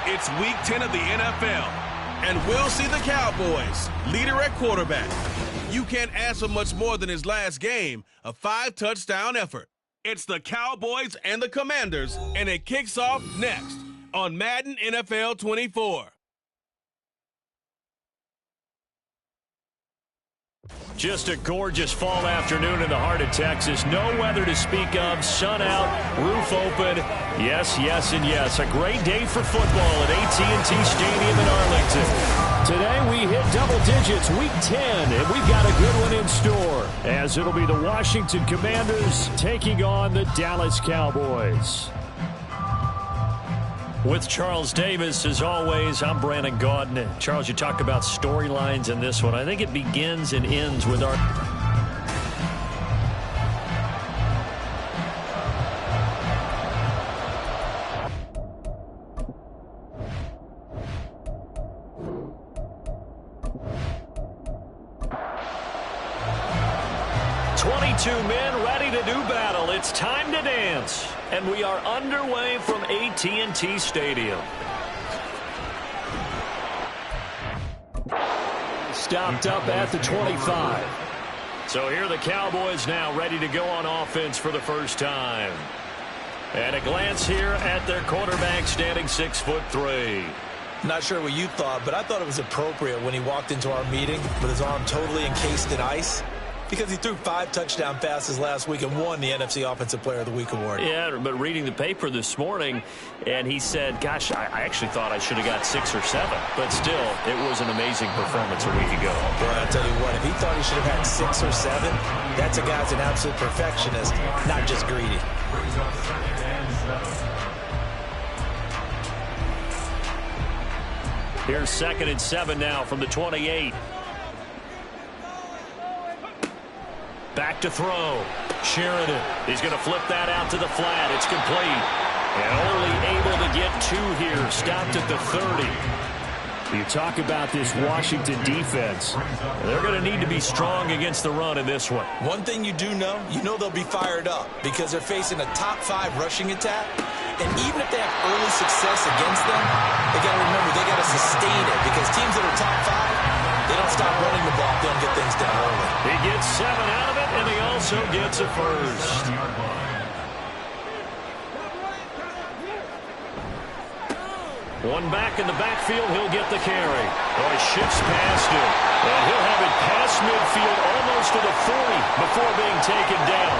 It's Week 10 of the NFL, and we'll see the Cowboys, leader at quarterback. You can't ask for much more than his last game, a 5-touchdown effort. It's the Cowboys and the Commanders, and it kicks off next on Madden NFL 24. Just a gorgeous fall afternoon in the heart of Texas. No weather to speak of. Sun out, roof open. Yes, yes, and yes. A great day for football at AT&T Stadium in Arlington. Today we hit double digits, Week 10, and we've got a good one in store, as it'll be the Washington Commanders taking on the Dallas Cowboys. With Charles Davis, as always, I'm Brandon Gaudin. Charles, you talk about storylines in this one. I think it begins and ends with our... men ready to do battle. It's time to dance. And we are underway from AT&T Stadium. Stopped up at the 25. So here are the Cowboys now ready to go on offense for the first time. And a glance here at their quarterback standing 6'3". Not sure what you thought, but I thought it was appropriate when he walked into our meeting with his arm totally encased in ice. Because he threw 5 touchdown passes last week and won the NFC Offensive Player of the Week award. Yeah, but reading the paper this morning, and he said, gosh, I actually thought I should have got 6 or 7. But still, it was an amazing performance a week ago. Well, I'll tell you what, if he thought he should have had 6 or 7, that's a guy's an absolute perfectionist, not just greedy. Here's 2nd and 7 now from the 28. Back to throw. Sheridan. He's going to flip that out to the flat. It's complete. And only able to get 2 here. Stopped at the 30. You talk about this Washington defense. They're going to need to be strong against the run in this one. One thing you do know, they'll be fired up because they're facing a top 5 rushing attack. And even if they have early success against them, they got to remember they got to sustain it because teams that are top 5, they don't stop running the ball. They don't get things done early. He gets 7 out of it, and he also gets a first. One back in the backfield, he'll get the carry. Oh, he shifts past him. And he'll have it past midfield almost to the 40 before being taken down.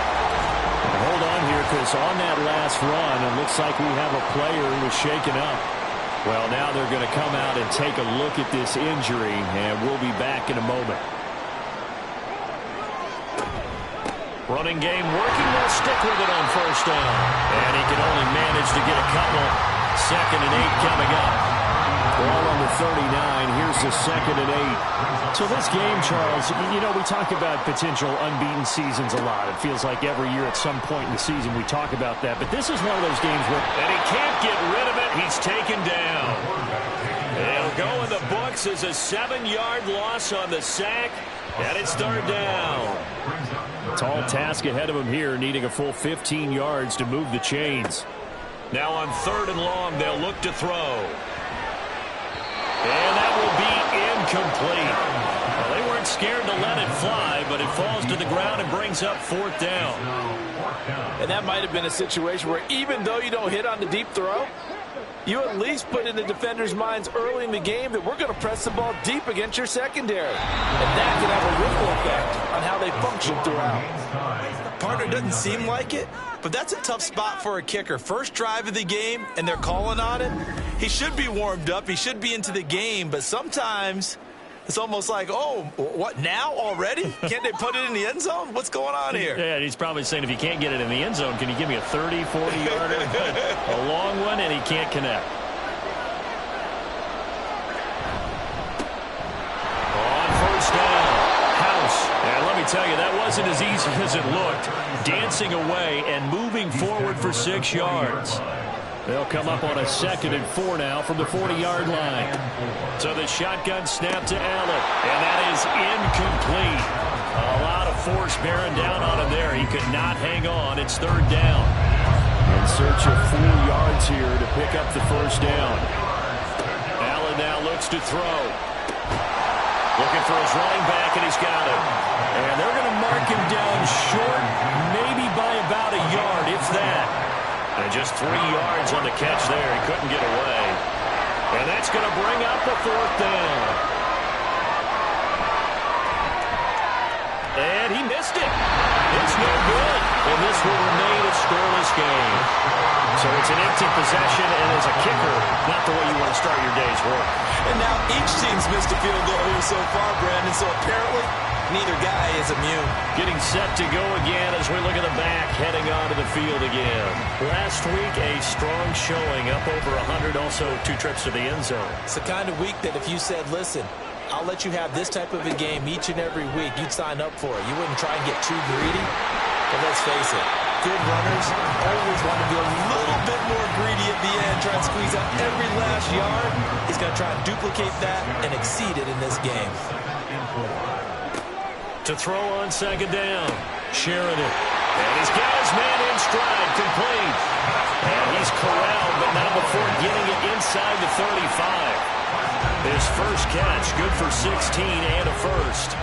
And hold on here, because on that last run, it looks like we have a player who was shaken up. Well, now they're going to come out and take a look at this injury, and we'll be back in a moment. Running game working. They'll stick with it on first down. And he can only manage to get a couple. 2nd and 8 coming up. Ball on the 39. Here's the 2nd and 8. So this game, Charles, we talk about potential unbeaten seasons a lot. It feels like every year at some point in the season we talk about that. But this is one of those games where... And he can't get rid of it. He's taken down. It'll go in the books as a 7-yard loss on the sack. And it's 3rd down. Tall task ahead of him here, needing a full 15 yards to move the chains. Now on 3rd and long, they'll look to throw. And that will be incomplete. Well, they weren't scared to let it fly, but it falls to the ground and brings up 4th down. And that might have been a situation where even though you don't hit on the deep throw, you at least put in the defenders' minds early in the game that we're going to press the ball deep against your secondary. And that can have a ripple effect on how they function throughout. Partner, doesn't seem like it, but that's a tough spot for a kicker. First drive of the game, and they're calling on it. He should be warmed up. He should be into the game, but sometimes it's almost like, oh, what, now already? Can't they put it in the end zone? What's going on here? Yeah, he's probably saying, if you can't get it in the end zone, can you give me a 30, 40-yarder? A long one, and he can't connect. On first down, House. And let me tell you, that wasn't as easy as it looked. Dancing away and moving forward for 6 yards. They'll come up on a 2nd and 4 now from the 40-yard line. So the shotgun snap to Allen, and that is incomplete. A lot of force bearing down on him there. He could not hang on. It's 3rd down. In search of 4 yards here to pick up the first down. looks to throw. Looking for his running back, and he's got it. And they're going to mark him down short, maybe by about a yard, if that. And just 3 yards on the catch there. He couldn't get away. And that's going to bring up the 4th down. And he missed it. It's no good. And this will remain a scoreless game. So it's an empty possession, and as a kicker, not the way you want to start your day's work. And now each team's missed a field goal here so far, Brandon, so apparently neither guy is immune. Getting set to go again as we look at the back, heading onto the field again. Last week, a strong showing, up over 100, also 2 trips to the end zone. It's the kind of week that if you said, listen, I'll let you have this type of a game each and every week, you'd sign up for it. You wouldn't try and get too greedy. But let's face it, good runners always want to be a little bit more greedy at the end, try and squeeze out every last yard. He's going to try and duplicate that and exceed it in this game. To throw on 2nd down, Sheridan. And he's got his man in stride, complete. And he's corralled, but not before getting it inside the 35. His first catch, good for 16 and a first.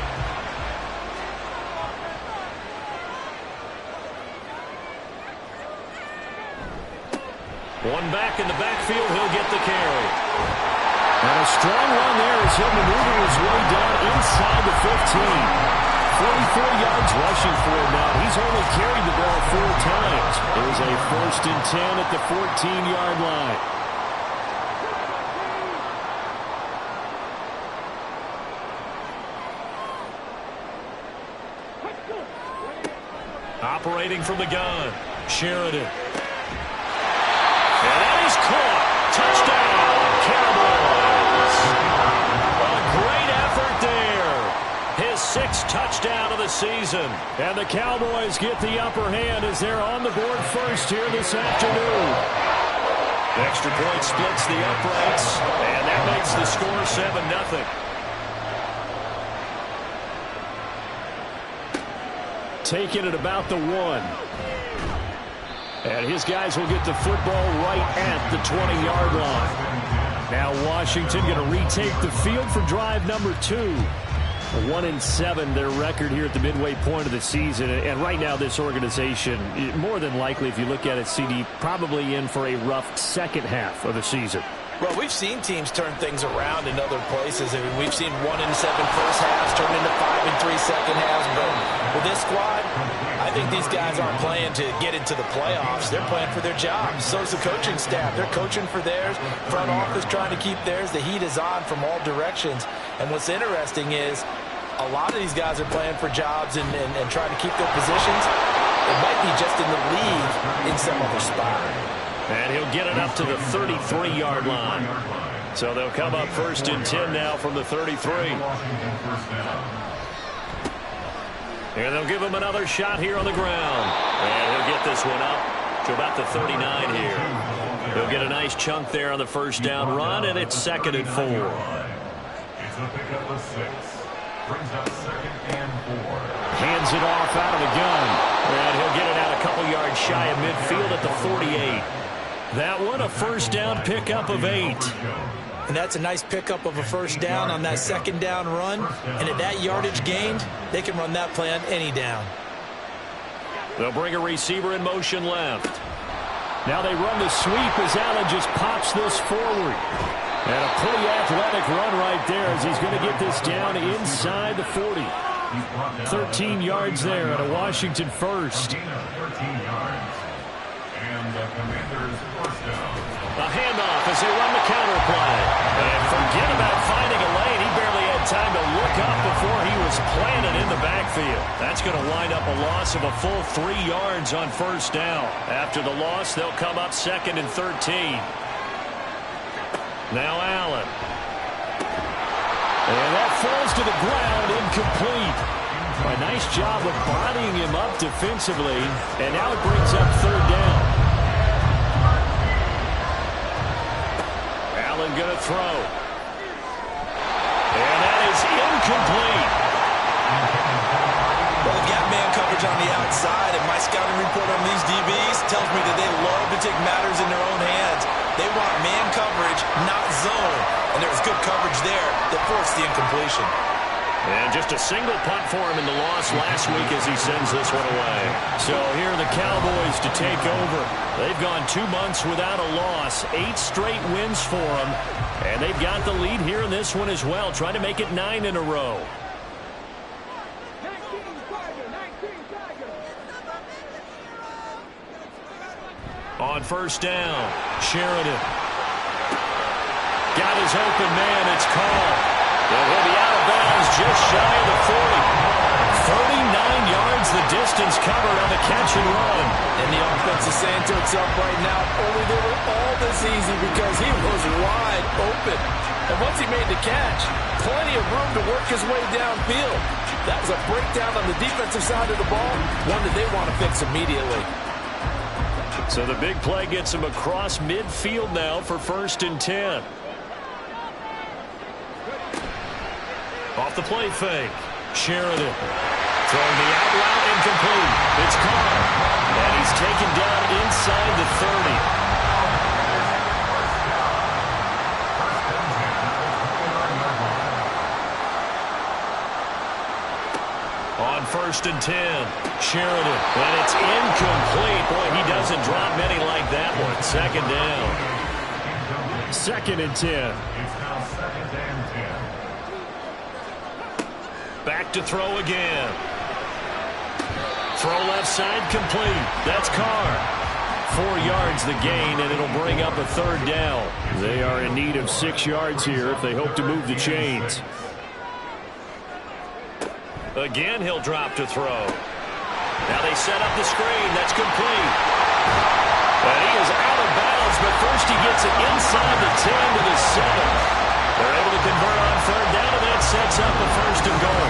One back in the backfield, he'll get the carry. And a strong run there as he'll maneuver his way down inside the 15. 44 yards rushing for him now. He's only carried the ball 4 times. It was a 1st and 10 at the 14-yard line. Operating from the gun, Sheridan. And that is caught. Touchdown, Cowboys. A great effort there. His 6th touchdown of the season. And the Cowboys get the upper hand as they're on the board first here this afternoon. Extra point splits the uprights, and that makes the score 7-0. Taking it about the 1. And his guys will get the football right at the 20-yard line. Now Washington going to retake the field for drive number 2. 1-7 their record here at the midway point of the season. And right now this organization, more than likely if you look at it, CD, probably in for a rough second half of the season. Well, we've seen teams turn things around in other places. I mean, we've seen 1-7 first halves turn into 5-3 second halves. But with this squad, I think these guys aren't playing to get into the playoffs. They're playing for their jobs. So is the coaching staff. They're coaching for theirs. Front office trying to keep theirs. The heat is on from all directions. And what's interesting is a lot of these guys are playing for jobs and trying to keep their positions. It might be just in the league in some other spot. And he'll get it up to the 33-yard line. So they'll come up 1st and 10 now from the 33. And they'll give him another shot here on the ground. And he'll get this one up to about the 39 here. He'll get a nice chunk there on the 1st down run, and it's 2nd and 4. It's a pickup of 6. Brings up 2nd and 4. Hands it off out of the gun. And he'll get it out a couple yards shy of midfield at the 48. That one a 1st down pickup of 8. And that's a nice pickup of a 1st down on that 2nd down run. And at that yardage gained, they can run that play on any down. They'll bring a receiver in motion left. Now they run the sweep as Allen just pops this forward. And a pretty athletic run right there as he's going to get this down inside the 40. 13 yards there at a Washington 1st. A handoff as they run the counter play. And forget about finding a lane. He barely had time to look up before he was planted in the backfield. That's going to wind up a loss of a full 3 yards on 1st down. After the loss, they'll come up 2nd and 13. Now Allen. And that falls to the ground, incomplete. A nice job of bodying him up defensively. And now it brings up 3rd down. Allen going to throw. And that is incomplete. Well, the gap man coverage on the outside, and my scouting report on these DBs tells me that they love to take matters in their own hands. They want man coverage, not zone. And there's good coverage there that forced the incompletion. And just a single punt for him in the loss last week as he sends this one away. So here are the Cowboys to take over. They've gone 2 months without a loss, 8 straight wins for them. And they've got the lead here in this one as well, trying to make it 9 in a row. On first down, Sheridan. Got his open man, it's called. And he'll be out of bounds just shy of the 40. 39 yards the distance covered on the catch and run. And the offense is saying to itself right now, only they were all this easy because he was wide open. And once he made the catch, plenty of room to work his way downfield. That was a breakdown on the defensive side of the ball, one that they want to fix immediately. So the big play gets him across midfield now for 1st and 10. Off the play fake. Sheridan throwing the out route incomplete. It's caught. And he's taken down inside the 30. On 1st and 10, Sheridan. And it's incomplete. Boy, he doesn't drop many like that one. 2nd down. 2nd and 10. It's now 2nd and 10. Back to throw again. Throw left side complete. That's Carr. 4 yards the gain, and it'll bring up a 3rd down. They are in need of 6 yards here if they hope to move the chains. Again, he'll drop to throw. Now they set up the screen. That's complete. And he is out of bounds, but first he gets it inside the 10 to the 7. They're able to convert on 3rd down, and that sets up a 1st and goal.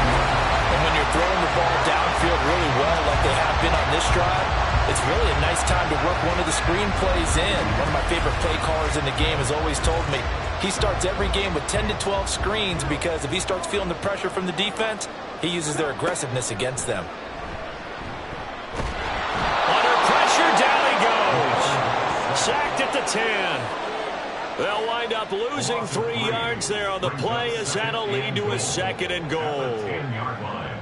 And when you're throwing the ball downfield really well like they have been on this drive, it's really a nice time to work one of the screen plays in. One of my favorite play callers in the game has always told me he starts every game with 10 to 12 screens because if he starts feeling the pressure from the defense, he uses their aggressiveness against them. Under pressure, down he goes. Sacked at the 10. They'll wind up losing 3 yards there on the play as that'll lead to a 2nd and goal. 10-yard line.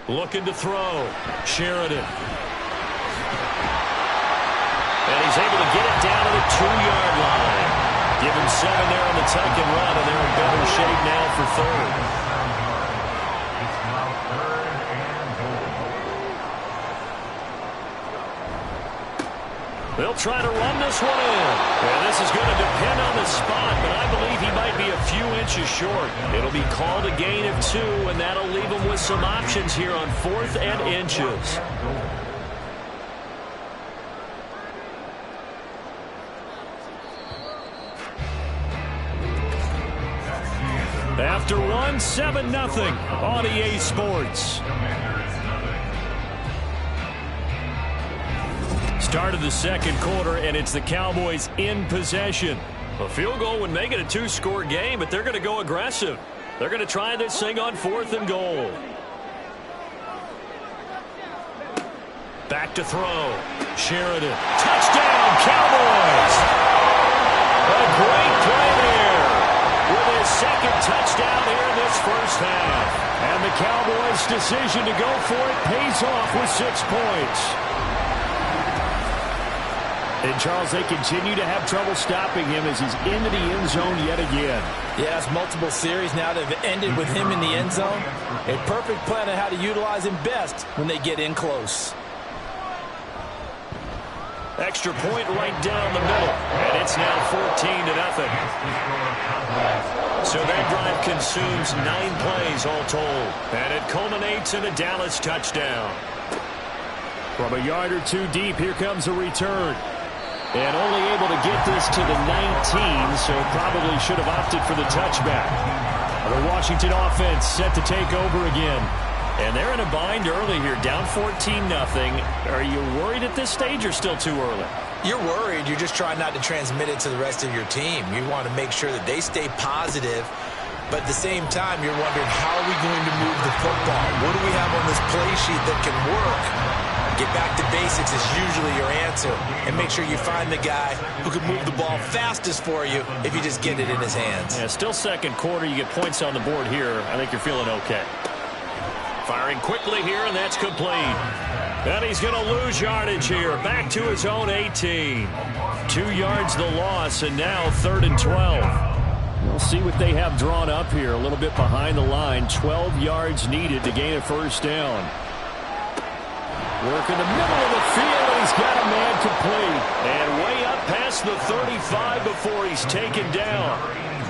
Looking to throw. Sheridan. And he's able to get it down to the 2-yard line. Give him 7 there on the tuck and run, and they're in better shape now for 3rd. It's now 3rd and goal. They'll try to run this one in. And this is going to depend on the spot, but I believe he might be a few inches short. It'll be called a gain of 2, and that'll leave him with some options here on 4th and inches. After 1, 7-0 on EA Sports. Start of the 2nd quarter, and it's the Cowboys in possession. A field goal would make it a 2-score game, but they're going to go aggressive. They're going to try this thing on 4th and goal. Back to throw. Sheridan. Touchdown, Cowboys! A great play there with his 2nd touchdown here in this 1st half. And the Cowboys' decision to go for it pays off with 6 points. And, Charles, they continue to have trouble stopping him as he's into the end zone yet again. Yes, multiple series now that have ended with him in the end zone. A perfect plan on how to utilize him best when they get in close. Extra point right down the middle. And it's now 14-0. So that drive consumes 9 plays all told. And it culminates in a Dallas touchdown. From a yard or 2 deep, here comes a return. And only able to get this to the 19, so probably should have opted for the touchback. The Washington offense set to take over again. And they're in a bind early here, down 14-0. Are you worried at this stage or still too early? You're worried. You're just trying not to transmit it to the rest of your team. You want to make sure that they stay positive But at the same time, you're wondering, how are we going to move the football? What do we have on this play sheet that can work? Get back to basics is usually your answer. And make sure you find the guy who can move the ball fastest for you if you just get it in his hands. Yeah, still second quarter. You get points on the board here. I think you're feeling okay. Firing quickly here, and that's complete. And he's going to lose yardage here. Back to his own 18. 2 yards the loss, and now 3rd and 12. We'll see what they have drawn up here. A little bit behind the line. 12 yards needed to gain a first down. Work in the middle of the field, and he's got a man complete. And way up past the 35 before he's taken down.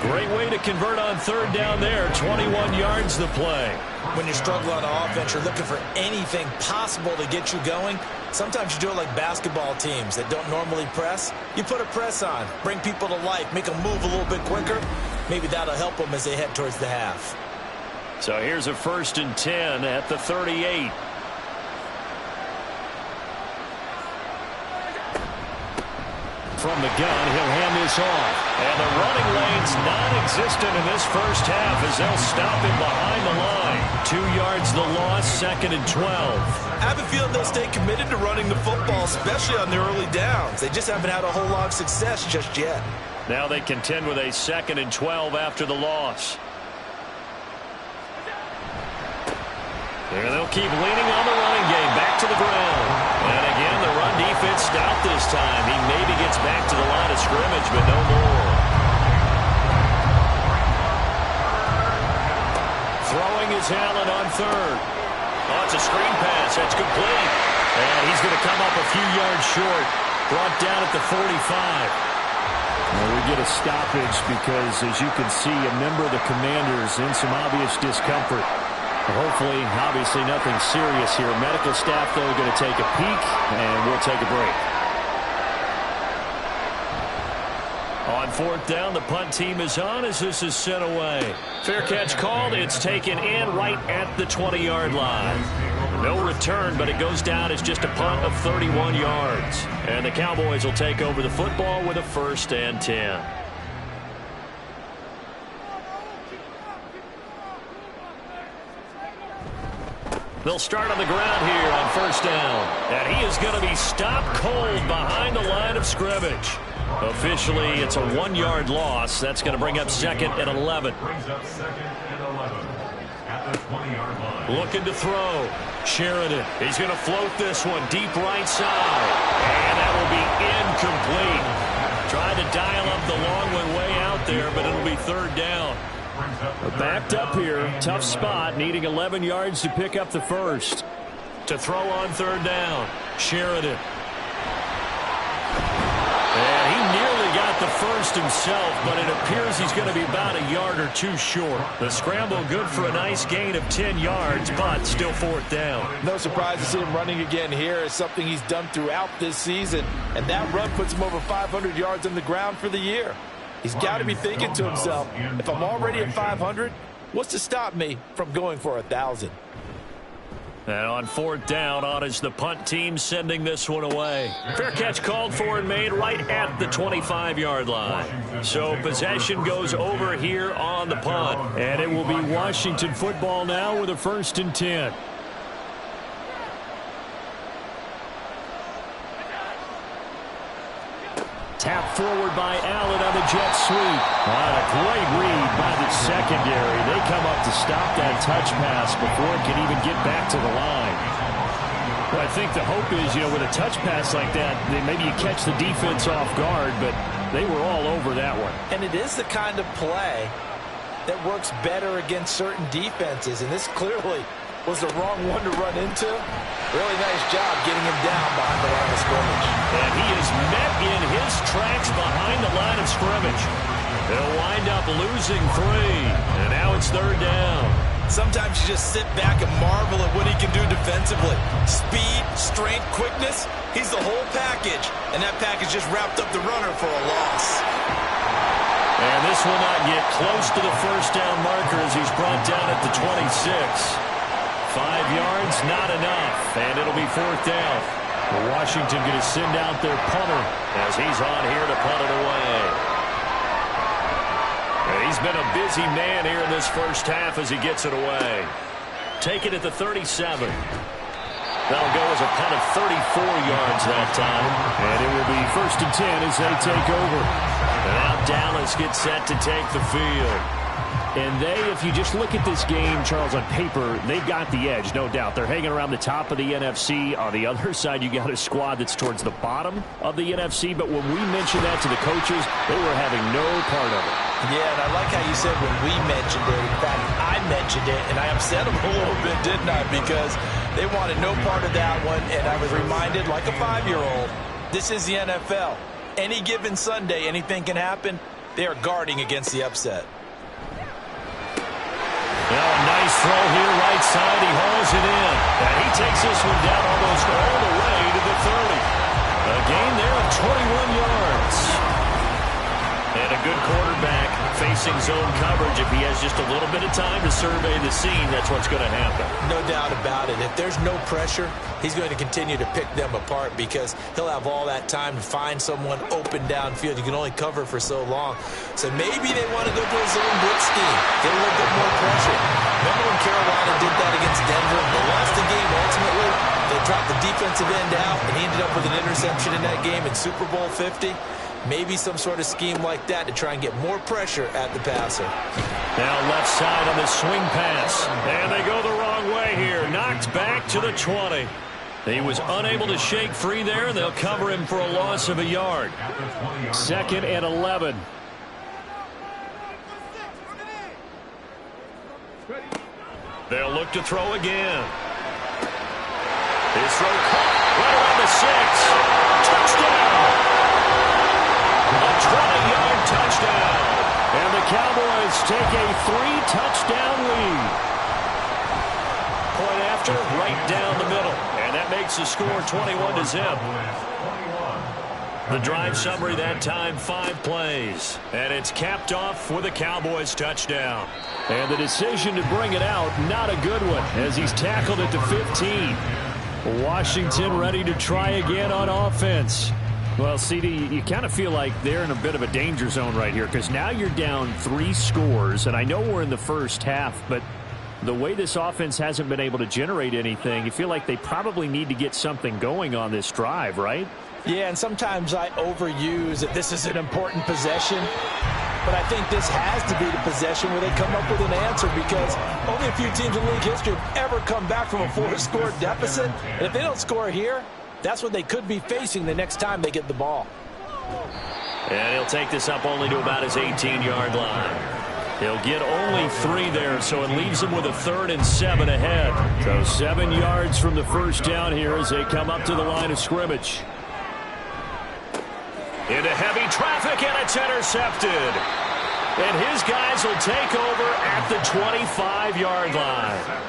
Great way to convert on 3rd down there. 21 yards the play. When you struggle on offense, you're looking for anything possible to get you going. Sometimes you do it like basketball teams that don't normally press. You put a press on, bring people to life, make them move a little bit quicker. Maybe that'll help them as they head towards the half. So here's a 1st and 10 at the 38. From the gun, he'll hand this off. And the running lane's non-existent in this first half as they'll stop him behind the line. 2 yards the loss, 2nd and 12. I have a feeling they'll stay committed to running the football, especially on the early downs. They just haven't had a whole lot of success just yet. Now they contend with a 2nd and 12 after the loss. And they'll keep leaning on the running game. Back to the ground. And again, the run defense stout this time. He maybe gets back to the line of scrimmage, but no more. Throwing is Allen on 3rd. Oh, it's a screen pass. That's complete. And he's going to come up a few yards short. Brought down at the 45. Well, we get a stoppage because, as you can see, a member of the Commanders in some obvious discomfort. Hopefully, obviously, nothing serious here. Medical staff, though, going to take a peek, and we'll take a break. On 4th down, the punt team is on as this is sent away. Fair catch called. It's taken in right at the 20-yard line. No return, but it goes down as just a punt of 31 yards. And the Cowboys will take over the football with a 1st and 10. They'll start on the ground here on 1st down. And he is going to be stopped cold behind the line of scrimmage. Officially, it's a 1-yard loss. That's going to bring up 2nd and 11. Brings up 2nd and 11 at the 20-yard line. Looking to throw. Sheridan. He's going to float this one deep right side. And that will be incomplete. Trying to dial up the long one way out there, but it'll be 3rd down. Backed up here. Tough spot. Needing 11 yards to pick up the 1st. To throw on 3rd down. Sheridan. And he nearly got the 1st himself, but it appears he's going to be about a yard or 2 short. The scramble good for a nice gain of 10 yards, but still 4th down. No surprise to see him running again here. It's something he's done throughout this season. And that run puts him over 500 yards on the ground for the year. He's got to be thinking to himself, if I'm already at 500, what's to stop me from going for 1,000? And on 4th down, on is the punt team sending this one away. Fair catch called for and made right at the 25-yard line. So possession goes over here on the punt. And it will be Washington football now with a 1st and 10. Tap forward by Allen on the jet sweep. A great read by the secondary. They come up to stop that touch pass before it can even get back to the line. Well, I think the hope is, with a touch pass like that, maybe you catch the defense off guard, but they were all over that one. And it is the kind of play that works better against certain defenses, and this clearly was the wrong one to run into. Really nice job getting him down behind the line of scrimmage. And he is met in his tracks behind the line of scrimmage. They'll wind up losing 3. And now it's 3rd down. Sometimes you just sit back and marvel at what he can do defensively. Speed, strength, quickness. He's the whole package. And that package just wrapped up the runner for a loss. And this will not get close to the 1st down marker as he's brought down at the 26. 5 yards, not enough, and it'll be 4th down. Washington going to send out their punter as he's on here to punt it away. And he's been a busy man here in this first half as he gets it away. Take it at the 37. That'll go as a punt of 34 yards that time. And it will be 1st and 10 as they take over. And now Dallas gets set to take the field. And if you just look at this game, Charles, on paper, they've got the edge, no doubt. They're hanging around the top of the NFC. On the other side, you got a squad that's towards the bottom of the NFC. But when we mentioned that to the coaches, they were having no part of it. Yeah, and I like how you said when we mentioned it. In fact, I mentioned it, and I upset them a little bit, didn't I? Because they wanted no part of that one, and I was reminded, like a 5-year-old, this is the NFL. Any given Sunday, anything can happen. They are guarding against the upset. Now a nice throw here, right side. He hauls it in. And he takes this one down almost all the way to the 30. A gain there of 21 yards. And a good quarterback facing zone coverage. If he has just a little bit of time to survey the scene, that's what's going to happen. No doubt about it. If there's no pressure, he's going to continue to pick them apart because he'll have all that time to find someone open downfield. You can only cover for so long. So maybe they want to go to a zone blitz scheme, get a little bit more pressure. Remember when Carolina did that against Denver? They lost the game ultimately. They dropped the defensive end out, and he ended up with an interception in that game in Super Bowl 50. Maybe some sort of scheme like that to try and get more pressure at the passer. Now left side on the swing pass. And they go the wrong way here. Knocked back to the 20. He was unable to shake free there, and they'll cover him for a loss of a yard. 2nd and 11. They'll look to throw again. His throw caught right around the 6. Touchdown! A 20-yard touchdown. And the Cowboys take a 3-touchdown lead. Point after, right down the middle. And that makes the score 21-0. The drive summary that time, 5 plays. And it's capped off with a Cowboys touchdown. And the decision to bring it out, not a good one, as he's tackled at the 15. Washington ready to try again on offense. Well, CD, you kind of feel like they're in a bit of a danger zone right here because now you're down 3 scores, and I know we're in the first half, but the way this offense hasn't been able to generate anything, you feel like they probably need to get something going on this drive, right? Yeah, and sometimes I overuse that this is an important possession, but I think this has to be the possession where they come up with an answer because only a few teams in league history have ever come back from a 4-score deficit, and if they don't score here, that's what they could be facing the next time they get the ball. And he'll take this up only to about his 18-yard line. He'll get only 3 there, so it leaves him with a 3rd and 7 ahead. So 7 yards from the first down here as they come up to the line of scrimmage. Into heavy traffic, and it's intercepted. And his guys will take over at the 25-yard line.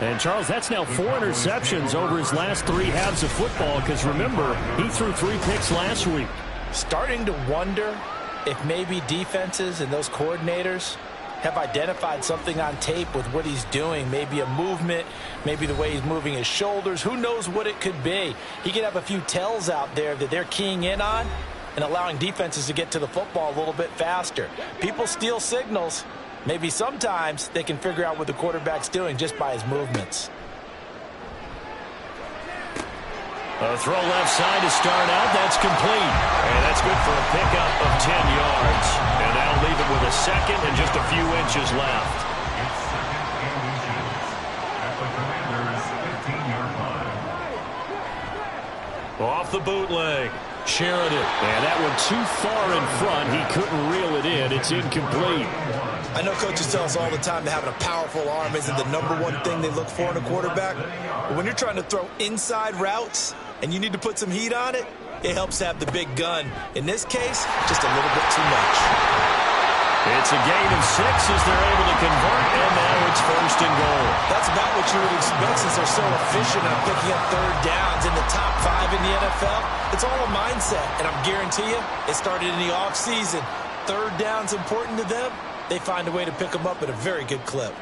And, Charles, that's now 4 interceptions over his last 3 halves of football because, remember, he threw 3 picks last week. Starting to wonder if maybe defenses and those coordinators have identified something on tape with what he's doing. Maybe a movement, maybe the way he's moving his shoulders. Who knows what it could be? He could have a few tells out there that they're keying in on and allowing defenses to get to the football a little bit faster. People steal signals. Maybe sometimes they can figure out what the quarterback's doing just by his movements. A throw left side to start out. That's complete. And that's good for a pickup of 10 yards. And that'll leave it with a 2nd and just a few inches left. It's 2nd and inches at the Commanders' 15-yard line. Off the bootleg. Sheridan. And that one too far in front. He couldn't reel it in. It's incomplete. I know coaches tell us all the time that having a powerful arm isn't the #1 thing they look for in a quarterback. But when you're trying to throw inside routes and you need to put some heat on it, it helps to have the big gun. In this case, just a little bit too much. It's a gain of 6 as they're able to convert, and now it's 1st and goal. That's about what you would expect since they're so efficient on picking up 3rd downs in the top 5 in the NFL. It's all a mindset, and I guarantee you it started in the offseason. 3rd down's important to them. They find a way to pick them up at a very good clip.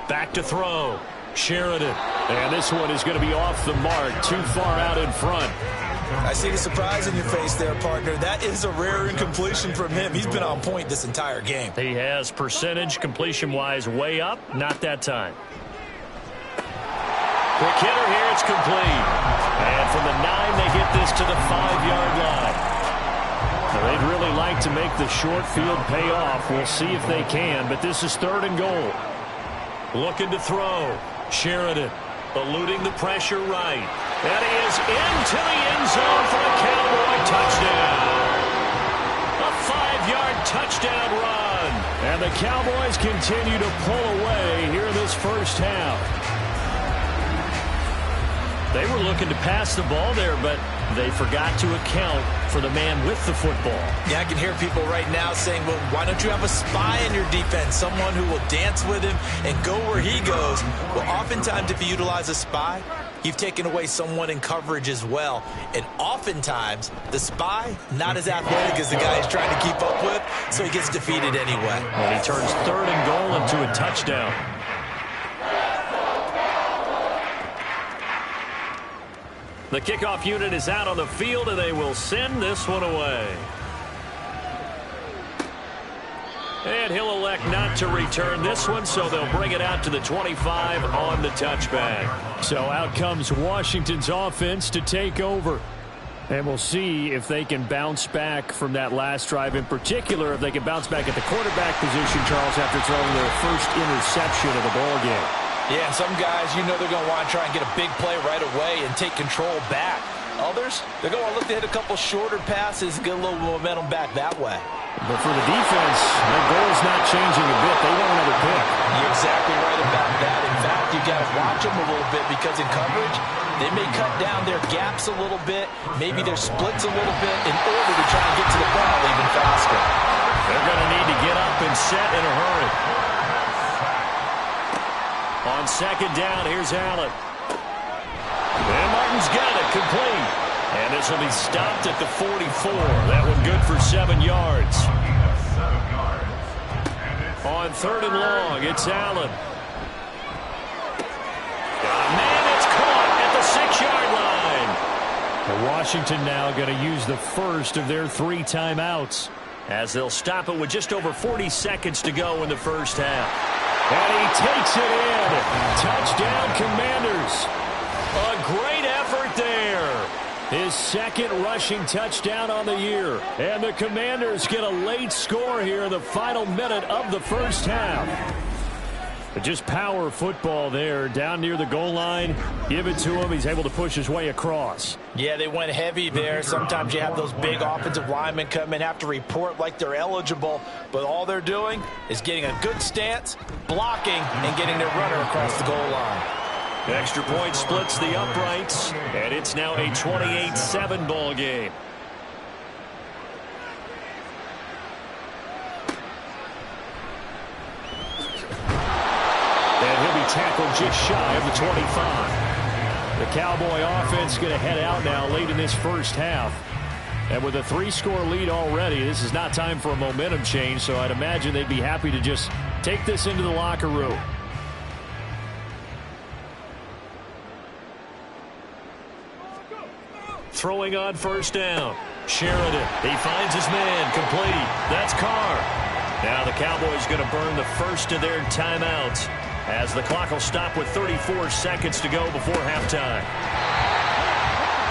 Back to throw. Sheridan. And this one is going to be off the mark, too far out in front. I see the surprise in your face there, partner. That is a rare incompletion from him. He's been on point this entire game. He has percentage completion-wise way up. Not that time. Quick hitter here. It's complete. And from the 9, they hit this to the 5-yard line. Now, they'd really like to make the short field pay off. We'll see if they can, but this is 3rd and goal. Looking to throw. Sheridan eluding the pressure right. That is into the end zone for a Cowboy touchdown. A 5-yard touchdown run. And the Cowboys continue to pull away here in this first half. They were looking to pass the ball there, but they forgot to account for the man with the football. Yeah, I can hear people right now saying, well, why don't you have a spy in your defense, someone who will dance with him and go where he goes? Well, oftentimes if you utilize a spy, you've taken away someone in coverage as well. And oftentimes, the spy, not as athletic as the guy he's trying to keep up with, so he gets defeated anyway. And he turns 3rd and goal into a touchdown. The kickoff unit is out on the field, and they will send this one away. And he'll elect not to return this one, so they'll bring it out to the 25 on the touchback. So out comes Washington's offense to take over. And we'll see if they can bounce back from that last drive. In particular, if they can bounce back at the quarterback position, Charles, after throwing their first interception of the ball game. Yeah, some guys, you know they're going to want to try and get a big play right away and take control back. Others, they're going to look to hit a couple shorter passes and get a little momentum back that way. But for the defense, their goal is not changing a bit. They want another pick. You're exactly right about that. In fact, you got to watch them a little bit because in coverage, they may cut down their gaps a little bit, maybe their splits a little bit in order to try and get to the ball even faster. They're going to need to get up and set in a hurry. On 2nd down, here's Allen. And Martin's got it, complete. And this will be stopped at the 44. That one good for 7 yards. On 3rd and long, it's Allen. Man, it's caught at the 6-yard line. And Washington now going to use the first of their 3 timeouts, as they'll stop it with just over 40 seconds to go in the first half. And he takes it in. Touchdown, Commanders. A great effort there. His 2nd rushing touchdown on the year. And the Commanders get a late score here in the final minute of the first half. But just power football there, down near the goal line. Give it to him. He's able to push his way across. Yeah, they went heavy there. Sometimes you have those big offensive linemen come in, have to report like they're eligible. But all they're doing is getting a good stance, blocking, and getting their runner across the goal line. Extra point splits the uprights, and it's now a 28-7 ball game. And he'll be tackled just shy of the 25. The Cowboy offense going to head out now late in this first half. And with a 3-score lead already, this is not time for a momentum change, so I'd imagine they'd be happy to just take this into the locker room. Throwing on 1st down. Sheridan, he finds his man, complete. That's Carr. Now the Cowboys going to burn the first of their timeouts, as the clock will stop with 34 seconds to go before halftime.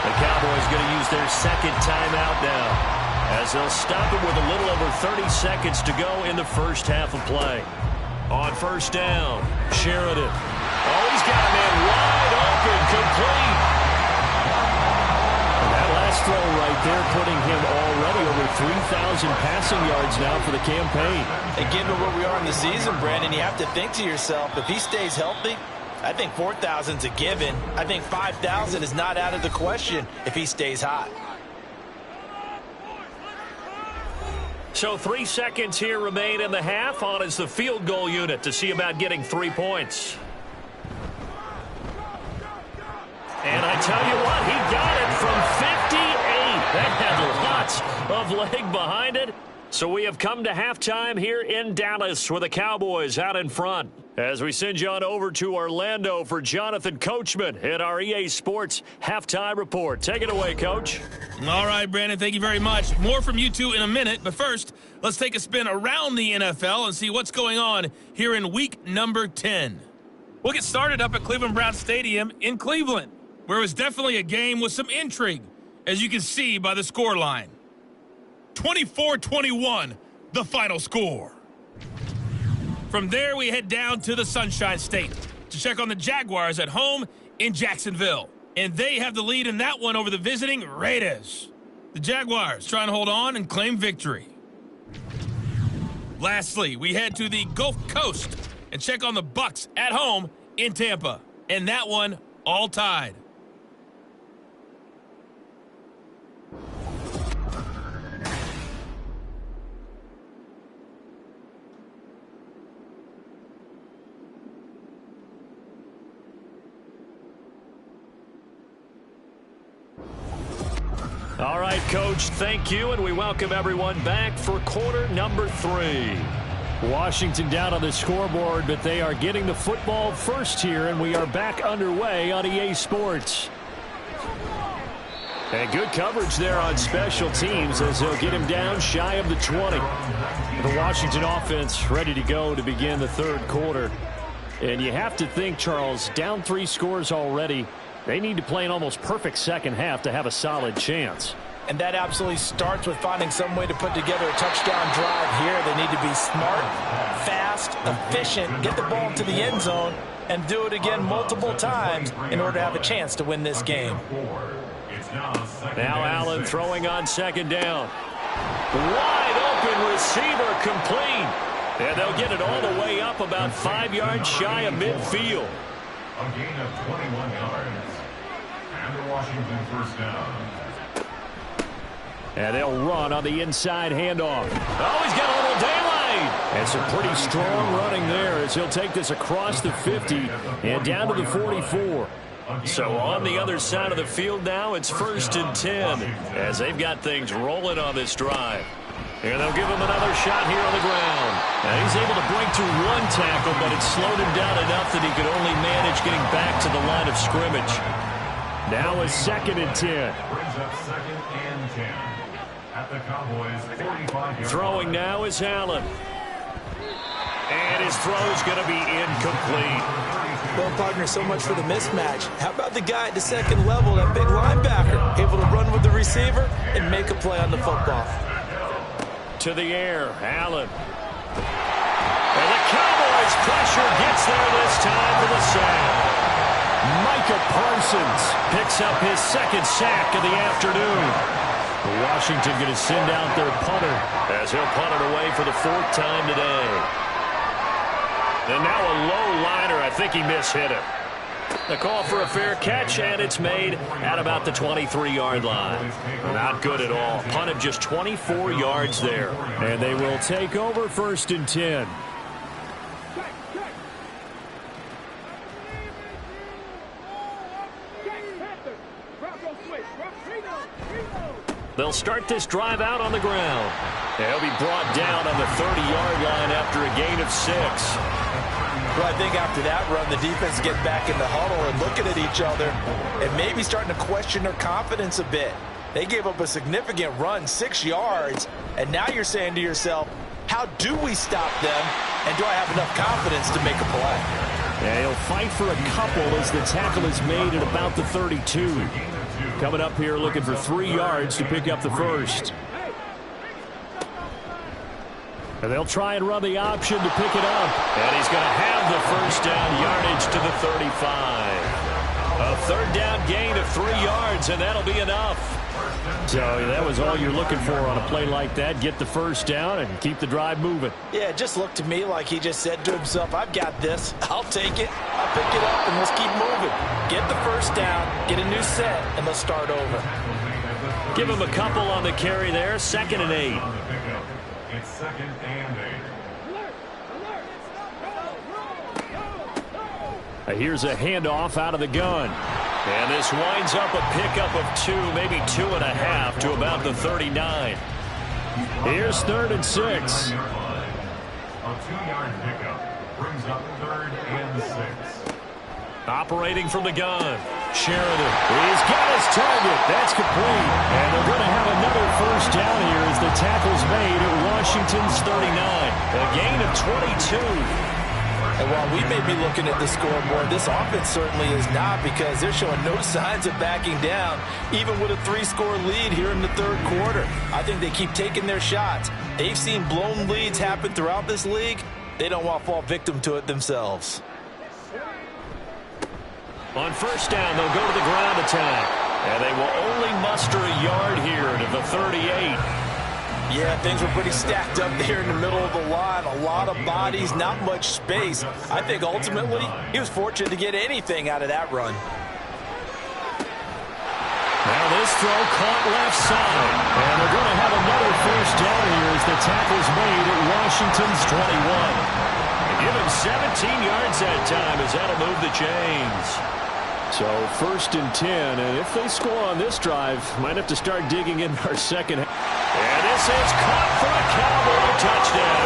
The Cowboys going to use their 2nd timeout now, as they'll stop it with a little over 30 seconds to go in the first half of play. On 1st down, Sheridan. Oh, he's got a man wide open, complete. Last throw right there, putting him already over 3,000 passing yards now for the campaign. And given where we are in the season, Brandon, you have to think to yourself, if he stays healthy, I think 4,000's a given. I think 5,000 is not out of the question if he stays hot. So 3 seconds here remain in the half. On is the field goal unit to see about getting 3 points. And I tell you what, he got it from 58. That had lots of leg behind it. So we have come to halftime here in Dallas, with the Cowboys out in front. As we send you on over to Orlando for Jonathan Coachman at our EA Sports Halftime Report. Take it away, Coach. All right, Brandon, thank you very much. More from you two in a minute, but first, let's take a spin around the NFL and see what's going on here in week number 10. We'll get started up at Cleveland Browns Stadium in Cleveland, where it was definitely a game with some intrigue, as you can see by the scoreline. 24-21, the final score. From there, we head down to the Sunshine State to check on the Jaguars at home in Jacksonville. And they have the lead in that one over the visiting Raiders. The Jaguars trying to hold on and claim victory. Lastly, we head to the Gulf Coast and check on the Bucs at home in Tampa. And that one all tied. All right, Coach, thank you, and we welcome everyone back for quarter number 3. Washington down on the scoreboard, but they are getting the football first here, and we are back underway on EA Sports. And good coverage there on special teams as they'll get him down shy of the 20. The Washington offense ready to go to begin the third quarter. And you have to think, Charles, down 3 scores already. They need to play an almost perfect second half to have a solid chance. And that absolutely starts with finding some way to put together a touchdown drive here. They need to be smart, fast, efficient, get the ball into the end zone, and do it again multiple times in order to have a chance to win this game. Now Allen throwing on second down. Wide open receiver complete. And they'll get it all the way up about 5 yards shy of midfield. A gain of 21 yards. And the Washington first down. And they'll run on the inside handoff. Oh, he's got a little daylight. And some pretty strong running there as he'll take this across the 50 and down to the 44. So on the other side of the field now, it's 1st and 10 as they've got things rolling on this drive. And they'll give him another shot here on the ground. Now he's able to break through 1 tackle, but it slowed him down enough that he could only manage getting back to the line of scrimmage. Now a 2nd and 10. Brings up 2nd and 10. At the Cowboys' 45-yard Throwing line. now is Allen. And his throw's going to be incomplete. Well, partner, so much for the mismatch. How about the guy at the second level, that big linebacker, able to run with the receiver and make a play on the football? To the air, Allen. And the Cowboys' pressure gets there this time for the sack. Micah Parsons picks up his 2nd sack of the afternoon. Washington going to send out their punter as he'll punt it away for the 4th time today. And now a low liner. I think he mishit it. The call for a fair catch, and it's made at about the 23-yard line. Not good at all. Punt of just 24 yards there. And they will take over 1st and 10. They'll start this drive out on the ground. They'll be brought down on the 30-yard line after a gain of 6. Well, I think after that run, the defense get back in the huddle and looking at each other and maybe starting to question their confidence a bit. They gave up a significant run, 6 yards, and now you're saying to yourself, how do we stop them, and do I have enough confidence to make a play? Yeah, he'll fight for a couple as the tackle is made at about the 32. Coming up here looking for 3 yards to pick up the 1st. And they'll try and run the option to pick it up. And he's going to have the 1st down yardage to the 35. A 3rd down gain of 3 yards, and that'll be enough. So that was all you're looking for on a play like that. Get the 1st down and keep the drive moving. Yeah, it just looked to me like he just said to himself, I've got this. I'll take it. I'll pick it up, and let's keep moving. Get the 1st down, get a new set, and let's start over. Give him a couple on the carry there. 2nd and 8. It's 2nd and 8. Here's a handoff out of the gun. And this winds up a pickup of 2, maybe 2.5 to about the 39. Here's 3rd and 6. A 2-yard pickup. Brings up 3rd and 6. Operating from the gun. Sheridan. He's got his target. That's complete. And they're going to have another first down here as the tackle's made at Washington's 39. A gain of 22. And while we may be looking at the scoreboard, this offense certainly is not, because they're showing no signs of backing down, even with a 3-score lead here in the 3rd quarter. I think they keep taking their shots. They've seen blown leads happen throughout this league. They don't want to fall victim to it themselves. On first down, they'll go to the ground attack. And they will only muster a yard here to the 38. Yeah, things were pretty stacked up there in the middle of the line. A lot of bodies, not much space. I think ultimately he was fortunate to get anything out of that run. Now this throw caught left side. And they're going to have another first down here as the tackle's made at Washington's 21. Give him 17 yards that time as that'll move the chains. So 1st and 10, and if they score on this drive, might have to start digging in our second half. And this is caught for a Cowboy touchdown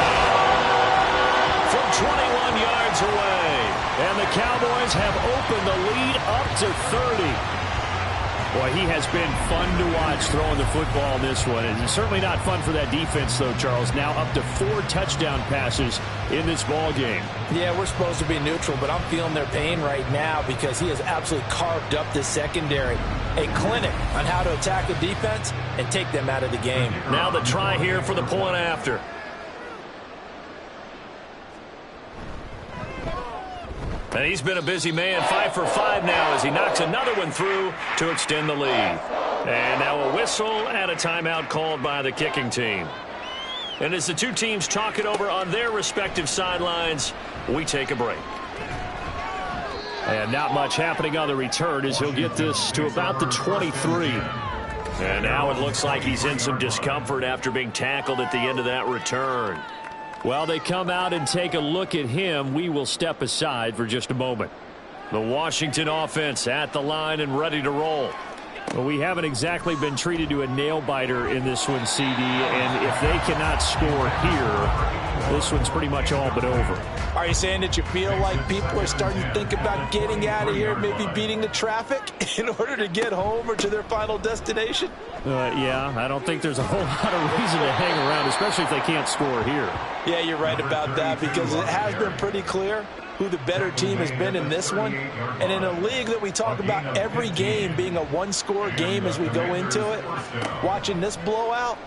from 21 yards away. And the Cowboys have opened the lead up to 30. Boy, he has been fun to watch throwing the football in this one. And it's certainly not fun for that defense, though, Charles. Now up to 4 touchdown passes in this ball game. Yeah, we're supposed to be neutral, but I'm feeling their pain right now because he has absolutely carved up this secondary. A clinic on how to attack the defense and take them out of the game. Now the try here for the point after. And he's been a busy man, 5 for 5 now as he knocks another one through to extend the lead. And now a whistle and a timeout called by the kicking team. And as the two teams talk it over on their respective sidelines, we take a break. And not much happening on the return as he'll get this to about the 23. And now it looks like he's in some discomfort after being tackled at the end of that return. While they come out and take a look at him, we will step aside for just a moment. The Washington offense at the line and ready to roll. Well, we haven't exactly been treated to a nail-biter in this one, CD, and if they cannot score here, this one's pretty much all but over. Are you saying that you feel like people are starting to think about getting out of here, maybe beating the traffic in order to get home or to their final destination? Yeah, I don't think there's a whole lot of reason to hang around, especially if they can't score here. Yeah, you're right about that, because it has been pretty clear who the better team has been in this one. And in a league that we talk about every game being a one-score game as we go into it, watching this blowout,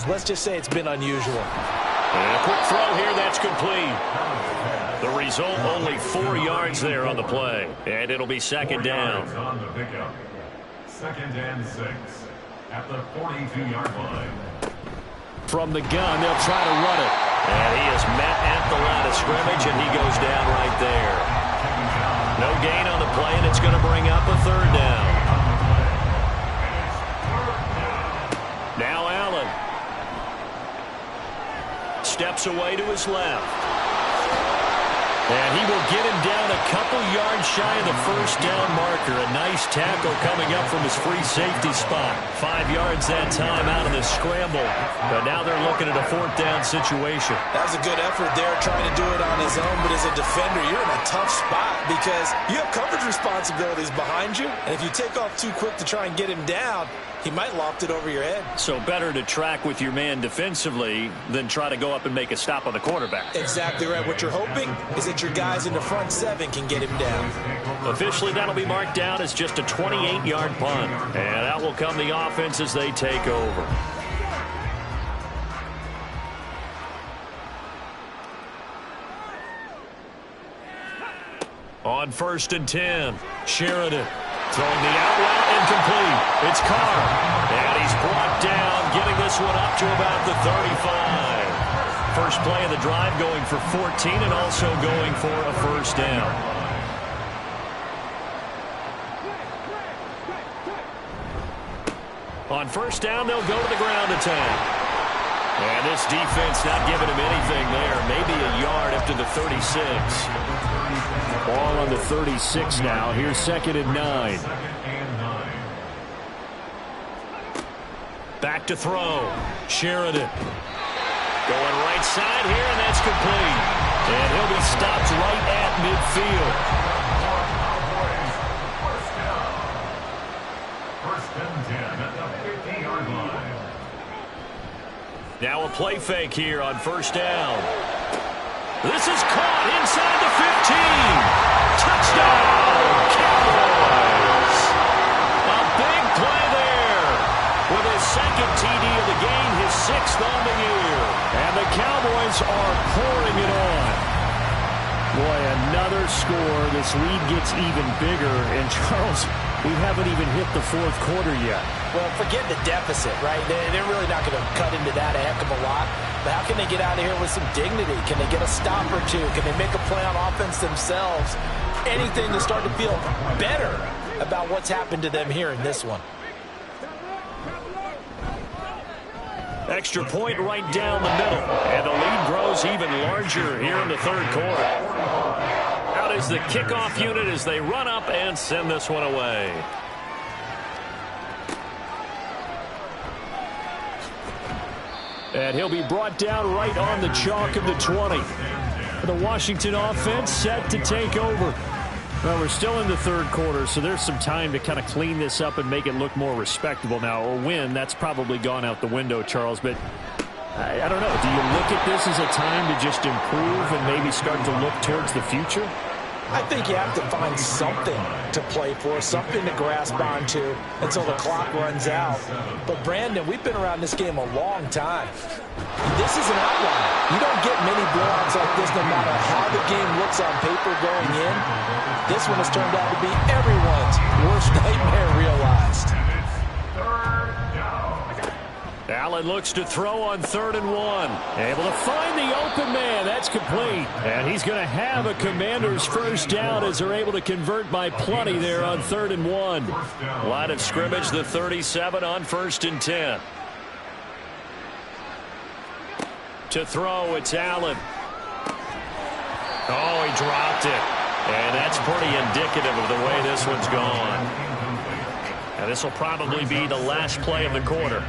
let's just say it's been unusual. And a quick throw here, that's complete. The result, only 4 yards there on the play. And it'll be second down. On the pickup. 2nd and 6 at the 42-yard line. From the gun, they'll try to run it. And he is met at the line of scrimmage, and he goes down right there. No gain on the play, and it's going to bring up a 3rd down. Now Allen steps away to his left. And he will get him down a couple yards shy of the first down marker. A nice tackle coming up from his free safety spot. 5 yards that time out of the scramble. But now they're looking at a 4th down situation. That was a good effort there, trying to do it on his own. But as a defender, you're in a tough spot because you have coverage responsibilities behind you. And if you take off too quick to try and get him down, he might loft it over your head. So better to track with your man defensively than try to go up and make a stop on the quarterback. Exactly right. What you're hoping is that your guys in the front 7 can get him down. Officially, that'll be marked down as just a 28-yard punt. And out will come the offense as they take over. On 1st and 10, Sheridan throwing the out route incomplete. It's Carr. And he's brought down, getting this one up to about the 35. First play of the drive going for 14 and also going for a first down. On first down, they'll go to the ground attack. And this defense not giving him anything there. Maybe a yard up to the 36. Ball on the 36 now. Here's 2nd and 9. Back to throw. Sheridan. Going right side here, and that's complete. And he'll be stopped right at midfield. First and 10 at the 50-yard line. Now a play fake here on first down. This is caught inside the 15. Touchdown, Cowboys. A big play there. With his second TD of the game, his 6th on the year. And the Cowboys are pouring it on. Boy, another score. This lead gets even bigger. And Charles, we haven't even hit the 4th quarter yet. Well, forget the deficit, right? They're really not going to cut into that a heck of a lot. But how can they get out of here with some dignity? Can they get a stop or two? Can they make a play on offense themselves? Anything to start to feel better about what's happened to them here in this one. Extra point right down the middle. And the lead grows even larger here in the 3rd quarter. Out is the kickoff unit as they run up and send this one away. And he'll be brought down right on the chalk of the 20. The Washington offense set to take over. Well, we're still in the 3rd quarter, so there's some time to kind of clean this up and make it look more respectable now. A win, that's probably gone out the window, Charles, but I don't know. Do you look at this as a time to just improve and maybe start to look towards the future? I think you have to find something to play for, something to grasp onto until the clock runs out. But, Brandon, we've been around this game a long time. This is an outlier. You don't get many blowouts like this no matter how the game looks on paper going in. This one has turned out to be everyone's worst nightmare realized. Allen looks to throw on 3rd and 1. Able to find the open man. That's complete. And he's going to have a Commander's first down as they're able to convert by plenty there on 3rd and 1. Line of scrimmage, the 37 on 1st and 10. To throw, it's Allen. Oh, he dropped it. And that's pretty indicative of the way this one's gone. And this will probably be the last play of the quarter.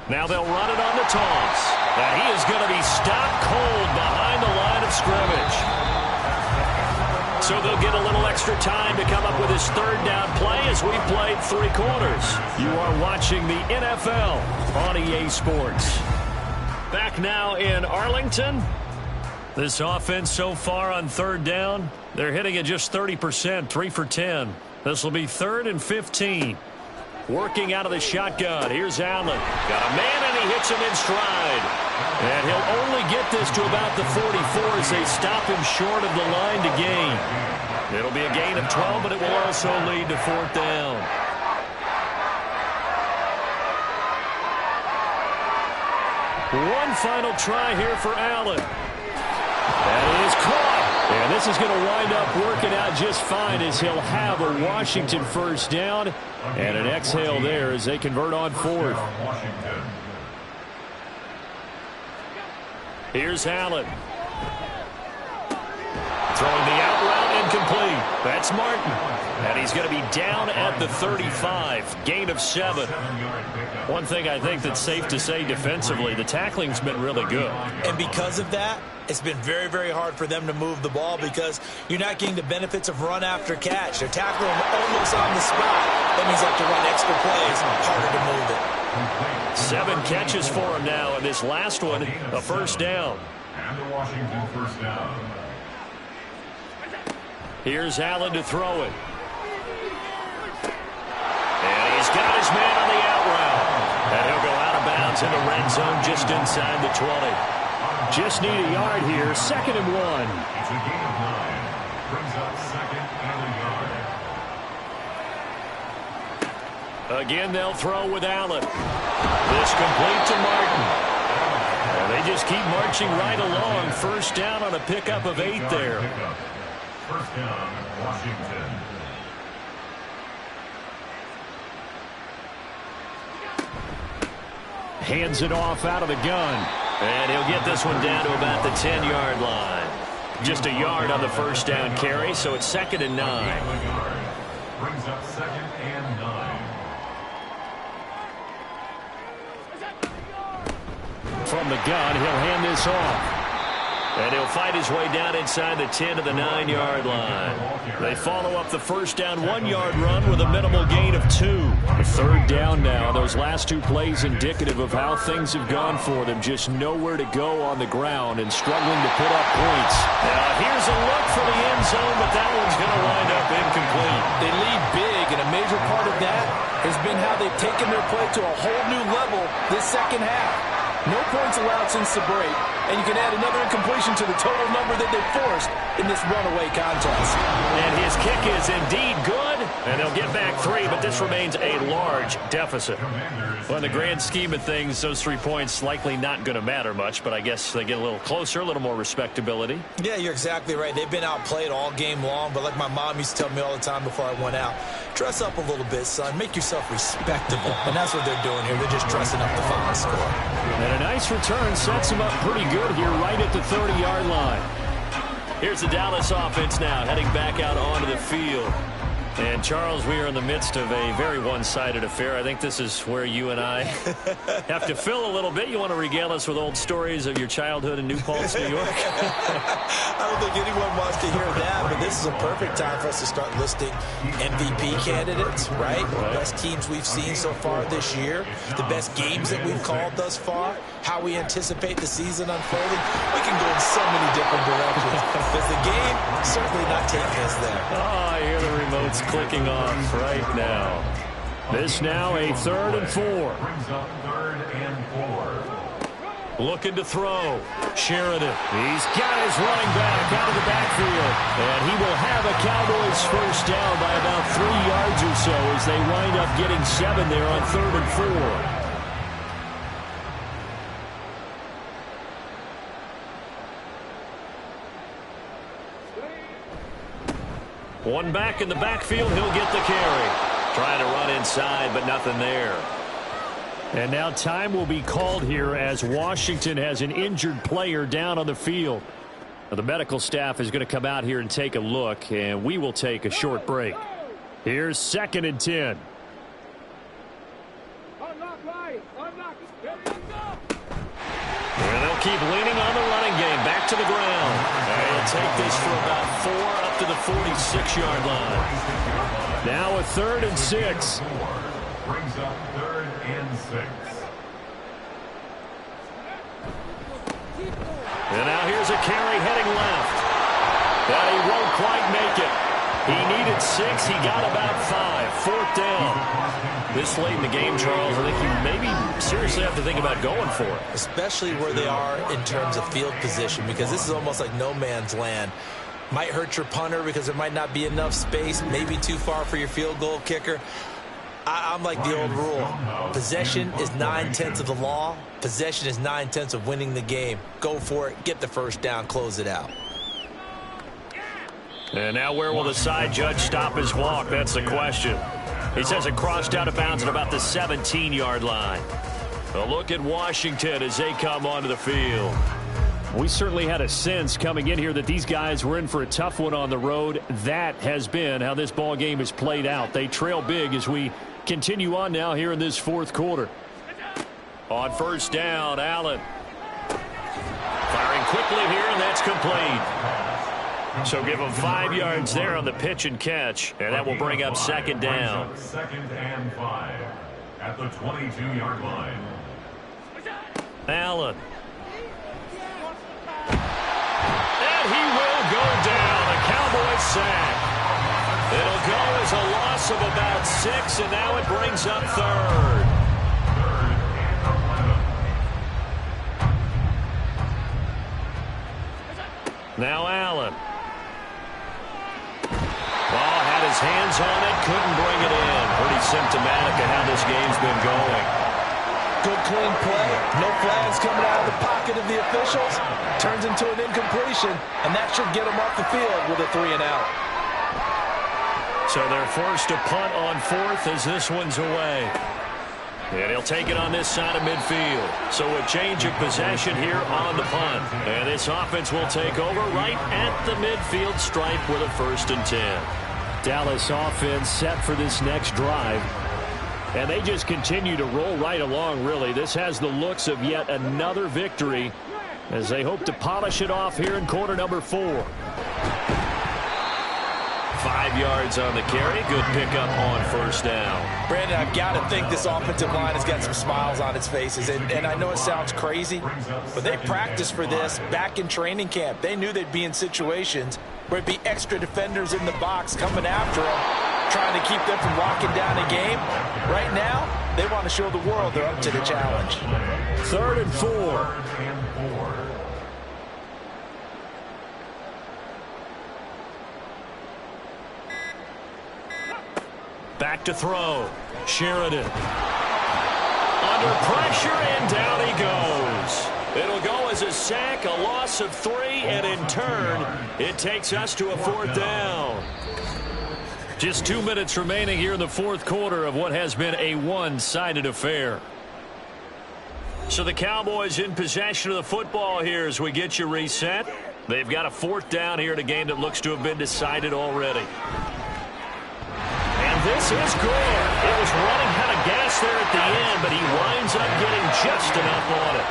Now they'll run it on the toss. And he is going to be stopped cold behind the line of scrimmage. So they'll get a little extra time to come up with his 3rd down play as we played 3 quarters. You are watching the NFL on EA Sports. Back now in Arlington. This offense so far on 3rd down, they're hitting at just 30%, 3 for 10. This will be 3rd and 15. Working out of the shotgun. Here's Allen. Got a man, and he hits him in stride. And he'll only get this to about the 44 as they stop him short of the line to gain. It'll be a gain of 12, but it will also lead to 4th down. One final try here for Allen. That is caught. And this is going to wind up working out just fine as he'll have a Washington first down and an exhale there as they convert on 4th. Here's Allen. Throwing the out route incomplete. That's Martin. And he's going to be down at the 35. Gain of 7. One thing I think that's safe to say defensively, the tackling's been really good. And because of that, it's been very, very hard for them to move the ball because you're not getting the benefits of run after catch. They're tackling them almost on the spot. That means they have to run extra plays, harder to move it. 7 catches for him now, and this last one, a first down. And the Washington first down. Here's Allen to throw it. And he's got his man on the out route. And he'll go out of bounds in the red zone just inside the 20. Just need a yard here. 2nd and 1. It's a gain of 9. Brings up 2nd and a yard. Again, they'll throw with Allen. This complete to Martin. And they just keep marching right along. First down on a pickup of 8 there. First down, Washington. Hands it off out of the gun. And he'll get this one down to about the 10-yard line. Just a yard on the first down carry, so it's 2nd and 9. Brings up 2nd and 9. from the gun. He'll hand this off. And he'll fight his way down inside the 10 to the 9-yard line. They follow up the first down 1-yard run with a minimal gain of 2. A third down now. Those last 2 plays indicative of how things have gone for them. Just nowhere to go on the ground and struggling to put up points. Now here's a look for the end zone, but that one's going to wind up incomplete. They lead big, and a major part of that has been how they've taken their play to a whole new level this second half. No points allowed since the break, and you can add another incompletion to the total number that they forced in this runaway contest. And his kick is indeed good, and they'll get back 3, but this remains a large deficit. Well, in the grand scheme of things, those 3 points likely not going to matter much, but I guess they get a little closer, a little more respectability. Yeah, you're exactly right. They've been outplayed all game long, but like my mom used to tell me all the time before I went out, dress up a little bit, son. Make yourself respectable. And that's what they're doing here. They're just dressing up the final score. And a nice return sets him up pretty good here right at the 30-yard line. Here's the Dallas offense now heading back out onto the field. And, Charles, we are in the midst of a very one-sided affair. I think this is where you and I have to fill a little bit. You want to regale us with old stories of your childhood in New Paltz, New York? I don't think anyone wants to hear that, but this is a perfect time for us to start listing MVP candidates, right? The best teams we've seen so far this year, the best games that we've called thus far, how we anticipate the season unfolding. We can go in so many different directions because the game certainly not taking us there. Oh, I hear the remote's clicking off right now. This now a 3rd and 4. Brings up 3rd and 4. Looking to throw. Sheridan. He's got his running back out of the backfield. And he will have a Cowboys first down by about 3 yards or so as they wind up getting 7 there on 3rd and 4. One back in the backfield, he'll get the carry. Trying to run inside, but nothing there. And now time will be called here as Washington has an injured player down on the field. Now, the medical staff is going to come out here and take a look, and we will take a short break. Here's 2nd and 10. And they'll keep leaning on the running game. Back to the ground. And he'll take this for about 4 up to the 46-yard line. Now a 3rd and 6. Brings up 3rd and 6. And now here's a carry heading left. But he won't quite make it. He needed 6. He got about 5. 4th down. This late in the game, Charles, I think you maybe seriously have to think about going for it. Especially where they are in terms of field position, because this is almost like no man's land. Might hurt your punter because there might not be enough space, maybe too far for your field goal kicker. I'm like the old rule. Possession is 9/10 of the law. Possession is 9/10 of winning the game. Go for it. Get the first down. Close it out. And now where will the side judge stop his walk? That's the question. He says it crossed out of bounds at about the 17-yard line. A look at Washington as they come onto the field. We certainly had a sense coming in here that these guys were in for a tough one on the road. That has been how this ball game has played out. They trail big as we continue on now here in this 4th quarter. On first down, Allen. Firing quickly here, and that's complete. So give him 5 yards there on the pitch and catch, and that will bring up 2nd down. 2nd and 5 at the 22-yard line. Allen. And he will go down. A Cowboys sack. It'll go as a loss of about 6, and now it brings up 3rd. Now Allen. Ball had his hands on it, couldn't bring it in. Pretty symptomatic of how this game's been going. Good clean play. No flags coming out of the pocket of the officials. Turns into an incompletion, and that should get them off the field with a 3 and out. So they're forced to punt on 4th as this one's away. And he'll take it on this side of midfield. So a change of possession here on the punt. And this offense will take over right at the midfield stripe with a 1st and 10. Dallas offense set for this next drive. And they just continue to roll right along, really. This has the looks of yet another victory as they hope to polish it off here in quarter number 4. 5 yards on the carry. Good pickup on first down. Brandon, I've got to think this offensive line has got some smiles on its faces. And I know it sounds crazy, but they practiced for this back in training camp. They knew they'd be in situations where it'd be extra defenders in the box coming after them, trying to keep them from locking down a game. Right now, they want to show the world they're up to the challenge. 3rd and 4. Back to throw. Sheridan. Under pressure, and down he goes. It'll go as a sack, a loss of 3, and in turn, it takes us to a 4th down. Just 2 minutes remaining here in the 4th quarter of what has been a one-sided affair. So the Cowboys in possession of the football here as we get you reset. They've got a 4th down here in a game that looks to have been decided already. And this is good. It was running out of gas there at the end, but he winds up getting just enough on it.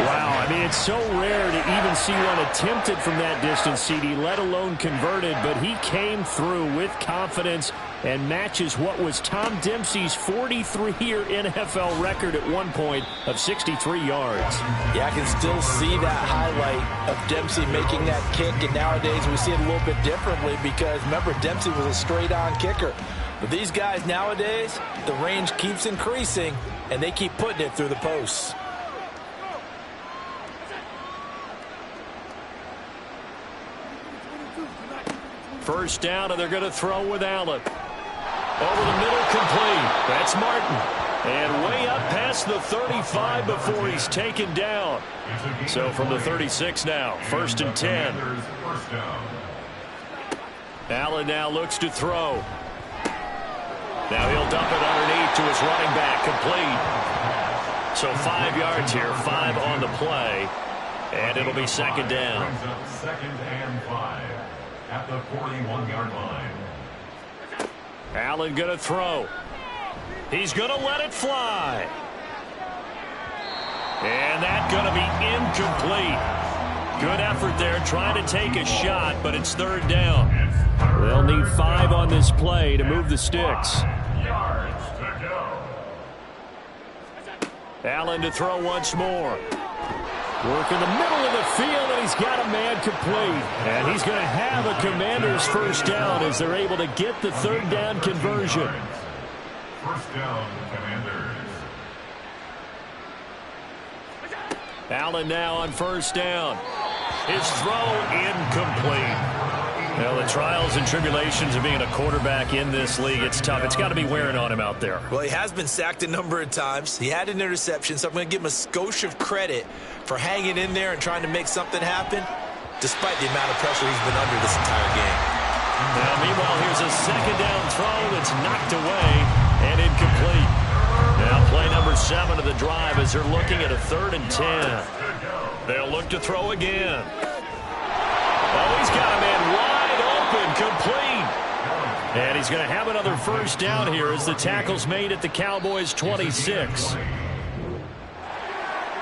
Wow, I mean, it's so rare to even see one attempted from that distance, CD, let alone converted, but he came through with confidence and matches what was Tom Dempsey's 43-year NFL record at one point of 63 yards. Yeah, I can still see that highlight of Dempsey making that kick, and nowadays we see it a little bit differently because, remember, Dempsey was a straight-on kicker. But these guys nowadays, the range keeps increasing, and they keep putting it through the posts. First down, and they're going to throw with Allen. Over the middle, complete. That's Martin. And way up past the 35 before he's taken down. So from the 36 now, 1st and 10. Allen now looks to throw. Now he'll dump it underneath to his running back, complete. So 5 yards here, 5 on the play, and it'll be 2nd down. 2nd and 5 at the 41-yard line. Allen going to throw. He's going to let it fly. And that's going to be incomplete. Good effort there trying to take a shot, but it's 3rd down. They'll need 5 on this play to move the sticks. Yards to go. Allen to throw once more. Work in the middle of the field, and he's got a man complete. And he's going to have a Commanders 1st down as they're able to get the 3rd down conversion. 1st down, Commanders. Allen now on 1st down. His throw incomplete. Well, the trials and tribulations of being a quarterback in this league, it's tough. It's got to be wearing on him out there. Well, he has been sacked a number of times. He had an interception, so I'm going to give him a skosh of credit for hanging in there and trying to make something happen, despite the amount of pressure he's been under this entire game. Now, meanwhile, here's a 2nd down throw that's knocked away and incomplete. Now, play number 7 of the drive as they're looking at a 3rd and 10. They'll look to throw again. Oh, he's got a man wide open, complete. And he's going to have another 1st down here as the tackle's made at the Cowboys' 26.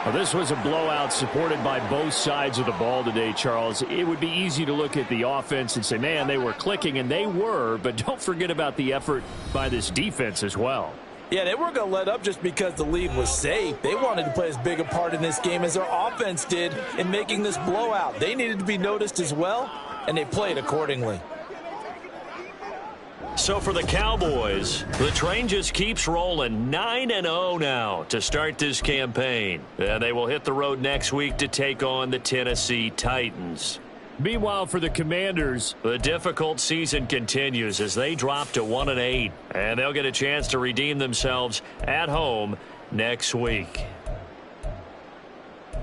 Well, this was a blowout supported by both sides of the ball today, Charles. It would be easy to look at the offense and say, man, they were clicking, and they were, but don't forget about the effort by this defense as well. Yeah, they weren't going to let up just because the lead was safe. They wanted to play as big a part in this game as their offense did in making this blowout. They needed to be noticed as well, and they played accordingly. So for the Cowboys, the train just keeps rolling. 9-0 now to start this campaign. And they will hit the road next week to take on the Tennessee Titans. Meanwhile, for the Commanders, the difficult season continues as they drop to 1-8. And they'll get a chance to redeem themselves at home next week.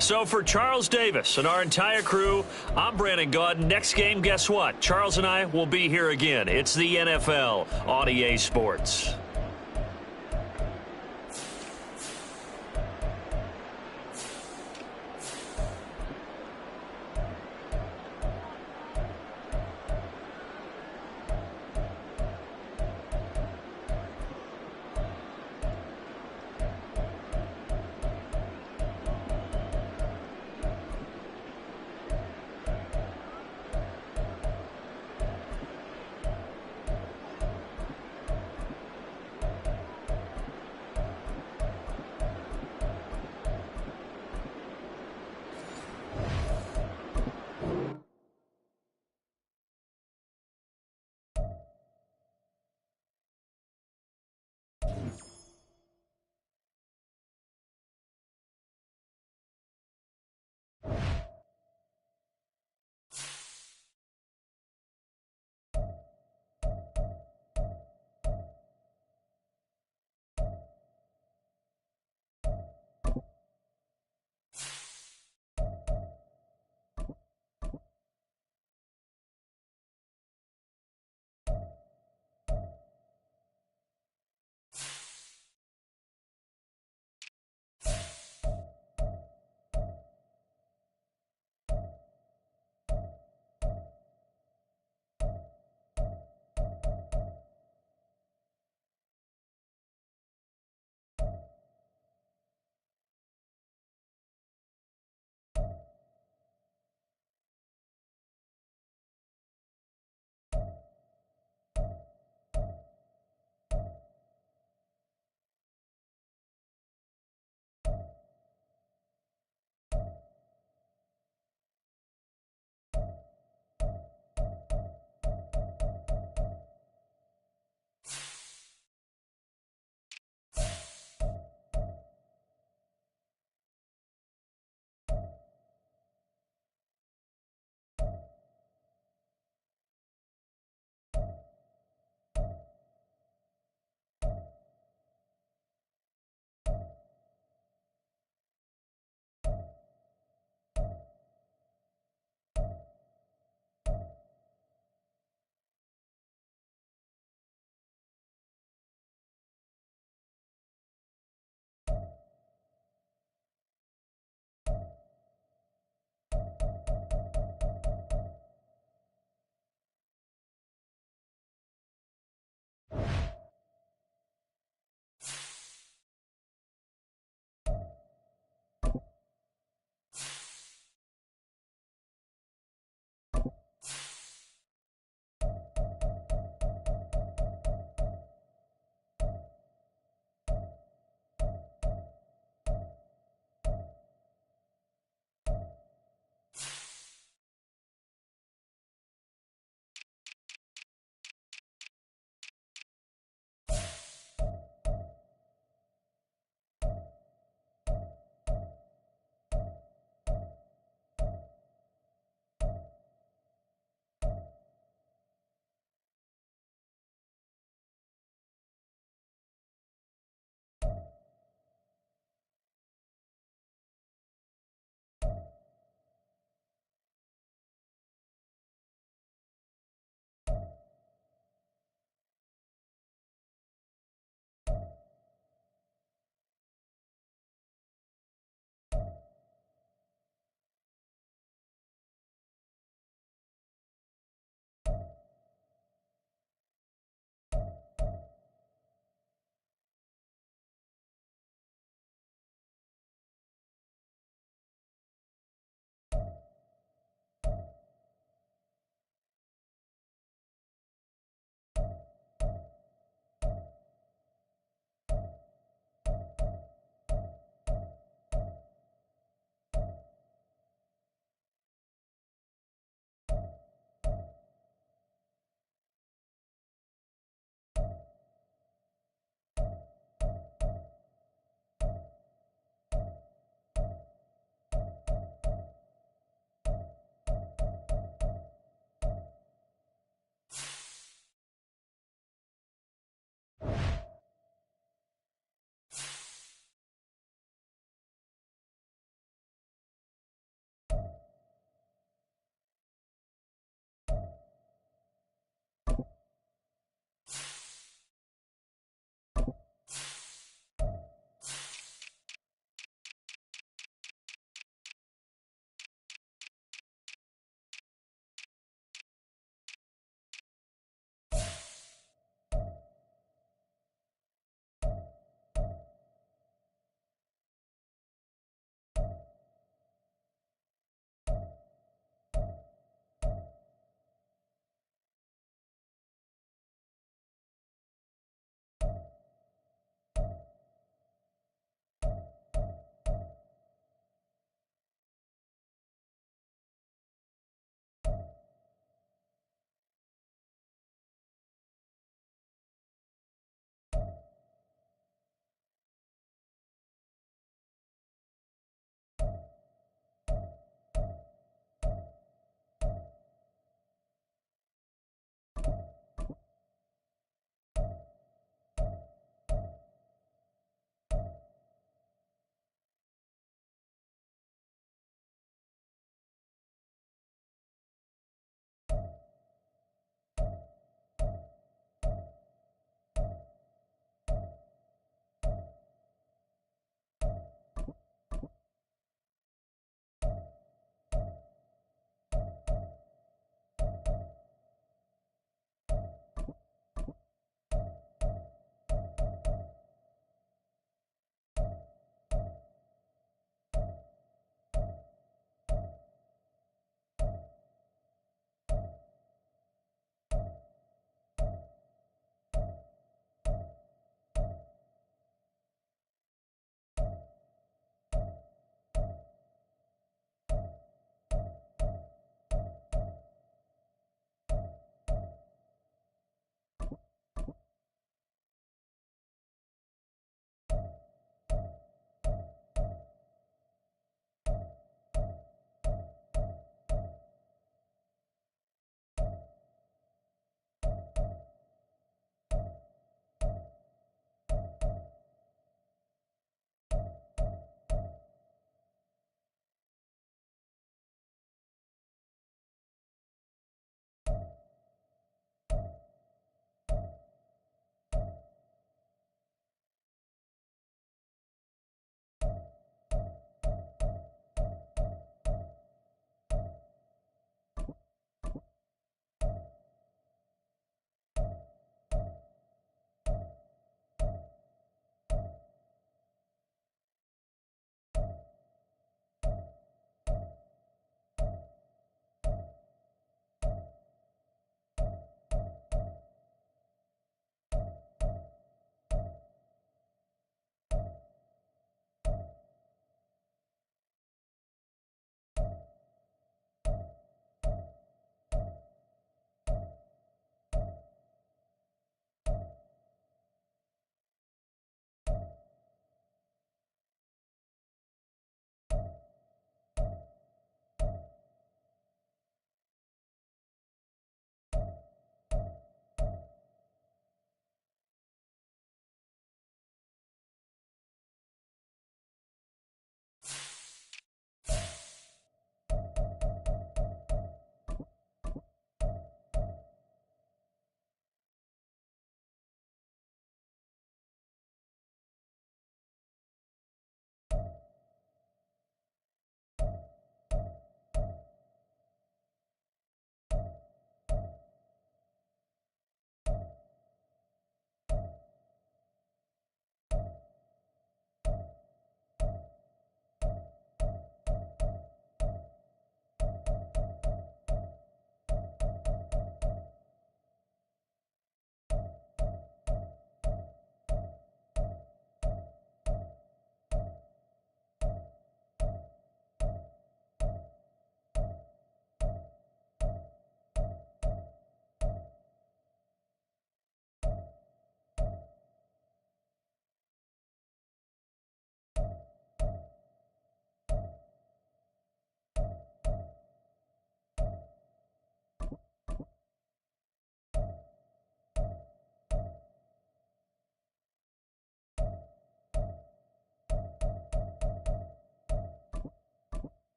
So for Charles Davis and our entire crew, I'm Brandon Gaudin. Next game, guess what? Charles and I will be here again. It's the NFL on EA Sports.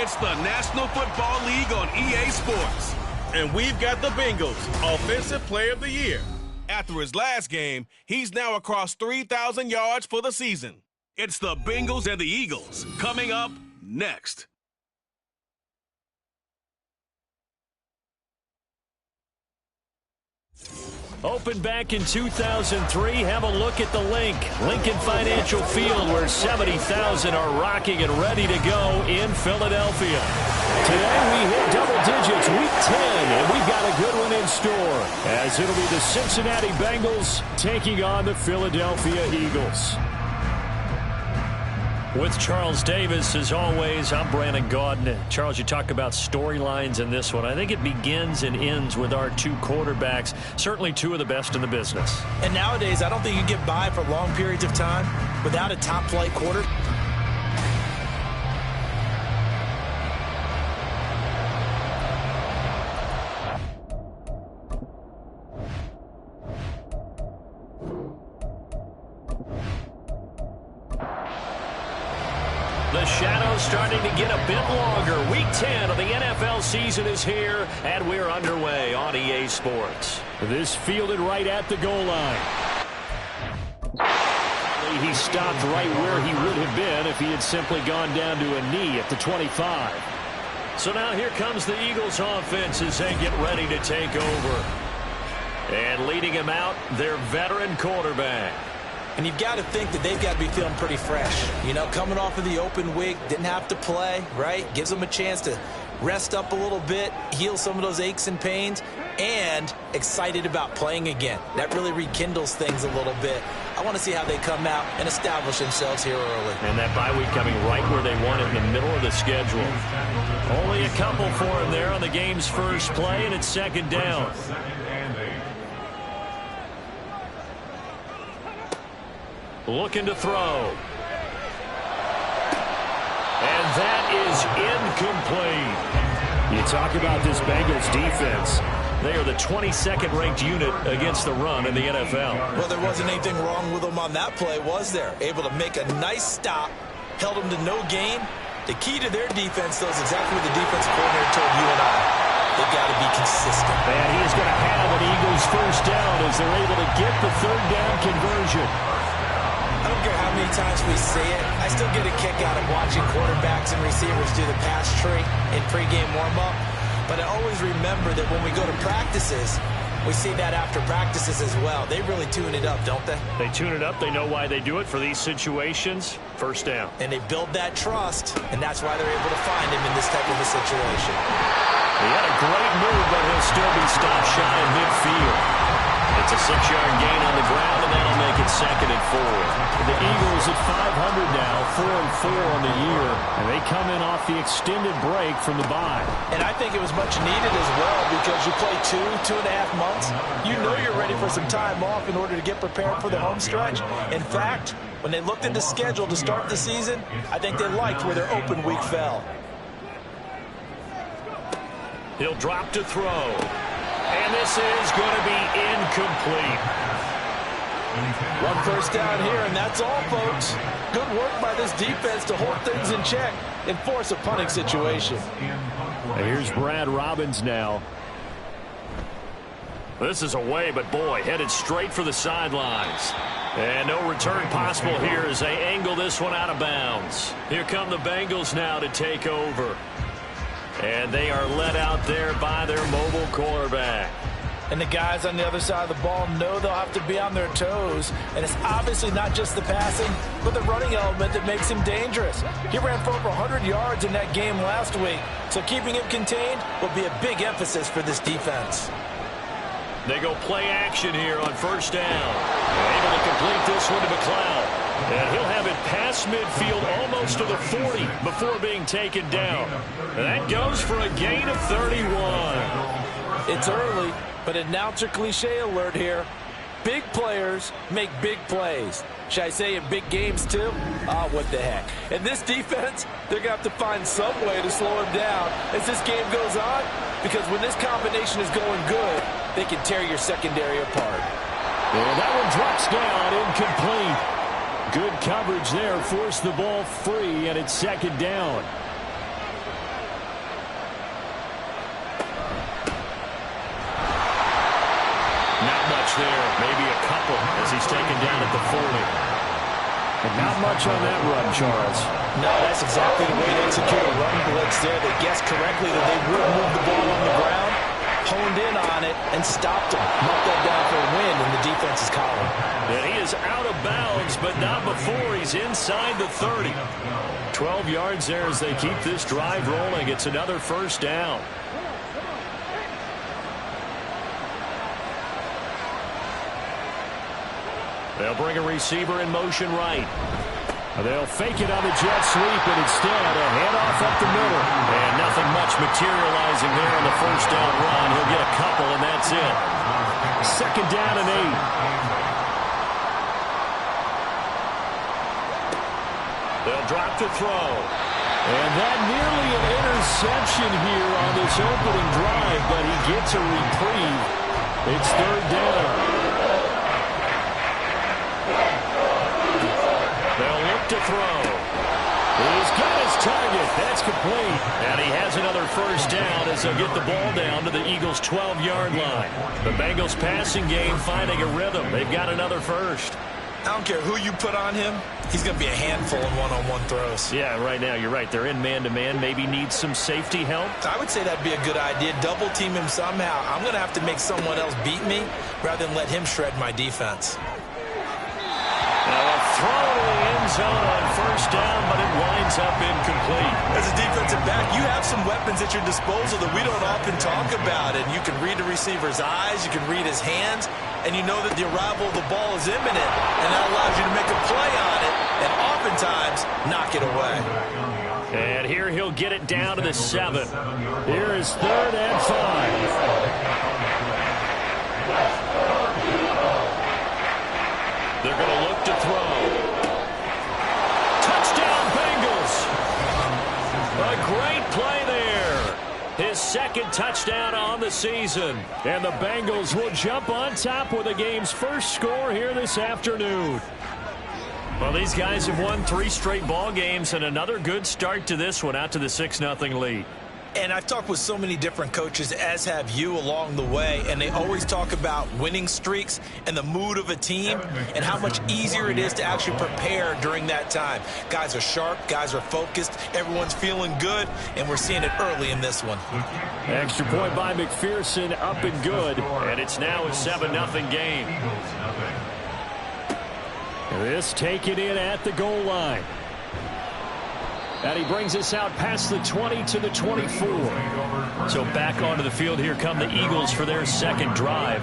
It's the National Football League on EA Sports. And we've got the Bengals Offensive Player of the Year. After his last game, he's now across 3,000 yards for the season. It's the Bengals and the Eagles coming up next. Opened back in 2003, have a look at the Lincoln Financial Field, where 70,000 are rocking and ready to go in Philadelphia. Today we hit double digits, week 10, and we've got a good one in store, as it'll be the Cincinnati Bengals taking on the Philadelphia Eagles. With Charles Davis, as always, I'm Brandon Gaudin. Charles, you talk about storylines in this one. I think it begins and ends with our two quarterbacks, certainly two of the best in the business. And nowadays, I don't think you get by for long periods of time without a top-flight quarter. The shadows starting to get a bit longer. Week 10 of the NFL season is here, and we're underway on EA Sports. This fielded right at the goal line. He stopped right where he would have been if he had simply gone down to a knee at the 25. So now here comes the Eagles offense as they get ready to take over. And leading him out, their veteran quarterback. And you've got to think that they've got to be feeling pretty fresh. You know, coming off of the open week, didn't have to play, right? Gives them a chance to rest up a little bit, heal some of those aches and pains, and excited about playing again. That really rekindles things a little bit. I want to see how they come out and establish themselves here early. And that bye week coming right where they want it, in the middle of the schedule. Only a couple for him there on the game's first play, and it's second down. Looking to throw. And that is incomplete. You talk about this Bengals defense. They are the 22nd ranked unit against the run in the NFL. Well, there wasn't anything wrong with them on that play, was there? Able to make a nice stop, held them to no gain. The key to their defense, though, is exactly what the defensive coordinator told you and I. They've got to be consistent. And he is going to have an Eagles first down as they're able to get the third down conversion. I don't care how many times we see it. I still get a kick out of watching quarterbacks and receivers do the pass tree in pregame warm-up. But I always remember that when we go to practices, we see that after practices as well. They really tune it up, don't they? They tune it up. They know why they do it for these situations. First down. And they build that trust, and that's why they're able to find him in this type of a situation. He had a great move, but he'll still be stopped shy of midfield. It's a 6-yard gain on the ground, and that'll make it 2nd and 4. The Eagles at 500 now, 4-4 on the year, and they come in off the extended break from the bye. And I think it was much needed as well, because you play 2.5 months. You know you're ready for some time off in order to get prepared for the home stretch. In fact, when they looked at the schedule to start the season, I think they liked where their open week fell. He'll drop to throw. And this is going to be incomplete. One first down here, and that's all, folks. Good work by this defense to hold things in check and force a punting situation. And here's Brad Robbins now. This is away, but boy, headed straight for the sidelines. And no return possible here as they angle this one out of bounds. Here come the Bengals now to take over. And they are led out there by their mobile quarterback. And the guys on the other side of the ball know they'll have to be on their toes. And it's obviously not just the passing, but the running element that makes him dangerous. He ran for over 100 yards in that game last week. So keeping him contained will be a big emphasis for this defense. They go play action here on first down. Able to complete this one to McLeod. And he'll have it past midfield almost to the 40 before being taken down. And that goes for a gain of 31. It's early, but announcer cliche alert here. Big players make big plays. Should I say in big games too? What the heck. And this defense, they're going to have to find some way to slow him down as this game goes on. Because when this combination is going good, they can tear your secondary apart. And that one drops down, incomplete. Good coverage there, forced the ball free, and it's second down. much there. Maybe a couple as he's taken down at the 40. And not much on that run, Charles. No, that's exactly the way to execute a run blitz there. They guessed correctly that they would move the ball on the ground, honed in on it, and stopped him. Knocked that down for a win in the defense's column. And he is out of bounds, but not before he's inside the 30. 12 yards there as they keep this drive rolling. It's another first down. They'll bring a receiver in motion right. They'll fake it on the jet sweep, and instead a handoff up the middle. And nothing much materializing there on the first down run. He'll get a couple, and that's it. Second down and 8. They'll drop to throw. And that nearly an interception here on this opening drive, but he gets a reprieve. It's third down. They'll look to throw. He's got his target. That's complete. And he has another first down as they'll get the ball down to the Eagles' 12-yard line. The Bengals passing game finding a rhythm. They've got another first. I don't care who you put on him. He's going to be a handful in one-on-one throws. Yeah, right now you're right. They're in man-to-man. Maybe need some safety help. I would say that'd be a good idea. Double team him somehow. I'm going to have to make someone else beat me rather than let him shred my defense. Now a throw to the end zone on first down, but it winds up incomplete. As a defensive back, you have some weapons at your disposal that we don't often talk about. And you can read the receiver's eyes, you can read his hands, and you know that the arrival of the ball is imminent. And that allows you to make a play on it and oftentimes knock it away. And here he'll get it down to the 7. Here is third and 5. They're going to look to throw. Touchdown, Bengals. A great play there. His second touchdown on the season. And the Bengals will jump on top with the game's first score here this afternoon. Well, these guys have won 3 straight ball games and another good start to this one out to the 6-0 lead. And I've talked with so many different coaches, as have you, along the way, and they always talk about winning streaks and the mood of a team and how much easier it is to actually prepare during that time. Guys are sharp, guys are focused, everyone's feeling good, and we're seeing it early in this one. Extra point by McPherson, up and good. And it's now a 7-0 game. This taken in at the goal line. And he brings us out past the 20 to the 24. So back onto the field here come the Eagles for their second drive.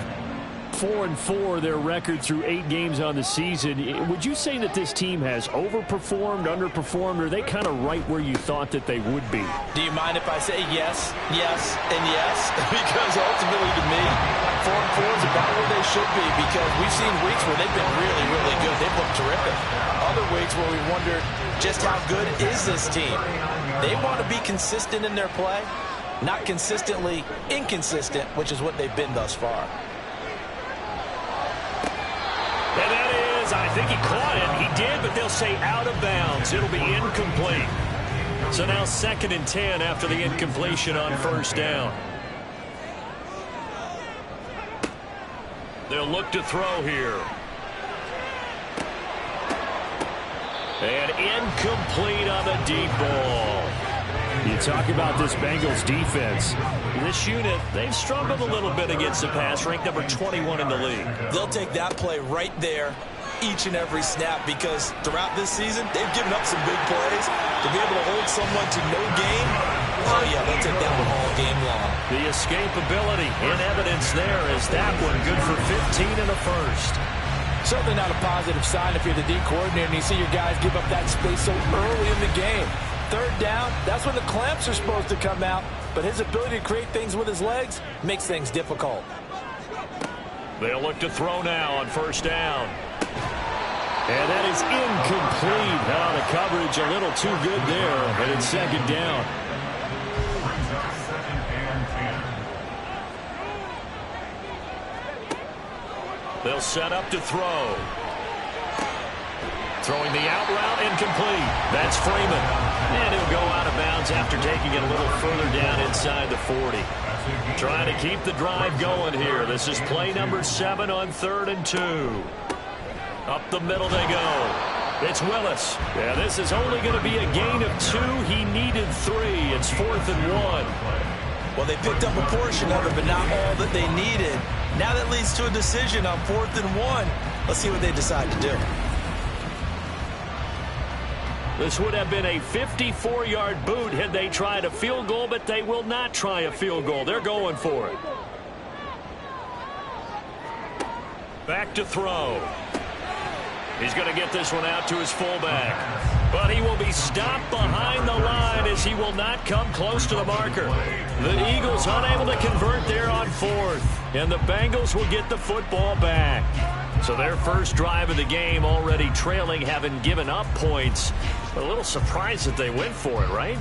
4-4 their record through 8 games on the season. Would you say that this team has overperformed, underperformed, or are they kind of right where you thought that they would be? Do you mind if I say yes, yes, and yes? Because ultimately to me, 4-4 is about where they should be, because we've seen weeks where they've been really, really good. They've looked terrific. Other weeks where we wondered just how good is this team. They want to be consistent in their play, not consistently inconsistent, which is what they've been thus far. And that is, I think he caught it. He did, but they'll say out of bounds. It'll be incomplete. So now 2nd and 10 after the incompletion on first down. They'll look to throw here. And incomplete on the deep ball. You talk about this Bengals defense. This unit, they've struggled a little bit against the pass, ranked number 21 in the league. They'll take that play right there each and every snap, because throughout this season, they've given up some big plays. To be able to hold someone to no gain, oh yeah, they'll take that one all game long. The escapability in evidence there is that one good for 15 and a first. Certainly not a positive sign if you're the D coordinator and you see your guys give up that space so early in the game. Third down, that's when the clamps are supposed to come out, but his ability to create things with his legs makes things difficult. They'll look to throw now on first down. And that is incomplete. Now the coverage a little too good there, and it's 2nd down. They'll set up to throw. Throwing the out route, incomplete. That's Freeman. And he'll go out of bounds after taking it a little further down inside the 40. Trying to keep the drive going here. This is play number 7 on 3rd and 2. Up the middle they go. It's Willis. Yeah, this is only going to be a gain of 2. He needed 3. It's 4th and 1. Well, they picked up a portion of it, but not all that they needed. Now that leads to a decision on 4th and 1. Let's see what they decide to do. This would have been a 54-yard boot had they tried a field goal, but they will not try a field goal. They're going for it. Back to throw. He's going to get this one out to his fullback. But he will be stopped behind the line as he will not come close to the marker. The Eagles unable to convert there on 4th. And the Bengals will get the football back. So their first drive of the game already trailing, having given up points. A little surprised that they went for it, right?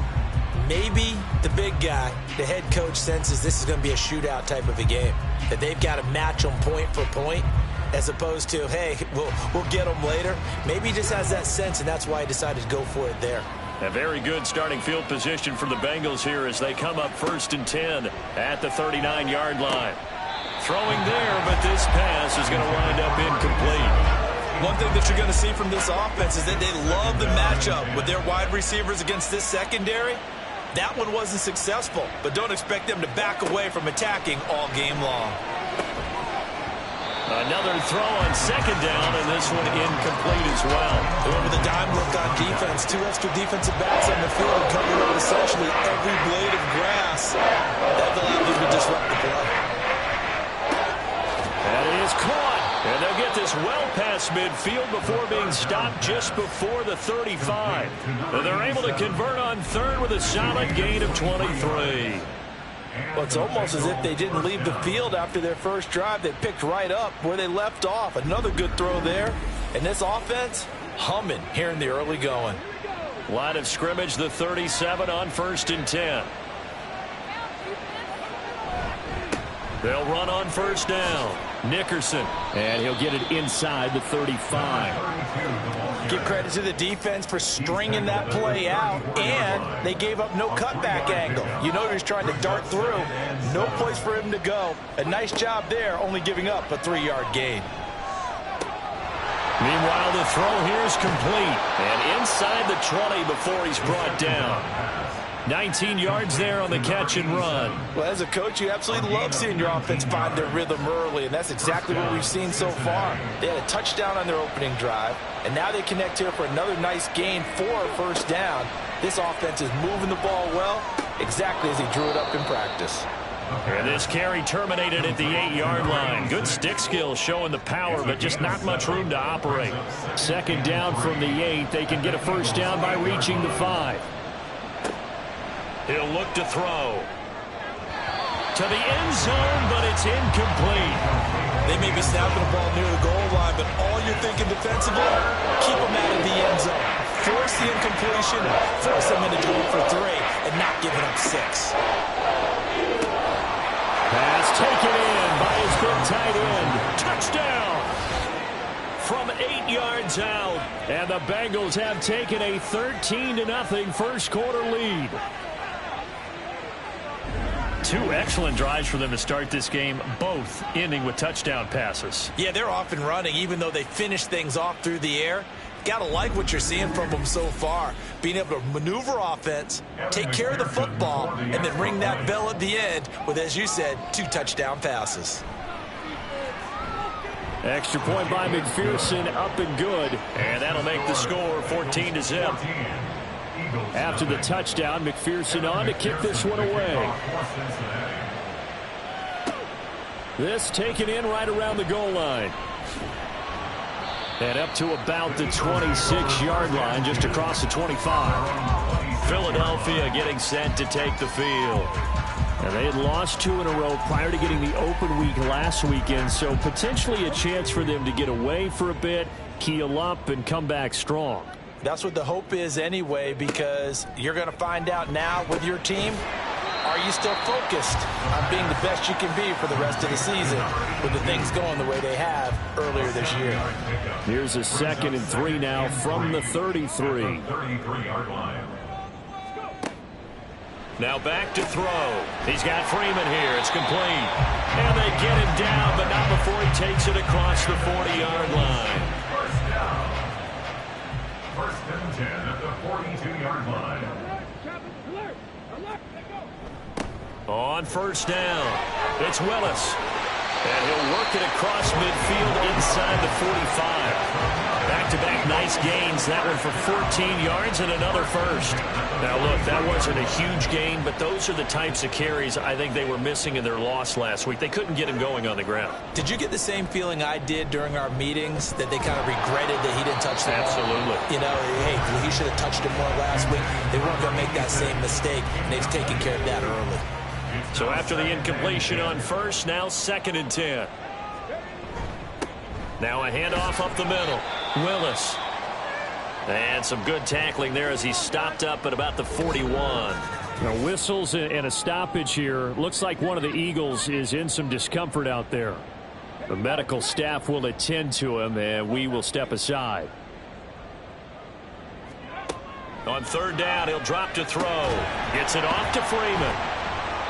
Maybe the big guy, the head coach, senses this is going to be a shootout type of a game. That they've got to match them point for point, as opposed to, hey, we'll get them later. Maybe he just has that sense, and that's why he decided to go for it there. A very good starting field position for the Bengals here as they come up 1st and 10 at the 39-yard line. Throwing there, but this pass is going to wind up incomplete. One thing that you're going to see from this offense is that they love the matchup with their wide receivers against this secondary. That one wasn't successful, but don't expect them to back away from attacking all game long. Another throw on 2nd down, and this one incomplete as well. With a dime look on defense, 2 extra defensive backs on the field and covering up essentially every blade of grass. That allowed them to disrupt the play. That is caught. And they'll get this well past midfield before being stopped just before the 35. And they're able to convert on 3rd with a solid gain of 23. Well, it's almost as if they didn't leave the field after their first drive. They picked right up where they left off. Another good throw there. And this offense, humming here in the early going. Line of scrimmage, the 37 on 1st and 10. They'll run on 1st down. Nickerson. And he'll get it inside the 35. Give credit to the defense for stringing that play out, and they gave up no cutback angle. You know he was trying to dart through. No place for him to go. A nice job there, only giving up a 3-yard gain. Meanwhile, the throw here is complete. And inside the 20 before he's brought down. 19 yards there on the catch and run. Well, as a coach, you absolutely love seeing your offense find their rhythm early, and that's exactly what we've seen so far. They had a touchdown on their opening drive, and now they connect here for another nice gain for a 1st down. This offense is moving the ball well, exactly as he drew it up in practice. And this carry terminated at the 8-yard line. Good stick skills showing the power, but just not much room to operate. 2nd down from the 8. They can get a 1st down by reaching the 5. He'll look to throw. To the end zone, but it's incomplete. They may be snapping the ball near the goal line, but all you're thinking defensively, keep them out of the end zone. Force the incompletion, force them into going for 3, and not giving up 6. Pass taken in by his big tight end. Touchdown! From 8 yards out. And the Bengals have taken a 13-0 first quarter lead. 2 excellent drives for them to start this game, both ending with touchdown passes. Yeah, they're off and running, even though they finish things off through the air. Gotta like what you're seeing from them so far. Being able to maneuver offense, take care of the football, and then ring that bell at the end with, as you said, 2 touchdown passes. Extra point by McPherson, up and good. And that'll make the score 14-0. After the touchdown, McPherson on to kick this one away. This taken in right around the goal line. And up to about the 26-yard line, just across the 25. Philadelphia getting set to take the field. And they had lost 2 in a row prior to getting the open week last weekend, so potentially a chance for them to get away for a bit, keel up, and come back strong. That's what the hope is anyway, because you're going to find out now with your team, are you still focused on being the best you can be for the rest of the season with the things going the way they have earlier this year? Here's a 2nd and 3 now from the 33. Now back to throw. He's got Freeman here. It's complete. And they get him down, but not before he takes it across the 40-yard line. First down. First and 10 at the 42-yard line. On first down, it's Willis. And he'll work it across midfield inside the 45. Back-to-back nice gains. That one for 14 yards and another first. Now, look, that wasn't a huge gain, but those are the types of carries I think they were missing in their loss last week. They couldn't get him going on the ground. Did you get the same feeling I did during our meetings, that they kind of regretted that he didn't touch the ball? Absolutely. You know, hey, he should have touched it more last week. They weren't going to make that same mistake, and they've taken care of that early. So after the incompletion on first, now 2nd and 10. Now a handoff up the middle. Willis. And some good tackling there as he stopped up at about the 41. Now, whistles and a stoppage here. Looks like one of the Eagles is in some discomfort out there. The medical staff will attend to him, and we will step aside. On third down, he'll drop to throw. Gets it off to Freeman.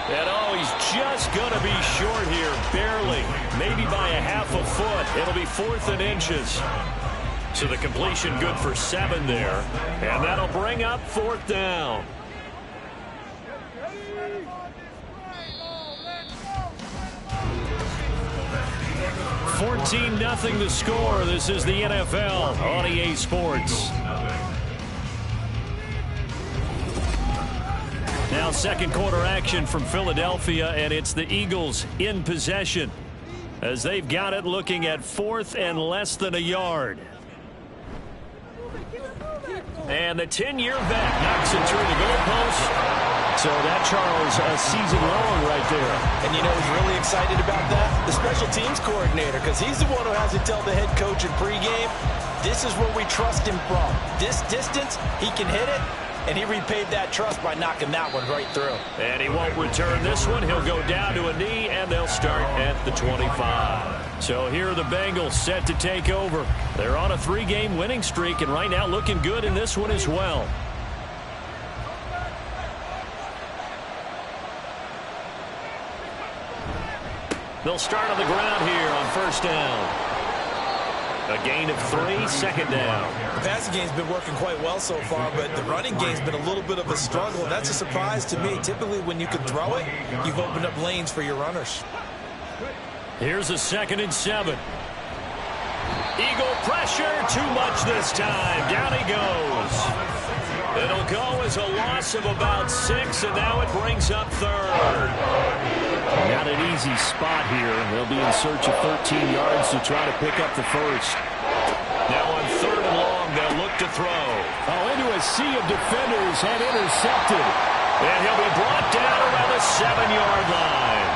And, oh, he's just going to be short here, barely, maybe by a half a foot. It'll be 4th and inches. So the completion good for 7 there, and that'll bring up 4th down. $14-0 the score. This is the NFL on EA Sports. Now second quarter action from Philadelphia, and it's the Eagles in possession as they've got it looking at 4th and less than a yard. And the 10-year vet knocks it through the goalpost. So that, Charles, a season long right there. And you know who's really excited about that? The special teams coordinator, because he's the one who has to tell the head coach in pregame, this is where we trust him from. This distance, he can hit it. And he repaid that trust by knocking that one right through. And he won't return this one. He'll go down to a knee, and they'll start at the 25. So here are the Bengals set to take over. They're on a 3-game winning streak, and right now looking good in this one as well. They'll start on the ground here on first down. A gain of 3, 2nd down. The passing game's been working quite well so far, but the running game's been a little bit of a struggle, and that's a surprise to me. Typically, when you can throw it, you've opened up lanes for your runners. Here's a 2nd and 7. Eagle pressure, too much this time. Down he goes. It'll go as a loss of about 6, and now it brings up 3rd. Not an easy spot here. They'll be in search of 13 yards to try to pick up the first. Now on 3rd and long, they'll look to throw. Oh, into a sea of defenders and intercepted. And he'll be brought down around the 7-yard line.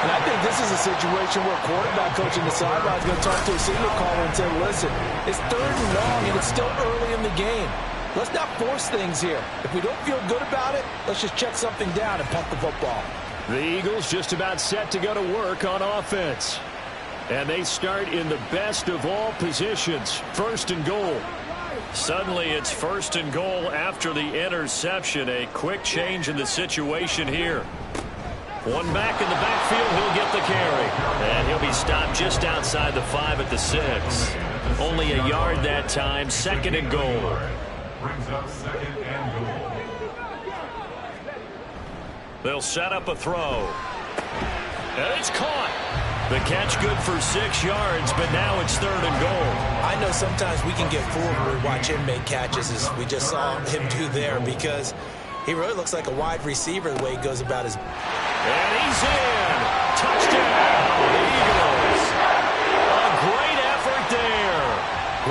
And I think this is a situation where quarterback coach in the sideline is going to talk to a signal caller and say, listen, it's 3rd and long, and it's still early in the game. Let's not force things here. If we don't feel good about it, let's just check something down and punt the football. The Eagles just about set to go to work on offense. And they start in the best of all positions, 1st and goal. Suddenly it's 1st and goal after the interception. A quick change in the situation here. One back in the backfield, he'll get the carry. And he'll be stopped just outside the 5 at the 6. Only a yard that time, 2nd and goal. Brings up 2nd and goal. They'll set up a throw. And it's caught. The catch good for 6 yards, but now it's 3rd and goal. I know sometimes we can get fooled when we watch him make catches, as we just saw him do there, because he really looks like a wide receiver the way he goes about his... And he's in. Touchdown, Eagles. A great effort there.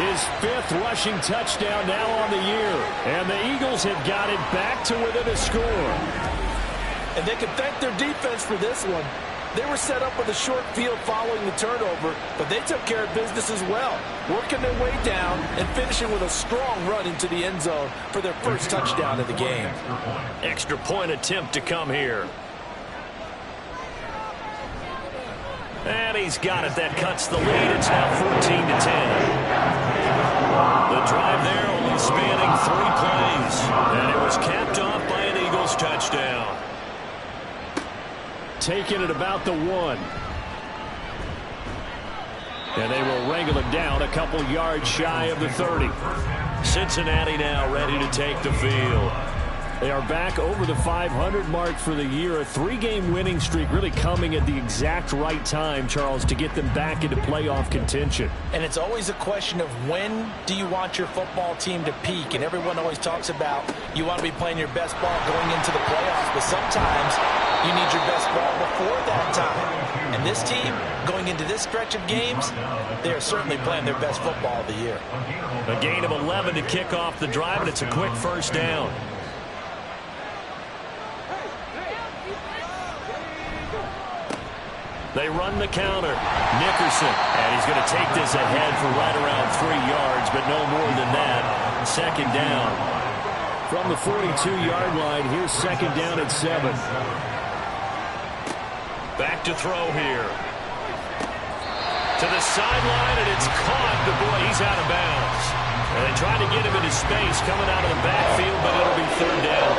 His 5th rushing touchdown now on the year. And the Eagles have got it back to within a score. And they can thank their defense for this one. They were set up with a short field following the turnover, but they took care of business as well, working their way down and finishing with a strong run into the end zone for their first touchdown of the game. Extra point attempt to come here. And he's got it. That cuts the lead. It's now 14-10. The drive there only spanning 3 plays. And it was capped off by an Eagles Bengals touchdown. Taking it about the 1. And they will wrangle it down a couple yards shy of the 30. Cincinnati now ready to take the field. They are back over the 500 mark for the year. A 3-game winning streak really coming at the exact right time, Charles, to get them back into playoff contention. And it's always a question of when do you want your football team to peak? And everyone always talks about you want to be playing your best ball going into the playoffs, but sometimes you need your best ball before that time. And this team, going into this stretch of games, they are certainly playing their best football of the year. A gain of 11 to kick off the drive, and it's a quick first down. They run the counter. Nickerson, and he's going to take this ahead for right around 3 yards, but no more than that. Second down. From the 42-yard line, here's second down at 7. Back to throw here. To the sideline, and it's caught. But boy, he's out of bounds. And they try to get him into space coming out of the backfield, but it'll be third down.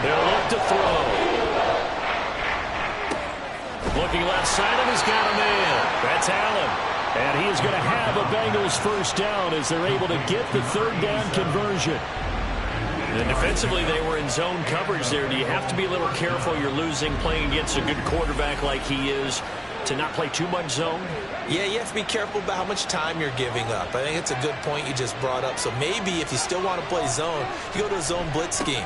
They'll look to throw. Looking left side, and he's got a man. That's Allen. And he is going to have a Bengals first down as they're able to get the third down conversion. And defensively, they were in zone coverage there. Do you have to be a little careful? You're losing playing against a good quarterback like he is to not play too much zone? Yeah, you have to be careful about how much time you're giving up. I think it's a good point you just brought up. So maybe if you still want to play zone, you go to a zone blitz scheme.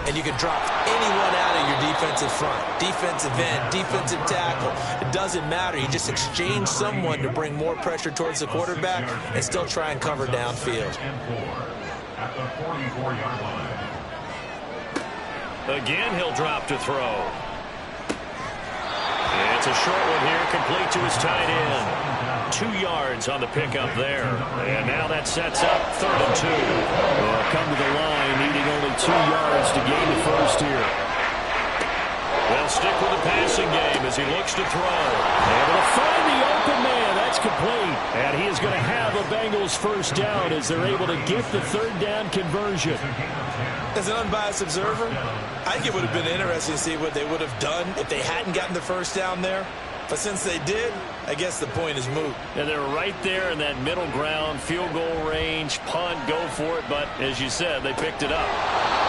And you can drop anyone out of your defensive front, defensive end, defensive tackle. It doesn't matter. You just exchange someone to bring more pressure towards the quarterback and still try and cover downfield. At the 44-yard line. Again, he'll drop to throw. It's a short one here, complete to his tight end. 2 yards on the pickup there. And now that sets up 3rd and 2. They'll come to the line, needing only 2 yards to gain the first here. They'll stick with the passing game as he looks to throw. Able to find the open man. That's complete. And he is going to have a Bengals first down as they're able to get the third down conversion. As an unbiased observer, I think it would have been interesting to see what they would have done if they hadn't gotten the first down there. But since they did, I guess the point is moot. And they're right there in that middle ground, field goal range, punt, go for it. But as you said, they picked it up.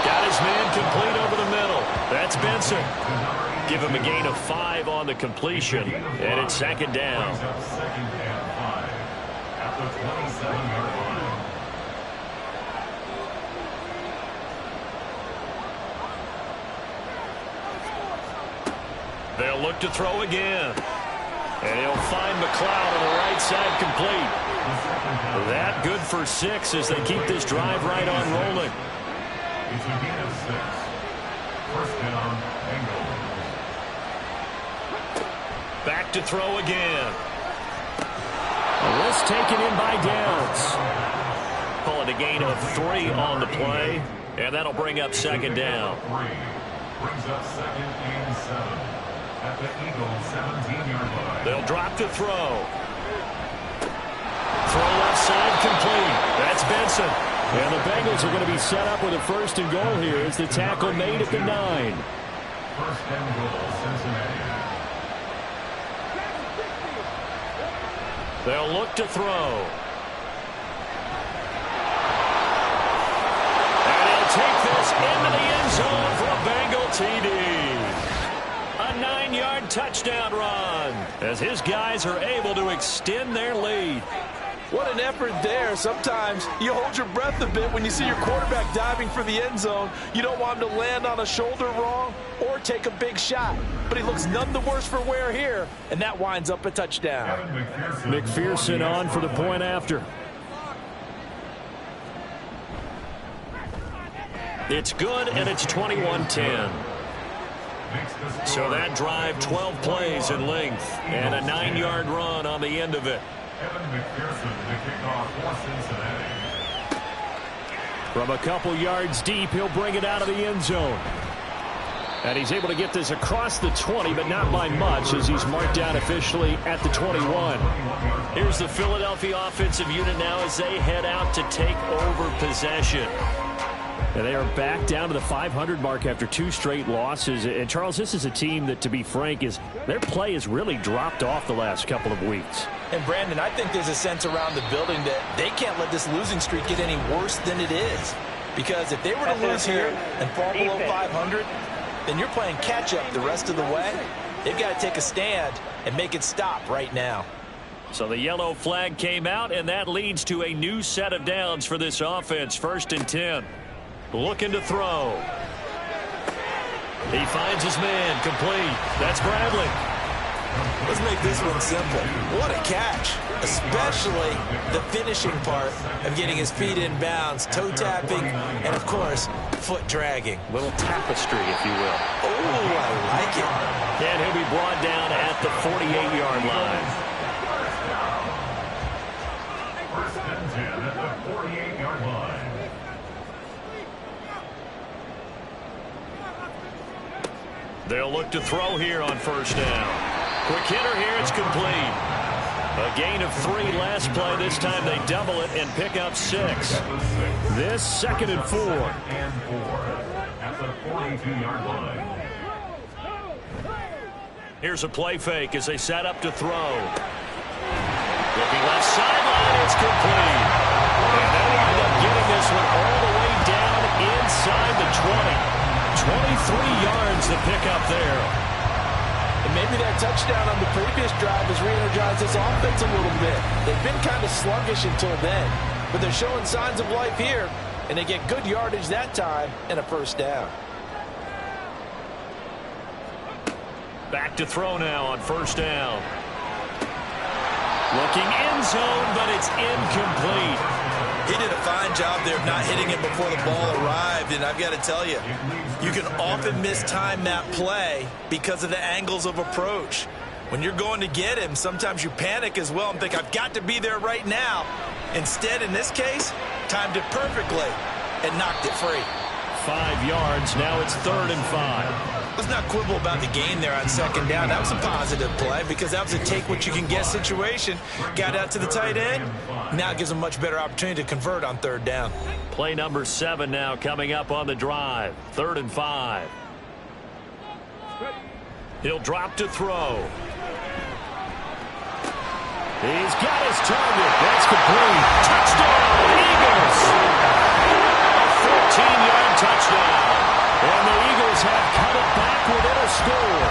Got his man complete over the middle. That's Benson. Give him a gain of 5 on the completion. And it's second down. Second and 5 at the 27-yard line. They'll look to throw again. And he'll find McLeod on the right side complete. That good for 6 as they keep this drive right on rolling. It's a gain of 6. First down, Bengals. Back to throw again. This taken in by Downs. Call it a gain of 3 on the play. And that'll bring up second down. 3 brings up 2nd and 7 at the Eagles' 17-yard line. They'll drop to throw. Throw left side complete. That's Benson. And the Bengals are going to be set up with a first and goal here as the tackle made at the 9. First and goal, Cincinnati. They'll look to throw. And he'll take this into the end zone for a Bengal TD. A 9-yard touchdown run as his guys are able to extend their lead. What an effort there. Sometimes you hold your breath a bit when you see your quarterback diving for the end zone. You don't want him to land on a shoulder wrong or take a big shot. But he looks none the worse for wear here, and that winds up a touchdown. McPherson on for the point after. It's good, and it's 21-10. So that drive, 12 plays in length, and a 9-yard run on the end of it. Evan McPherson to kick off for Cincinnati. From a couple yards deep, he'll bring it out of the end zone. And he's able to get this across the 20, but not by much, as he's marked down officially at the 21. Here's the Philadelphia offensive unit now as they head out to take over possession. And they are back down to the 500 mark after 2 straight losses. And, Charles, this is a team that, to be frank, their play has really dropped off the last couple of weeks. And, Brandon, I think there's a sense around the building that they can't let this losing streak get any worse than it is. Because if they were to lose here and fall below 500, then you're playing catch-up the rest of the way. They've got to take a stand and make it stop right now. So the yellow flag came out, and that leads to a new set of downs for this offense. 1st and 10. Looking to throw. He finds his man. Complete. That's Bradley. Let's make this one simple. What a catch, especially the finishing part of getting his feet in bounds, toe tapping, and, of course, foot dragging. Little tapestry, if you will. Oh, I like it. And he'll be brought down at the 48-yard line. First and 10 at the 48-yard line. They'll look to throw here on 1st down. Quick hitter here, it's complete. A gain of 3 last play. This time they double it and pick up 6. This 2nd and 4. And 4 at the 42-yard line. Here's a play fake as they set up to throw. Looking left sideline, it's complete. And they'll wind up getting this one all the way down inside the 20. 23 yards to pick up there. And maybe that touchdown on the previous drive has re-energized this offense a little bit. They've been kind of sluggish until then, but they're showing signs of life here, and they get good yardage that time and a 1st down. Back to throw now on 1st down. Looking end zone, but it's incomplete. He did a fine job there of not hitting it before the ball arrived, and I've got to tell you, you can often mistime that play because of the angles of approach. When you're going to get him, sometimes you panic as well and think, I've got to be there right now. Instead, in this case, timed it perfectly and knocked it free. 5 yards, now it's 3rd and 5. Let's not quibble about the gain there on 2nd down. That was a positive play because that was a take-what-you-can-get situation. Got out to the tight end. Now it gives them a much better opportunity to convert on 3rd down. Play number 7 now coming up on the drive. 3rd and 5. He'll drop to throw. He's got his target. That's complete. Touchdown, Eagles! A 14-yard touchdown. And the Eagles have cut it back within a score.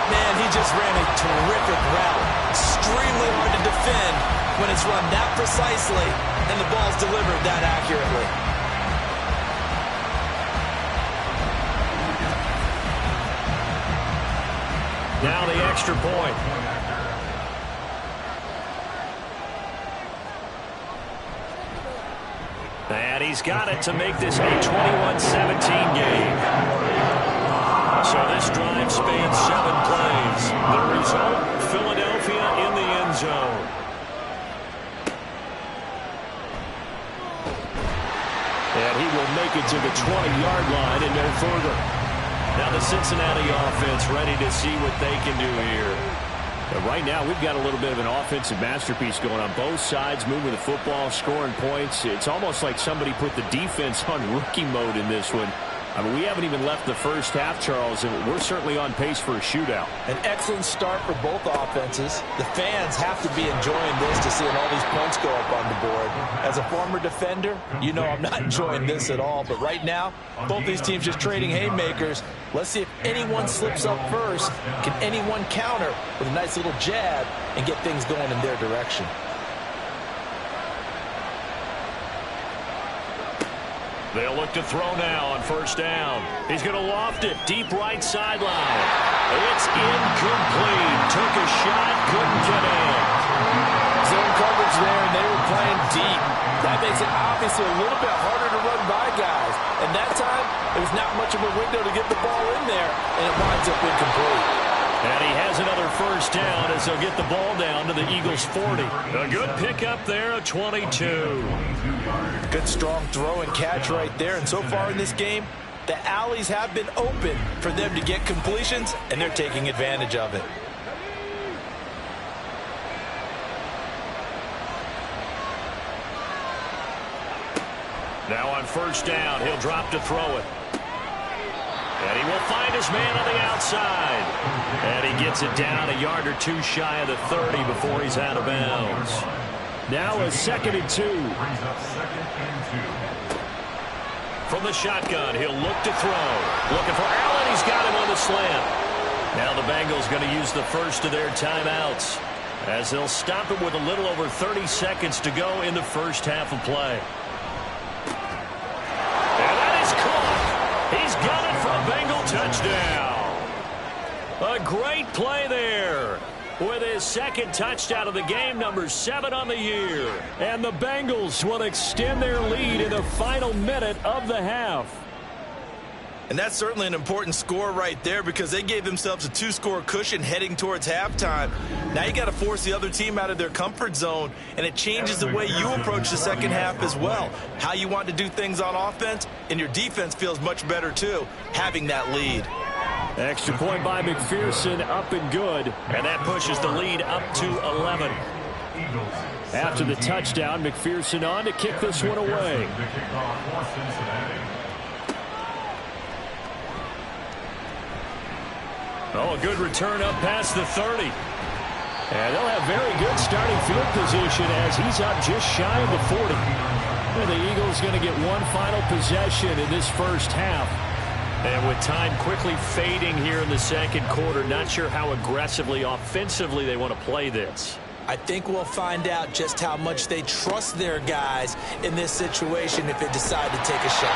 Man, he just ran a terrific route. Extremely hard to defend when it's run that precisely and the ball's delivered that accurately. Now the extra point. And he's got it to make this a 21-17 game. So this drive spans 7 plays. The result, Philadelphia in the end zone. And he will make it to the 20-yard line and no further. Now the Cincinnati offense ready to see what they can do here. But right now, we've got a little bit of an offensive masterpiece going on both sides, moving the football, scoring points. It's almost like somebody put the defense on rookie mode in this one. I mean, we haven't even left the first half, Charles, and we're certainly on pace for a shootout. An excellent start for both offenses. The fans have to be enjoying this to seeing all these points go up on the board. As a former defender, you know I'm not enjoying this at all. But right now, both these teams just trading haymakers. Let's see if anyone slips up first. Can anyone counter with a nice little jab and get things going in their direction? They'll look to throw now on 1st down. He's going to loft it deep right sideline. It's incomplete. Took a shot, couldn't get in. Zone coverage there, and they were playing deep. That makes it obviously a little bit harder to run by guys. And that time, there was not much of a window to get the ball in there, and it winds up incomplete. And he has another 1st down as they'll get the ball down to the Eagles' 40. A good pickup there, a 22. Good strong throw and catch right there. And so far in this game, The alleys have been open for them to get completions, and they're taking advantage of it. Now on first down, he'll drop to throw it. And he will find his man on the outside. And he gets it down a yard or two shy of the 30 before he's out of bounds. Now a 2nd and 2. Brings up 2nd and 2. From the shotgun, he'll look to throw. Looking for Allen. He's got him on the slant. Now the Bengals going to use the first of their timeouts, as they'll stop it with a little over 30 seconds to go in the first half of play. And that is caught. He's got it for a Bengal touchdown. A great play there, with his 2nd touchdown of the game, number 7 on the year. And the Bengals will extend their lead in the final minute of the half. And that's certainly an important score right there, because they gave themselves a 2-score cushion heading towards halftime. Now you got to force the other team out of their comfort zone, and it changes the way you approach the second half as well. How you want to do things on offense, and your defense feels much better too, having that lead. Extra point by McPherson, up and good. And that pushes the lead up to 11. After the touchdown, McPherson on to kick this one away. Oh, a good return up past the 30. And they'll have very good starting field position as he's up just shy of the 40. And the Eagles going to get one final possession in this first half. And with time quickly fading here in the second quarter, not sure how aggressively, offensively they want to play this. I think we'll find out just how much they trust their guys in this situation if they decide to take a shot.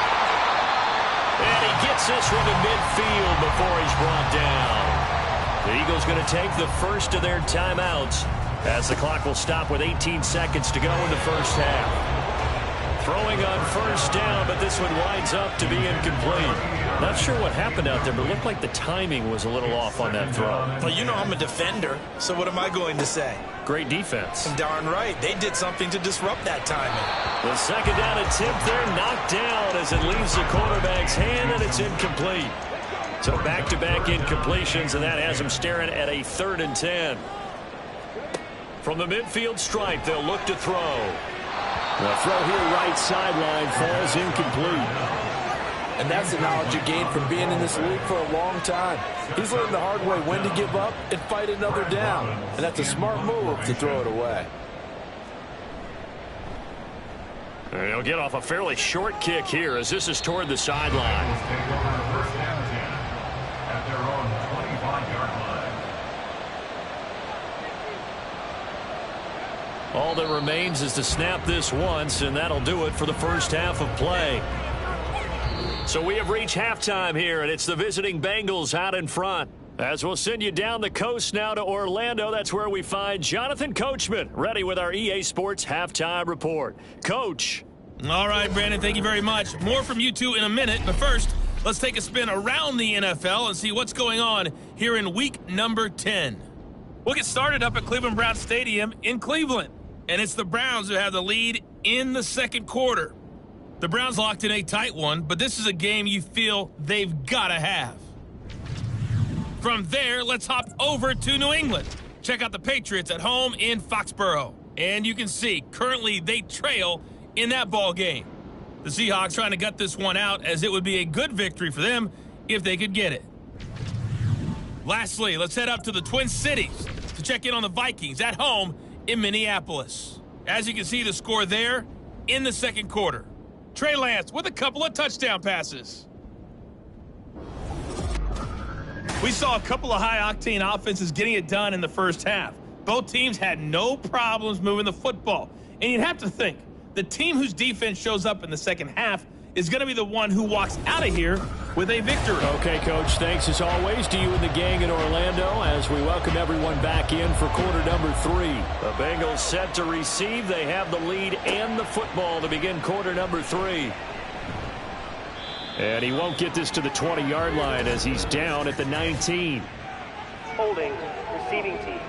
And he gets this one to midfield before he's brought down. The Eagles going to take the first of their timeouts, as the clock will stop with 18 seconds to go in the first half. Throwing on first down, but this one winds up to be incomplete. Not sure what happened out there, but it looked like the timing was a little off on that throw. Well, you know I'm a defender, so what am I going to say? Great defense. Darn right. They did something to disrupt that timing. The second down attempt there knocked down as it leaves the quarterback's hand, and it's incomplete. So back-to-back incompletions, and that has them staring at a 3rd and 10. From the midfield stripe, they'll look to throw. The throw here right sideline falls incomplete. And that's the knowledge you gain from being in this league for a long time. He's learned the hard way when to give up and fight another down. And that's a smart move to throw it away. And he'll get off a fairly short kick here, as this is toward the sideline. At their own 25-yard line. All that remains is to snap this once, and that'll do it for the first half of play. So we have reached halftime here, and it's the visiting Bengals out in front. As we'll send you down the coast now to Orlando, that's where we find Jonathan Coachman, ready with our EA Sports Halftime Report. Coach. All right, Brandon, thank you very much. More from you two in a minute, but first, let's take a spin around the NFL and see what's going on here in week number 10. We'll get started up at Cleveland Browns Stadium in Cleveland, and it's the Browns who have the lead in the second quarter. The Browns locked in a tight one, but this is a game you feel they've got to have. From there, let's hop over to New England. Check out the Patriots at home in Foxborough. And you can see, currently they trail in that ball game. The Seahawks trying to gut this one out, as it would be a good victory for them if they could get it. Lastly, let's head up to the Twin Cities to check in on the Vikings at home in Minneapolis. As you can see, the score there in the second quarter. Trey Lance with a couple of touchdown passes. We saw a couple of high-octane offenses getting it done in the first half. Both teams had no problems moving the football. And you'd have to think, the team whose defense shows up in the second half is going to be the one who walks out of here with a victory. Okay, Coach, thanks as always to you and the gang in Orlando as we welcome everyone back in for quarter number 3. The Bengals set to receive. They have the lead and the football to begin quarter number 3. And he won't get this to the 20-yard line as he's down at the 19. Holding, receiving team.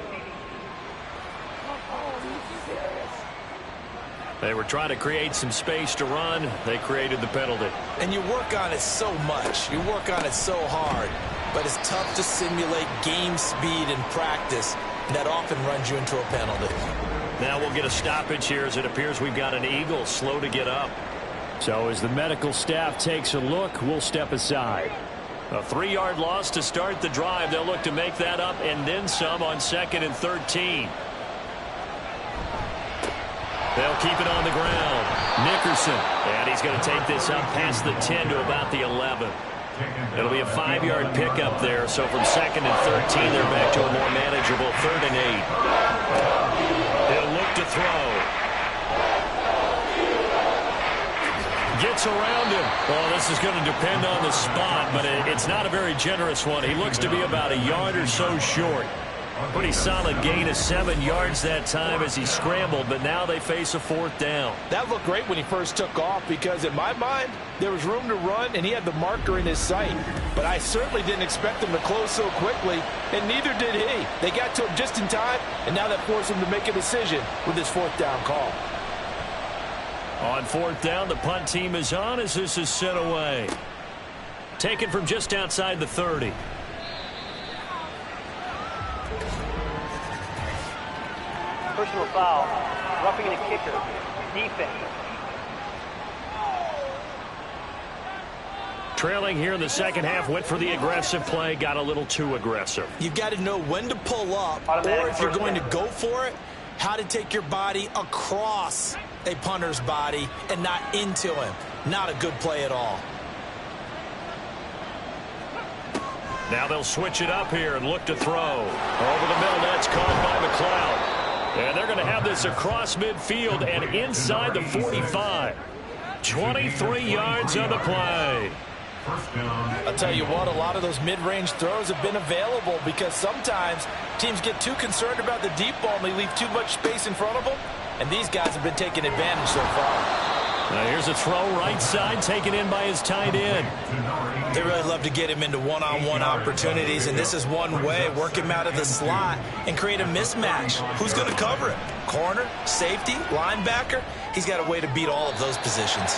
They were trying to create some space to run. They created the penalty. And you work on it so much. You work on it so hard. But it's tough to simulate game speed in practice. And that often runs you into a penalty. Now we'll get a stoppage here as it appears we've got an Eagle slow to get up. So as the medical staff takes a look, we'll step aside. A 3-yard loss to start the drive. They'll look to make that up and then some on 2nd and 13. They'll keep it on the ground. Nickerson. And he's going to take this up past the 10 to about the 11. It'll be a 5-yard pickup there. So from 2nd and 13, they're back to a more manageable 3rd and 8. He'll look to throw. Gets around him. Well, this is going to depend on the spot, but it's not a very generous one. He looks to be about a yard or so short. Pretty solid gain of 7 yards that time as he scrambled, but now they face a 4th down. That looked great when he first took off because, in my mind, there was room to run, and he had the marker in his sight. But I certainly didn't expect him to close so quickly, and neither did he. They got to him just in time, and now that forced him to make a decision with his 4th down call. On 4th down, the punt team is on as this is sent away. Taken from just outside the 30. Personal foul, roughing the kicker, defense. Trailing here in the second half, went for the aggressive play, got a little too aggressive. You've got to know when to pull up, or if you're going to go for it, how to take your body across a punter's body and not into him. Not a good play at all. Now they'll switch it up here and look to throw. Over the middle, that's caught by McLeod. And they're going to have this across midfield and inside the 45. 23 yards on the play. I'll tell you what, a lot of those mid-range throws have been available because sometimes teams get too concerned about the deep ball and they leave too much space in front of them. And these guys have been taking advantage so far. Now here's a throw right side taken in by his tight end. They really love to get him into one-on-one opportunities, and this is one way. Work him out of the slot and create a mismatch. Who's going to cover him? Corner, safety, linebacker? He's got a way to beat all of those positions.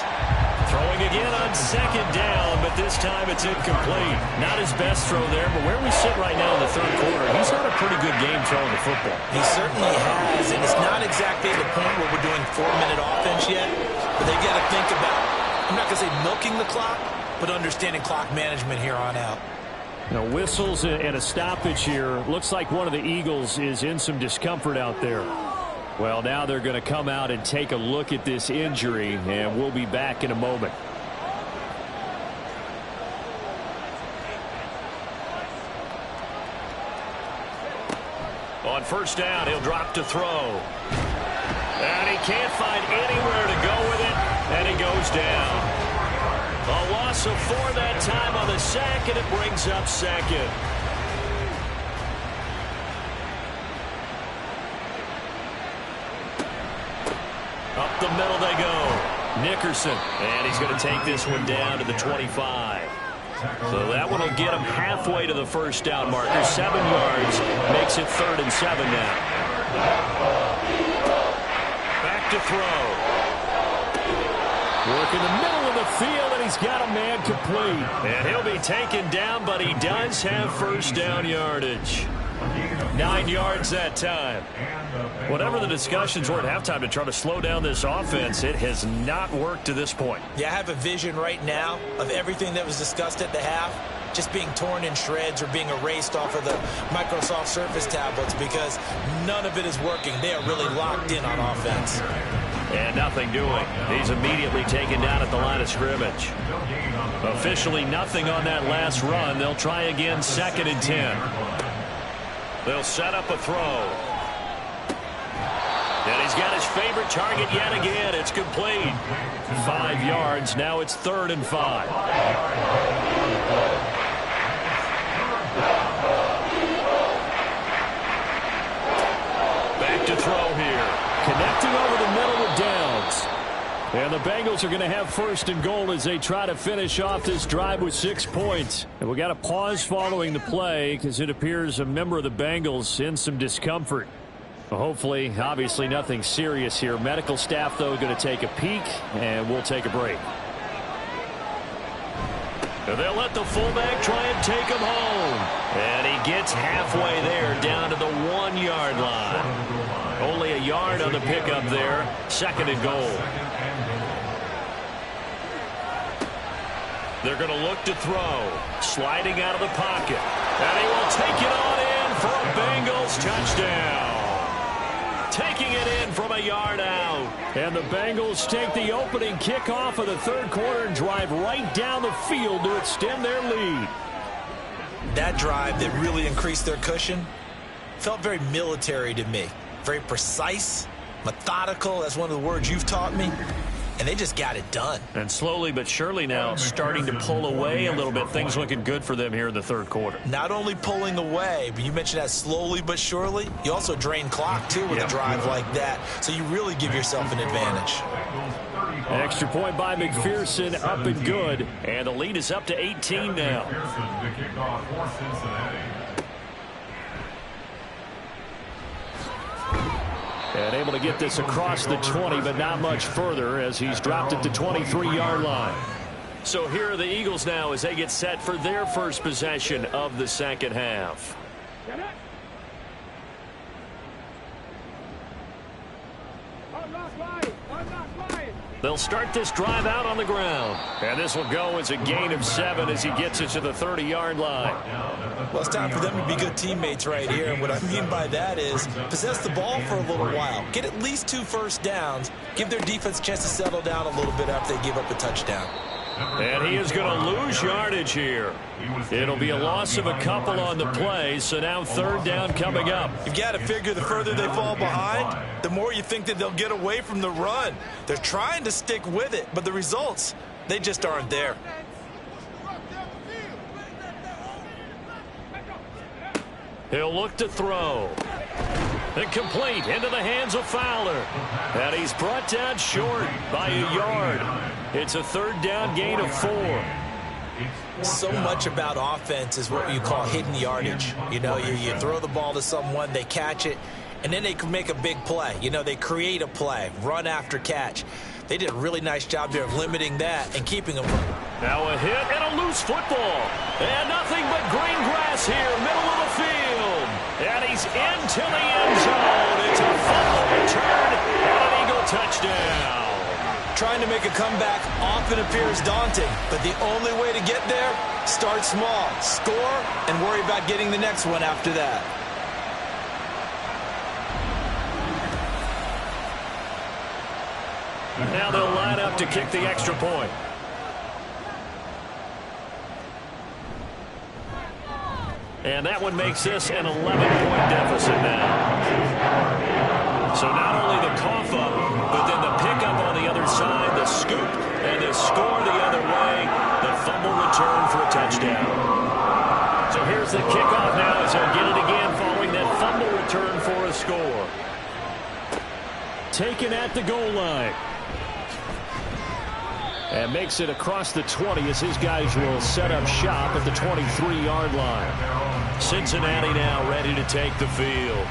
Throwing again on 2nd down, but this time it's incomplete. Not his best throw there, but where we sit right now in the 3rd quarter, he's had a pretty good game throwing the football. He certainly has, and it's not exactly the point where we're doing 4-minute offense yet, but they've got to think about, I'm not going to say milking the clock, but understanding clock management here on out. Now whistles and a stoppage here. Looks like one of the Eagles is in some discomfort out there. Well, now they're going to come out and take a look at this injury, and we'll be back in a moment. On 1st down, he'll drop to throw. And he can't find anywhere to go with it, and he goes down. A loss of 4 that time on the sack, and it brings up 2nd. Up the middle they go. Nickerson. And he's going to take this one down to the 25. So that one will get him halfway to the 1st down marker. 7 yards. Makes it 3rd and 7 now. Back to throw. Work in the middle of the field, and he's got a man complete. And he'll be taken down, but he does have 1st down yardage. 9 yards that time. Whatever the discussions were at halftime to try to slow down this offense, it has not worked to this point. Yeah, I have a vision right now of everything that was discussed at the half just being torn in shreds or being erased off of the Microsoft Surface tablets because none of it is working. They are really locked in on offense. And nothing doing. He's immediately taken down at the line of scrimmage. Officially nothing on that last run. They'll try again 2nd and 10. They'll set up a throw. And he's got his favorite target yet again. It's complete. 5 yards. Now it's 3rd and 5. Back to throw here. Connecting over the middle with Downs. And the Bengals are going to have 1st and goal as they try to finish off this drive with 6 points. And we got a pause following the play because it appears a member of the Bengals in some discomfort. Well, hopefully, obviously nothing serious here. Medical staff, though, going to take a peek, and we'll take a break. And they'll let the fullback try and take him home. And he gets halfway there, down to the 1-yard line. Only a yard on the pickup there. 2nd and goal. They're going to look to throw. Sliding out of the pocket. And he will take it on in for a Bengals touchdown. Taking it in from a yard out. And the Bengals take the opening kickoff of the 3rd quarter and drive right down the field to extend their lead. That drive that really increased their cushion felt very military to me. Very precise, methodical. That's one of the words you've taught me. And they just got it done. And slowly but surely now starting to pull away a little bit. Things looking good for them here in the 3rd quarter. Not only pulling away, but you mentioned that slowly but surely. You also drain clock, too, with a drive like that. So you really give yourself an advantage. An extra point by McPherson, up and good. And the lead is up to 18 now. And able to get this across the 20, but not much further as he's dropped it to 23-yard line. So here are the Eagles now as they get set for their first possession of the 2nd half. They'll start this drive out on the ground. And this will go as a gain of 7 as he gets it to the 30-yard line. Well, it's time for them to be good teammates right here. And what I mean by that is possess the ball for a little while. Get at least 2 first downs. Give their defense a chance to settle down a little bit after they give up a touchdown. And he is going to lose yardage here. It'll be a loss of a couple on the play, so now 3rd down coming up. You've got to figure the further they fall behind, the more you think that they'll get away from the run. They're trying to stick with it, but the results, they just aren't there. He'll look to throw. Incomplete into the hands of Fowler. And he's brought down short by a yard. It's a 3rd down gain of 4. So much about offense is what you call hidden yardage. You know, you throw the ball to someone, they catch it, and then they can make a big play. You know, they create a play, run after catch. They did a really nice job there of limiting that and keeping them from. Now a hit and a loose football. And nothing but green grass here, middle of the field. And he's into the end zone. It's a fumble return and an Eagle touchdown. Trying to make a comeback often appears daunting, but the only way to get there, start small, score, and worry about getting the next one after that. Now they'll line up to kick the extra point. And that one makes this an 11-point deficit now. So not only the cough up, but then the pickup on the other side, the scoop, and the score the other way, the fumble return for a touchdown. So here's the kickoff now as they'll get it again following that fumble return for a score. Taken at the goal line. And makes it across the 20 as his guys will set up shop at the 23-yard line. Cincinnati now ready to take the field.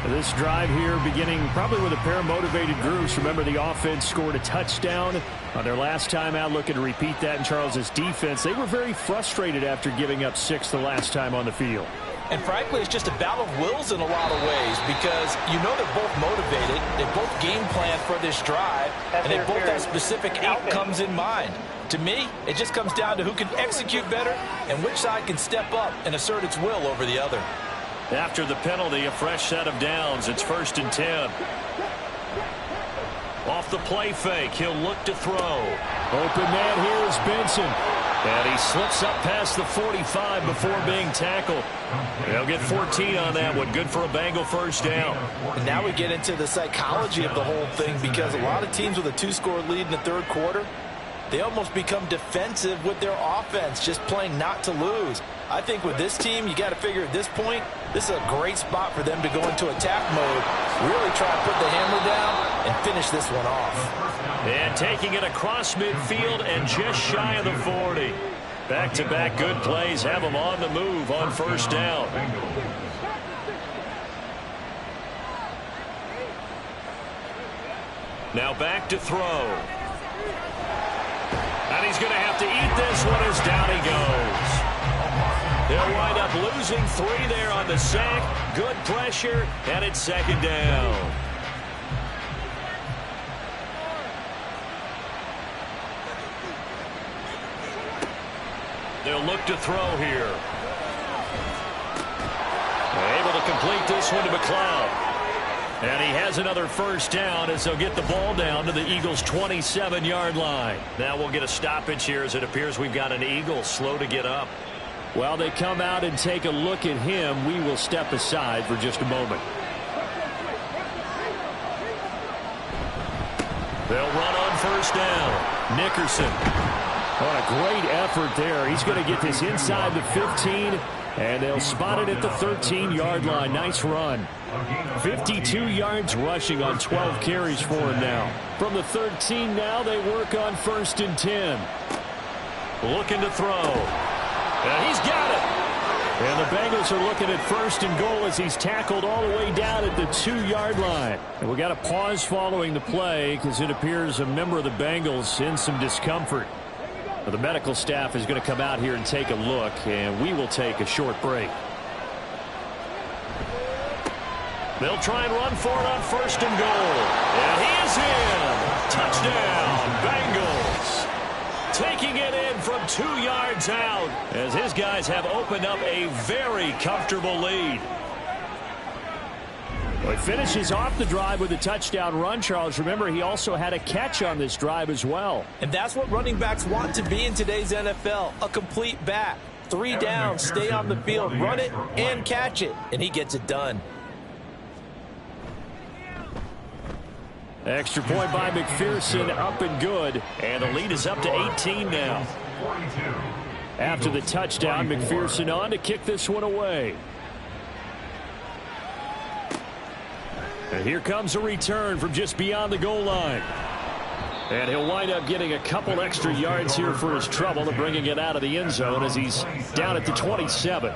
This drive here beginning probably with a pair of motivated groups. Remember, the offense scored a touchdown on their last time out. Looking to repeat that in Charles's defense. They were very frustrated after giving up 6 the last time on the field. And frankly, it's just a battle of wills in a lot of ways because you know they're both motivated. They both game plan for this drive, and they both have specific outcomes in mind. To me, it just comes down to who can execute better and which side can step up and assert its will over the other. After the penalty, a fresh set of downs. It's 1st and 10. Off the play fake, he'll look to throw. Open man here is Benson. And he slips up past the 45 before being tackled. They'll get 14 on that one. Good for a Bengal 1st down. And now we get into the psychology of the whole thing because a lot of teams with a 2-score lead in the 3rd quarter, they almost become defensive with their offense, just playing not to lose. I think with this team, you got to figure at this point, this is a great spot for them to go into attack mode, really try to put the hammer down and finish this one off. And taking it across midfield and just shy of the 40. Back-to-back good plays have them on the move on 1st down. Now back to throw. And he's going to have to eat this one as down he goes. They'll wind up losing 3 there on the sack. Good pressure, and it's second down. They'll look to throw here. Able to complete this one to McLeod. And he has another first down as they'll get the ball down to the Eagles' 27-yard line. Now we'll get a stoppage here as it appears we've got an Eagle slow to get up. While they come out and take a look at him, we will step aside for just a moment. They'll run on first down. Nickerson. What a great effort there. He's going to get this inside the 15, and they'll spot it at the 13-yard line. Nice run. 52 yards rushing on 12 carries for him now. From the 13 now, they work on 1st and 10. Looking to throw. And he's got it. And the Bengals are looking at 1st and goal as he's tackled all the way down at the 2-yard line. And we got a pause following the play because it appears a member of the Bengals in some discomfort. The medical staff is going to come out here and take a look, and we will take a short break. They'll try and run for it on 1st and goal. And he is in. Touchdown, Bengals. Taking it in from 2 yards out as his guys have opened up a very comfortable lead. Well, he finishes off the drive with a touchdown run, Charles. Remember, he also had a catch on this drive as well. And that's what running backs want to be in today's NFL, a complete back. 3 downs, stay on the field, run it, and catch it. And he gets it done. Extra point by McPherson, up and good. And the lead is up to 18 now. After the touchdown, McPherson on to kick this one away. And here comes a return from just beyond the goal line. And he'll wind up getting a couple extra yards here for his trouble and bringing it out of the end zone as he's down at the 27.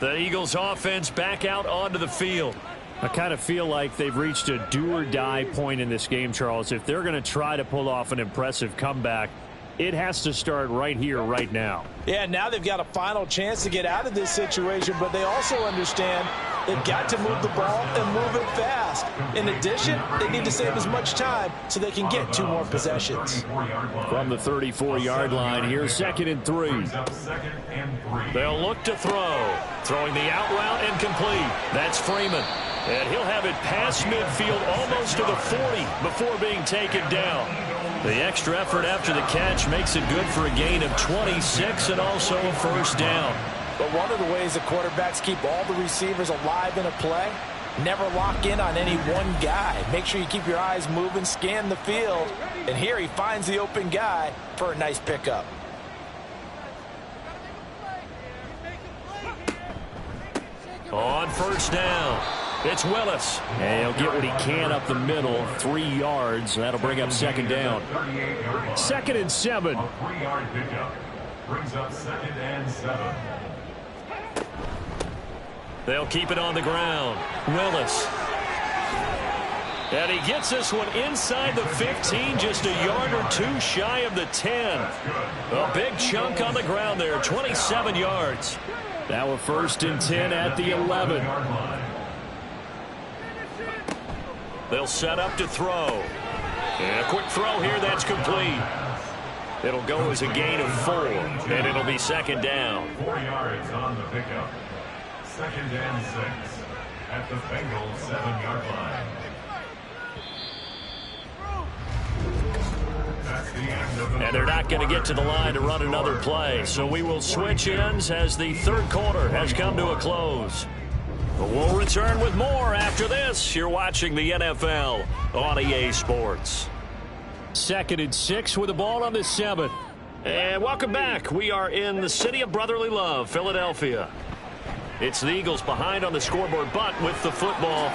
The Eagles offense back out onto the field. I kind of feel like they've reached a do-or-die point in this game, Charles. If they're going to try to pull off an impressive comeback, it has to start right here, right now. Yeah, now they've got a final chance to get out of this situation, but they also understand they've got to move the ball and move it fast. In addition, they need to save as much time so they can get 2 more possessions. From the 34-yard line, here's 2nd and 3. They'll look to throw. Throwing the out route and complete. That's Freeman. And he'll have it past midfield almost to the 40 before being taken down. The extra effort after the catch makes it good for a gain of 26 and also a first down. But one of the ways the quarterbacks keep all the receivers alive in a play, never lock in on any one guy. Make sure you keep your eyes moving, scan the field. And here he finds the open guy for a nice pickup. On first down, it's Willis. And he'll get what he can up the middle, 3 yards. That'll bring up 2nd down. 2nd and 7. 3-yard pickup brings up 2nd and 7. They'll keep it on the ground. Willis. And he gets this one inside the 15, just a yard or 2 shy of the 10. A big chunk on the ground there, 27 yards. Now a 1st and 10 at the 11. They'll set up to throw. And a quick throw here, that's complete. It'll go as a gain of 4, and it'll be 2nd down. 4 yards on the pickup. 2nd and 6 at the Bengals 7-yard line. And they're not going to get to the line to run another play. So we will switch ends as the 3rd quarter has come to a close. But we'll return with more after this. You're watching the NFL on EA Sports. 2nd and 6 with the ball on the 7. And welcome back. We are in the city of brotherly love, Philadelphia. It's the Eagles behind on the scoreboard, but with the football.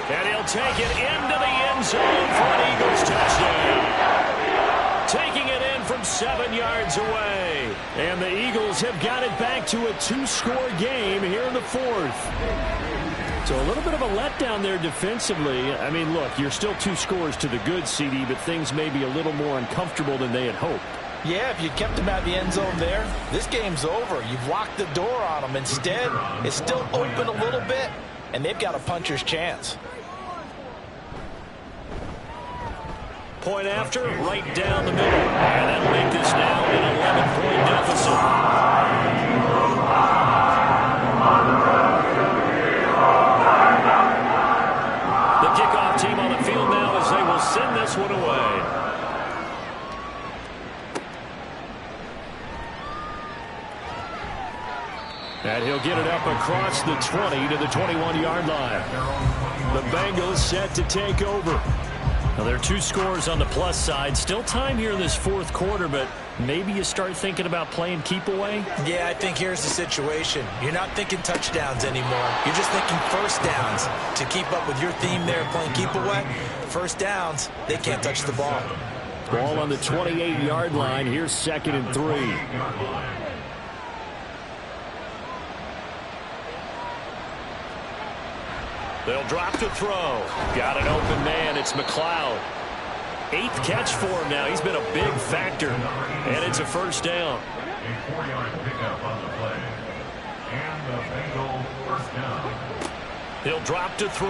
And he'll take it into the end zone for an Eagles touchdown. Taking it in from 7 yards away. And the Eagles have got it back to a 2-score game here in the 4th. So a little bit of a letdown there defensively. I mean, look, you're still 2 scores to the good, CD, but things may be a little more uncomfortable than they had hoped. Yeah, if you kept him at the end zone there, this game's over. You've locked the door on him. Instead, it's still open a little bit, and they've got a puncher's chance. Point after, right down the middle. And that'll make this now an 11-point deficit. The kickoff team on the field now as they will send this one away. And he'll get it up across the 20 to the 21-yard line. The Bengals set to take over. Now, there are 2 scores on the plus side. Still time here in this 4th quarter, but maybe you start thinking about playing keep away? Yeah, I think here's the situation. You're not thinking touchdowns anymore. You're just thinking first downs. To keep up with your theme there, playing keep away, first downs, they can't touch the ball. Ball on the 28-yard line. Here's 2nd and 3. They'll drop to throw. Got an open man. It's McLeod. 8th catch for him now. He's been a big factor. And it's a first down. A 4-yard pickup on the play. And the Bengal first down. He'll drop to throw.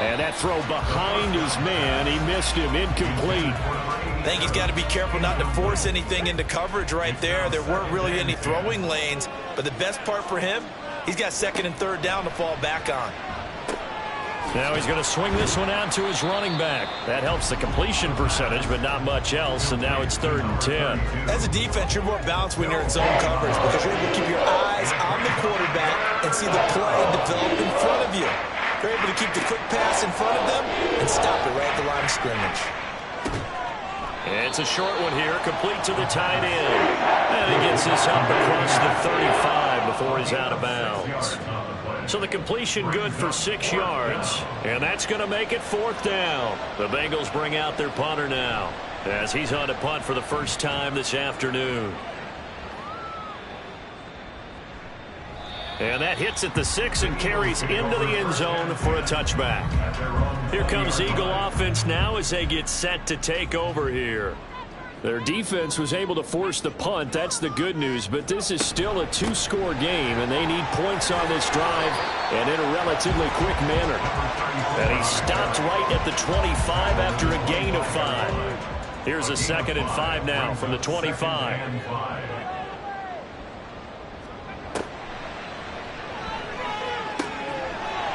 And that throw behind his man. He missed him. Incomplete. I think he's got to be careful not to force anything into coverage right there. There weren't really any throwing lanes. But the best part for him, he's got 2nd and 3rd down to fall back on. Now he's going to swing this one out to his running back. That helps the completion percentage, but not much else. And now it's 3rd and 10. As a defense, you're more balanced when you're in zone coverage because you're able to keep your eyes on the quarterback and see the play develop in front of you. You're able to keep the quick pass in front of them and stop it right at the line of scrimmage. It's a short one here, complete to the tight end. And he gets this up across the 35 before he's out of bounds. So the completion good for 6 yards. And that's going to make it 4th down. The Bengals bring out their punter now as he's on to punt for the first time this afternoon. And that hits at the 6 and carries into the end zone for a touchback. Here comes Eagle offense now as they get set to take over here. Their defense was able to force the punt. That's the good news. But this is still a 2-score game, and they need points on this drive and in a relatively quick manner. And he stopped right at the 25 after a gain of 5. Here's a 2nd and 5 now from the 25.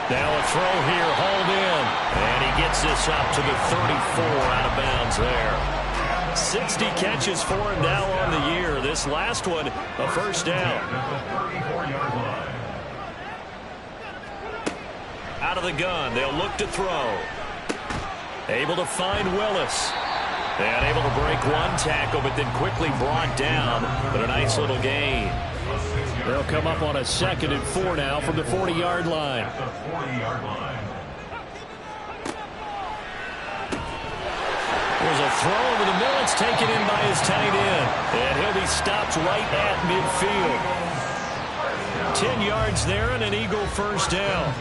Now a throw here, hauled in. And he gets this up to the 34 out of bounds there. 60 catches for him now on the year. This last one, a first down. Out of the gun, they'll look to throw. Able to find Willis. And able to break one tackle, but then quickly brought down. But a nice little gain. They'll come up on a 2nd and 4 now from the 40-yard line. There's a throw over the middle. It's taken in by his tight end. And he'll be stopped right at midfield. 10 yards there and an Eagle first down.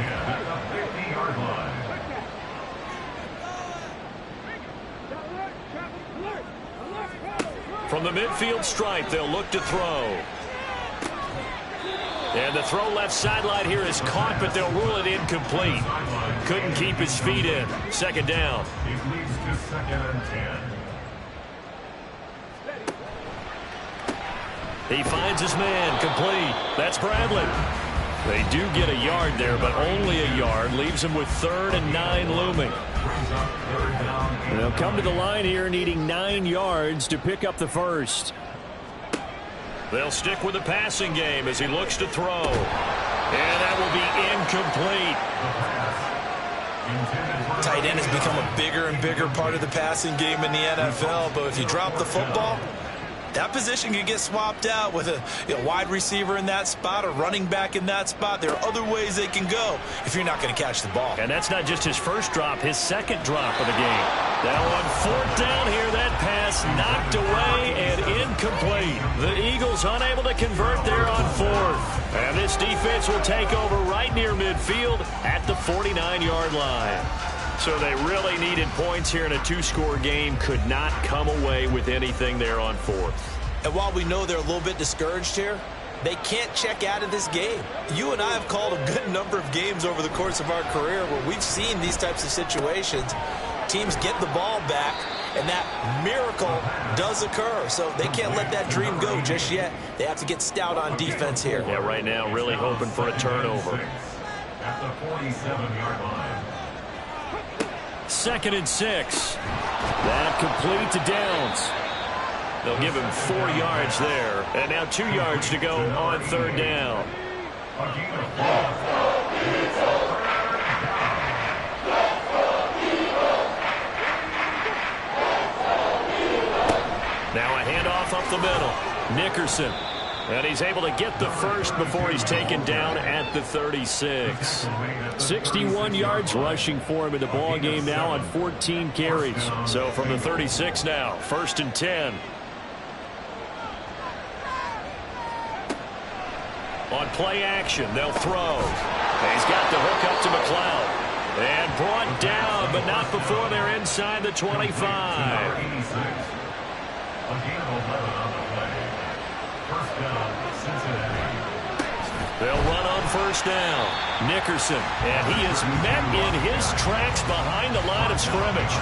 From the midfield stripe, they'll look to throw. And the throw left sideline here is caught, but they'll rule it incomplete. Couldn't keep his feet in. 2nd down. He finds his man, complete. That's Bradley. They do get a yard there, but only a yard. Leaves him with 3rd and 9 looming. They'll come to the line here needing 9 yards to pick up the first. They'll stick with the passing game as he looks to throw. And that will be incomplete. Tight end has become a bigger and bigger part of the passing game in the NFL, but if you drop the football, That position could get swapped out with a wide receiver in that spot, a running back in that spot. There are other ways they can go if you're not going to catch the ball. And that's not just his first drop, his second drop of the game. Now on fourth down here, that pass knocked away and incomplete. The Eagles unable to convert there on fourth. And this defense will take over right near midfield at the 49-yard line. So they really needed points here in a two-score game. Could not come away with anything there on fourth. And while we know they're a little bit discouraged here, they can't check out of this game. You and I have called a good number of games over the course of our career where we've seen these types of situations. Teams get the ball back, and that miracle does occur. So they can't let that dream go just yet. They have to get stout on defense here. Yeah, right now really hoping for a turnover. At the 47-yard line. 2nd and 6. That complete to Downs. They'll give him 4 yards there. And now 2 yards to go on third down. Now a handoff up the middle. Nickerson. And he's able to get the first before he's taken down at the 36. 61 yards rushing for him in the ball game now on 14 carries. So from the 36 now, 1st and 10. On play action, they'll throw. And he's got the hook up to McLeod. And brought down, but not before they're inside the 25. A gain of 11 on the play. First down, Cincinnati. They'll run on first down. Nickerson, and he is met in his tracks behind the line of scrimmage.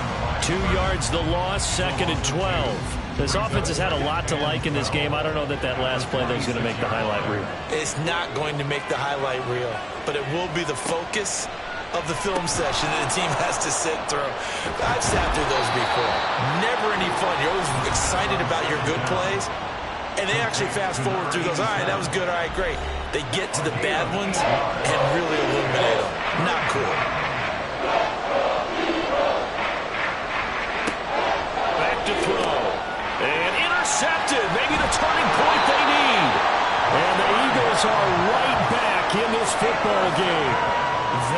2 yards the loss, 2nd and 12. This offense has had a lot to like in this game. I don't know that last play though is going to make the highlight reel. It's not going to make the highlight reel, but it will be the focus of the film session that the team has to sit through. I've sat through those before. Never any fun. You're always excited about your good plays, and they actually fast forward through those. All right, that was good. All right, great. They get to the bad ones and really eliminate them. Not cool. Back to throw. And intercepted. Maybe the turning point they need. And the Eagles are right back in this football game.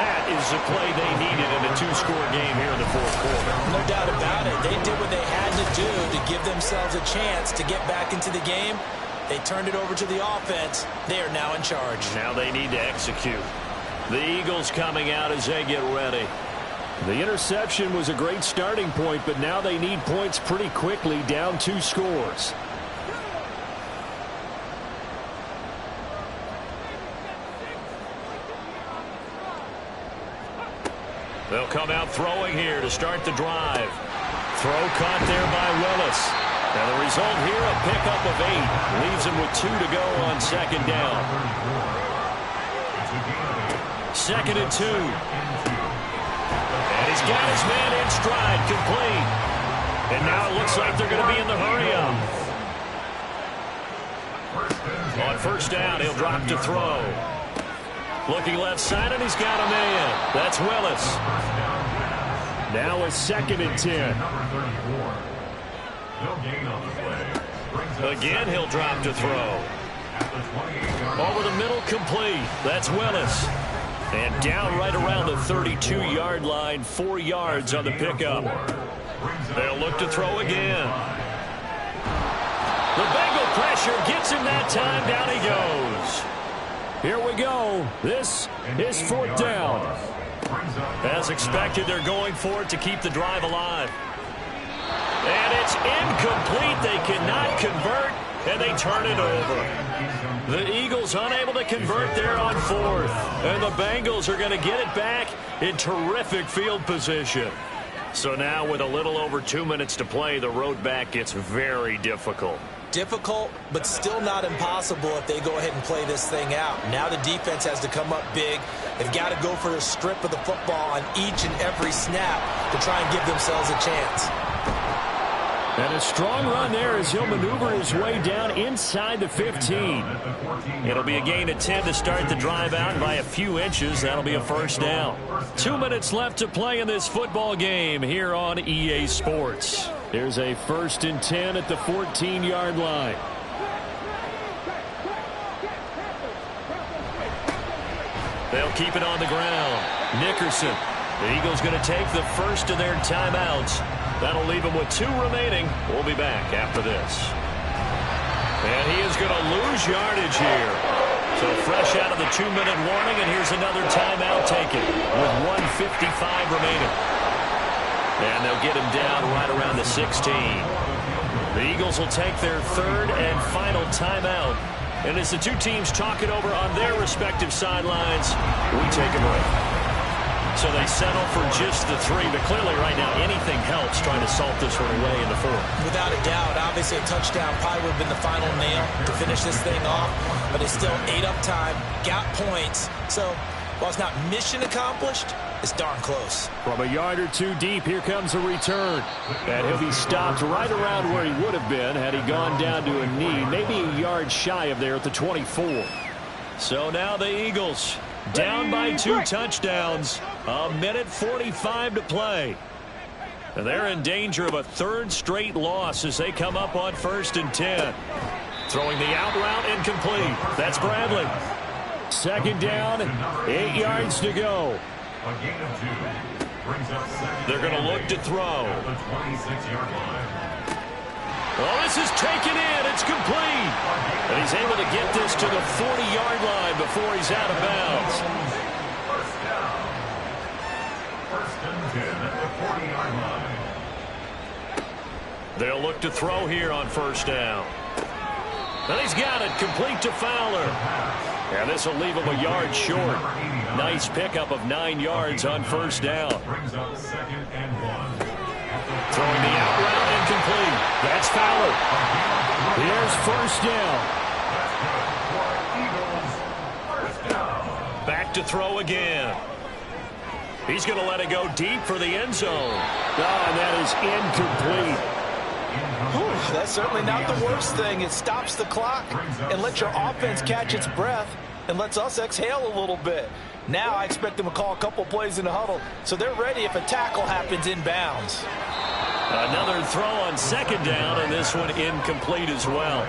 That is the play they needed in a two-score game here in the fourth quarter. No doubt about it. They did what they had to do to give themselves a chance to get back into the game. They turned it over to the offense. They are now in charge. Now they need to execute. The Eagles coming out as they get ready. The interception was a great starting point, but now they need points pretty quickly, down 2 scores. They'll come out throwing here to start the drive. Throw caught there by Willis. And the result here, a pickup of 8. Leaves him with 2 to go on second down. 2nd and 2. And he's got his man in stride, complete. And now it looks like they're going to be in the hurry-up. On first down, he'll drop to throw. Looking left side, and he's got a man. That's Willis. Now a 2nd and 10. Again, he'll drop to throw. Over the middle, complete. That's Willis. And down right around the 32-yard line, 4 yards on the pickup. They'll look to throw again. The Bengal pressure gets him that time. Down he goes. Here we go. This is 4th down. As expected, they're going for it to keep the drive alive. And it's incomplete. They cannot convert, and they turn it over. The Eagles unable to convert there on 4th. And the Bengals are going to get it back in terrific field position. So now with a little over 2 minutes to play, the road back gets very difficult. Difficult, but still not impossible if they go ahead and play this thing out. Now the defense has to come up big. They've got to go for the strip of the football on each and every snap to try and give themselves a chance. And a strong run there as he'll maneuver his way down inside the 15. It'll be a gain of 10 to start the drive out, and by a few inches, that'll be a first down. 2 minutes left to play in this football game here on EA Sports. Here's a 1st and 10 at the 14-yard line. They'll keep it on the ground. Nickerson. The Eagles going to take the first of their timeouts. That'll leave them with 2 remaining. We'll be back after this. And he is going to lose yardage here. So fresh out of the 2-minute warning, and here's another timeout taken with 1:55 remaining. And they'll get him down right around the 16. The Eagles will take their 3rd and final timeout. And as the two teams talk it over on their respective sidelines, we take a break. So they settle for just the 3, but clearly right now anything helps trying to salt this one away in the 4th. Without a doubt, obviously a touchdown probably would have been the final nail to finish this thing off, but it's still ate up time, got points. So while it's not mission accomplished, it's darn close. From a yard or 2 deep, here comes a return. And he'll be stopped right around where he would have been had he gone down to a knee, maybe a yard shy of there at the 24. So now the Eagles down by 2 touchdowns. 1:45 to play. And they're in danger of a 3rd straight loss as they come up on 1st and 10. Throwing the out route incomplete. That's Bradley. 2nd down, 8 yards to go. A gain of 2 brings up 2nd. They're going to look to throw. At the 26-yard line. Well, this is taken in. It's complete. And he's able to get this to the 40-yard line before he's out of bounds. First down. 1st and 10 at the 40-yard line. They'll look to throw here on 1st down. And he's got it complete to Fowler. And this will leave him a yard short. Nice pickup of 9 yards on 1st down. Brings up 2nd and 1. Throwing the out route incomplete. That's Fowler. Here's 1st down. First down. Back to throw again. He's going to let it go deep for the end zone. Oh, and that is incomplete. Whew, that's certainly not the worst thing. It stops the clock and lets your offense catch its breath and lets us exhale a little bit. Now I expect them to call a couple plays in the huddle so they're ready if a tackle happens inbounds. Another throw on 2nd down, and this one incomplete as well.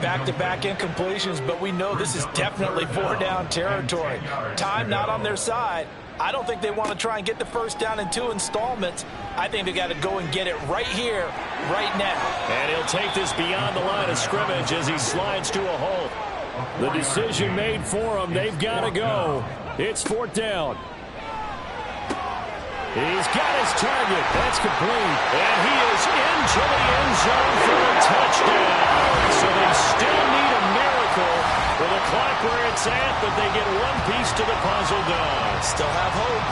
Back-to-back incompletions, but we know this is definitely 4-down territory. Time not on their side. I don't think they want to try and get the 1st down in 2 installments. I think they got to go and get it right here, right now. And he'll take this beyond the line of scrimmage as he slides to a halt. The decision made for him. They've got to go. It's 4th down. He's got his target. That's complete. And he is into the end zone for a touchdown. So they still need a miracle with the clock where it's at, but they get one piece to the puzzle done. Still have hope.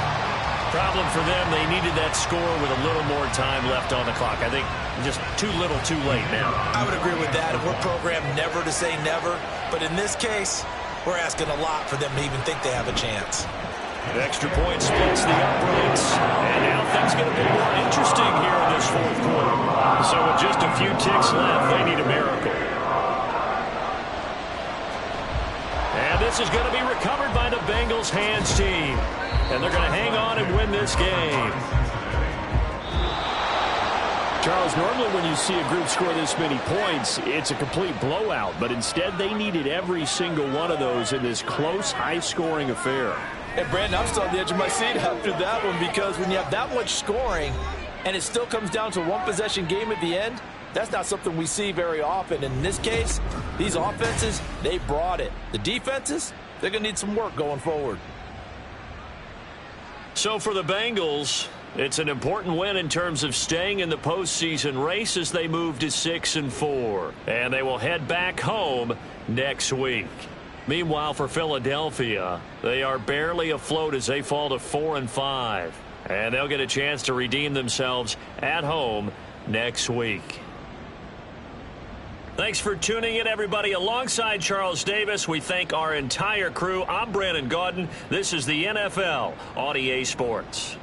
Problem for them, they needed that score with a little more time left on the clock. I think just too little too late now. I would agree with that. We're programmed never to say never. But in this case, we're asking a lot for them to even think they have a chance. Extra point splits the uprights. And now things going to be more interesting here in this 4th quarter. So with just a few ticks left, they need a miracle. And this is going to be recovered by the Bengals hands team. And they're going to hang on and win this game. Charles, normally when you see a group score this many points, it's a complete blowout. But instead, they needed every single one of those in this close, high-scoring affair. And Brandon, I'm still on the edge of my seat after that one because when you have that much scoring and it still comes down to a one-possession game at the end, that's not something we see very often. In this case, these offenses, they brought it. The defenses, they're going to need some work going forward. So for the Bengals, it's an important win in terms of staying in the postseason race as they move to 6-4. And they will head back home next week. Meanwhile, for Philadelphia, they are barely afloat as they fall to 4-5. And they'll get a chance to redeem themselves at home next week. Thanks for tuning in, everybody. Alongside Charles Davis, we thank our entire crew. I'm Brandon Gaudin. This is the NFL on EA Sports.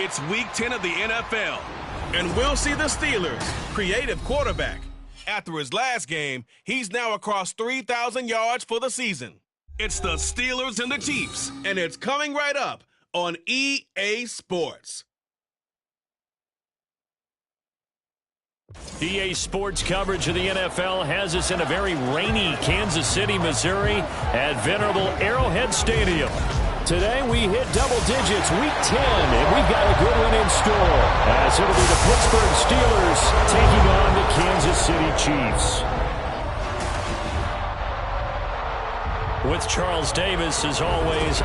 It's Week 10 of the NFL, and we'll see the Steelers' creative quarterback. After his last game, he's now across 3,000 yards for the season. It's the Steelers and the Chiefs, and it's coming right up on EA Sports. EA Sports coverage of the NFL has us in a very rainy Kansas City, Missouri at venerable Arrowhead Stadium. Today we hit double digits, Week 10, and we've got a good one in store, as it'll be the Pittsburgh Steelers taking on the Kansas City Chiefs. With Charles Davis, as always.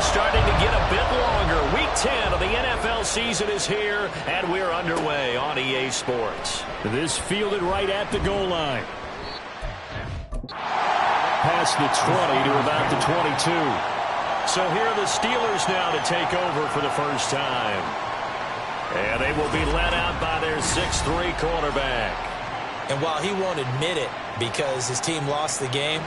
Starting to get a bit longer. Week 10 of the NFL season is here, and we're underway on EA Sports. This fielded right at the goal line. Past the 20 to about the 22. So here are the Steelers now to take over for the first time. And they will be led out by their 6'3" quarterback. And while he won't admit it because his team lost the game,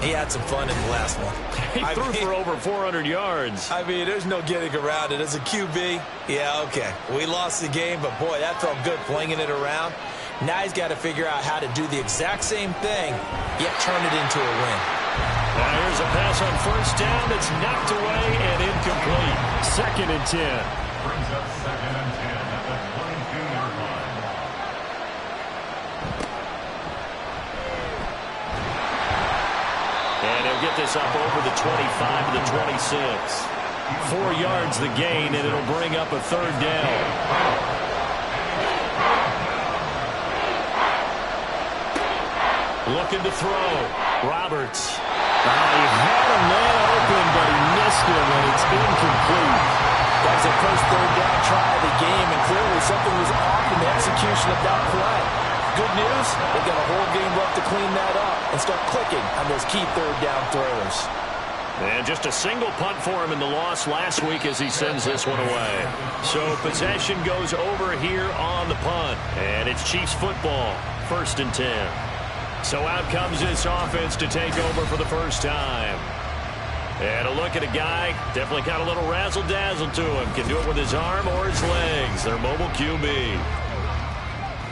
he had some fun in the last one. He threw for over 400 yards. I mean, there's no getting around it. As a QB, yeah, okay. We lost the game, but boy, that felt good flinging it around. Now he's got to figure out how to do the exact same thing, yet turn it into a win. Now here's a pass on first down that's knocked away and incomplete. 2nd and 10. Brings up 2nd and 10 at the 22-yard line. And he'll get this up over the 25 to the 26. 4 yards the gain, and it'll bring up a 3rd down. Looking to throw. Roberts. He had a man open, but he missed him, and it's incomplete. That was the first 3rd down try of the game, and clearly something was off in the execution of that play. Good news, they've got a whole game left to clean that up and start clicking on those key 3rd down throws. And just a single punt for him in the loss last week as he sends this one away. So possession goes over here on the punt. And it's Chiefs football, 1st and 10. So out comes this offense to take over for the first time. And a look at a guy, definitely got a little razzle-dazzle to him. Can do it with his arm or his legs. Their mobile QB.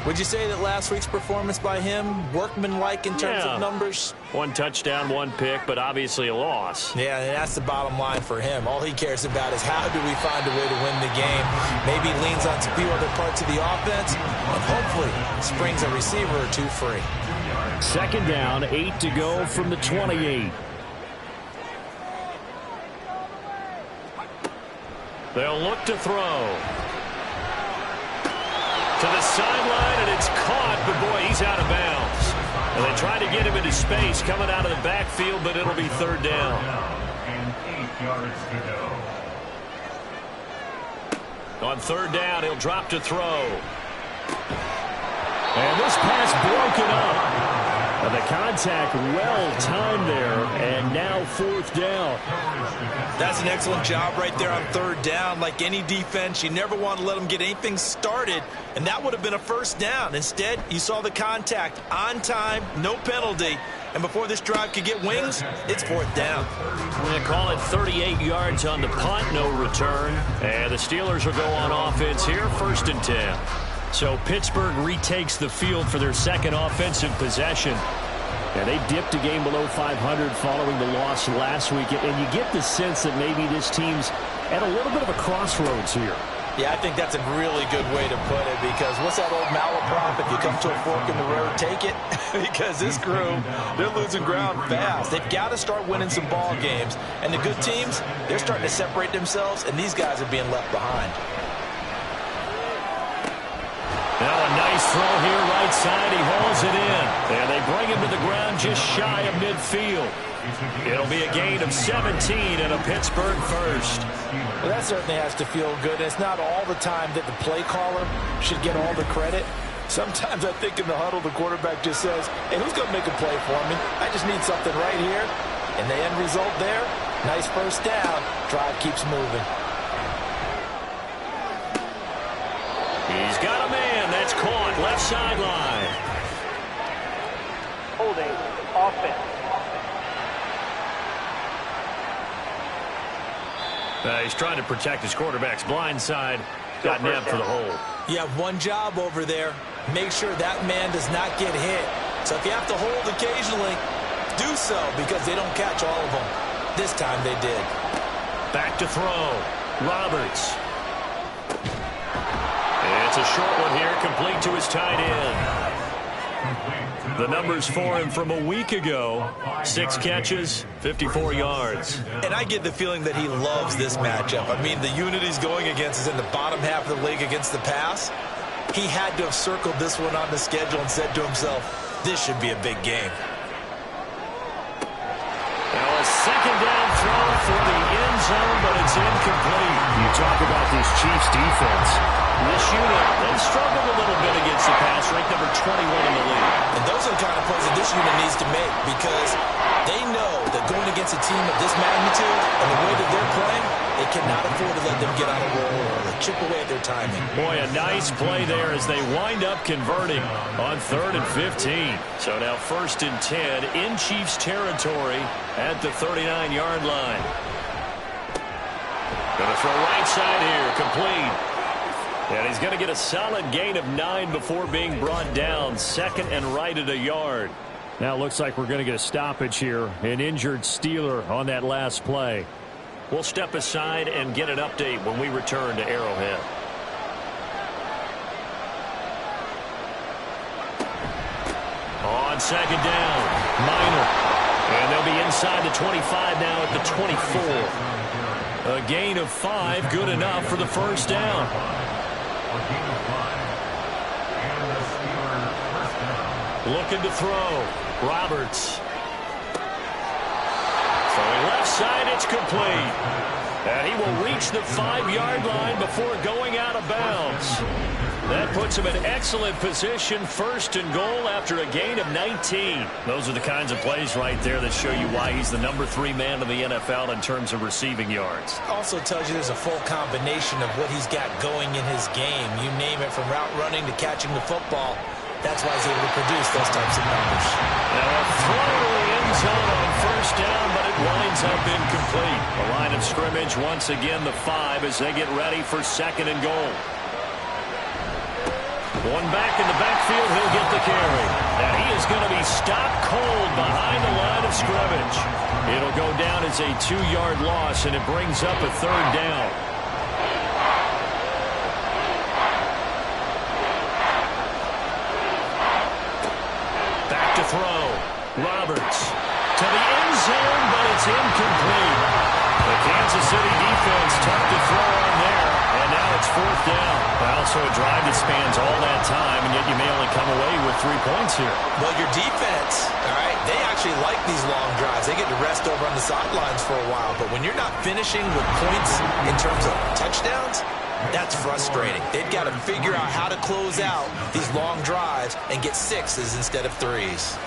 Would you say that last week's performance by him, workmanlike in terms of numbers? 1 touchdown, 1 pick, but obviously a loss. Yeah, and that's the bottom line for him. All he cares about is how do we find a way to win the game. Maybe leans on a few other parts of the offense, and hopefully springs a receiver or two free. 2nd down, 8 to go from the 28. They'll look to throw. To the sideline, and it's caught, but boy, he's out of bounds. And they try to get him into space coming out of the backfield, but it'll be 3rd down. And 8 yards to go. On 3rd down, he'll drop to throw. And this pass broken up. And the contact well-timed there, and now 4th down. That's an excellent job right there on 3rd down. Like any defense, you never want to let them get anything started, and that would have been a 1st down. Instead, you saw the contact on time, no penalty, and before this drive could get wings, it's 4th down. We're going to call it 38 yards on the punt, no return. And the Steelers will go on offense here, 1st and 10. So Pittsburgh retakes the field for their 2nd offensive possession. And they dipped a game below 500 following the loss last week. And you get the sense that maybe this team's at a little bit of a crossroads here. Yeah, I think that's a really good way to put it, because what's that old malaprop? If you come to a fork in the road, take it. Because this crew, they're losing ground fast. They've got to start winning some ball games. And the good teams, they're starting to separate themselves, and these guys are being left behind. Now a nice throw here, right side. He hauls it in. And they bring him to the ground just shy of midfield. It'll be a gain of 17 and a Pittsburgh first. Well, that certainly has to feel good. It's not all the time that the play caller should get all the credit. Sometimes I think in the huddle, the quarterback just says, hey, who's going to make a play for me? I just need something right here. And the end result there, nice 1st down. Drive keeps moving. sideline. Holding offense. He's trying to protect his quarterback's blind side. Got nabbed for the hold. You have one job over there. Make sure that man does not get hit. So if you have to hold occasionally, do so, because they don't catch all of them. This time they did. Back to throw. Roberts. It's a short one here, complete to his tight end. The numbers for him from a week ago: 6 catches, 54 yards. And I get the feeling that he loves this matchup. I mean, the unit he's going against is in the bottom half of the league against the pass. He had to have circled this one on the schedule and said to himself, this should be a big game. Now a second down throw for the end zone, but it's incomplete. You talk about this Chiefs defense. This unit, they struggled a little bit against the pass, ranked number 21 in the league. And those are the kind of plays that this unit needs to make, because they know that going against a team of this magnitude and the way that they're playing, they cannot afford to let them get on a roll or chip away at their timing. Boy, a nice play there as they wind up converting on 3rd and 15. So now 1st and 10 in Chiefs territory at the 39-yard line. Gonna throw right side here, complete. And he's going to get a solid gain of 9 before being brought down. 2nd and right at a yard. Now it looks like we're going to get a stoppage here. An injured Steeler on that last play. We'll step aside and get an update when we return to Arrowhead. On 2nd down, Minor. And they'll be inside the 25 now at the 24. A gain of 5, good enough for the 1st down. Looking to throw. Roberts. Throwing left side, it's complete. And he will reach the 5-yard line before going out of bounds. That puts him in excellent position, 1st and goal after a gain of 19. Those are the kinds of plays right there that show you why he's the number 3 man in the NFL in terms of receiving yards. Also tells you there's a full combination of what he's got going in his game. You name it, from route running to catching the football. That's why he's able to produce those types of numbers. Now a throw to the end zone on 1st down, but it winds up incomplete. The line of scrimmage once again the 5 as they get ready for 2nd and goal. One back in the backfield, he'll get the carry. And he is going to be stopped cold behind the line of scrimmage. It'll go down as a 2-yard loss, and it brings up a 3rd down. Back to throw. Roberts to the end zone, but it's incomplete. The Kansas City defense tough to throw on there, and now it's 4th down. Also a drive that spans all that time, and yet you may only come away with 3 points here. Well, your defense, all right, they actually like these long drives. They get to rest over on the sidelines for a while, but when you're not finishing with points in terms of touchdowns, that's frustrating. They've got to figure out how to close out these long drives and get 6s instead of 3s.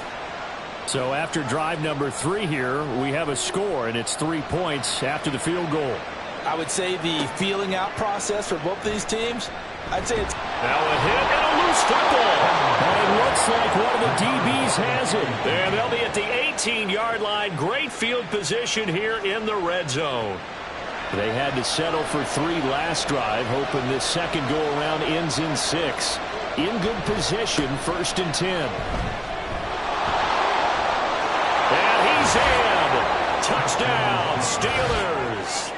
So after drive number 3 here, we have a score, and it's 3 points after the field goal. I would say the feeling out process for both these teams, I'd say it's... Now a hit and a loose football. And it looks like one of the DBs has it. And they'll be at the 18-yard line. Great field position here in the red zone. They had to settle for 3 last drive, hoping this second go-around ends in 6. In good position, 1st and 10. And he's in. Touchdown, Steelers.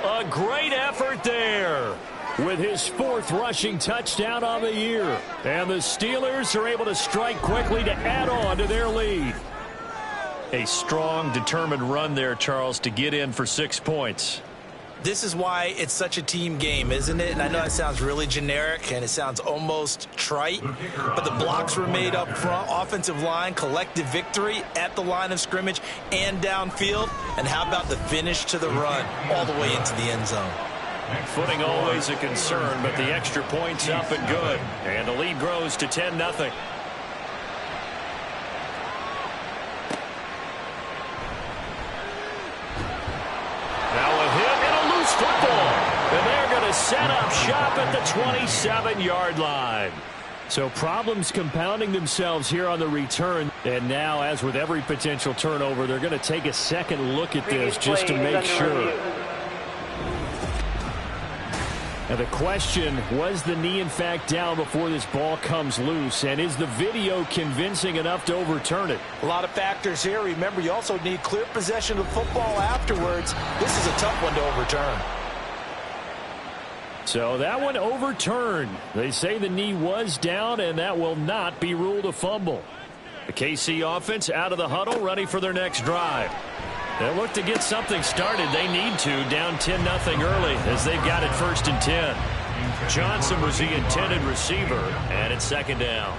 A great effort there. With his 4th rushing touchdown on the year. And the Steelers are able to strike quickly to add on to their lead. A strong, determined run there, Charles, to get in for 6 points. This is why it's such a team game, isn't it? And I know that sounds really generic and it sounds almost trite, but the blocks were made up front, offensive line, collective victory at the line of scrimmage and downfield. And how about the finish to the run all the way into the end zone? Footing always a concern, but the extra point's up and good. And the lead grows to 10-0. Now a hit and a loose football. And they're going to set up shop at the 27-yard line. So problems compounding themselves here on the return. And now, as with every potential turnover, they're going to take a second look at this just to make sure. And the question, was the knee in fact down before this ball comes loose? And is the video convincing enough to overturn it? A lot of factors here. Remember, you also need clear possession of football afterwards. This is a tough one to overturn. So that one overturned. They say the knee was down, and that will not be ruled a fumble. The KC offense out of the huddle, ready for their next drive. They'll look to get something started. They need to, down 10-0 early as they've got it 1st and 10. Johnson was the intended receiver, and it's 2nd down.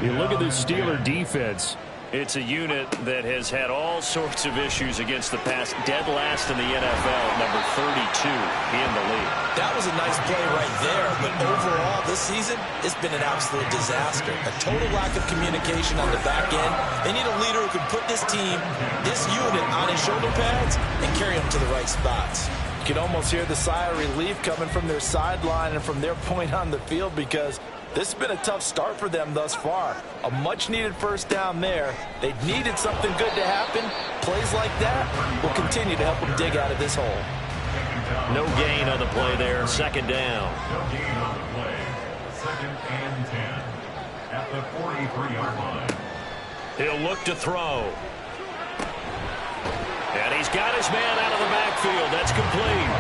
You look at the Steeler defense. It's a unit that has had all sorts of issues against the pass. Dead last in the NFL, number 32 in the league. That was a nice play right there, but overall this season, it's been an absolute disaster. A total lack of communication on the back end. They need a leader who can put this team, this unit, on his shoulder pads and carry them to the right spots. You can almost hear the sigh of relief coming from their sideline and from their point on the field, because this has been a tough start for them thus far. A much-needed 1st down there. They needed something good to happen. Plays like that will continue to help them dig out of this hole. No gain on the play there. 2nd down. No gain on the play. 2nd and 10 at the 43-yard line. He'll look to throw. And he's got his man out of the backfield. That's complete.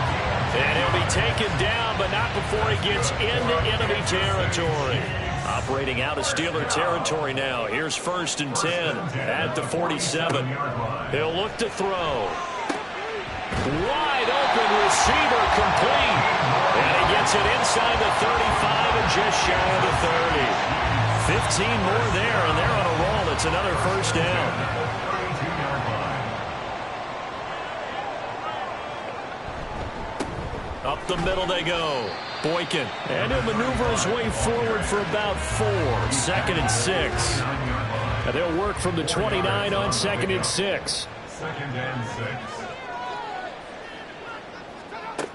And he'll be taken down, but not before he gets into enemy territory. Operating out of Steeler territory now. Here's 1st and 10 at the 47. He'll look to throw. Wide open receiver, complete. And he gets it inside the 35 and just shy of the 30. 15 more there, and they're on a roll. It's another 1st down. Up the middle they go. Boykin. And he'll maneuver his way forward for about 4. 2nd and 6. And they'll work from the 29 on 2nd and 6. 2nd and 6.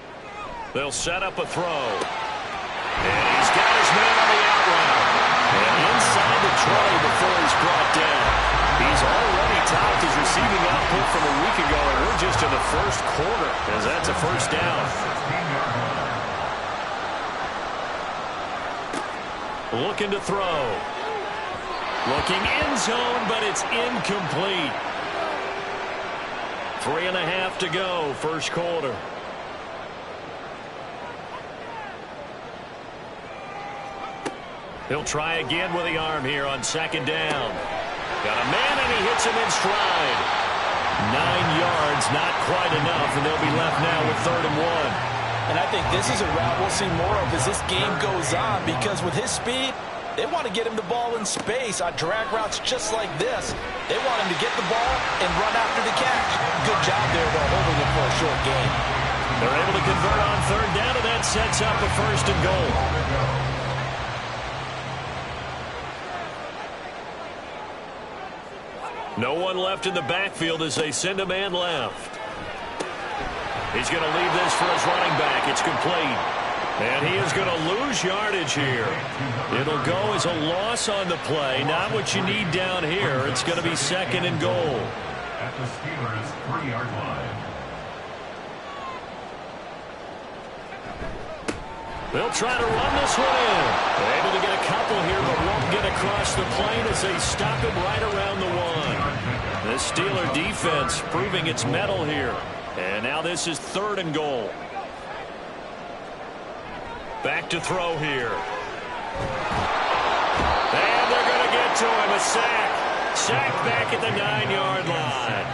They'll set up a throw. And he's got his man on the out route. And inside the 20 before he's brought down. He's already topped his receiving output from a week ago, and we're just in the 1st quarter, as that's a 1st down. Looking to throw. Looking end zone, but it's incomplete. 3.5 to go, 1st quarter. He'll try again with the arm here on 2nd down. Got a man, and he hits him in stride. 9 yards, not quite enough, and they'll be left now with 3rd and 1. And I think this is a route we'll see more of as this game goes on, because with his speed, they want to get him the ball in space on drag routes just like this. They want him to get the ball and run after the catch. Good job there, though, holding him for a short gain. They're able to convert on 3rd down, and that sets up a 1st and goal. No one left in the backfield as they send a man left. He's going to leave this for his running back. It's complete. And he is going to lose yardage here. It'll go as a loss on the play. Not what you need down here. It's going to be 2nd and goal. At the Steelers' 3-yard line. They'll try to run this one in. They're able to get a couple here, but won't get across the plane as they stop him right around the 1. The Steeler defense proving its mettle here. And now this is 3rd and goal. Back to throw here. And they're going to get to him. A sack. Sack back at the 9-yard line.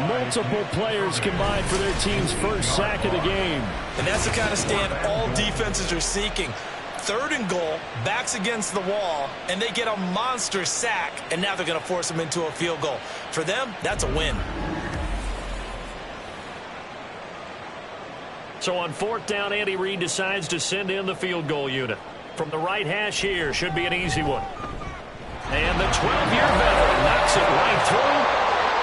Multiple players combined for their team's 1st sack of the game. And that's the kind of stand all defenses are seeking. 3rd and goal, backs against the wall, and they get a monster sack. And now they're going to force them into a field goal. For them, that's a win. So on 4th down, Andy Reid decides to send in the field goal unit. From the right hash here, should be an easy one. And the 12-year veteran knocks it right through.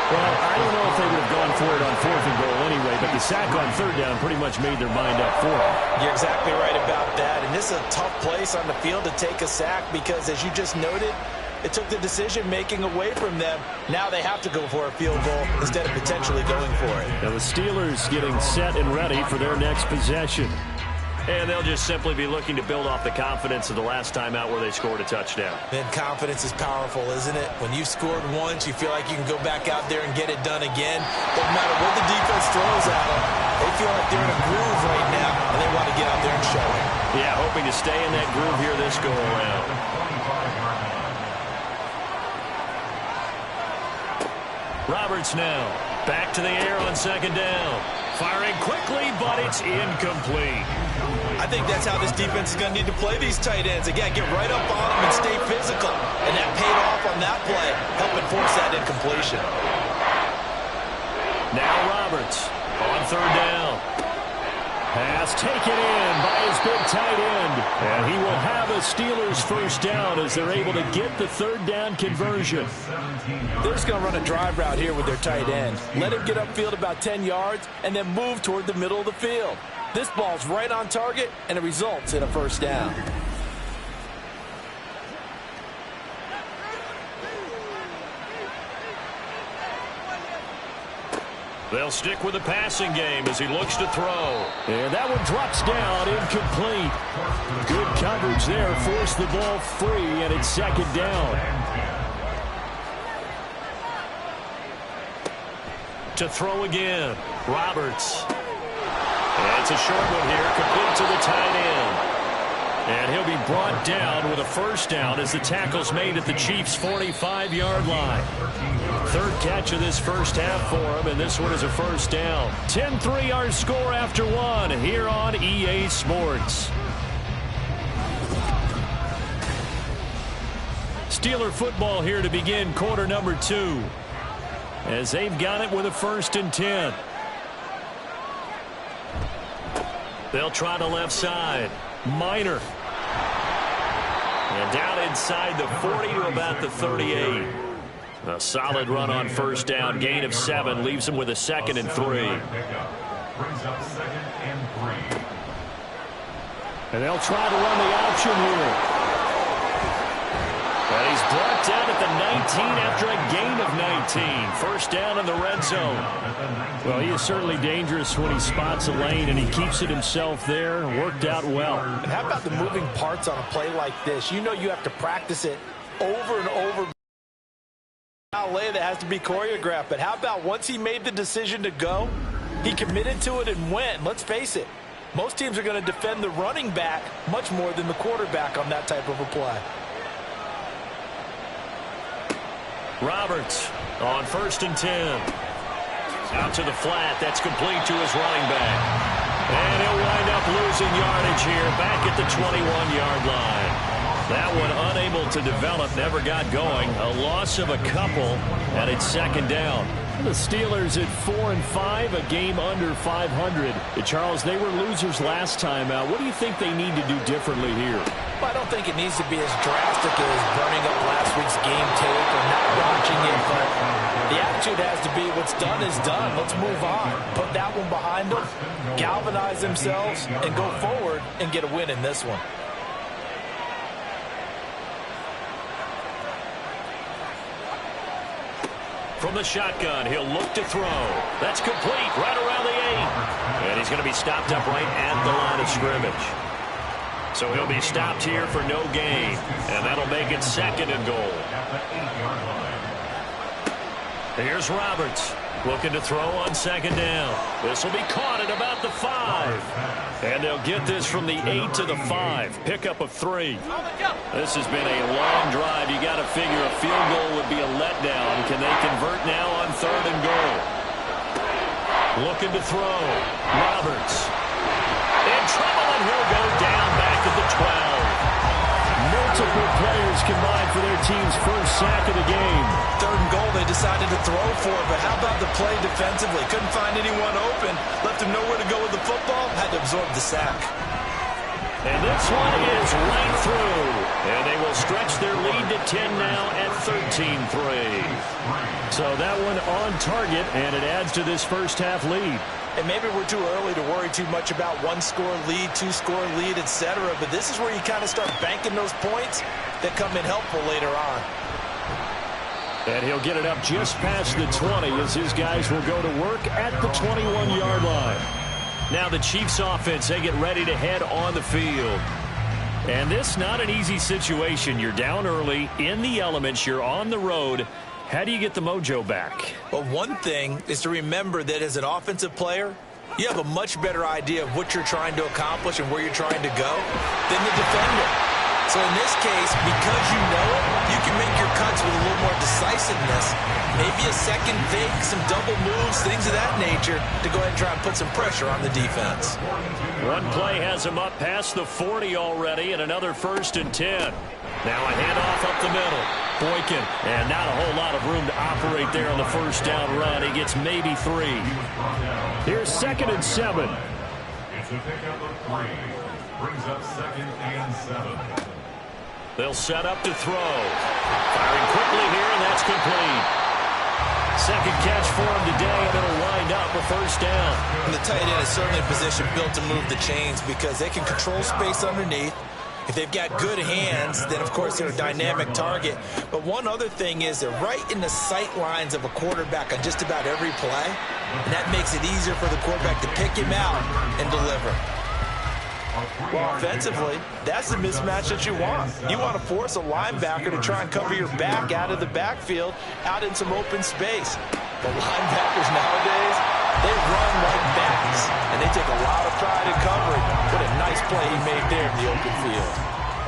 Well, I don't know if they would have gone for it on 4th and goal anyway, but the sack on 3rd down pretty much made their mind up for it. You're exactly right about that, and this is a tough place on the field to take a sack because, as you just noted, it took the decision-making away from them. Now they have to go for a field goal instead of potentially going for it. Now the Steelers getting set and ready for their next possession. And they'll just simply be looking to build off the confidence of the last time out where they scored a touchdown. And confidence is powerful, isn't it? When you've scored once, you feel like you can go back out there and get it done again. Doesn't matter what the defense throws at them. They feel like they're in a groove right now, and they want to get out there and show it. Yeah, hoping to stay in that groove here this go-around. Roberts now. Back to the air on 2nd down. Firing quickly, but it's incomplete. I think that's how this defense is going to need to play these tight ends. Again, get right up on them and stay physical. And that paid off on that play, helping force that incompletion. Now Roberts on 3rd down. Pass taken in by his big tight end. And he will have a Steelers first down as they're able to get the 3rd down conversion. They're just going to run a drive route here with their tight end. Let him get upfield about 10 yards and then move toward the middle of the field. This ball's right on target, and it results in a first down. They'll stick with the passing game as he looks to throw. And that one drops down, incomplete. Good coverage there, forced the ball free, and it's 2nd down. To throw again, Roberts. And it's a short one here, complete to the tight end. And he'll be brought down with a first down as the tackle's made at the Chiefs' 45-yard line. 3rd catch of this first half for him, and this one is a first down. 10-3 our score after one here on EA Sports. Steeler football here to begin quarter number 2. As they've got it with a 1st and 10. They'll try the left side. Minor. And down inside the 40 to about the 38. A solid run on first down. Gain of 7 leaves him with a 2nd and 3. Brings up 2nd and 3. And they'll try to run the option here. And he's brought down at the 19 after a gain of 19. First down in the red zone. Well, he is certainly dangerous when he spots a lane, and he keeps it himself there. Worked out well. And how about the moving parts on a play like this? You know you have to practice it over and over. Ballet that has to be choreographed. But how about once he made the decision to go, he committed to it and went. Let's face it, most teams are going to defend the running back much more than the quarterback on that type of a play. Roberts on 1st and 10. Out to the flat. That's complete to his running back. And he'll wind up losing yardage here back at the 21-yard line. That one unable to develop, never got going. A loss of a couple, and it's 2nd down. The Steelers at 4-5, a game under 500. Charles, they were losers last time out. What do you think they need to do differently here? Well, I don't think it needs to be as drastic as burning up last week's game tape or not watching it, but the attitude has to be what's done is done. Let's move on. Put that one behind them, galvanize themselves, and go forward and get a win in this one. From the shotgun, he'll look to throw. That's complete right around the 8. And he's going to be stopped up right at the line of scrimmage. So he'll be stopped here for no gain. And that'll make it 2nd and goal. Here's Roberts. Looking to throw on 2nd down. This will be caught at about the 5. And they'll get this from the 8 to the 5. Pickup of 3. This has been a long drive. You got to figure a field goal would be a letdown. Can they convert now on 3rd and goal? Looking to throw. Roberts. In trouble, and he'll go down back at the 12. Multiple players combined for their team's first sack of the game. 3rd and goal they decided to throw for, but how about the play defensively? Couldn't find anyone open. Left him nowhere to go with the football. Had to absorb the sack. And this one is right through. And they will stretch their lead to 10 now at 13-3. So that one on target, and it adds to this first half lead. And maybe we're too early to worry too much about one-score lead, two-score lead, etc. But this is where you kind of start banking those points that come in helpful later on. And he'll get it up just past the 20 as his guys will go to work at the 21-yard line. Now the Chiefs offense, they get ready to head on the field. And this not an easy situation. You're down early, in the elements, you're on the road. How do you get the mojo back? Well, one thing is to remember that as an offensive player, you have a much better idea of what you're trying to accomplish and where you're trying to go than the defender. So in this case, because you know it, you can make your cuts with a little more decisiveness. Maybe a second fake, some double moves, things of that nature to go ahead and try and put some pressure on the defense. One play has him up past the 40 already, and another 1st and 10. Now a handoff up the middle. Boykin, and not a whole lot of room to operate there on the first down run. He gets maybe 3. Here's 2nd and 7. It's a pickup of 3. Brings up 2nd and 7. They'll set up to throw. Firing quickly here, and that's complete. Second catch for him today, and it'll wind up a first down. And the tight end is certainly a position built to move the chains because they can control space underneath. If they've got good hands, then, of course, they're a dynamic target. But one other thing is they're right in the sight lines of a quarterback on just about every play, and that makes it easier for the quarterback to pick him out and deliver. Well, offensively, that's the mismatch that you want. You want to force a linebacker to try and cover your back out of the backfield, out in some open space. The linebackers nowadays, they run like backs, and they take a lot of pride in covering. What a nice play he made there in the open field.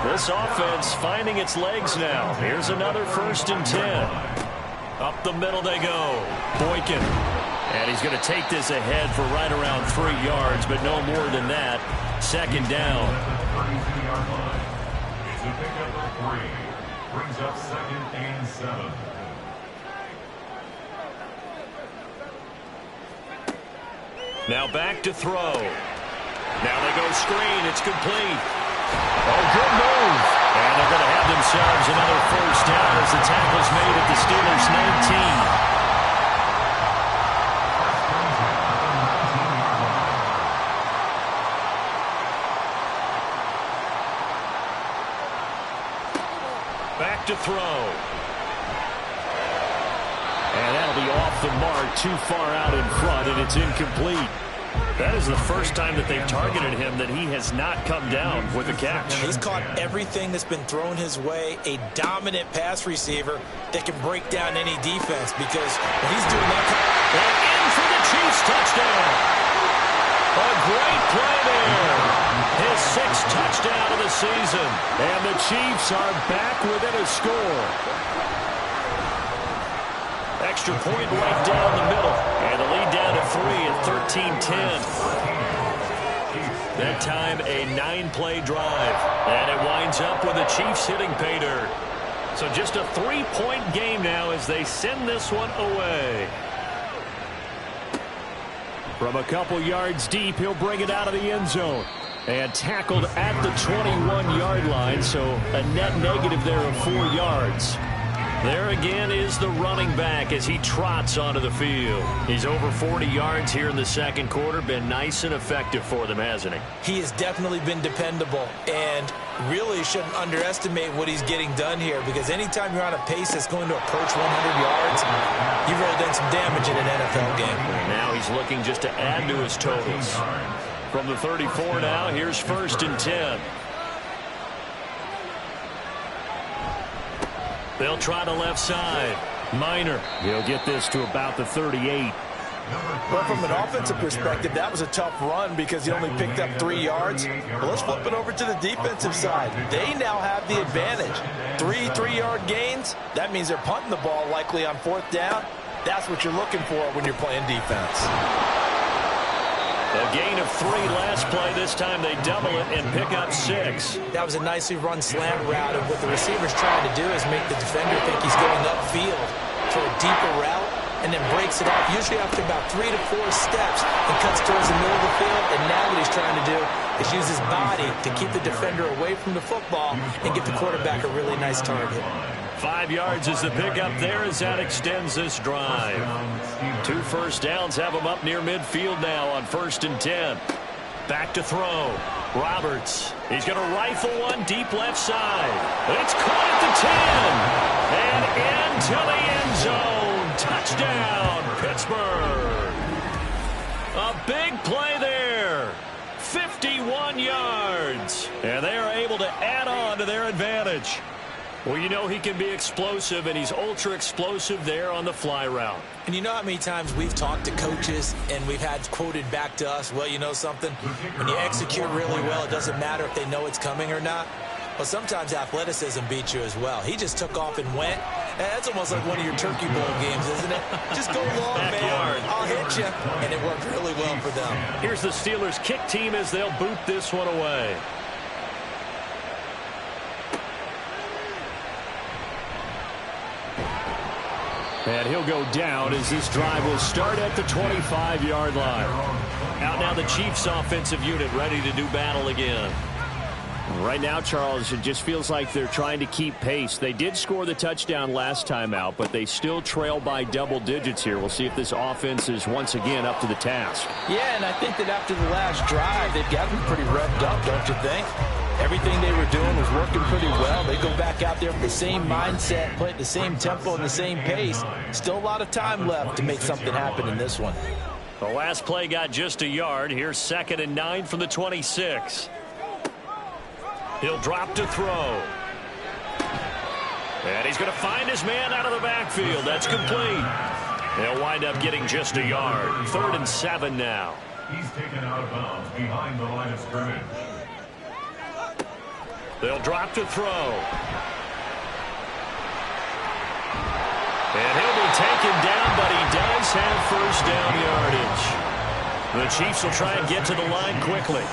This offense finding its legs now. Here's another 1st and 10. Up the middle they go. Boykin. And he's going to take this ahead for right around 3 yards, but no more than that. 2nd down. It's a pickup of 3. Brings up 2nd and 7. Now back to throw. Now they go screen. It's complete. Oh, good move. And they're going to have themselves another first down as the tackle's made at the Steelers' 19. Back to throw. And that'll be off the mark, too far out in front, and it's incomplete. That is the first time that they've targeted him that he has not come down with a catch. He's caught everything that's been thrown his way, a dominant pass receiver that can break down any defense because when he's doing that. And in for the Chiefs touchdown. A great play there. His 6th touchdown of the season. And the Chiefs are back within a score. Extra point right down the middle. And the lead down to 3 at 13-10. That time a 9-play drive. And it winds up with the Chiefs hitting pay dirt. So just a 3-point game now as they send this one away. From a couple yards deep, he'll bring it out of the end zone. And tackled at the 21-yard line, so a net negative there of 4 yards. There again is the running back as he trots onto the field. He's over 40 yards here in the second quarter. Been nice and effective for them, hasn't he? He has definitely been dependable and really shouldn't underestimate what he's getting done here because anytime you're on a pace that's going to approach 100 yards, you've really done some damage in an NFL game. Now he's looking just to add to his totals. From the 34 now, here's 1st and 10. They'll try the left side. Minor. He'll get this to about the 38. Well, from an offensive perspective, that was a tough run because he only picked up 3 yards. But let's flip it over to the defensive side. They now have the advantage. 3 3-yard gains. That means they're punting the ball likely on 4th down. That's what you're looking for when you're playing defense. A gain of 3 last play. This time they double it and pick up 6. That was a nicely run slant route, and what the receiver's trying to do is make the defender think he's going upfield for a deeper route and then breaks it off, usually after about 3 to 4 steps, and cuts towards the middle of the field. And now what he's trying to do is use his body to keep the defender away from the football and give the quarterback a really nice target. 5 yards is the pickup there as that extends this drive. 2 first downs have them up near midfield now on 1st and 10. Back to throw. Roberts. He's going to rifle one deep left side. It's caught at the 10. And into the end zone. Touchdown, Pittsburgh. A big play there. 51 yards. And they are able to add on to their advantage. Well, you know he can be explosive, and he's ultra explosive there on the fly route. And you know how many times we've talked to coaches and we've had quoted back to us, well, you know something? When you execute really well, it doesn't matter if they know it's coming or not. Well, sometimes athleticism beats you as well. He just took off and went. That's almost like one of your Turkey Bowl games, isn't it? Just go long, man. I'll hit you. And it worked really well for them. Here's the Steelers' kick team as they'll boot this one away. And he'll go down as this drive will start at the 25-yard line. Out now the Chiefs' offensive unit ready to do battle again. Right now, Charles, it just feels like they're trying to keep pace. They did score the touchdown last time out, but they still trail by double digits here. We'll see if this offense is once again up to the task. Yeah, and I think that after the last drive, they've gotten pretty revved up, don't you think? Everything they were doing was working pretty well. They go back out there with the same mindset, play at the same tempo and the same pace. Still a lot of time left to make something happen in this one. The last play got just a yard. Here's 2nd and 9 from the 26. He'll drop to throw. And he's going to find his man out of the backfield. That's complete. They'll wind up getting just a yard. 3rd and 7 now. He's taken out of bounds behind the line of scrimmage. They'll drop to throw. And he'll be taken down, but he does have first down yardage. The Chiefs will try and get to the line quickly.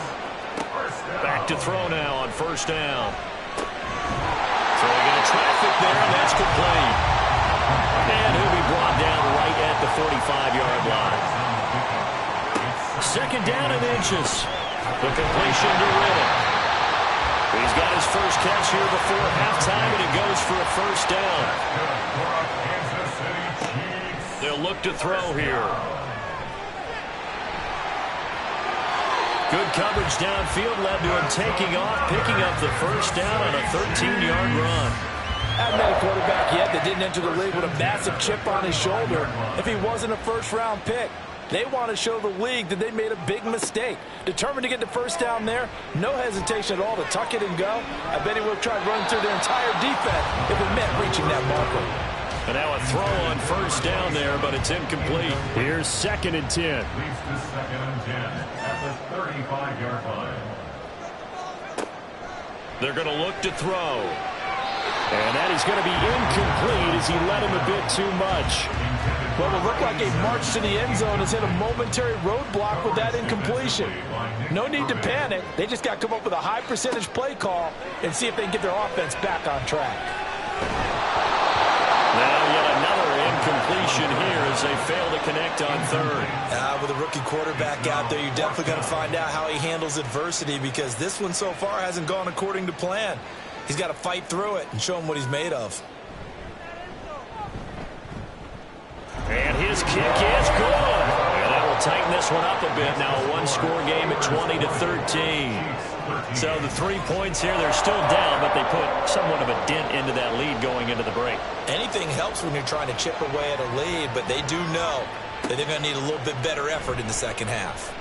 Back to throw now on 1st down. Throwing into traffic there, and that's complete. And he'll be brought down right at the 45-yard line. 2nd down and inches. The completion to Riddick. He's got his first catch here before halftime, and it goes for a first down. They'll look to throw here. Good coverage downfield led to him taking off, picking up the first down on a 13-yard run. Haven't had a quarterback yet that didn't enter the league with a massive chip on his shoulder if he wasn't a first-round pick. They want to show the league that they made a big mistake. Determined to get the first down there. No hesitation at all to tuck it and go. I bet he would have tried running through their entire defense if it meant reaching that marker. And now a throw on first down there, but it's incomplete. Here's 2nd and 10. Leads to 2nd and 10 at the 35-yard line. They're going to look to throw. And that is going to be incomplete as he led him a bit too much. Well, it looked like a march to the end zone has hit a momentary roadblock with that incompletion. No need to panic. They just got to come up with a high percentage play call and see if they can get their offense back on track. Now yet another incompletion here as they fail to connect on 3rd. With a rookie quarterback out there, you're definitely going to find out how he handles adversity because this one so far hasn't gone according to plan. He's got to fight through it and show him what he's made of. And his kick is good. And that will tighten this one up a bit. Now a one-score game at 20-13. So the 3 points here, they're still down, but they put somewhat of a dent into that lead going into the break. Anything helps when you're trying to chip away at a lead, but they do know that they're going to need a little bit better effort in the second half.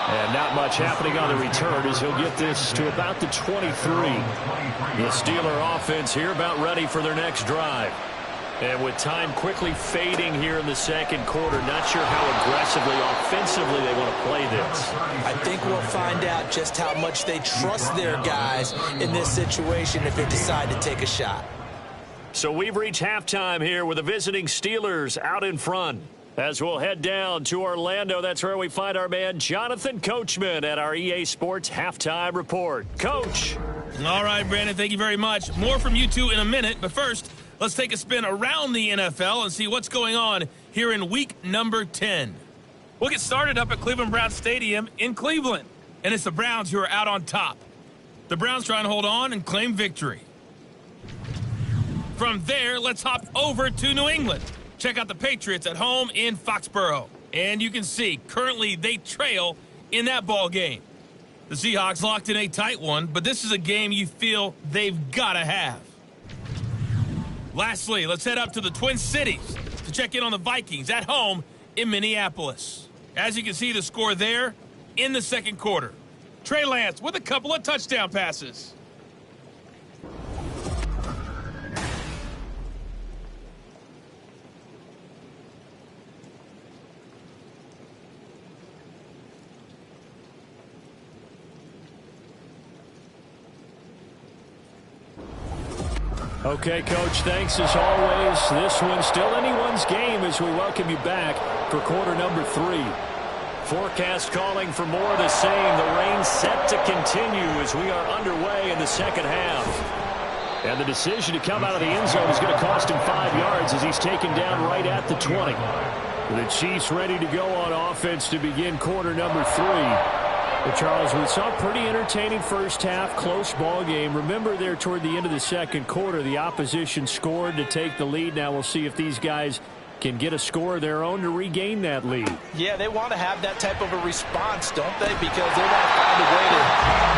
And not much happening on the return as he'll get this to about the 23. The Steeler offense here about ready for their next drive. And with time quickly fading here in the second quarter, not sure how aggressively, offensively they want to play this. I think we'll find out just how much they trust their guys in this situation if they decide to take a shot. So we've reached halftime here with the visiting Steelers out in front. As we'll head down to Orlando, that's where we find our man Jonathan Coachman at our EA Sports Halftime Report. Coach. All right, Brandon, thank you very much. More from you two in a minute, but first, let's take a spin around the NFL and see what's going on here in week number 10. We'll get started up at Cleveland Browns Stadium in Cleveland, and it's the Browns who are out on top. The Browns trying to hold on and claim victory. From there, let's hop over to New England. Check out the Patriots at home in Foxborough. And you can see, currently they trail in that ball game. The Seahawks locked in a tight one, but this is a game you feel they've got to have. Lastly, let's head up to the Twin Cities to check in on the Vikings at home in Minneapolis. As you can see, the score there in the second quarter. Trey Lance with a couple of touchdown passes. Okay, Coach, thanks as always. This one's still anyone's game as we welcome you back for quarter number 3. Forecast calling for more of the same. The rain set to continue as we are underway in the second half. And the decision to come out of the end zone is going to cost him 5 yards as he's taken down right at the 20. The Chiefs ready to go on offense to begin quarter number 3. Well, Charles, we saw a pretty entertaining first half, close ball game. Remember there toward the end of the second quarter, the opposition scored to take the lead. Now we'll see if these guys can get a score of their own to regain that lead. Yeah, they want to have that type of a response, don't they? Because they want to find a way to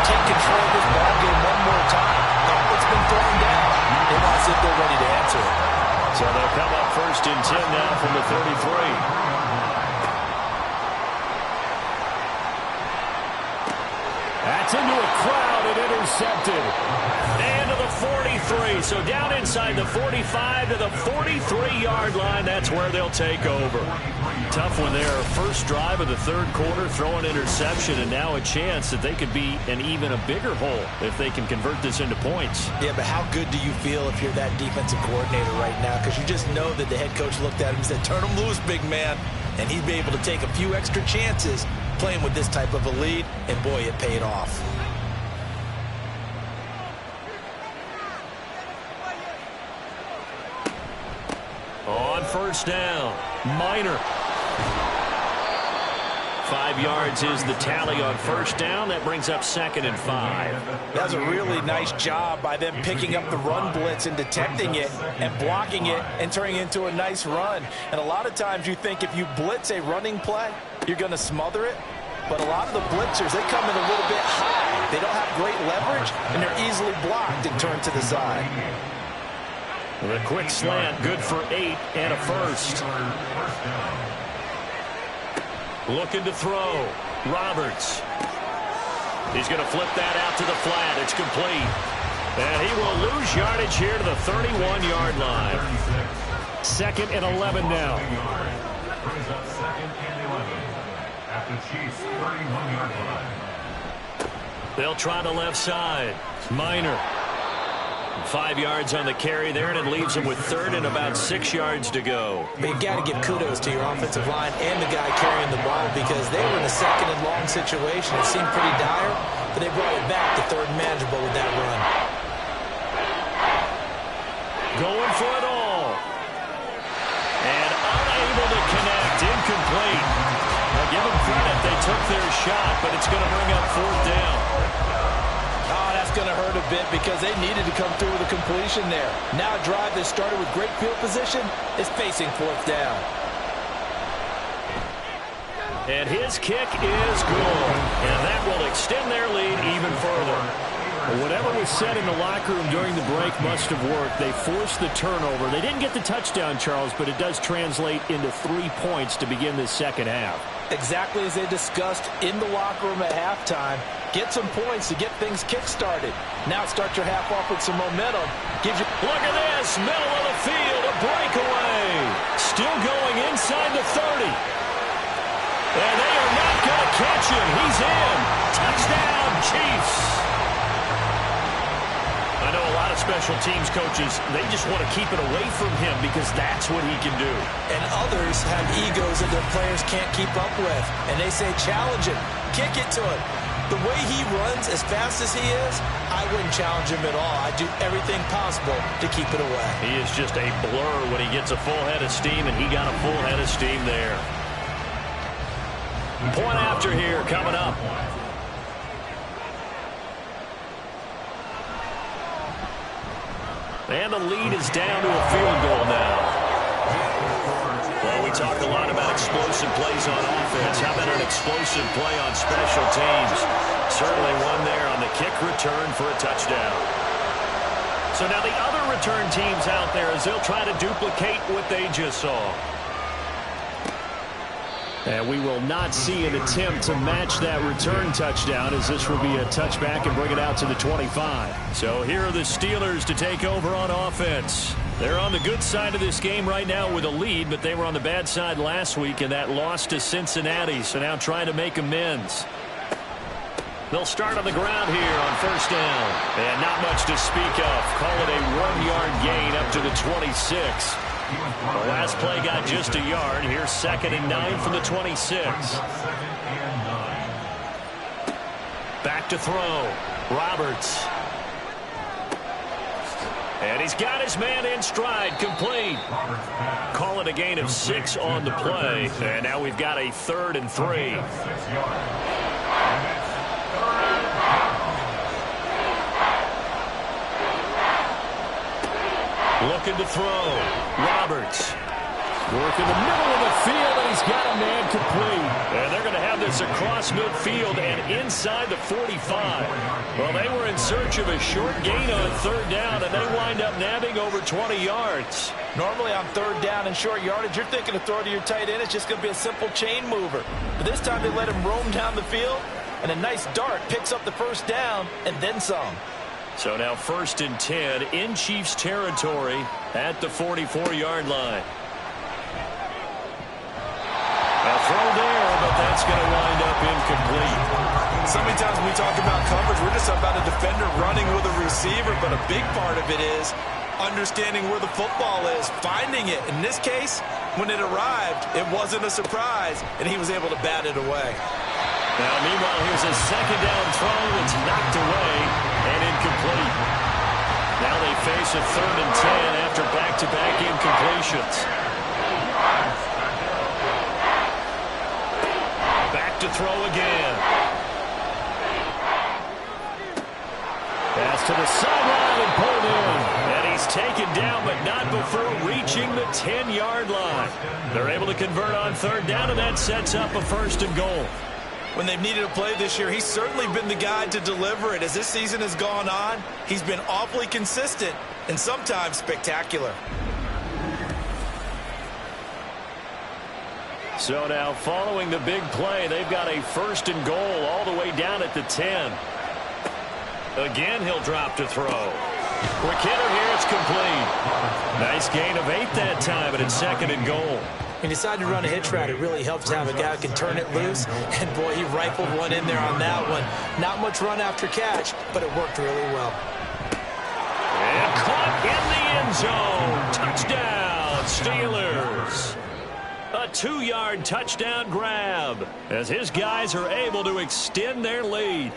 take control of this ball game one more time. It's been thrown down. They want to see if they're ready to answer it. So they'll come up 1st and 10 now from the 33. That's into a crowd and intercepted. And to the 43. So down inside the 45 to the 43-yard line. That's where they'll take over. Tough one there. First drive of the third quarter, throw an interception, and now a chance that they could be an even a bigger hole if they can convert this into points. Yeah, but how good do you feel if you're that defensive coordinator right now? Because you just know that the head coach looked at him and said, turn him loose, big man. And he'd be able to take a few extra chances playing with this type of a lead, and boy, it paid off. On first down, Minor. 5 yards is the tally on first down. That brings up 2nd and 5. That was a really nice job by them picking up the run blitz and detecting it and blocking it and turning it into a nice run. And a lot of times you think if you blitz a running play, you're going to smother it. But a lot of the blitzers, they come in a little bit high. They don't have great leverage, and they're easily blocked and turned to the side. The quick slant, good for 8 and a first. Looking to throw. Roberts. He's going to flip that out to the flat. It's complete. And he will lose yardage here to the 31-yard line. 2nd and 11 now. Brings up 2nd and 11 at the Chiefs' 31-yard line. They'll try the left side. Minor. 5 yards on the carry there, and it leaves them with 3rd and about 6 yards to go. But you got to give kudos to your offensive line and the guy carrying the ball because they were in a 2nd and long situation. It seemed pretty dire, but they brought it back to 3rd and manageable with that run. Going for it all. And unable to connect. Incomplete. Now give them credit. They took their shot, but it's going to bring up 4th down. Oh, that's going to hurt a bit because they needed to come through with a completion there. Now a drive that started with great field position is facing 4th down. And his kick is good. And that will extend their lead even further. Whatever was said in the locker room during the break must have worked. They forced the turnover. They didn't get the touchdown, Charles, but it does translate into 3 points to begin this second half. Exactly as they discussed in the locker room at halftime. Get some points to get things kick-started. Now start your half off with some momentum. Gives you. Look at this. Middle of the field. A breakaway. Still going inside the 30. And they are not going to catch him. He's in. Touchdown, Chiefs. I know a lot of special teams coaches, they just want to keep it away from him because that's what he can do. And others have egos that their players can't keep up with. And they say, challenge him. Kick it to him. The way he runs as fast as he is, I wouldn't challenge him at all. I'd do everything possible to keep it away. He is just a blur when he gets a full head of steam, and he got a full head of steam there. Point after here coming up. And the lead is down to a field goal now. Well, we talk a lot about explosive plays on offense. How about an explosive play on special teams? Certainly one there on the kick return for a touchdown. So now the other return teams out there as they'll try to duplicate what they just saw. And we will not see an attempt to match that return touchdown, as this will be a touchback and bring it out to the 25. So here are the Steelers to take over on offense. They're on the good side of this game right now with a lead, but they were on the bad side last week in that loss to Cincinnati, so now trying to make amends. They'll start on the ground here on first down. And not much to speak of. Call it a 1-yard gain up to the 26. The last play got just a yard. Here's 2nd and 9 from the 26. Back to throw. Roberts. And he's got his man in stride, complete. Call it a gain of 6 on the play. And now we've got a 3rd and 3. Looking to throw. Roberts. Working the middle of the field, and he's got a man complete. And they're going to have this across midfield and inside the 45. Well, they were in search of a short gain on 3rd down, and they wind up nabbing over 20 yards. Normally on 3rd down and short yardage, you're thinking to throw to your tight end. It's just going to be a simple chain mover. But this time they let him roam down the field, and a nice dart picks up the 1st down and then some. So now 1st and 10 in Chiefs territory at the 44-yard line. A throw there, but that's going to wind up incomplete. So many times when we talk about coverage, we're just about a defender running with a receiver, but a big part of it is understanding where the football is, finding it. In this case, when it arrived, it wasn't a surprise, and he was able to bat it away. Now, meanwhile, here's a 2nd down throw. It's knocked away and incomplete. Now they face a 3rd and 10 after back-to-back incompletions. Back to throw again. Pass to the sideline and pulled in. And he's taken down, but not before reaching the 10-yard line. They're able to convert on 3rd down, and that sets up a 1st and goal. When they've needed a play this year, he's certainly been the guy to deliver it. As this season has gone on, he's been awfully consistent and sometimes spectacular. So now following the big play, they've got a 1st and goal all the way down at the 10. Again, he'll drop to throw. Quick hitter here, it's complete. Nice gain of 8 that time, and it's 2nd and goal. When you decide to run a hitch route, it really helps to have a guy who can turn it loose. And, boy, he rifled one in there on that one. Not much run after catch, but it worked really well. And caught in the end zone. Touchdown, Steelers. A 2-yard touchdown grab as his guys are able to extend their lead.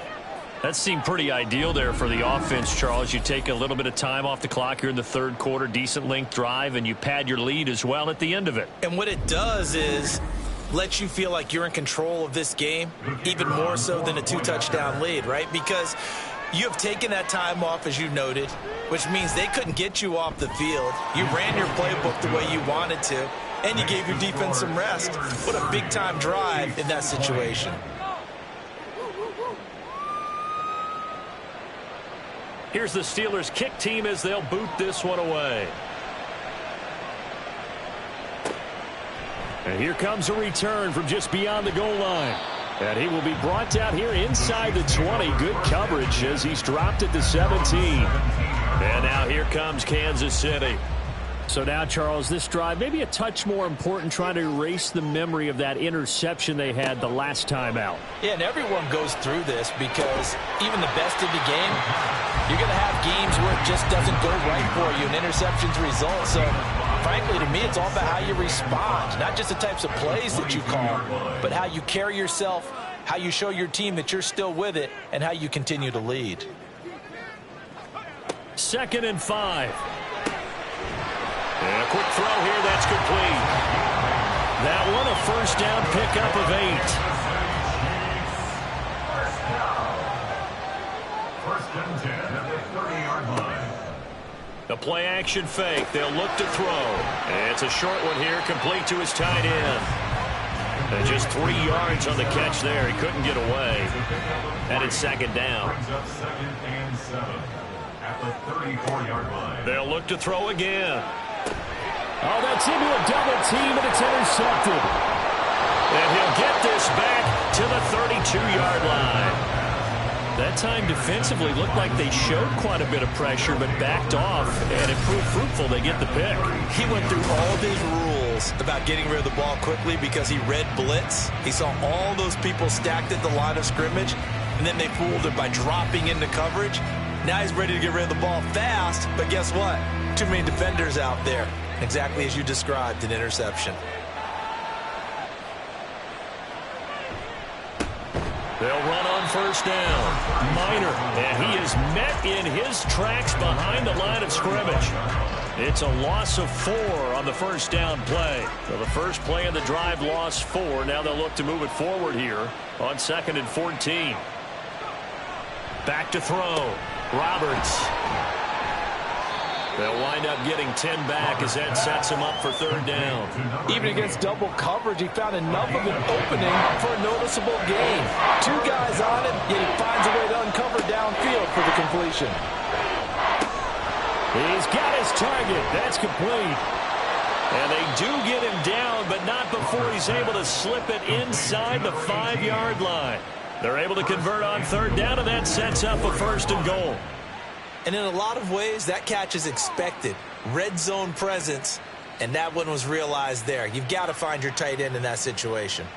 That seemed pretty ideal there for the offense, Charles. You take a little bit of time off the clock here in the 3rd quarter, decent length drive, and you pad your lead as well at the end of it. And what it does is let you feel like you're in control of this game, even more so than a 2-touchdown lead, right? Because you have taken that time off, as you noted, which means they couldn't get you off the field. You ran your playbook the way you wanted to, and you gave your defense some rest. What a big-time drive in that situation. Here's the Steelers kick team as they'll boot this one away. And here comes a return from just beyond the goal line. And he will be brought down here inside the 20. Good coverage as he's dropped at the 17. And now here comes Kansas City. So now, Charles, this drive maybe a touch more important, trying to erase the memory of that interception they had the last time out. Yeah, and everyone goes through this because even the best in the game, you're going to have games where it just doesn't go right for you, and interceptions result. So, frankly, to me, it's all about how you respond, not just the types of plays that you call, but how you carry yourself, how you show your team that you're still with it, and how you continue to lead. 2nd and 5. And a quick throw here, that's complete. That one a 1st down pickup of 8. 1st and 10 at the 30-yard line. The play action fake. They'll look to throw. And it's a short one here, complete to his tight end. And just 3 yards on the catch there. He couldn't get away. And it's second down. Brings up 2nd and 7 at the 34-yard line. They'll look to throw again. Oh, that's into a double team, and it's intercepted. And he'll get this back to the 32-yard line. That time defensively looked like they showed quite a bit of pressure but backed off, and it proved fruitful. They get the pick. He went through all of his rules about getting rid of the ball quickly because he read blitz. He saw all those people stacked at the line of scrimmage, and then they fooled it by dropping into coverage. Now he's ready to get rid of the ball fast, but guess what? Too many defenders out there. Exactly as you described, an interception. They'll run on first down. Minor, and he is met in his tracks behind the line of scrimmage. It's a loss of 4 on the first down play. So the first play of the drive lost 4. Now they'll look to move it forward here on 2nd and 14. Back to throw. Roberts. They'll wind up getting 10 back as that sets him up for 3rd down. Even against double coverage, he found enough of an opening for a noticeable gain. 2 guys on him, yet he finds a way to uncover downfield for the completion. He's got his target. That's complete. And they do get him down, but not before he's able to slip it inside the 5-yard line. They're able to convert on 3rd down, and that sets up a 1st and goal. And in a lot of ways, that catch is expected. Red zone presence, and that one was realized there. You've got to find your tight end in that situation.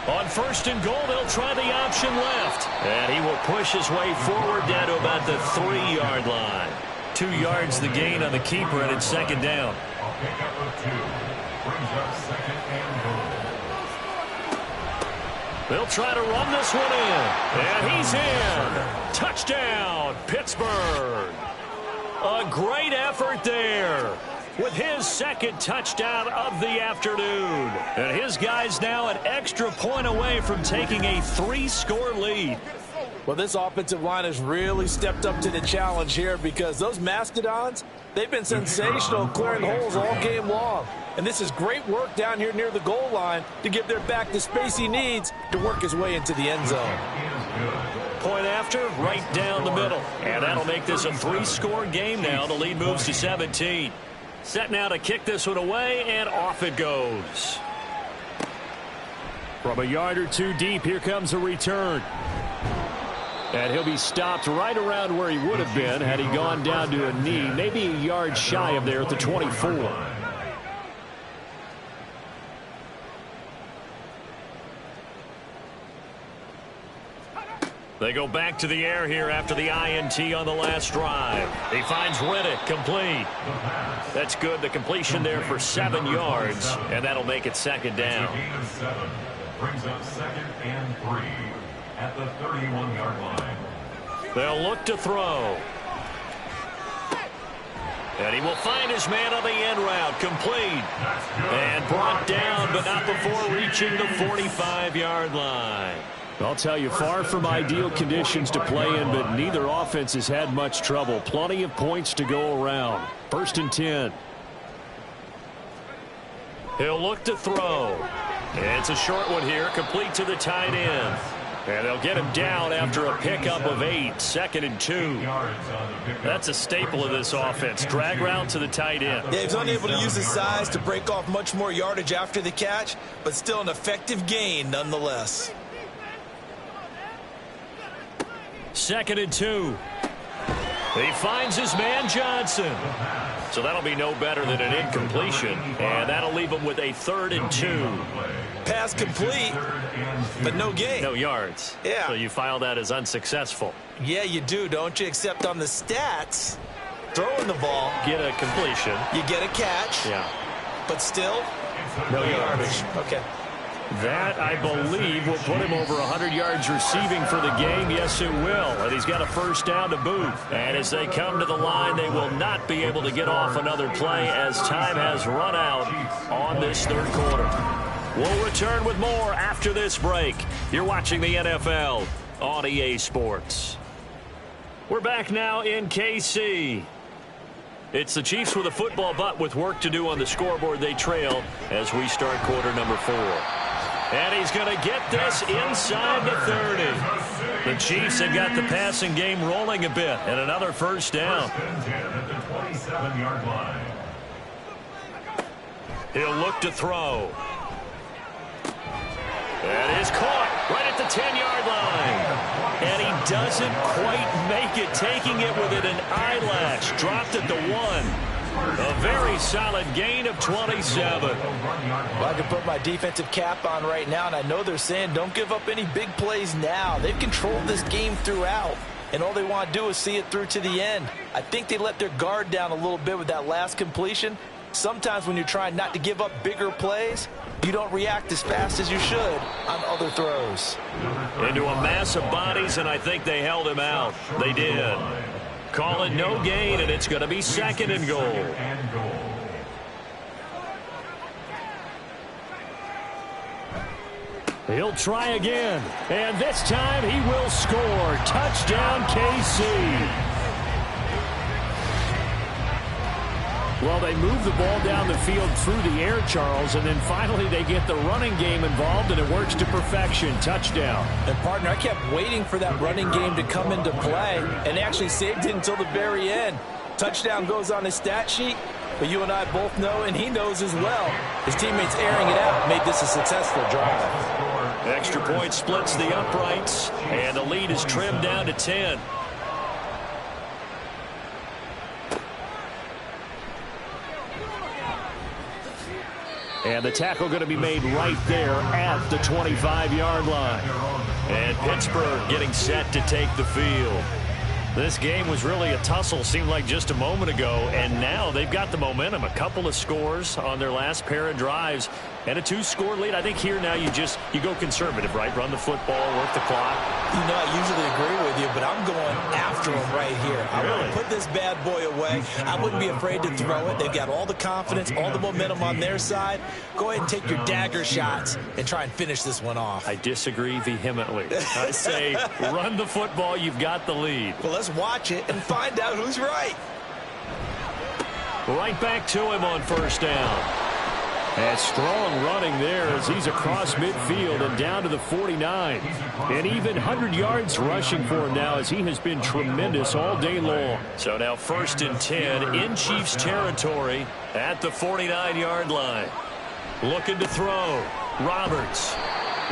On 1st and goal, they'll try the option left. And he will push his way forward down to about the 3-yard line. 2 yards the gain on the keeper, and it's 2nd down. A pickup of 2. Brings up 2nd and goal. They'll try to run this one in. And he's in. Touchdown, Pittsburgh. A great effort there with his 2nd touchdown of the afternoon. And his guys now an extra point away from taking a 3-score lead. Well, this offensive line has really stepped up to the challenge here because those Mastodons, they've been sensational clearing holes all game long. And this is great work down here near the goal line to give their back the space he needs to work his way into the end zone. Point after, right down the middle. And that'll make this a 3-score game now. The lead moves to 17. Set now to kick this one away, and off it goes. From a yard or 2 deep, here comes a return. And he'll be stopped right around where he would have been had he gone down to a knee, maybe a yard shy of there at the 24. They go back to the air here after the INT on the last drive. He finds Riddick complete. That's good. The completion there for 7 yards, and that'll make it 2nd down. Gain of 7. Brings up 2nd and 3 at the 31-yard line. They'll look to throw. And he will find his man on the end route, complete. And brought down, but not before reaching the 45-yard line. I'll tell you, far from ideal conditions to play in, but neither offense has had much trouble. Plenty of points to go around. 1st and 10. He'll look to throw. It's a short one here, complete to the tight end. And they'll get him down after a pickup of 8. 2nd and 2. That's a staple of this offense. Drag route to the tight end. Yeah, he's unable to use his size to break off much more yardage after the catch, but still an effective gain nonetheless. 2nd and 2. He finds his man Johnson. So that'll be no better than an incompletion. And that'll leave him with a 3rd and 2. Pass complete, but no gain. No yards. Yeah. So you file that as unsuccessful. Yeah, you do, don't you? Except on the stats, throwing the ball, Get a completion. you get a catch, Yeah. but still, no yardage. Okay. That, I believe, will put him over 100 yards receiving for the game. Yes, it will. And he's got a first down to boot. And as they come to the line, they will not be able to get off another play as time has run out on this third quarter. We'll return with more after this break. You're watching the NFL on EA Sports. We're back now in KC. It's the Chiefs with a football, but with work to do on the scoreboard. They trail as we start quarter number 4. And he's going to get this inside the 30. The Chiefs have got the passing game rolling a bit, and another first down. At the 27-yard line. He'll look to throw. That is caught right at the 10-yard line. And he doesn't quite make it, taking it within an eyelash. Dropped at the 1. A very solid gain of 27. Well, I can put my defensive cap on right now, and I know they're saying don't give up any big plays now. They've controlled this game throughout, and all they want to do is see it through to the end. I think they let their guard down a little bit with that last completion. Sometimes when you're trying not to give up bigger plays, you don't react as fast as you should on other throws. Into a mass of bodies, and I think they held him out. They did. Call it no gain, and it's going to be second and goal. He'll try again, and this time he will score. Touchdown, KC. Well, they move the ball down the field through the air, Charles, and then finally they get the running game involved, and it works to perfection. Touchdown. And, partner, I kept waiting for that running game to come into play, and actually saved it until the very end. Touchdown goes on his stat sheet, but you and I both know, and he knows as well, his teammates airing it out made this a successful drive. Extra point splits the uprights, and the lead is trimmed down to 10. And the tackle going to be made right there at the 25-yard line. And Pittsburgh getting set to take the field. This game was really a tussle, seemed like just a moment ago, and now they've got the momentum. A couple of scores on their last pair of drives and a 2-score lead. I think here now you go conservative, right? Run the football, work the clock. You know, I usually agree with you, but I'm going after him right here. I want to put this bad boy away. I wouldn't be afraid to throw it. They've got all the confidence, all the momentum on their side. Go ahead and take your dagger shots and try and finish this one off. I disagree vehemently. I say run the football. You've got the lead. Well, let's watch it and find out who's right. Right back to him on first down. And strong running there as he's across midfield and down to the 49. And even 100 yards rushing for him now as he has been tremendous all day long. So now first and 10 in Chiefs territory at the 49-yard line. Looking to throw. Roberts.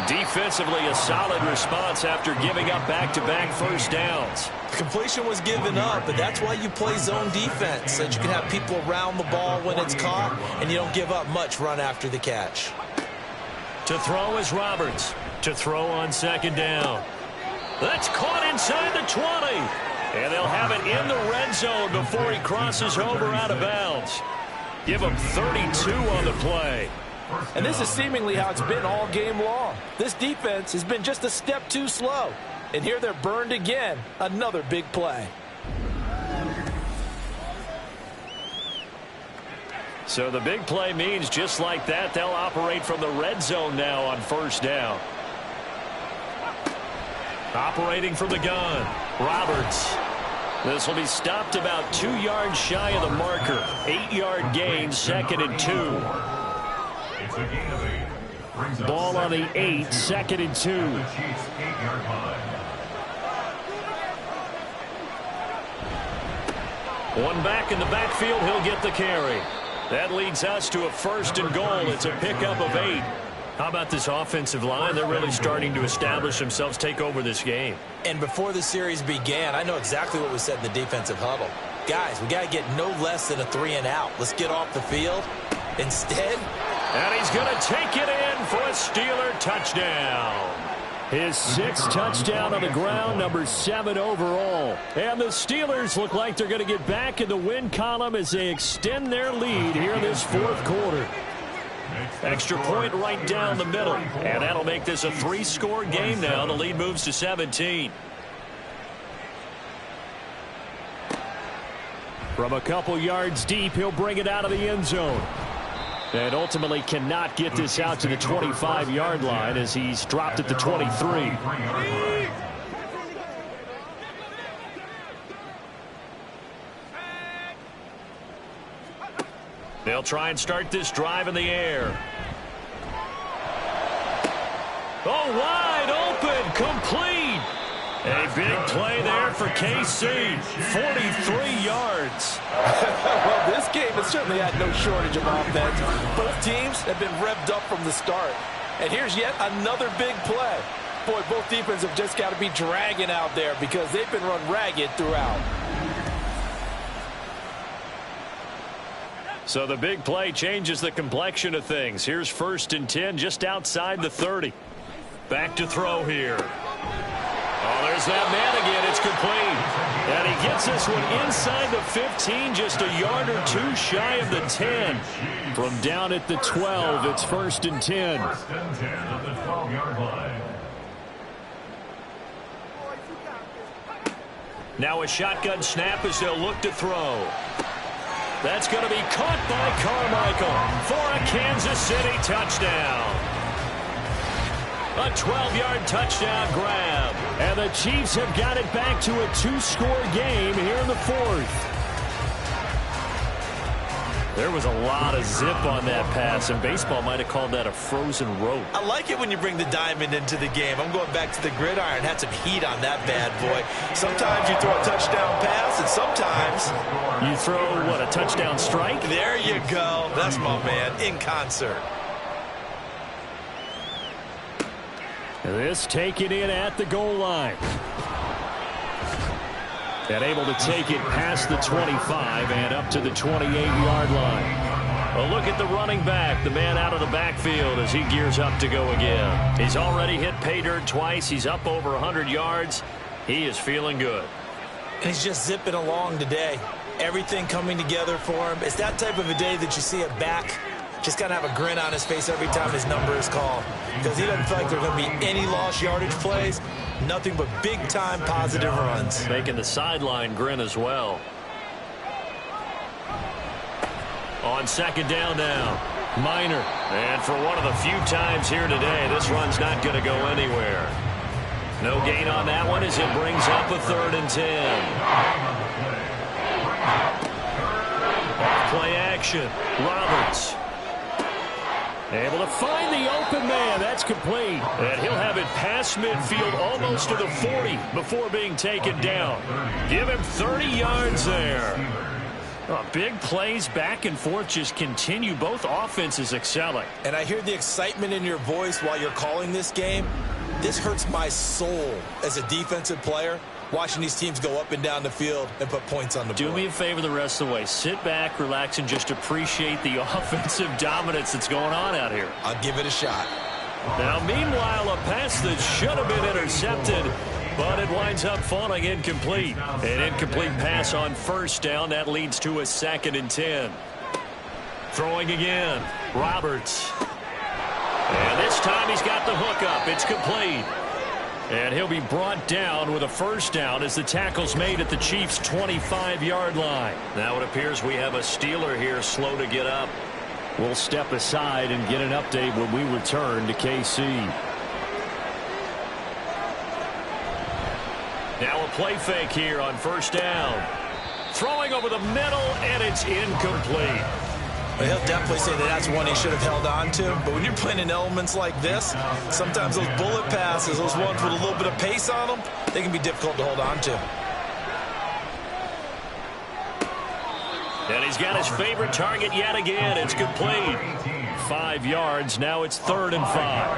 Defensively, a solid response after giving up back-to-back first downs. The completion was given up, but that's why you play zone defense, so that you can have people around the ball when it's caught, and you don't give up much run after the catch. To throw is Roberts. To throw on second down. That's caught inside the 20. And they'll have it in the red zone before he crosses over out of bounds. Give him 32 on the play. And this is seemingly how it's been all game long. This defense has been just a step too slow. And here they're burned again. Another big play. So the big play means just like that, they'll operate from the red zone now on first down. Operating from the gun, Roberts. This will be stopped about 2 yards shy of the marker. 8-yard gain, second and 2. It's a gain of 8. Ball on the 8, second and 2. The Chiefs' 8-yard line. One back in the backfield, he'll get the carry. That leads us to a first and goal. It's a pickup of 8. How about this offensive line? They're really starting to establish themselves, take over this game. And before the series began, I know exactly what was said in the defensive huddle. Guys, we got to get no less than a 3-and-out. Let's get off the field. Instead, and he's going to take it in for a Steeler touchdown. His 6th touchdown on the ground, number 7 overall. And the Steelers look like they're going to get back in the win column as they extend their lead here in this fourth quarter. Extra point right down the middle. And that'll make this a 3-score game now. The lead moves to 17. From a couple yards deep, he'll bring it out of the end zone. And ultimately cannot get this out to the 25-yard line as he's dropped at the 23. They'll try and start this drive in the air. Oh, wide open, complete. A big play there for KC, 43 yards. Well, this game has certainly had no shortage of offense. Both teams have been revved up from the start. And here's yet another big play. Boy, both defenses have just got to be dragging out there because they've been run ragged throughout. So the big play changes the complexion of things. Here's 1st and 10 just outside the 30. Back to throw here. Oh, there's that man again. It's complete. And he gets this one inside the 15, just a yard or two shy of the 10. From down at the 12, it's 1st and 10. 1st and 10 at the 12-yard line. Now a shotgun snap as they'll look to throw. That's going to be caught by Carmichael for a Kansas City touchdown. A 12-yard touchdown grab. And the Chiefs have got it back to a 2-score game here in the 4th. There was a lot of zip on that pass, and baseball might have called that a frozen rope. I like it when you bring the diamond into the game. I'm going back to the gridiron. Had some heat on that bad boy. Sometimes you throw a touchdown pass, and sometimes you throw, what, a touchdown strike? There you go. That's my man, in concert. This taken in at the goal line. And able to take it past the 25 and up to the 28-yard line. A look at the running back, the man out of the backfield as he gears up to go again. He's already hit pay dirt twice. He's up over 100 yards. He is feeling good. And he's just zipping along today. Everything coming together for him. It's that type of a day that you see a back just got to have a grin on his face every time his number is called. Because he doesn't feel like there are going to be any lost yardage plays. Nothing but big-time positive runs. Making the sideline grin as well. On 2nd down now, Minor. And for one of the few times here today, this run's not going to go anywhere. No gain on that one as it brings up a 3rd and 10. Off-play action. Roberts. Able to find the open man. That's complete. And he'll have it past midfield almost to the 40 before being taken down. Give him 30 yards there. Oh, big plays back and forth just continue. Both offenses excelling. And I hear the excitement in your voice while you're calling this game. This hurts my soul as a defensive player, watching these teams go up and down the field and put points on the board. Do me a favor the rest of the way. Sit back, relax, and just appreciate the offensive dominance that's going on out here. I'll give it a shot. Now, meanwhile, a pass that should have been intercepted, but it winds up falling incomplete. An incomplete pass on 1st down. That leads to a 2nd and 10. Throwing again. Roberts. And this time he's got the hook up. It's complete. And he'll be brought down with a 1st down as the tackle's made at the Chiefs' 25-yard line. Now it appears we have a Steeler here slow to get up. We'll step aside and get an update when we return to KC. Now a play fake here on 1st down. Throwing over the middle, and it's incomplete. Well, he'll definitely say that that's one he should have held on to. But when you're playing in elements like this, sometimes those bullet passes, those ones with a little bit of pace on them, they can be difficult to hold on to. And he's got his favorite target yet again. It's complete. 5 yards. Now it's 3rd and 5.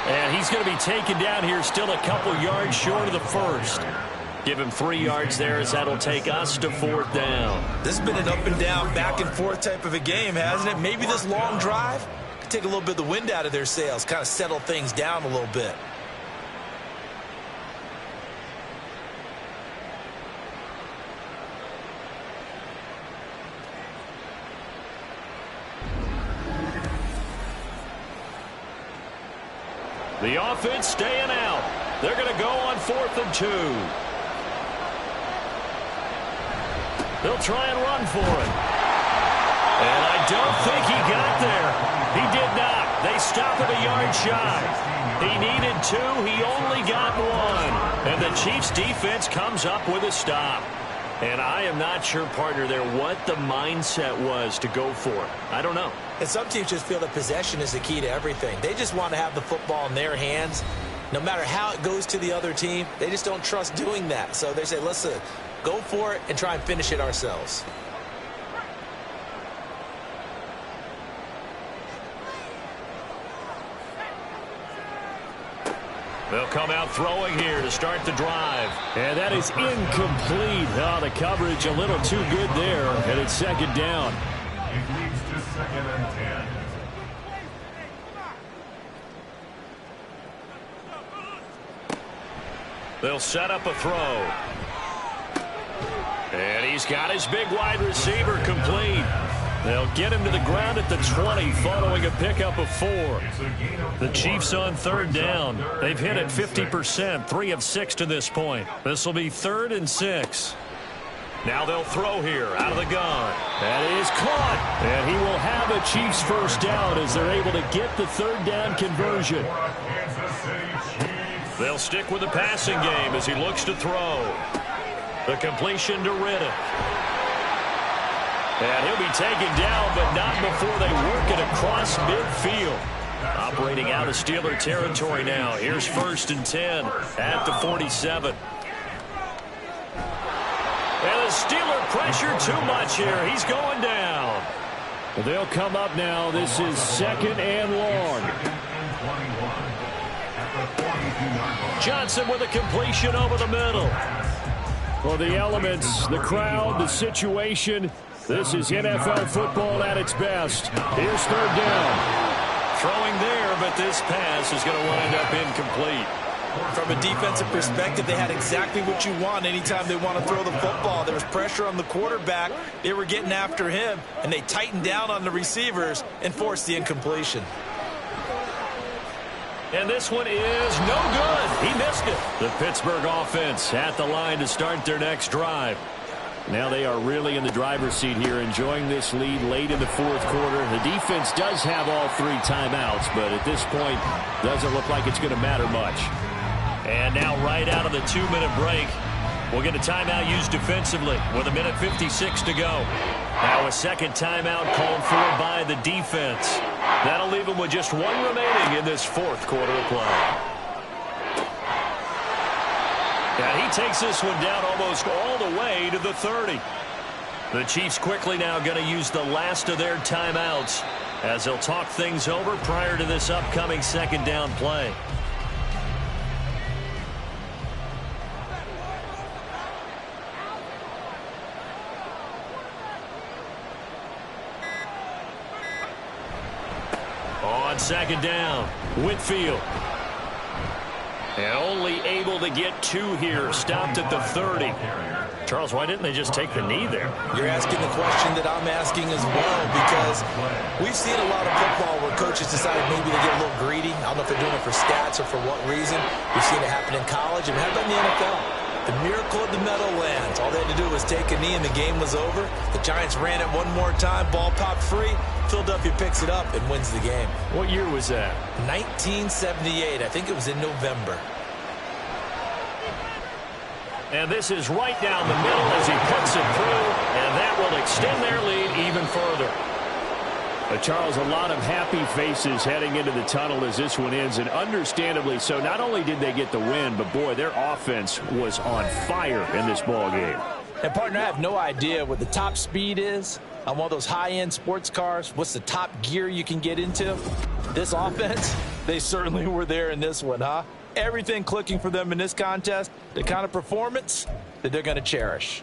And he's going to be taken down here still a couple yards short of the 1st. Give him 3 yards there as that'll take us to 4th down. This has been an up and down, back and forth type of a game, hasn't it? Maybe this long drive could take a little bit of the wind out of their sails, kind of settle things down a little bit. The offense staying out. They're going to go on 4th and 2. They'll try and run for it. And I don't think he got there. He did not. They stop him a yard shy. He needed 2. He only got 1. And the Chiefs defense comes up with a stop. And I am not sure, partner, there what the mindset was to go for it. I don't know. And some teams just feel that possession is the key to everything. They just want to have the football in their hands. No matter how it goes to the other team, they just don't trust doing that. So they say, listen, go for it and try and finish it ourselves. They'll come out throwing here to start the drive. And that is incomplete. Oh, the coverage a little too good there, and it's 2nd down. It leads to 2nd and 10. They'll set up a throw. And he's got his big wide receiver complete. They'll get him to the ground at the 20 following a pickup of 4. The Chiefs on 3rd down. They've hit it 50%, 3 of 6 to this point. This will be 3rd and 6. Now they'll throw here out of the gun. That is caught. And he will have a Chiefs 1st down as they're able to get the 3rd down conversion. They'll stick with the passing game as he looks to throw. The completion to Riddick. And he'll be taken down, but not before they work it across midfield. Operating out of Steeler territory now. Here's 1st and 10 at the 47. And the Steeler pressure too much here. He's going down. They'll come up now. This is 2nd and long. Johnson with a completion over the middle. Well, the elements, the crowd, the situation. This is NFL football at its best. Here's 3rd down. Throwing there, but this pass is going to wind up incomplete. From a defensive perspective, they had exactly what you want anytime they want to throw the football. There was pressure on the quarterback. They were getting after him, and they tightened down on the receivers and forced the incompletion. And this one is no good. He missed it. The Pittsburgh offense at the line to start their next drive. Now they are really in the driver's seat here, enjoying this lead late in the 4th quarter. The defense does have all 3 timeouts, but at this point, doesn't look like it's going to matter much. And now right out of the 2-minute break, we'll get a timeout used defensively with 1:56 to go. Now a 2nd timeout called for by the defense. That'll leave them with just 1 remaining in this 4th quarter of play. And he takes this one down almost all the way to the 30. The Chiefs quickly now going to use the last of their timeouts as they'll talk things over prior to this upcoming 2nd down play. On 2nd down, Whitfield. And only able to get 2 here, stopped at the 30. Charles, why didn't they just take the knee there? You're asking the question that I'm asking as well, because we've seen a lot of football where coaches decide maybe to get a little greedy. I don't know if they're doing it for stats or for what reason. We've seen it happen in college, and how about in the NFL? The miracle of the Meadowlands. All they had to do was take a knee, and the game was over. The Giants ran it one more time. Ball popped free. Philadelphia picks it up and wins the game. What year was that? 1978. I think it was in November. And this is right down the middle as he puts it through, and that will extend their lead even further. Charles, a lot of happy faces heading into the tunnel as this one ends, and understandably so. Not only did they get the win, but boy, their offense was on fire in this ball game. And partner, I have no idea what the top speed is on one of those high-end sports cars. What's the top gear you can get into? This offense, they certainly were there in this one, huh? Everything clicking for them in this contest, the kind of performance that they're going to cherish.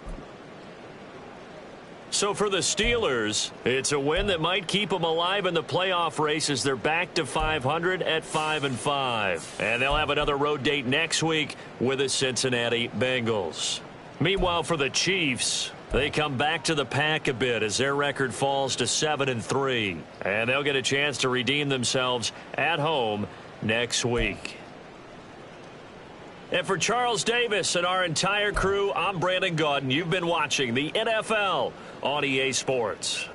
So for the Steelers, it's a win that might keep them alive in the playoff race as they're back to 500 at 5-5. And they'll have another road date next week with the Cincinnati Bengals. Meanwhile, for the Chiefs, they come back to the pack a bit as their record falls to 7-3. And they'll get a chance to redeem themselves at home next week. And for Charles Davis and our entire crew, I'm Brandon Gaudin. You've been watching the NFL on EA Sports.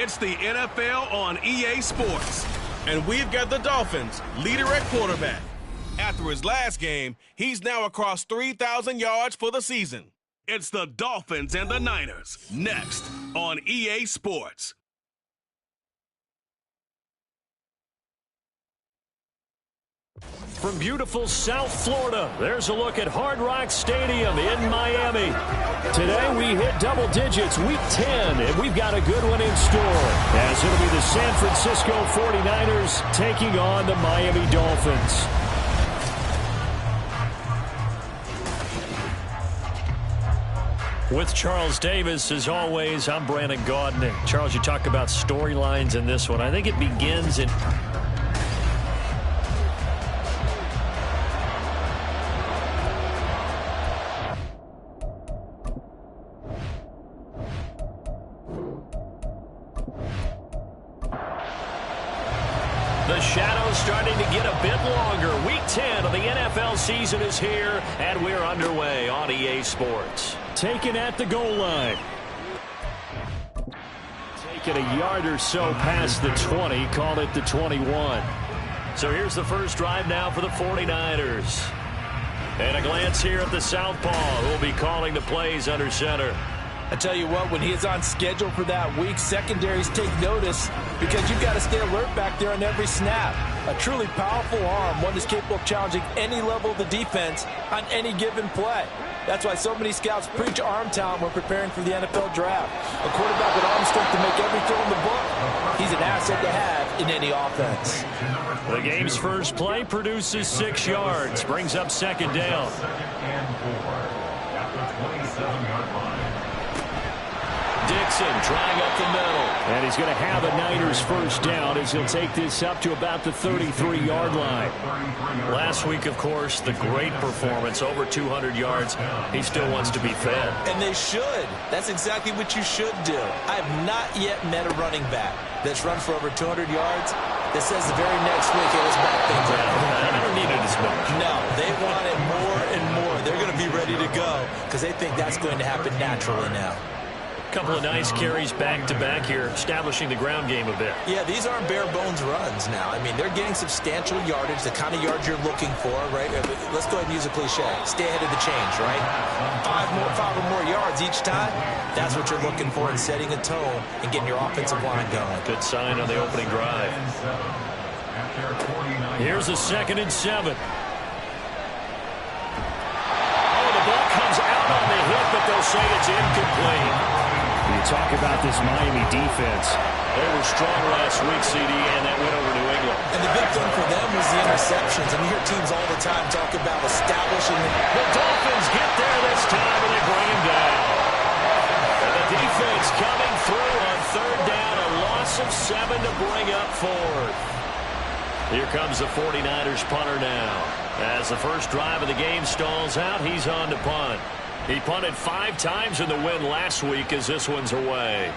It's the NFL on EA Sports. And we've got the Dolphins, leader at quarterback. After his last game, he's now across 3,000 yards for the season. It's the Dolphins and the Niners, next on EA Sports. From beautiful South Florida, there's a look at Hard Rock Stadium in Miami. Today we hit double digits, week 10, and we've got a good one in store, as it'll be the San Francisco 49ers taking on the Miami Dolphins. With Charles Davis, as always, I'm Brandon Gaudin. Charles, you talk about storylines in this one. I think it begins in... The shadow's starting to get a bit longer. Week 10 of the NFL season is here, and we're underway on EA Sports. Taken at the goal line. Taken a yard or so past the 20, called it the 21. So here's the first drive now for the 49ers. And a glance here at the southpaw, who will be calling the plays under center. I tell you what, when he is on schedule for that week, secondaries take notice because you've got to stay alert back there on every snap. A truly powerful arm, one that's capable of challenging any level of the defense on any given play. That's why so many scouts preach arm talent when preparing for the NFL draft. A quarterback with arm strength to make every throw in the book, he's an asset to have in any offense. The game's first play produces 6 yards, brings up second down. Dixon trying up the middle. And he's going to have a Niners first down as he'll take this up to about the 33-yard line. Last week, of course, the great performance, over 200 yards. He still wants to be fed. And they should. That's exactly what you should do. I have not yet met a running back that's run for over 200 yards that says the very next week, hey, let's back things up. I don't need it as much. No, they want it more and more. They're going to be ready to go because they think that's going to happen naturally now. Couple of nice carries back-to-back here, establishing the ground game a bit. Yeah, these aren't bare-bones runs now. I mean, they're getting substantial yardage, the kind of yards you're looking for, right? Let's go ahead and use a cliche. Stay ahead of the change, right? Five or more yards each time. That's what you're looking for in setting a tone and getting your offensive line going. Good sign on the opening drive. Here's a 2nd and 7. Oh, the ball comes out on the hit, but they'll say it's incomplete. You talk about this Miami defense. They were strong last week, CD, and that went over New England. And the big thing for them was the interceptions. I mean, you hear teams all the time talk about establishing. The Dolphins get there this time, and they bring him down. And the defense coming through on 3rd down, a loss of 7 to bring up 4th. Here comes the 49ers punter now. As the first drive of the game stalls out, he's on to punt. He punted 5 times in the win last week as this one's away.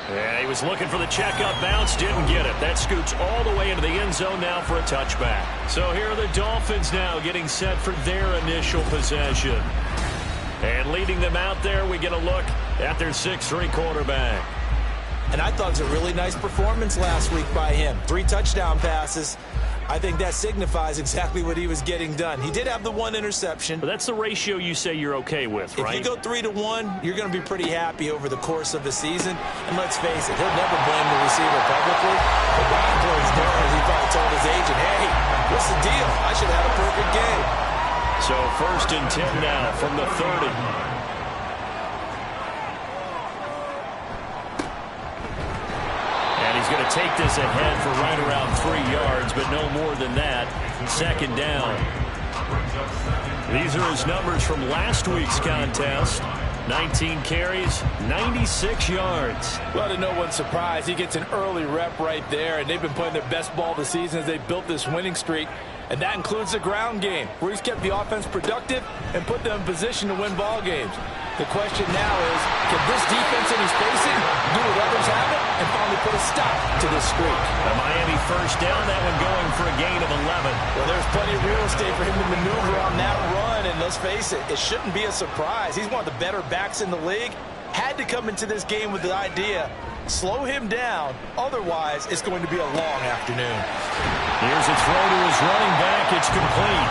Yeah, he was looking for the checkup bounce, didn't get it. That scoots all the way into the end zone now for a touchback. So here are the Dolphins now getting set for their initial possession. And leading them out there, we get a look at their 6'3" quarterback. And I thought it was a really nice performance last week by him. 3 touchdown passes. I think that signifies exactly what he was getting done. He did have the 1 interception. But that's the ratio you say you're okay with, right? If you go 3-to-1, you're going to be pretty happy over the course of the season. And let's face it, he'll never blame the receiver publicly. But behind closed doors, he probably told his agent, hey, what's the deal? I should have had a perfect game. So 1st and 10 now from the 30. He's going to take this ahead for right around 3 yards, but no more than that. 2nd down. These are his numbers from last week's contest. 19 carries, 96 yards. Well, to no one's surprise, he gets an early rep right there, and they've been playing their best ball this season as they built this winning streak. And that includes the ground game, where he's kept the offense productive and put them in position to win ball games. The question now is, can this defense that he's facing do what others haven't and finally put a stop to this streak? A Miami first down, that one going for a gain of 11. Well, there's plenty of real estate for him to maneuver on that run, and let's face it, it shouldn't be a surprise. He's one of the better backs in the league. Had to come into this game with the idea Slow him down. Otherwise, it's going to be a long afternoon. Here's a throw to his running back. It's complete.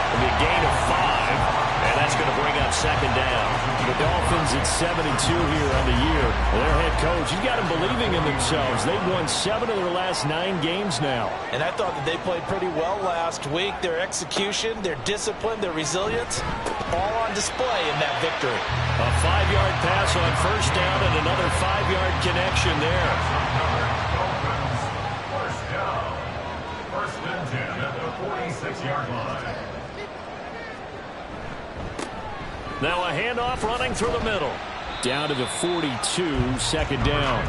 It'll be a gain of 5, and that's going to bring up second down. The Dolphins at 7-2 here on the year. Their head coach, he's got them believing in themselves. They've won 7 of their last 9 games now. And I thought that they played pretty well last week. Their execution, their discipline, their resilience, all on display in that victory. A 5-yard pass on first down and another 5-yard connection there. Dolphins, first down. First and 10 at the 46-yard line. Now a handoff running through the middle. Down to the 42, second down.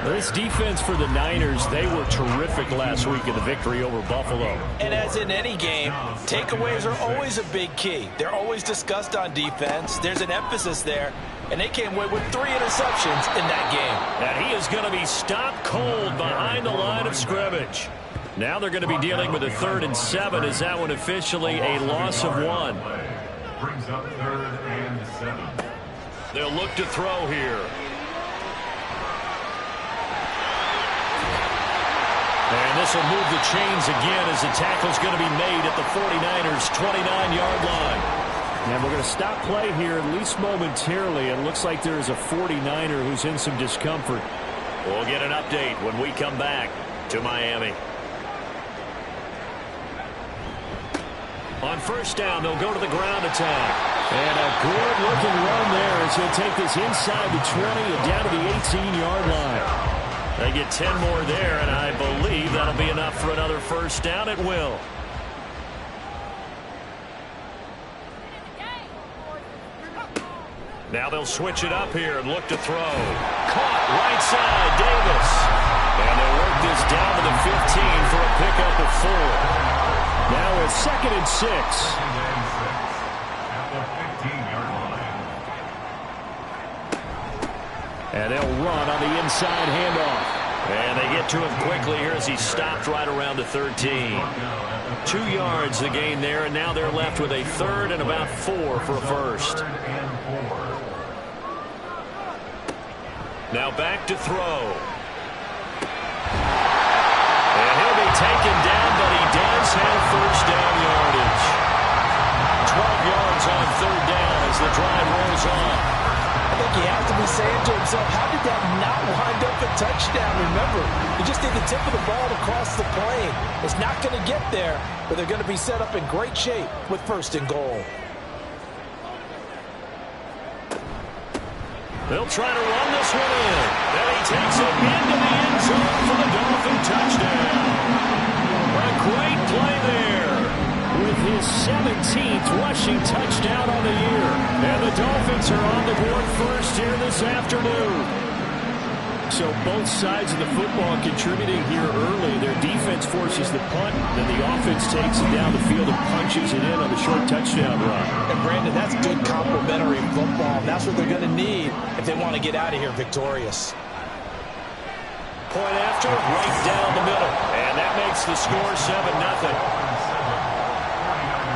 This defense for the Niners, they were terrific last week in the victory over Buffalo. And as in any game, takeaways are always a big key. They're always discussed on defense. There's an emphasis there, and they came away with 3 interceptions in that game. And he is going to be stopped cold behind the line of scrimmage. Now they're going to be dealing with a 3rd and 7. Is that one officially a loss of 1? Brings up 3rd and 7. They'll look to throw here. And this will move the chains again as the tackle's going to be made at the 49ers' 29-yard line. And we're going to stop play here, at least momentarily. It looks like there's a 49er who's in some discomfort. We'll get an update when we come back to Miami. On first down, they'll go to the ground attack. And a good-looking run there as he'll take this inside the 20 and down to the 18-yard line. They get 10 more there, and I believe that'll be enough for another first down. It will. Now they'll switch it up here and look to throw. Caught right side, Davis. And they'll work this down to the 15 for a pickup of 4. Now it's 2nd and 6. At the 15-yard line. And they'll run on the inside handoff. And they get to him quickly here as he stopped right around the 13. 2 yards the gain there, and now they're left with a 3rd and about 4 for a first. Now back to throw. And he'll be taken down, but he does have first down yardage. 12 yards on 3rd down as the drive rolls on. I think he has to be saying to himself, how did that not wind up a touchdown? Remember, you just need the tip of the ball to cross the plane. It's not going to get there, but they're going to be set up in great shape with 1st and goal. They'll try to run this one in. And he takes it into the end zone for the Dolphin touchdown. A great play there. With his 17th rushing touchdown on the year. And the Dolphins are on the board first here this afternoon. So both sides of the football contributing here early. Their defense forces the punt, then the offense takes it down the field and punches it in on the short touchdown run. And Brandon, that's good complementary football. That's what they're going to need if they want to get out of here victorious. Point after, right down the middle. And that makes the score 7-0.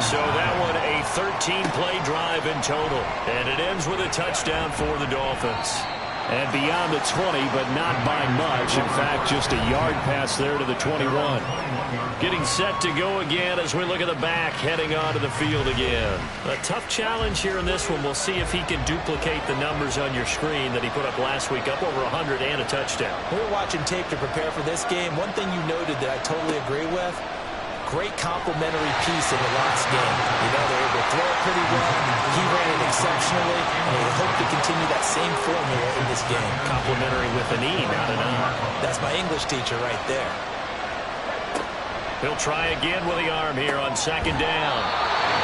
So that one a 13-play drive in total. And it ends with a touchdown for the Dolphins. And beyond the 20, but not by much. In fact, just a yard pass there to the 21. Getting set to go again as we look at the back, heading onto the field again. A tough challenge here in this one. We'll see if he can duplicate the numbers on your screen that he put up last week, up over 100 and a touchdown. We were watching tape to prepare for this game. One thing you noted that I totally agree with, great complimentary piece in the last game. You know, they were able to throw it pretty well. He ran it exceptionally, and we hope to continue that same formula in this game. Complimentary with an E, not an I. That's my English teacher right there. He'll try again with the arm here on 2nd down.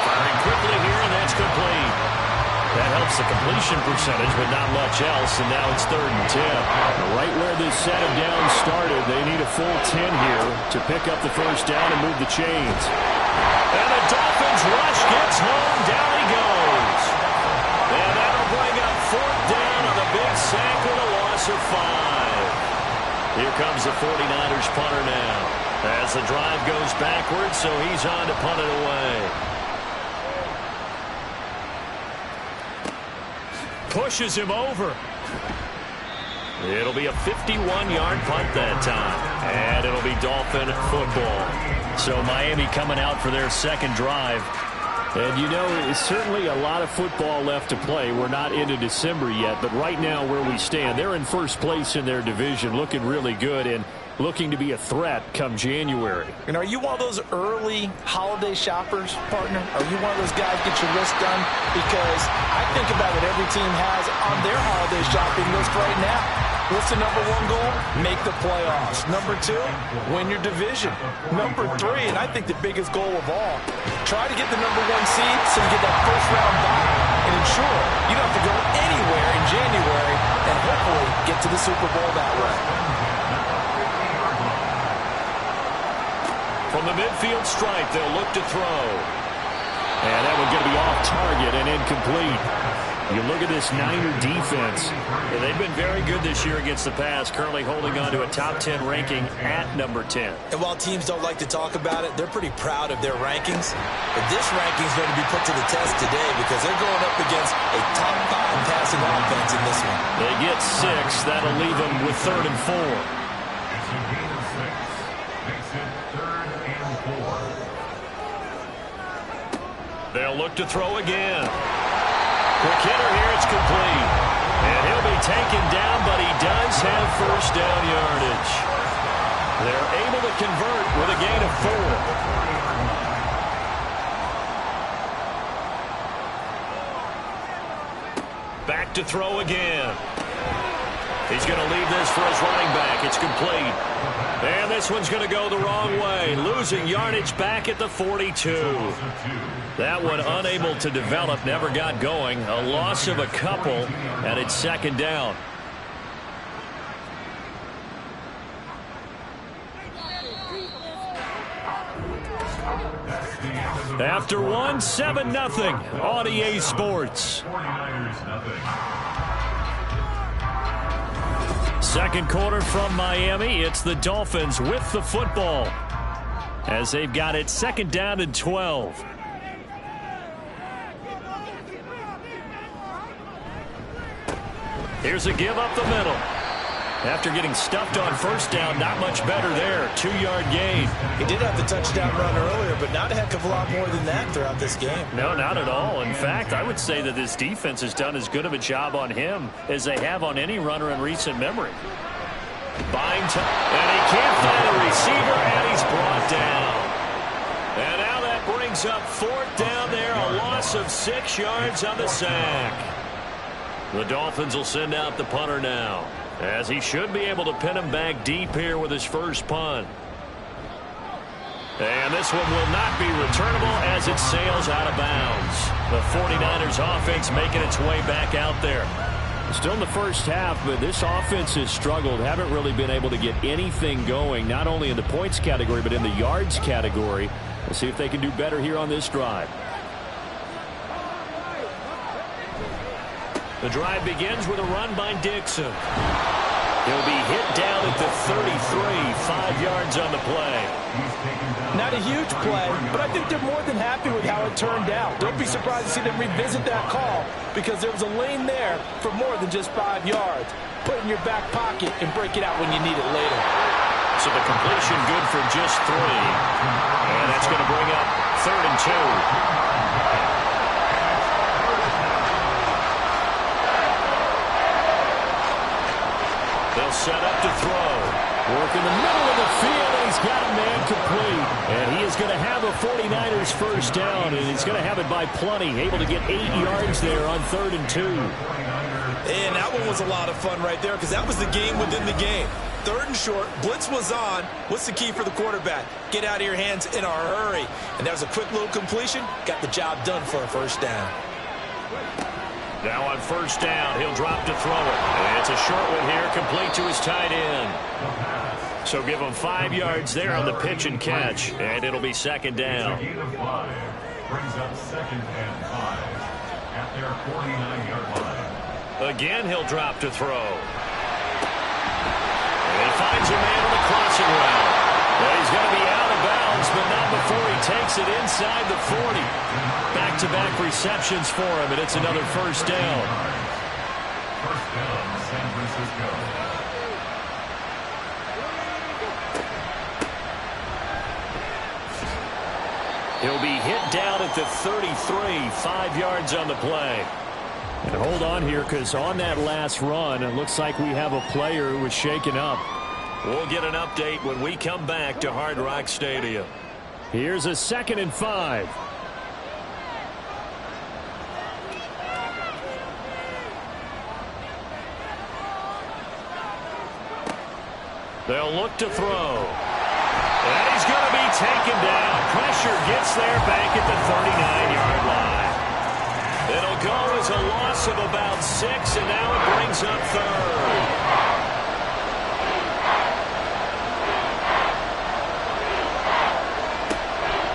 Firing quickly here, and that's complete. That helps the completion percentage, but not much else, and now it's 3rd and 10. Right where this set of downs started, they need a full 10 here to pick up the first down and move the chains. And the Dolphins rush gets home, down he goes. And that'll bring up 4th down on the big sack with a loss of 5. Here comes the 49ers punter now. As the drive goes backwards, so he's on to punt it away. Pushes him over. It'll be a 51-yard punt that time. And it'll be Dolphin football. So Miami coming out for their second drive. And you know, it's certainly a lot of football left to play. We're not into December yet, but right now where we stand, they're in first place in their division, looking really good and looking to be a threat come January. And are you one of those early holiday shoppers, partner? Are you one of those guys get your list done? Because I think about what every team has on their holiday shopping list right now. What's the number one goal? Make the playoffs. Number two, win your division. Number three, and I think the biggest goal of all, try to get the number one seed so you get that first round bye and ensure you don't have to go anywhere in January and hopefully get to the Super Bowl that way. From the midfield stripe, they'll look to throw. And that one's going to be off target and incomplete. You look at this Niner defense. Yeah, they've been very good this year against the pass, currently holding on to a top 10 ranking at number 10. And while teams don't like to talk about it, they're pretty proud of their rankings. But this ranking is going to be put to the test today because they're going up against a top 5 passing offense in this one. They get 6. That'll leave them with 3rd and 4. It's a gain of 6. Makes it 3rd and 4. They'll look to throw again. Quick hitter here, it's complete. And he'll be taken down, but he does have first down yardage. They're able to convert with a gain of 4. Back to throw again. He's going to leave this for his running back. It's complete. And this one's going to go the wrong way. Losing yardage back at the 42. That one unable to develop, never got going. A loss of a couple, and it's second down. After one, 7-0 on EA Sports. 49ers nothing. Second quarter from Miami. It's the Dolphins with the football as they've got it second down and 12. Here's a give up the middle. After getting stuffed on first down, not much better there. 2-yard gain. He did have the touchdown run earlier, but not a heck of a lot more than that throughout this game. No, not at all. In fact, I would say that this defense has done as good of a job on him as they have on any runner in recent memory. Buying time, and he can't find a receiver, and he's brought down. And now that brings up 4th down there, a loss of 6 yards on the sack. The Dolphins will send out the punter now, as he should be able to pin him back deep here with his first punt. And this one will not be returnable as it sails out of bounds. The 49ers offense making its way back out there. Still in the first half, but this offense has struggled. Haven't really been able to get anything going, not only in the points category, but in the yards category. We'll see if they can do better here on this drive. The drive begins with a run by Dixon. He'll be hit down at the 33, 5 yards on the play. Not a huge play, but I think they're more than happy with how it turned out. Don't be surprised to see them revisit that call because there was a lane there for more than just 5 yards. Put it in your back pocket and break it out when you need it later. So the completion good for just 3. And that's going to bring up 3rd and 2. They'll set up to throw. Work in the middle of the field, and he's got a man complete. And he is going to have a 49ers first down, and he's going to have it by plenty. Able to get 8 yards there on 3rd and 2. And that one was a lot of fun right there because that was the game within the game. 3rd and short, blitz was on. What's the key for the quarterback? Get out of your hands in a hurry. And that was a quick little completion. Got the job done for a first down. Now on first down, he'll drop to throw it. And it's a short one here, complete to his tight end. So give him 5 yards there on the pitch and catch, and it'll be second down. It's a gain of 5. Brings up 2nd and 5 at their 49-yard line. Again, he'll drop to throw. And he finds a man on the crossing route. Well, he's going to be out of bounds, but not before he takes it inside the 40. Back-to-back receptions for him, and it's another first down. First down, San Francisco. He'll be hit down at the 33, 5 yards on the play. And hold on here, because on that last run, it looks like we have a player who was shaken up. We'll get an update when we come back to Hard Rock Stadium. Here's a 2nd and 5. They'll look to throw. And he's going to be taken down. Pressure gets there back at the 39-yard line. It'll go as a loss of about 6, and now it brings up 3rd.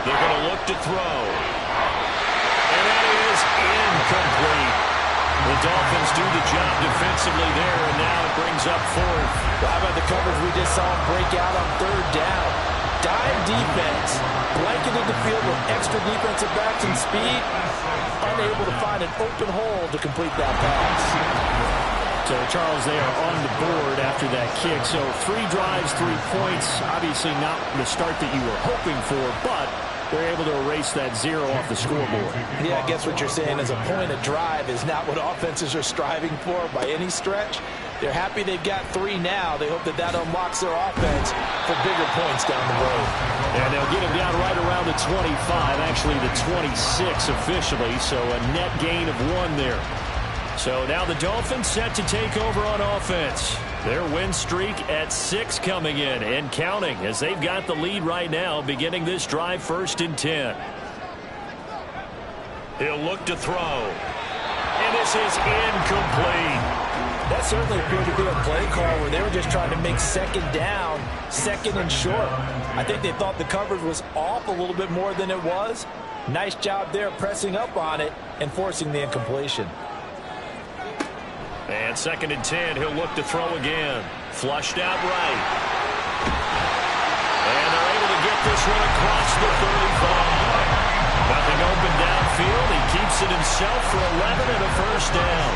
They're going to look to throw. And that is incomplete. The Dolphins do the job defensively there, and now it brings up 4th. Well, how about the coverage we just saw him break out on 3rd down? Dive defense, blanketed the field with extra defensive backs and speed, unable to find an open hole to complete that pass. So, Charles, they are on the board after that kick. So 3 drives, 3 points. Obviously not the start that you were hoping for, but they're able to erase that 0 off the scoreboard. Yeah, I guess what you're saying is a point of drive is not what offenses are striving for by any stretch. They're happy they've got 3 now. They hope that that unlocks their offense for bigger points down the road. And they'll get him down right around the 25, actually the 26 officially, so a net gain of 1 there. So now the Dolphins set to take over on offense. Their win streak at 6 coming in and counting as they've got the lead right now beginning this drive 1st and 10. He'll look to throw. And this is incomplete. That certainly appeared to be a play call where they were just trying to make 2nd down, 2nd and short. I think they thought the coverage was off a little bit more than it was. Nice job there pressing up on it and forcing the incompletion. And 2nd and 10, he'll look to throw again. Flushed out right. And they're able to get this one across the 35. Nothing open downfield. He keeps it himself for 11 and a 1st down.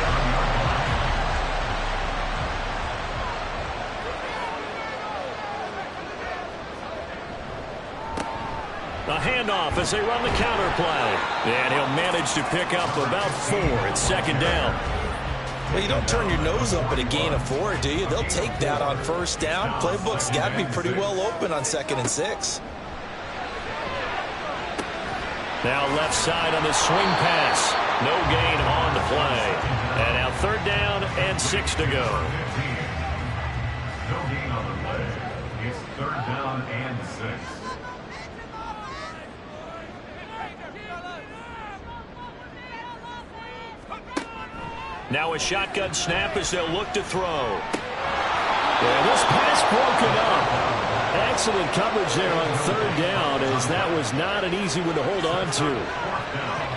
A handoff as they run the counter play. And he'll manage to pick up about 4 at 2nd down. Well, you don't turn your nose up at a gain of 4, do you? They'll take that on 1st down. Playbook's got to be pretty well open on 2nd and 6. Now left side on the swing pass. No gain on the play. And now 3rd down and 6 to go. No gain on the play. It's 3rd down and 6. Now a shotgun snap as they'll look to throw. Yeah, this pass broken up. Excellent coverage there on 3rd down, as that was not an easy one to hold on to.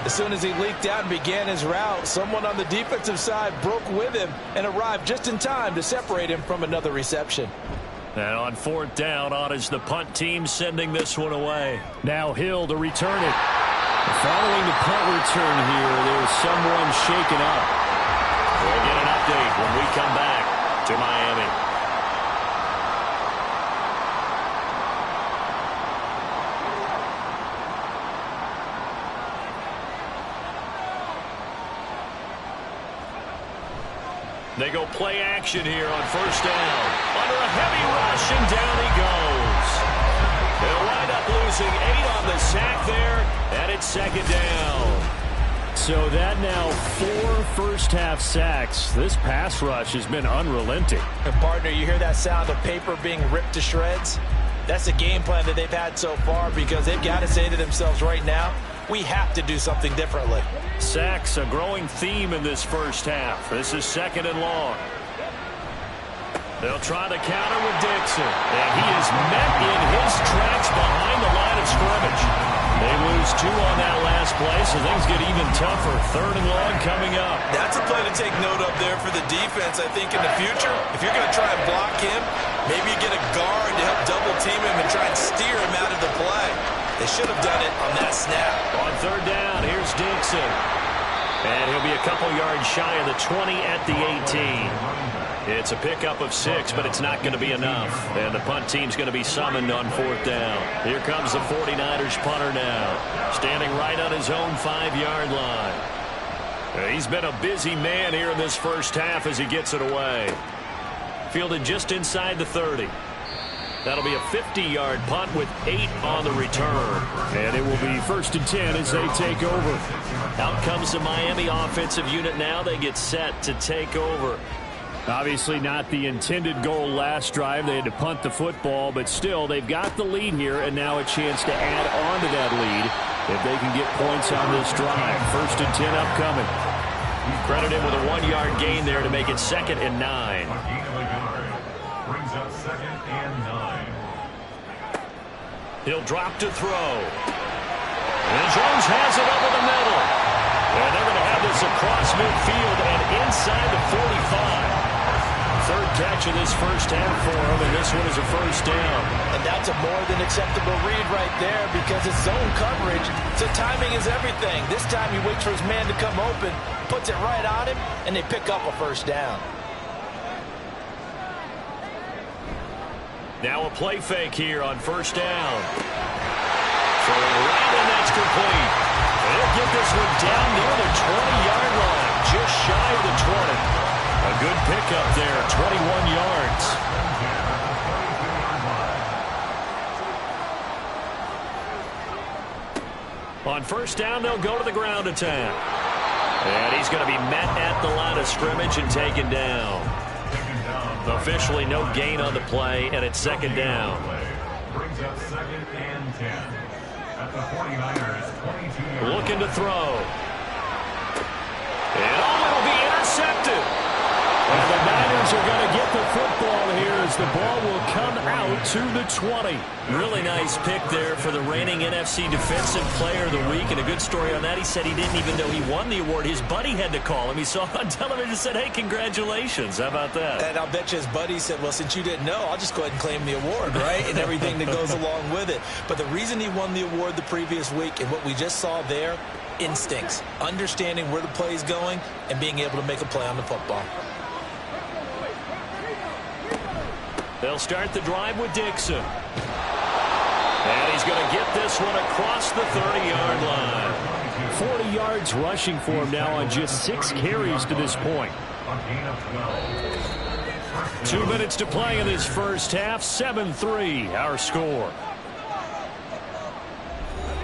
As soon as he leaked out and began his route, someone on the defensive side broke with him and arrived just in time to separate him from another reception. And on 4th down, on is the punt team sending this one away. Now Hill to return it. Following the punt return here, there's someone shaken up. We'll get an update when we come back to Miami. They go play action here on 1st down. Under a heavy rush, and down he goes. They'll wind up losing 8 on the sack there, and it's 2nd down. So that now 4 first-half sacks. This pass rush has been unrelenting. And partner, you hear that sound of paper being ripped to shreds? That's the game plan that they've had so far, because they've got to say to themselves right now, we have to do something differently. Sacks, a growing theme in this 1st half. This is 2nd and long. They'll try to counter with Dixon. And he is met in his tracks behind the line of scrimmage. They lose 2 on that last play, so things get even tougher. 3rd and long coming up. That's a play to take note of there for the defense, I think, in the future. If you're going to try and block him, maybe you get a guard to help double team him and try and steer him out of the play. They should have done it on that snap. On 3rd down, here's Dixon. And he'll be a couple yards shy of the 20 at the 18. It's a pickup of 6, but it's not going to be enough. And the punt team's going to be summoned on 4th down. Here comes the 49ers punter now, standing right on his own 5-yard line. He's been a busy man here in this first half as he gets it away. Fielded just inside the 30. That'll be a 50-yard punt with 8 on the return. And it will be 1st and 10 as they take over. Out comes the Miami offensive unit now. They get set to take over. Obviously not the intended goal last drive. They had to punt the football, but still they've got the lead here and now a chance to add on to that lead if they can get points on this drive. 1st and 10 upcoming. Credit him with a 1-yard gain there to make it 2nd and 9. Brings up 2nd and 9. He'll drop to throw. And Jones has it over the middle. And they're going to have this across midfield and inside the 45. 3rd catch of this first half for him, and this one is a 1st down. And that's a more than acceptable read right there because it's zone coverage, so timing is everything. This time he waits for his man to come open, puts it right on him, and they pick up a 1st down. Now a play fake here on 1st down. Throwing right, and that's complete. And he'll get this one down near the 20-yard line, just shy of the 20. A good pickup there, 21 yards. On 1st down, they'll go to the ground attack. And he's going to be met at the line of scrimmage and taken down. Officially no gain on the play, and it's 2nd down. Brings up 2nd and 10. At the 49ers, 22. Looking to throw. And it'll be intercepted. And the Niners are going to get the football here as the ball will come out to the 20. Really nice pick there for the reigning NFC Defensive Player of the Week. And a good story on that. He said he didn't even know he won the award. His buddy had to call him. He saw it on television and said, hey, congratulations. How about that? And I'll bet you his buddy said, well, since you didn't know, I'll just go ahead and claim the award, right? And everything that goes along with it. But the reason he won the award the previous week and what we just saw there, instincts, understanding where the play is going and being able to make a play on the football. They'll start the drive with Dixon. And he's going to get this one across the 30-yard line. 40 yards rushing for him now on just 6 carries to this point. 2 minutes to play in this first half. 7-3 our score.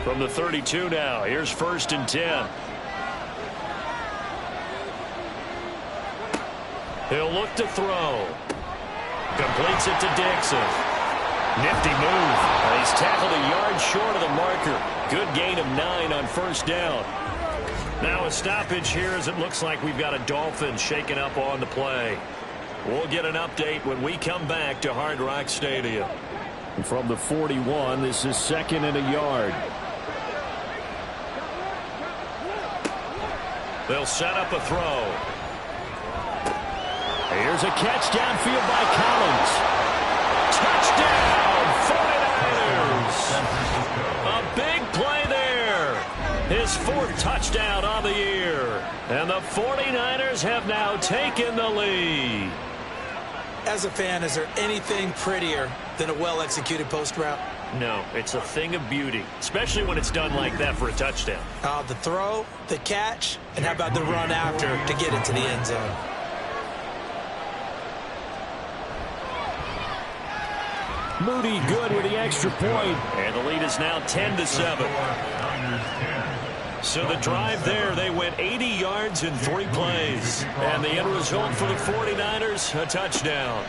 From the 32 now, here's 1st and 10. He'll look to throw. Completes it to Dixon. Nifty move. He's tackled a yard short of the marker. Good gain of 9 on 1st down. Now a stoppage here as it looks like we've got a Dolphin shaking up on the play. We'll get an update when we come back to Hard Rock Stadium. From the 41, this is 2nd and a yard. They'll set up a throw. Here's a catch downfield by Collins. Touchdown, 49ers. A big play there. His 4th touchdown on the year. And the 49ers have now taken the lead. As a fan, is there anything prettier than a well-executed post route? No, it's a thing of beauty, especially when it's done like that for a touchdown. The throw, the catch, and how about the run after to get into the end zone? Moody good with the extra point. And the lead is now 10-7. So the drive there, they went 80 yards in 3 plays. And the end result for the 49ers, a touchdown.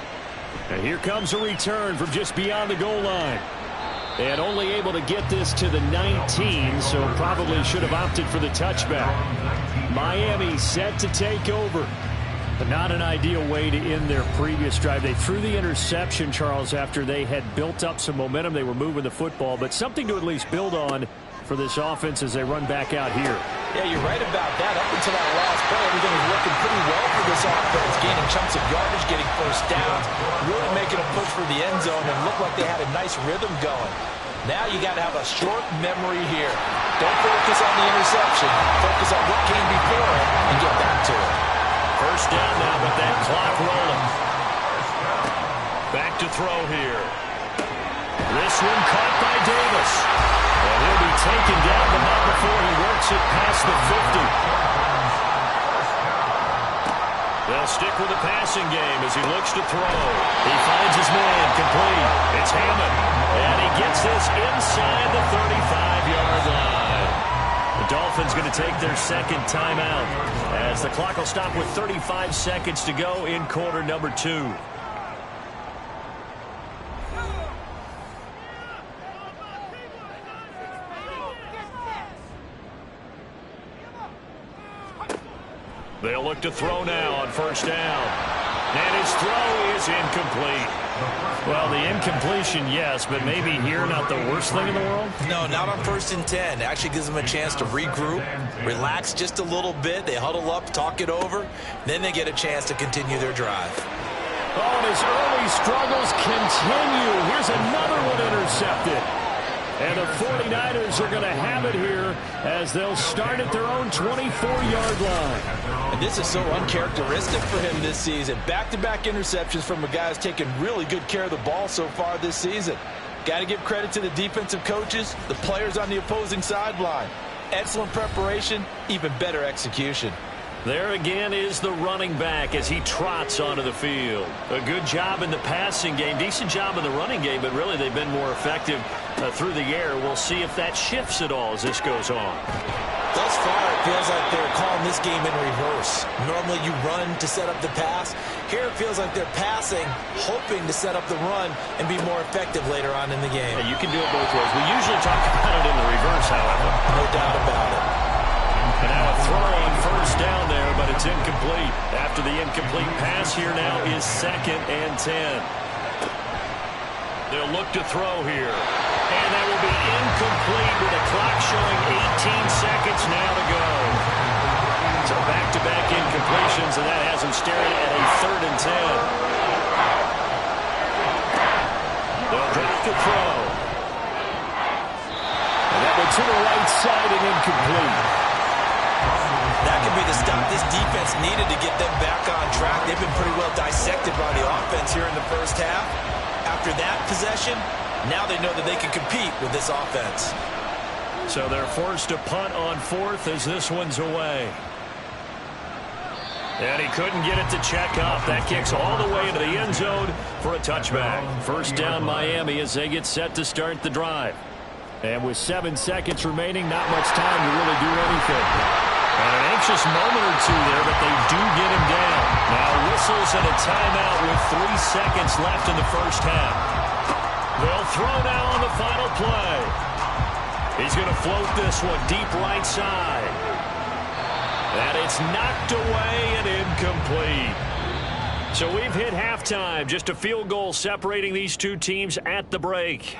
And here comes a return from just beyond the goal line. And only able to get this to the 19, so probably should have opted for the touchback. Miami set to take over. But not an ideal way to end their previous drive. They threw the interception, Charles, after they had built up some momentum. They were moving the football, but something to at least build on for this offense as they run back out here. Yeah, you're right about that. Up until that last play, everything was working pretty well for this offense, gaining chunks of yardage, getting 1st downs, really making a push for the end zone, and looked like they had a nice rhythm going. Now you got to have a short memory here. Don't focus on the interception. Focus on what came before it and get back to it. First down now with that clock rolling. Back to throw here. This one caught by Davis. And he'll be taken down, but not before he works it past the 50. They'll stick with the passing game as he looks to throw. He finds his man complete. It's Hammond. And he gets this inside the 35-yard line. The Dolphins going to take their second timeout as the clock will stop with 35 seconds to go in quarter number 2. They'll look to throw now on first down. And his throw is incomplete. Well, the incompletion, yes, but maybe here not the worst thing in the world? No, not on 1st and 10. Actually gives them a chance to regroup, relax just a little bit. They huddle up, talk it over. Then they get a chance to continue their drive. Oh, and his early struggles continue. Here's another one intercepted. And the 49ers are going to have it here as they'll start at their own 24-yard line. And this is so uncharacteristic for him this season. Back-to-back interceptions from a guy who's taken really good care of the ball so far this season. Got to give credit to the defensive coaches, the players on the opposing sideline. Excellent preparation, even better execution. There again is the running back as he trots onto the field. A good job in the passing game, decent job in the running game, but really they've been more effective through the air. We'll see if that shifts at all as this goes on. Thus far, it feels like they're calling this game in reverse. Normally you run to set up the pass. Here it feels like they're passing, hoping to set up the run and be more effective later on in the game. Yeah, you can do it both ways. We usually talk about it in the reverse, however. No doubt about it. And now a throw on first down there, but it's incomplete. After the incomplete pass, here now is 2nd and 10. They'll look to throw here. And that will be incomplete with the clock showing 18 seconds now to go. So back-to-back incompletions, and that has him staring at a 3rd and 10. They'll drop the throw. And that one to the right side and incomplete. That could be the stop this defense needed to get them back on track. They've been pretty well dissected by the offense here in the first half. After that possession, now they know that they can compete with this offense. So they're forced to punt on 4th as this one's away. And he couldn't get it to check up. That kicks all the way into the end zone for a touchback. First down Miami as they get set to start the drive. And with 7 seconds remaining, not much time to really do anything. And an anxious moment or two there, but they do get him down. Now whistles and a timeout with 3 seconds left in the first half. They'll throw now on the final play. He's going to float this one deep right side. And it's knocked away and incomplete. So we've hit halftime. Just a field goal separating these two teams at the break.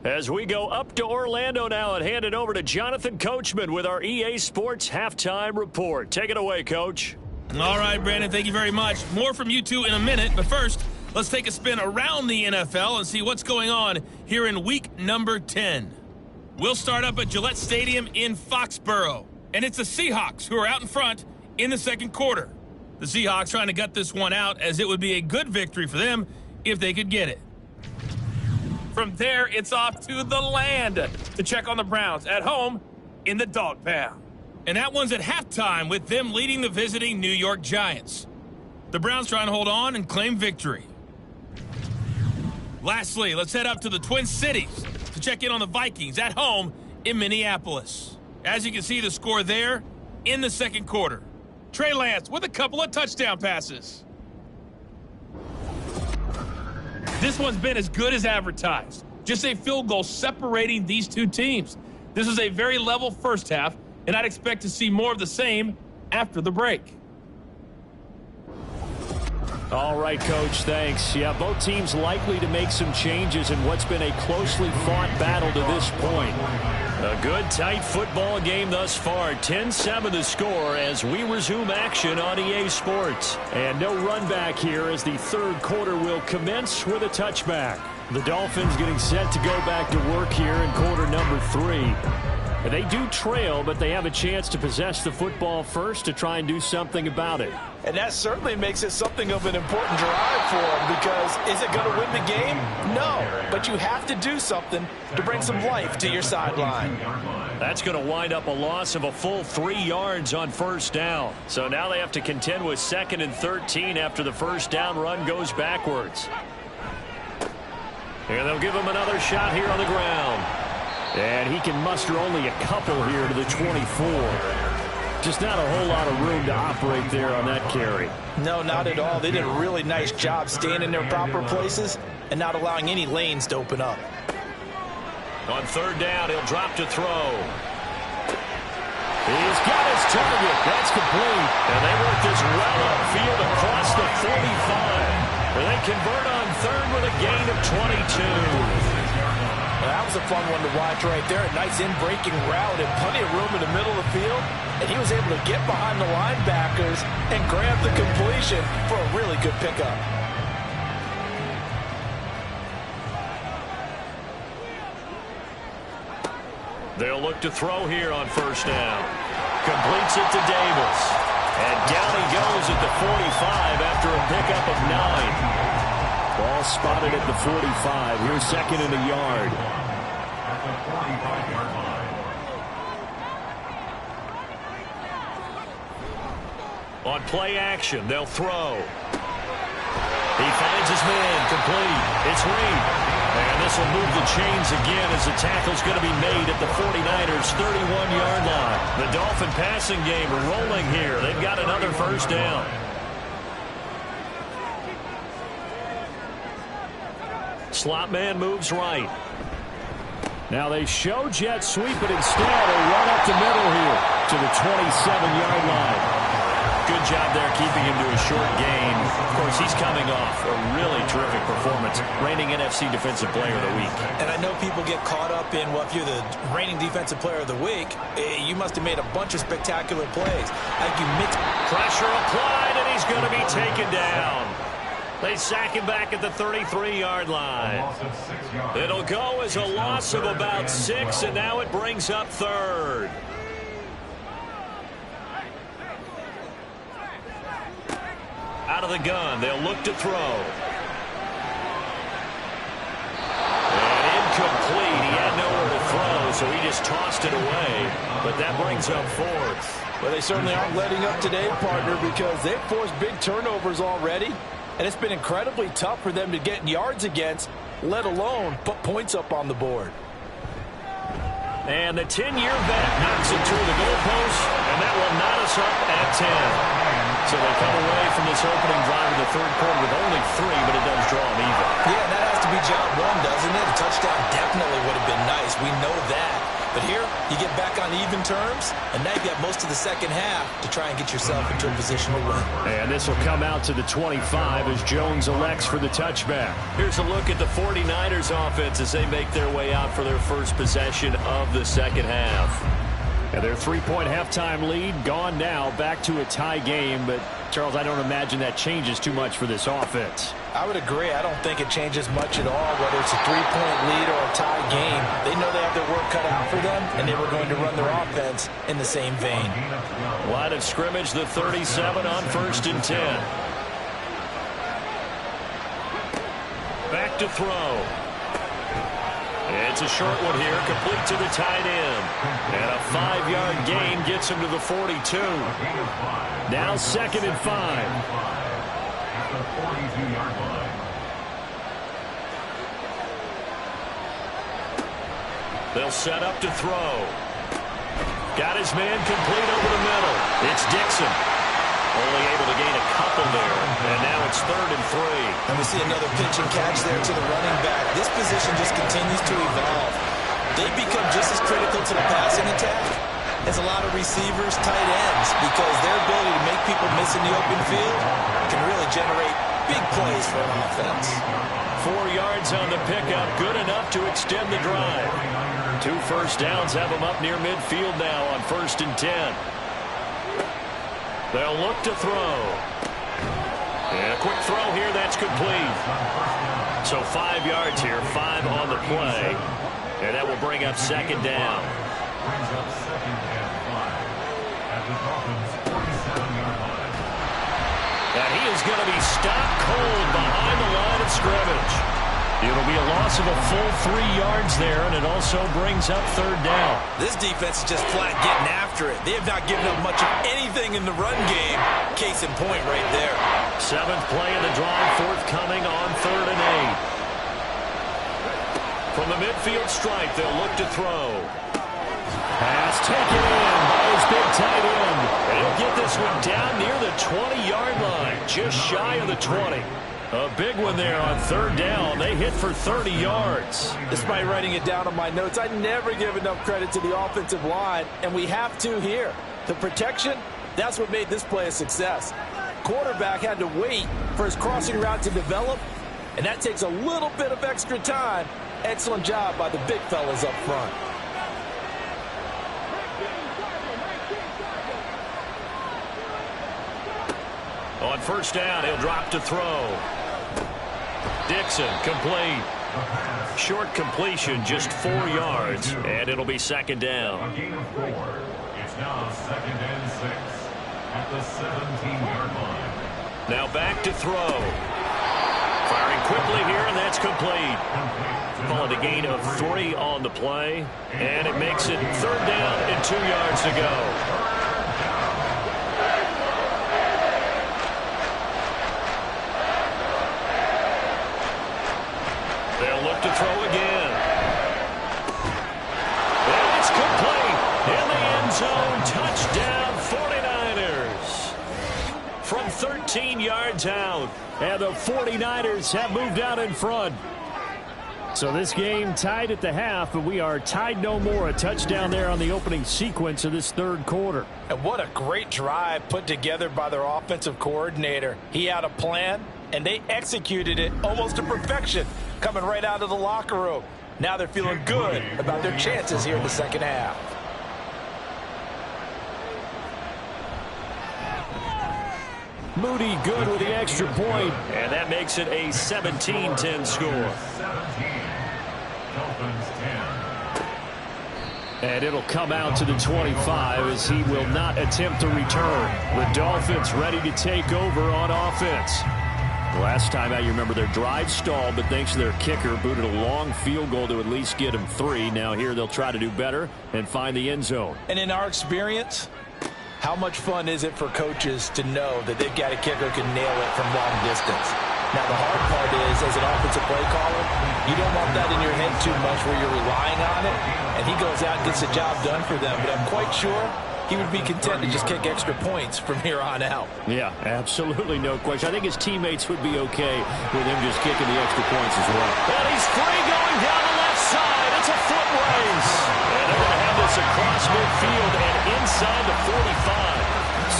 As we go up to Orlando now and hand it over to Jonathan Coachman with our EA Sports Halftime Report. Take it away, Coach. All right, Brandon, thank you very much. More from you two in a minute, but first, let's take a spin around the NFL and see what's going on here in week number 10. We'll start up at Gillette Stadium in Foxborough, and it's the Seahawks who are out in front in the second quarter. The Seahawks trying to gut this one out as it would be a good victory for them if they could get it. From there, it's off to the land to check on the Browns at home in the Dog Pound. And that one's at halftime with them leading the visiting New York Giants. The Browns trying to hold on and claim victory. Lastly, let's head up to the Twin Cities to check in on the Vikings at home in Minneapolis. As you can see, the score there in the second quarter. Trey Lance with a couple of touchdown passes. This one's been as good as advertised. Just a field goal separating these two teams. This is a very level first half, and I'd expect to see more of the same after the break. All right, Coach, thanks. Yeah, both teams likely to make some changes in what's been a closely fought battle to this point. A good, tight football game thus far. 10-7 the score as we resume action on EA Sports. And no run back here as the third quarter will commence with a touchback. The Dolphins getting set to go back to work here in quarter number 3. They do trail, but they have a chance to possess the football first to try and do something about it. And that certainly makes it something of an important drive for them, because is it going to win the game? No, but you have to do something to bring some life to your sideline. That's going to wind up a loss of a full 3 yards on first down. So now they have to contend with 2nd and 13 after the first down run goes backwards. And they'll give him another shot here on the ground. And he can muster only a couple here to the 24. Just not a whole lot of room to operate there on that carry. No, not at all. They did a really nice job staying in their proper places and not allowing any lanes to open up. On 3rd down, he'll drop to throw. He's got his target. That's complete. And they work this well upfield across the 45. And they convert on 3rd with a gain of 22. That was a fun one to watch right there. A nice in-breaking route and plenty of room in the middle of the field. And he was able to get behind the linebackers and grab the completion for a really good pickup. They'll look to throw here on first down. Completes it to Davis. And down he goes at the 45 after a pickup of 9. Ball spotted at the 45. Here's 2nd and a yard. At the 45-yard line. On play action, they'll throw. He finds his man, complete. It's Reed. And this will move the chains again as the tackle's going to be made at the 49ers' 31-yard line. The Dolphin passing game rolling here. They've got another first down. Slot man moves right. Now they show jet sweep, but instead a run up the middle here to the 27-yard line. Good job there keeping him to a short gain. Of course, he's coming off a really terrific performance. Reigning NFC Defensive Player of the Week. And I know people get caught up in, well, if you're the reigning Defensive Player of the Week, you must have made a bunch of spectacular plays. Like you mix pressure applied, and he's going to be taken down. They sack him back at the 33-yard line. It'll go as a loss of about 6, and now it brings up 3rd. Out of the gun, they'll look to throw. And incomplete. He had nowhere to throw, so he just tossed it away. But that brings up 4th. Well, they certainly aren't letting up today, partner, because they've forced big turnovers already. And it's been incredibly tough for them to get yards against, let alone put points up on the board. And the 10-year vet knocks it through the goalpost, and that will knot us up at 10. So they come away from this opening drive in the 3rd quarter with only 3, but it does draw them even. Yeah, that has to be job 1, doesn't it? A touchdown definitely would have been nice. We know that. But here, you get back on even terms, and now you got most of the second half to try and get yourself into a position to win. And this will come out to the 25 as Jones elects for the touchback. Here's a look at the 49ers offense as they make their way out for their first possession of the second half. And their 3-point halftime lead gone now, back to a tie game. But, Charles, I don't imagine that changes too much for this offense. I would agree. I don't think it changes much at all, whether it's a 3-point lead or a tie game. They know they have their work cut out for them, and they were going to run their offense in the same vein. Line of scrimmage, the 37 on 1st and 10. Back to throw. It's a short one here, complete to the tight end. And a 5-yard gain gets him to the 42. Now 2nd and 5. At the 42-yard line. They'll set up to throw. Got his man complete over the middle. It's Dixon. Only able to gain a couple there. And now it's 3rd and 3. And we see another pitch and catch there to the running back. This position just continues to evolve. They become just as critical to the passing attack as a lot of receivers, tight ends, because their ability to make people miss in the open field can really generate big plays for an offense. 4 yards on the pickup, good enough to extend the drive. 2 first downs have them up near midfield now on 1st and 10. They'll look to throw. And a quick throw here, that's complete. So 5 yards here, 5 on the play. And that will bring up 2nd down. brings up 2nd and 5 at the Dolphins' 47-yard line. And he is going to be stopped cold behind the line of scrimmage. It'll be a loss of a full 3 yards there, and it also brings up 3rd down. This defense is just flat getting after it. They have not given up much of anything in the run game. Case in point right there. 7th play of the drive, forthcoming on 3rd and 8. From the midfield stripe, they'll look to throw. Pass taken in by his big tight end. And he'll get this one down near the 20-yard line, just shy of the 20. A big one there on 3rd down. They hit for 30 yards. Despite writing it down on my notes, I never give enough credit to the offensive line, and we have to here. The protection, that's what made this play a success. Quarterback had to wait for his crossing route to develop, and that takes a little bit of extra time. Excellent job by the big fellas up front. On 1st down, he'll drop to throw. Dixon, complete. Short completion, just 4 yards, and it'll be 2nd down. A gain of 4. It's now 2nd and 6 at the 17-yard line. Now back to throw. Firing quickly here, and that's complete. Call it a gain of 3 on the play, and it makes it 3rd down and 2 yards to go. They'll look to throw again. And it's complete. In the end zone, touchdown 49ers. From 13 yards out. And the 49ers have moved out in front. So this game tied at the half, but we are tied no more. A touchdown there on the opening sequence of this 3rd quarter. And what a great drive put together by their offensive coordinator. He had a plan, and they executed it almost to perfection, coming right out of the locker room. Now they're feeling good about their chances here in the 2nd half. Moody good with the extra point. And that makes it a 17-10 score. 17. Dolphins 10. And it'll come out to the 25 as he will not attempt to return. The Dolphins ready to take over on offense. Last time out, you remember their drive stalled, but thanks to their kicker, booted a long field goal to at least get them 3. Now here they'll try to do better and find the end zone. And in our experience, how much fun is it for coaches to know that they've got a kicker who can nail it from long distance? Now, the hard part is, as an offensive play caller, you don't want that in your head too much where you're relying on it, and he goes out and gets the job done for them. But I'm quite sure he would be content to just kick extra points from here on out. Yeah, absolutely no question. I think his teammates would be okay with him just kicking the extra points as well. And he's free going down the left side. It's a foot race. And they're going to have this across midfield and inside the 45.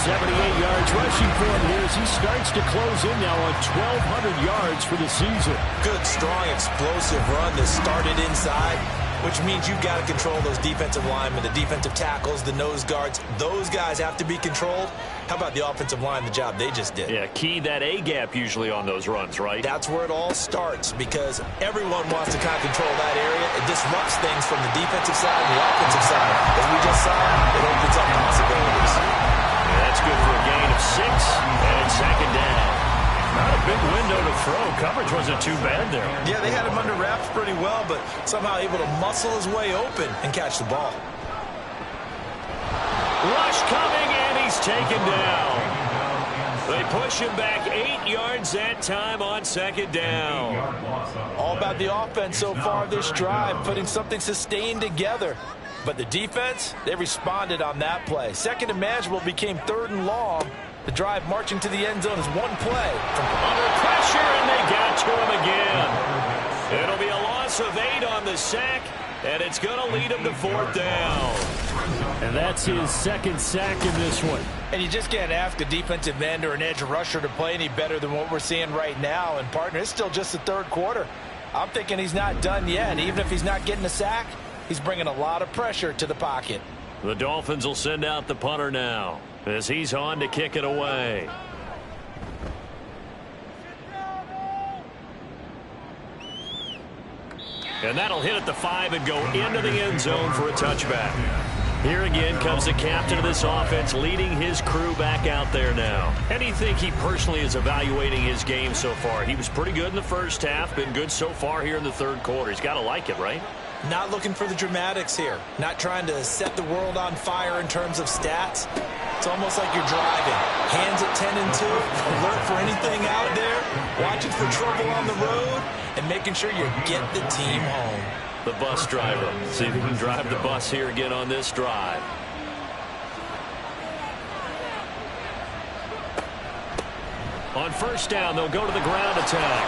78 yards rushing for him here as he starts to close in now on 1,200 yards for the season. Good, strong, explosive run that started inside, which means you've got to control those defensive linemen, the defensive tackles, the nose guards. Those guys have to be controlled. How about the offensive line, the job they just did? Yeah, key that A-gap usually on those runs, right? That's where it all starts because everyone wants to kind of control that area. It disrupts things from the defensive side and the offensive side. As we just saw, it opens up possibilities. That's good for a gain of 6, and it's 2nd down. Not a big window to throw. Coverage wasn't too bad there. Yeah, they had him under wraps pretty well, but somehow able to muscle his way open and catch the ball. Rush coming, and he's taken down. They push him back 8 yards that time on 2nd down. All about the offense so far this drive, putting something sustained together. But the defense, they responded on that play. 2nd and manageable became 3rd and long. The drive marching to the end zone is one play. Under pressure, and they got to him again. It'll be a loss of 8 on the sack, and it's going to lead him to 4th down. And that's his 2nd sack in this one. And you just can't ask a defensive end or an edge rusher to play any better than what we're seeing right now. And, partner, it's still just the 3rd quarter. I'm thinking he's not done yet. Even if he's not getting a sack, he's bringing a lot of pressure to the pocket. The Dolphins will send out the punter now as he's on to kick it away. And that'll hit at the 5 and go into the end zone for a touchback. Here again comes the captain of this offense, leading his crew back out there now. How do you think he personally is evaluating his game so far? He was pretty good in the first half, been good so far here in the third quarter. He's got to like it, right? Not looking for the dramatics here. Not trying to set the world on fire in terms of stats. It's almost like you're driving. Hands at 10 and 2, alert for anything out there, watching for trouble on the road, and making sure you get the team home. The bus driver. See if he can drive the bus here again on this drive. On first down, they'll go to the ground attack.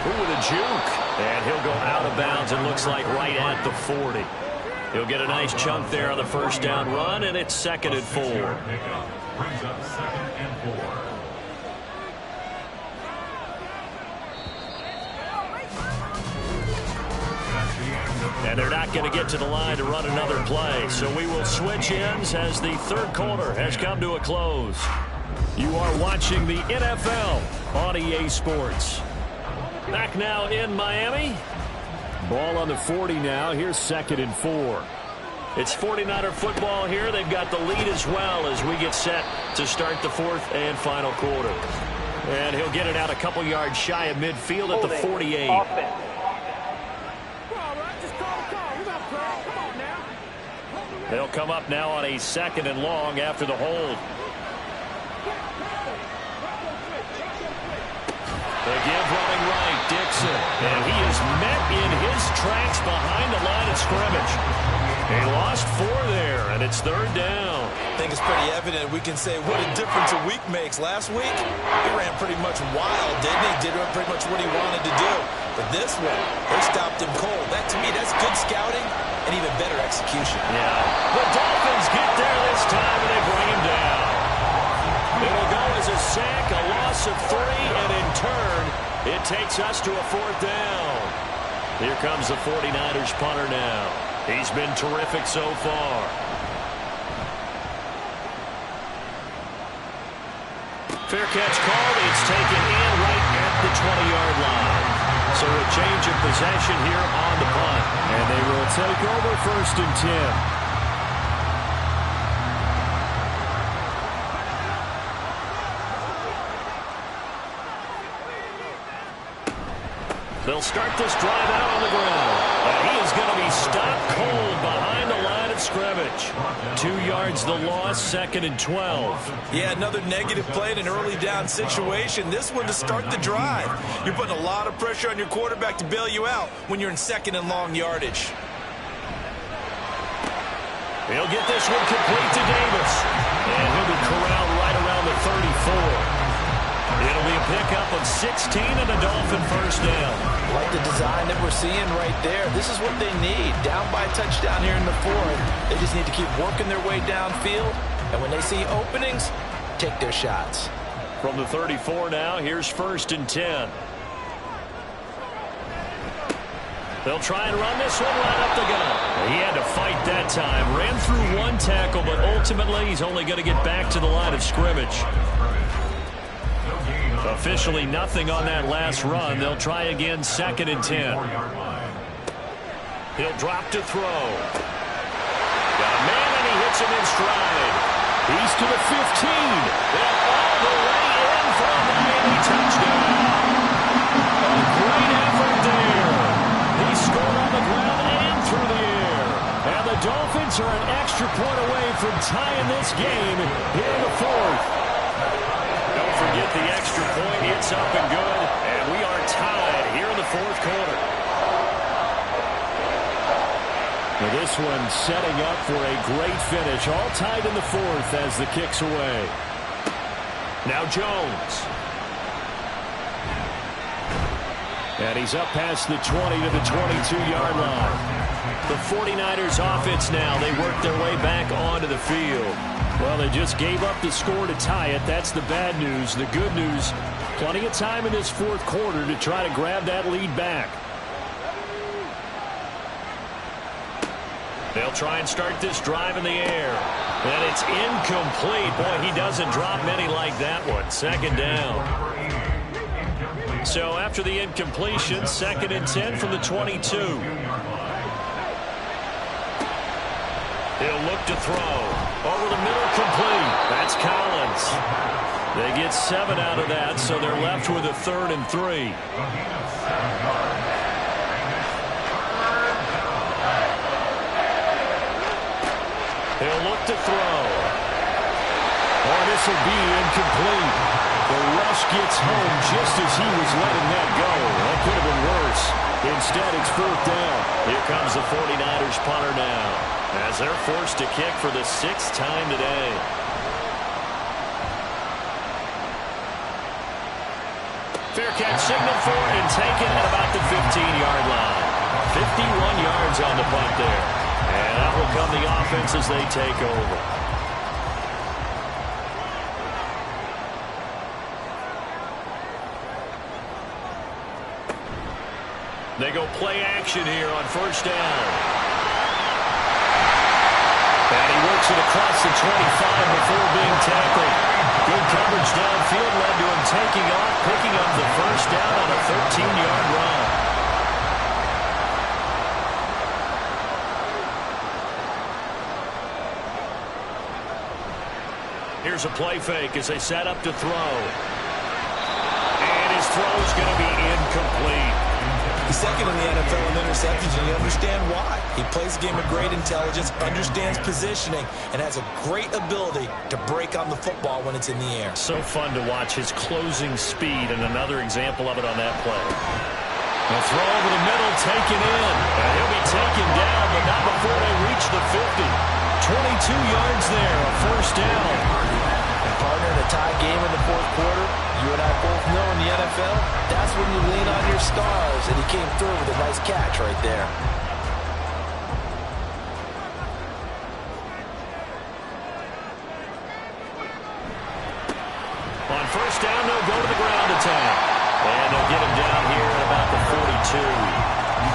Ooh, with a juke. And he'll go out of bounds, it looks like right at the 40. He'll get a nice chunk there on the first down run, and it's 2nd and 4. Brings up 2nd and 4. And they're not going to get to the line to run another play. So we will switch ends as the third quarter has come to a close. You are watching the NFL on EA Sports. Back now in Miami. Ball on the 40 now. Here's 2nd and 4. It's 49er football here. They've got the lead as well as we get set to start the fourth and final quarter. And he'll get it out a couple yards shy of midfield at the 48. Offense. They'll come up now on a 2nd and long after the hold. The give running right, Dixon. And he is met in his tracks behind the line of scrimmage. He lost 4 there, and it's 3rd down. I think it's pretty evident. We can say what a difference a week makes. Last week, he ran pretty much wild, didn't he? Did pretty much what he wanted to do. But this one, they stopped him cold. That, to me, that's good scouting and even better execution. Yeah. The Dolphins get there this time, and they bring him down. It'll go as a sack, a loss of 3, and in turn, it takes us to a 4th down. Here comes the 49ers punter now. He's been terrific so far. Fair catch called. It's taken in right at the 20-yard line. So a change of possession here on the punt. And they will take over 1st and 10. They'll start this drive out on the ground. And he is going to be stopped cold behind the line of scrimmage. 2 yards the loss, 2nd and 12. Yeah, another negative play in an early down situation. This one to start the drive. You're putting a lot of pressure on your quarterback to bail you out when you're in 2nd and long yardage. He'll get this one complete to Davis. And he'll be corralled right around the 34. It'll be a pickup of 16 and a Dolphin first down. Like the design that we're seeing right there. This is what they need. Down by a touchdown here in the 4th. They just need to keep working their way downfield. And when they see openings, take their shots. From the 34 now, here's 1st and 10. They'll try and run this one right up the gut. He had to fight that time. Ran through 1 tackle, but ultimately he's only going to get back to the line of scrimmage. Officially nothing on that last run. They'll try again, 2nd and 10. He'll drop to throw. Got a man, and he hits him in stride. He's to the 15. And all the way in for a Miami touchdown. A great effort there. He scored on the ground and through the air. And the Dolphins are an extra point away from tying this game here in the 4th. Forget the extra point. It's up and good. And we are tied here in the 4th quarter. Now this one setting up for a great finish. All tied in the 4th as the kick's away. Now Jones. And he's up past the 20 to the 22-yard line. The 49ers offense now. They work their way back onto the field. Well, they just gave up the score to tie it. That's the bad news. The good news, plenty of time in this 4th quarter to try to grab that lead back. They'll try and start this drive in the air. And it's incomplete. Boy, he doesn't drop many like that one. 2nd down. So after the incompletion, 2nd and 10 from the 22. He'll look to throw. Over the middle, complete. That's Collins. They get 7 out of that, so they're left with a 3rd and 3. He'll look to throw. Or this will be incomplete. The rush gets home just as he was letting that go. That could have been worse. Instead, it's 4th down. Here comes the 49ers punter now, as they're forced to kick for the 6th time today. Fair catch signaled for and taken at about the 15-yard line. 51 yards on the punt there. And out will come the offense as they take over. They go play action here on 1st down. And he works it across the 25 before being tackled. Good coverage downfield led to him taking off, picking up the 1st down on a 13-yard run. Here's a play fake as they set up to throw. And his throw is going to be incomplete. He's second in the NFL in interceptions, and you understand why. He plays a game of great intelligence, understands positioning, and has a great ability to break on the football when it's in the air. So fun to watch his closing speed, and another example of it on that play. A throw over the middle, taken in. And he'll be taken down, but not before they reach the 50. 22 yards there, a 1st down. And partner, in a tie game in the 4th quarter, you and I both know in the NFL, that's when you lean on your stars, and he came through with a nice catch right there. On 1st down, they'll go to the ground attack. And they'll get him down here at about the 42.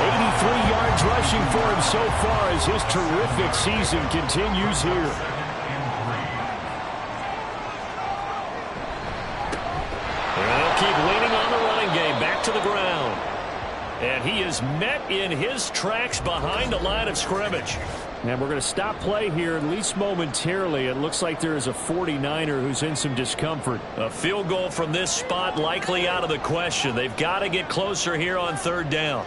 83 yards rushing for him so far as his terrific season continues here. They'll keep leaning on the running game, back to the ground. And he is met in his tracks behind the line of scrimmage. And we're going to stop play here, at least momentarily. It looks like there is a 49er who's in some discomfort. A field goal from this spot likely out of the question. They've got to get closer here on 3rd down.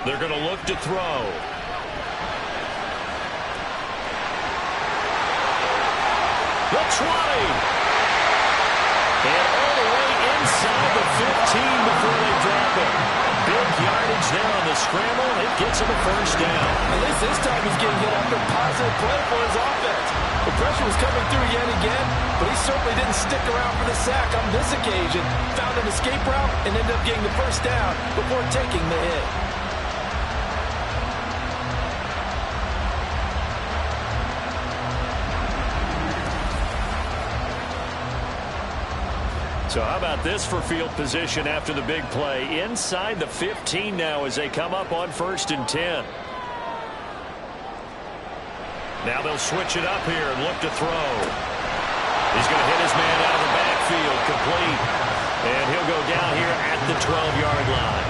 They're going to look to throw. The 20. And all the way inside the 15 before they drop it. Big yardage there on the scramble. It gets him a 1st down. At least this time he's getting hit after a positive play for his offense. The pressure was coming through yet again, but he certainly didn't stick around for the sack on this occasion. Found an escape route and ended up getting the 1st down before taking the hit. So how about this for field position after the big play? Inside the 15 now as they come up on 1st and 10. Now they'll switch it up here and look to throw. He's going to hit his man out of the backfield, complete. And he'll go down here at the 12-yard line.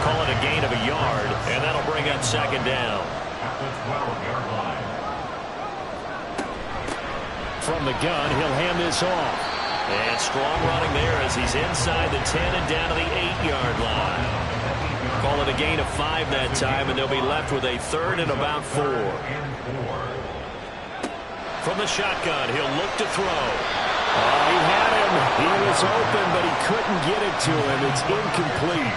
Call it a gain of a yard, and that'll bring up 2nd down. At the 12-yard line. From the gun, he'll hand this off. And strong running there as he's inside the 10 and down to the 8-yard line. Call it a gain of 5 that time, and they'll be left with a 3rd and about 4. From the shotgun, he'll look to throw. Oh, he had him. He was open, but he couldn't get it to him. It's incomplete.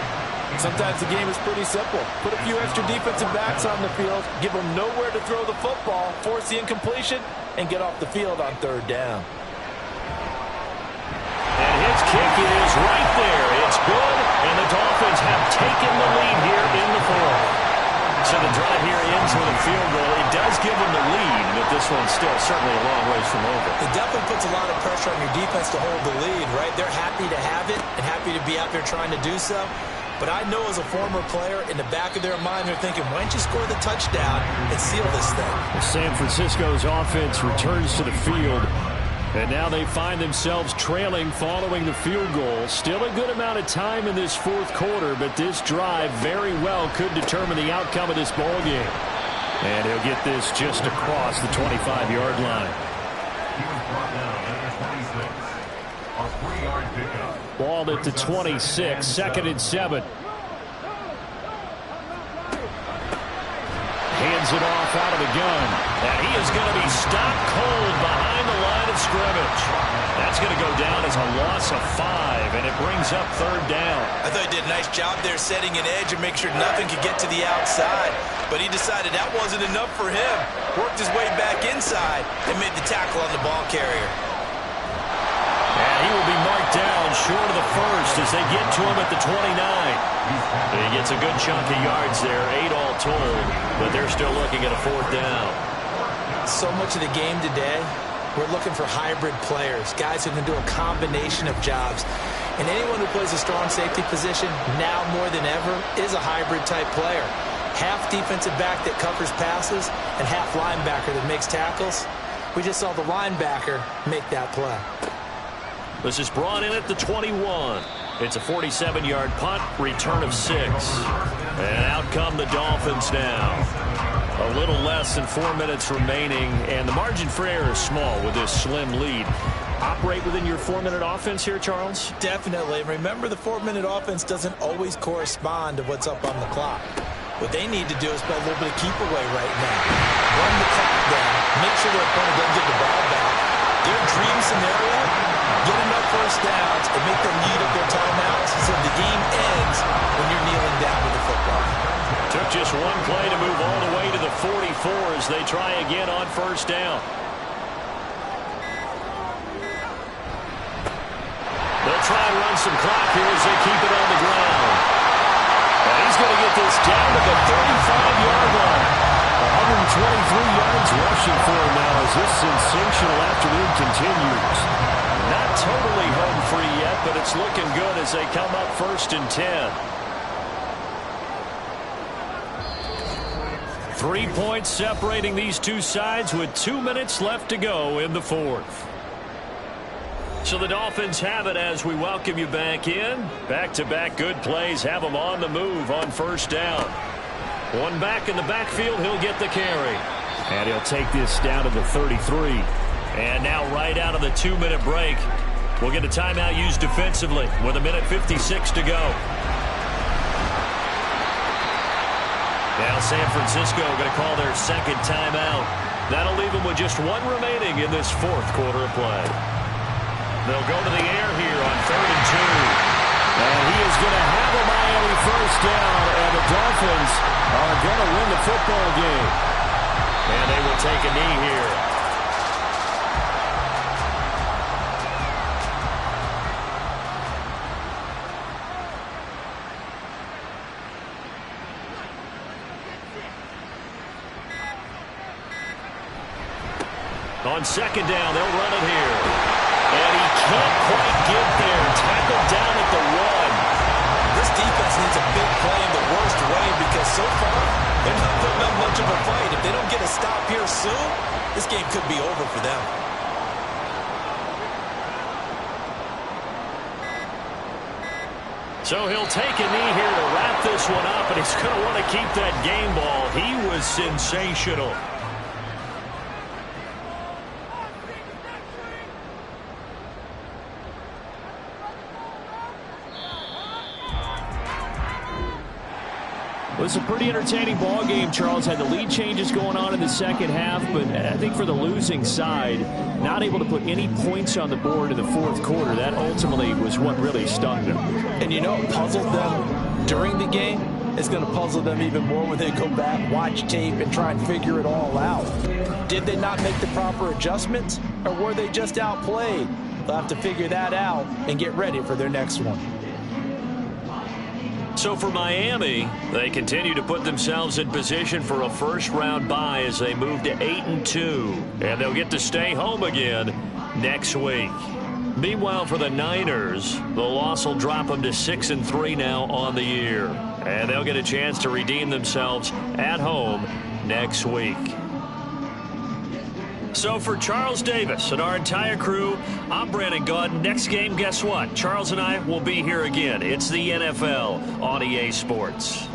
Sometimes the game is pretty simple. Put a few extra defensive backs on the field, give them nowhere to throw the football, force the incompletion, and get off the field on 3rd down. And his kick is right there. It's good, and the Dolphins have taken the lead here in the 4th. So the drive here ends with a field goal. It does give them the lead, but this one's still certainly a long ways from over. It definitely puts a lot of pressure on your defense to hold the lead, right? They're happy to have it and happy to be out there trying to do so. But I know as a former player, in the back of their mind, they're thinking, why don't you score the touchdown and seal this thing? San Francisco's offense returns to the field. And now they find themselves trailing following the field goal. Still a good amount of time in this 4th quarter, but this drive very well could determine the outcome of this ball game. And he'll get this just across the 25-yard line. He was brought down at the 26. A 3-yard pickup. Ball at the 26, 2nd and 7. Hands it off out of the gun. And he is going to be stopped cold behind the line of scrimmage. That's going to go down as a loss of 5, and it brings up 3rd down. I thought he did a nice job there setting an edge and make sure nothing could get to the outside. But he decided that wasn't enough for him. Worked his way back inside and made the tackle on the ball carrier. And he will be marked down short of the first as they get to him at the 29. He gets a good chunk of yards there, 8 all told, but they're still looking at a 4th down. So much of the game today, we're looking for hybrid players, guys who can do a combination of jobs. And anyone who plays a strong safety position, now more than ever, is a hybrid-type player. Half defensive back that covers passes and half linebacker that makes tackles. We just saw the linebacker make that play. This is brought in at the 21. It's a 47-yard punt, return of 6. And out come the Dolphins now. A little less than 4 minutes remaining, and the margin for error is small with this slim lead. Operate within your 4-minute offense here, Charles? Definitely. Remember, the 4-minute offense doesn't always correspond to what's up on the clock. What they need to do is play a little bit of keep away right now. Run the clock down. Make sure their opponent doesn't get the ball back. Their dream scenario, get enough first downs and make them eat up their timeouts so the game ends when you're kneeling down with the football. Took just one play to move all the way to the 44 as they try again on 1st down. They'll try and run some clock here as they keep it on the ground. And he's going to get this down to the 35-yard line. 123 yards rushing for him now as this sensational afternoon continues. Not totally home free yet, but it's looking good as they come up 1st and 10. 3 points separating these two sides with 2 minutes left to go in the 4th. So the Dolphins have it as we welcome you back in. Back-to-back good plays have them on the move on 1st down. One back in the backfield, he'll get the carry. And he'll take this down to the 33. And now right out of the 2-minute break, we'll get a timeout used defensively with 1:56 to go. Now San Francisco going to call their 2nd timeout. That'll leave them with just 1 remaining in this 4th quarter of play. They'll go to the air here on 3rd and 2. And he is going to have a Miami 1st down, and the Dolphins are going to win the football game. And they will take a knee here. On 2nd down, they'll run it here. And he can't quite get there. Tackled down at the 1. This defense needs a big play in the worst way because so far, they're not putting up much of a fight. If they don't get a stop here soon, this game could be over for them. So he'll take a knee here to wrap this one up, and he's going to want to keep that game ball. He was sensational. It was a pretty entertaining ball game. Charles had the lead changes going on in the 2nd half, but I think for the losing side, not able to put any points on the board in the 4th quarter, that ultimately was what really stung them. And you know it puzzled them during the game. It's going to puzzle them even more when they go back, watch tape, and try and figure it all out. Did they not make the proper adjustments, or were they just outplayed? They'll have to figure that out and get ready for their next one. So for Miami, they continue to put themselves in position for a 1st-round bye as they move to 8-2. And they'll get to stay home again next week. Meanwhile, for the Niners, the loss will drop them to 6-3 now on the year. And they'll get a chance to redeem themselves at home next week. So for Charles Davis and our entire crew, I'm Brandon Gaudin. Next game, guess what? Charles and I will be here again. It's the NFL on EA Sports.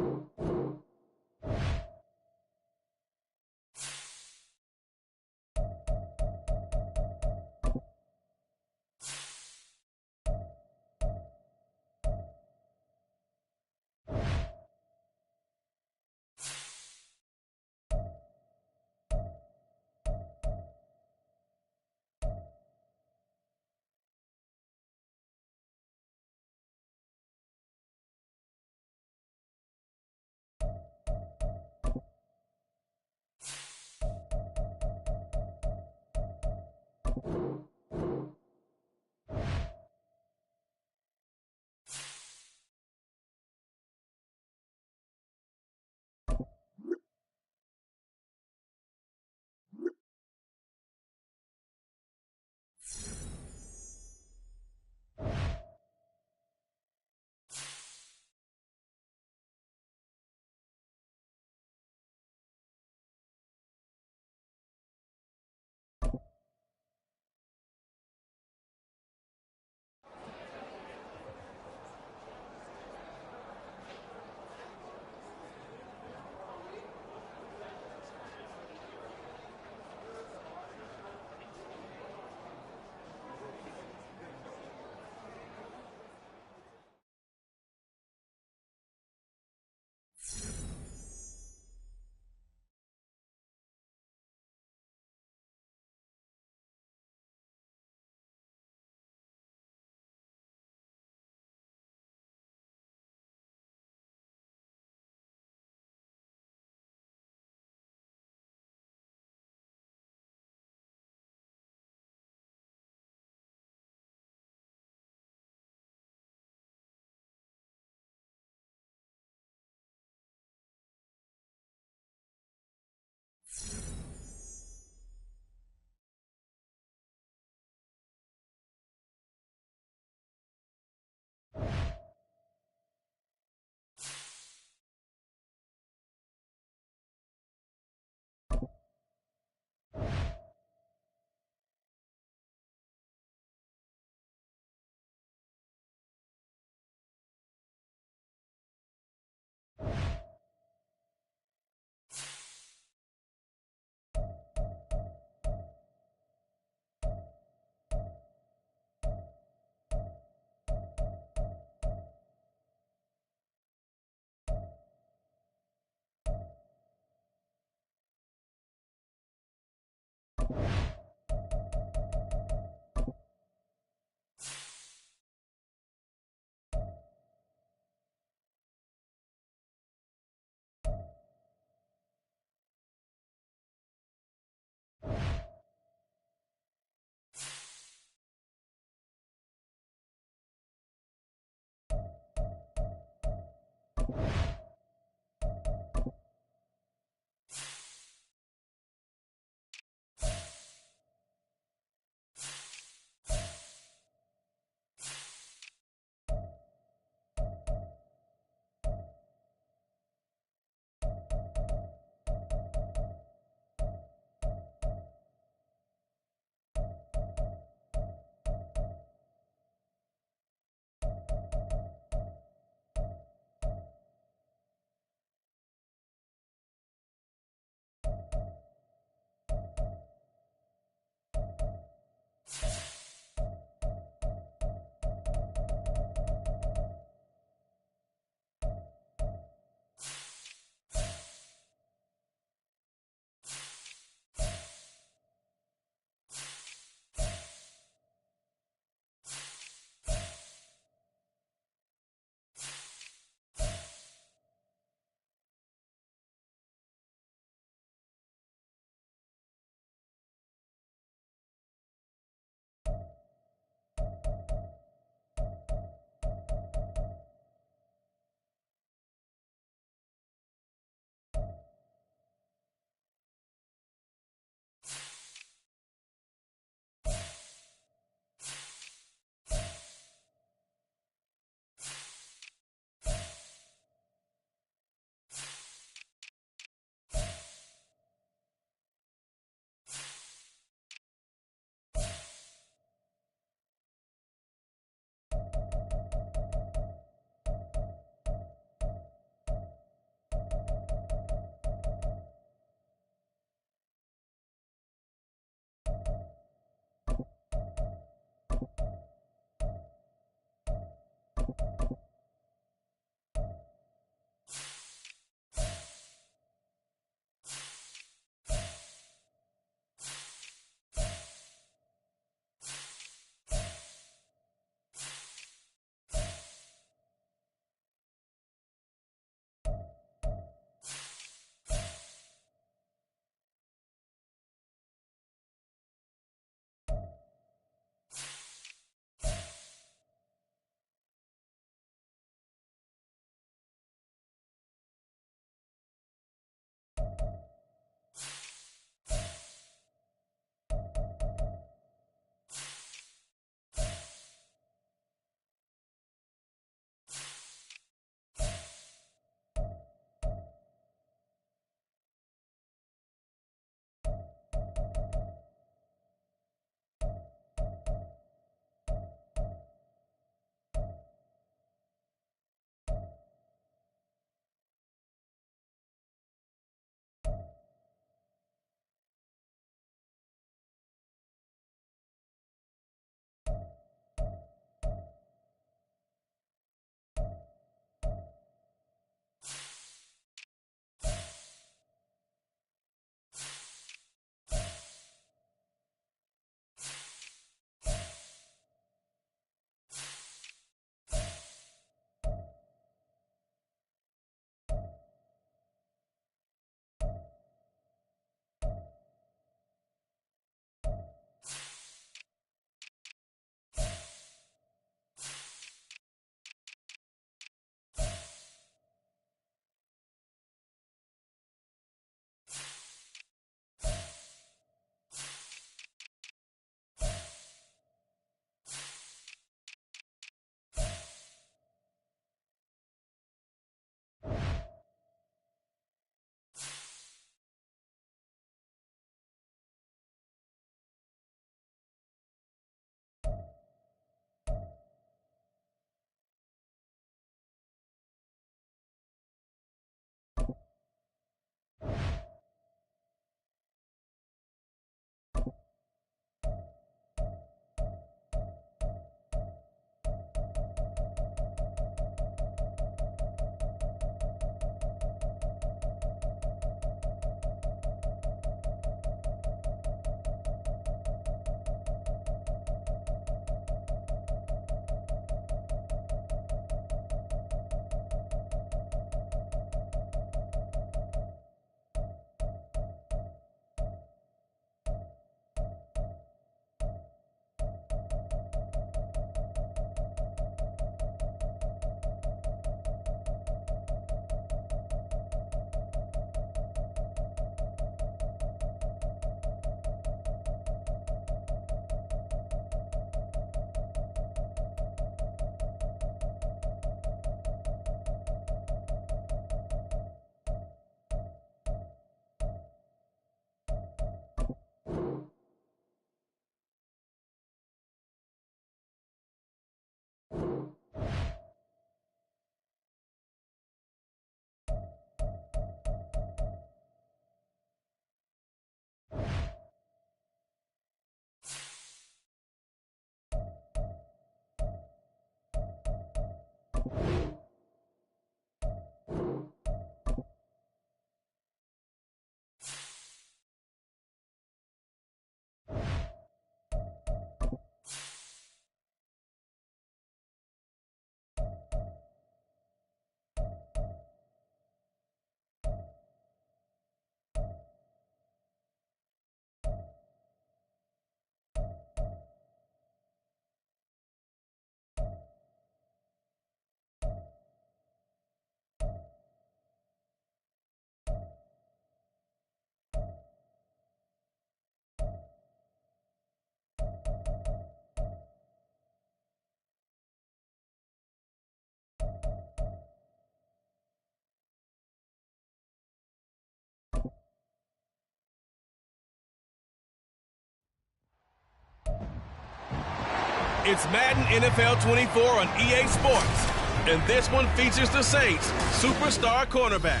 It's Madden NFL 24 on EA Sports. And this one features the Saints' superstar cornerback,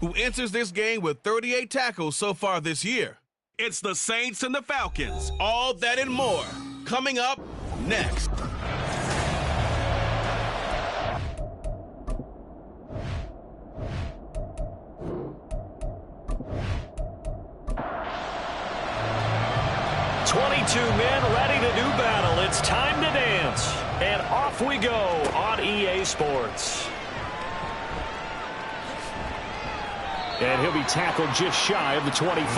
who enters this game with 38 tackles so far this year. It's the Saints and the Falcons. All that and more. Coming up next. Men ready to do battle. It's time to dance. And off we go on EA Sports. And he'll be tackled just shy of the 25.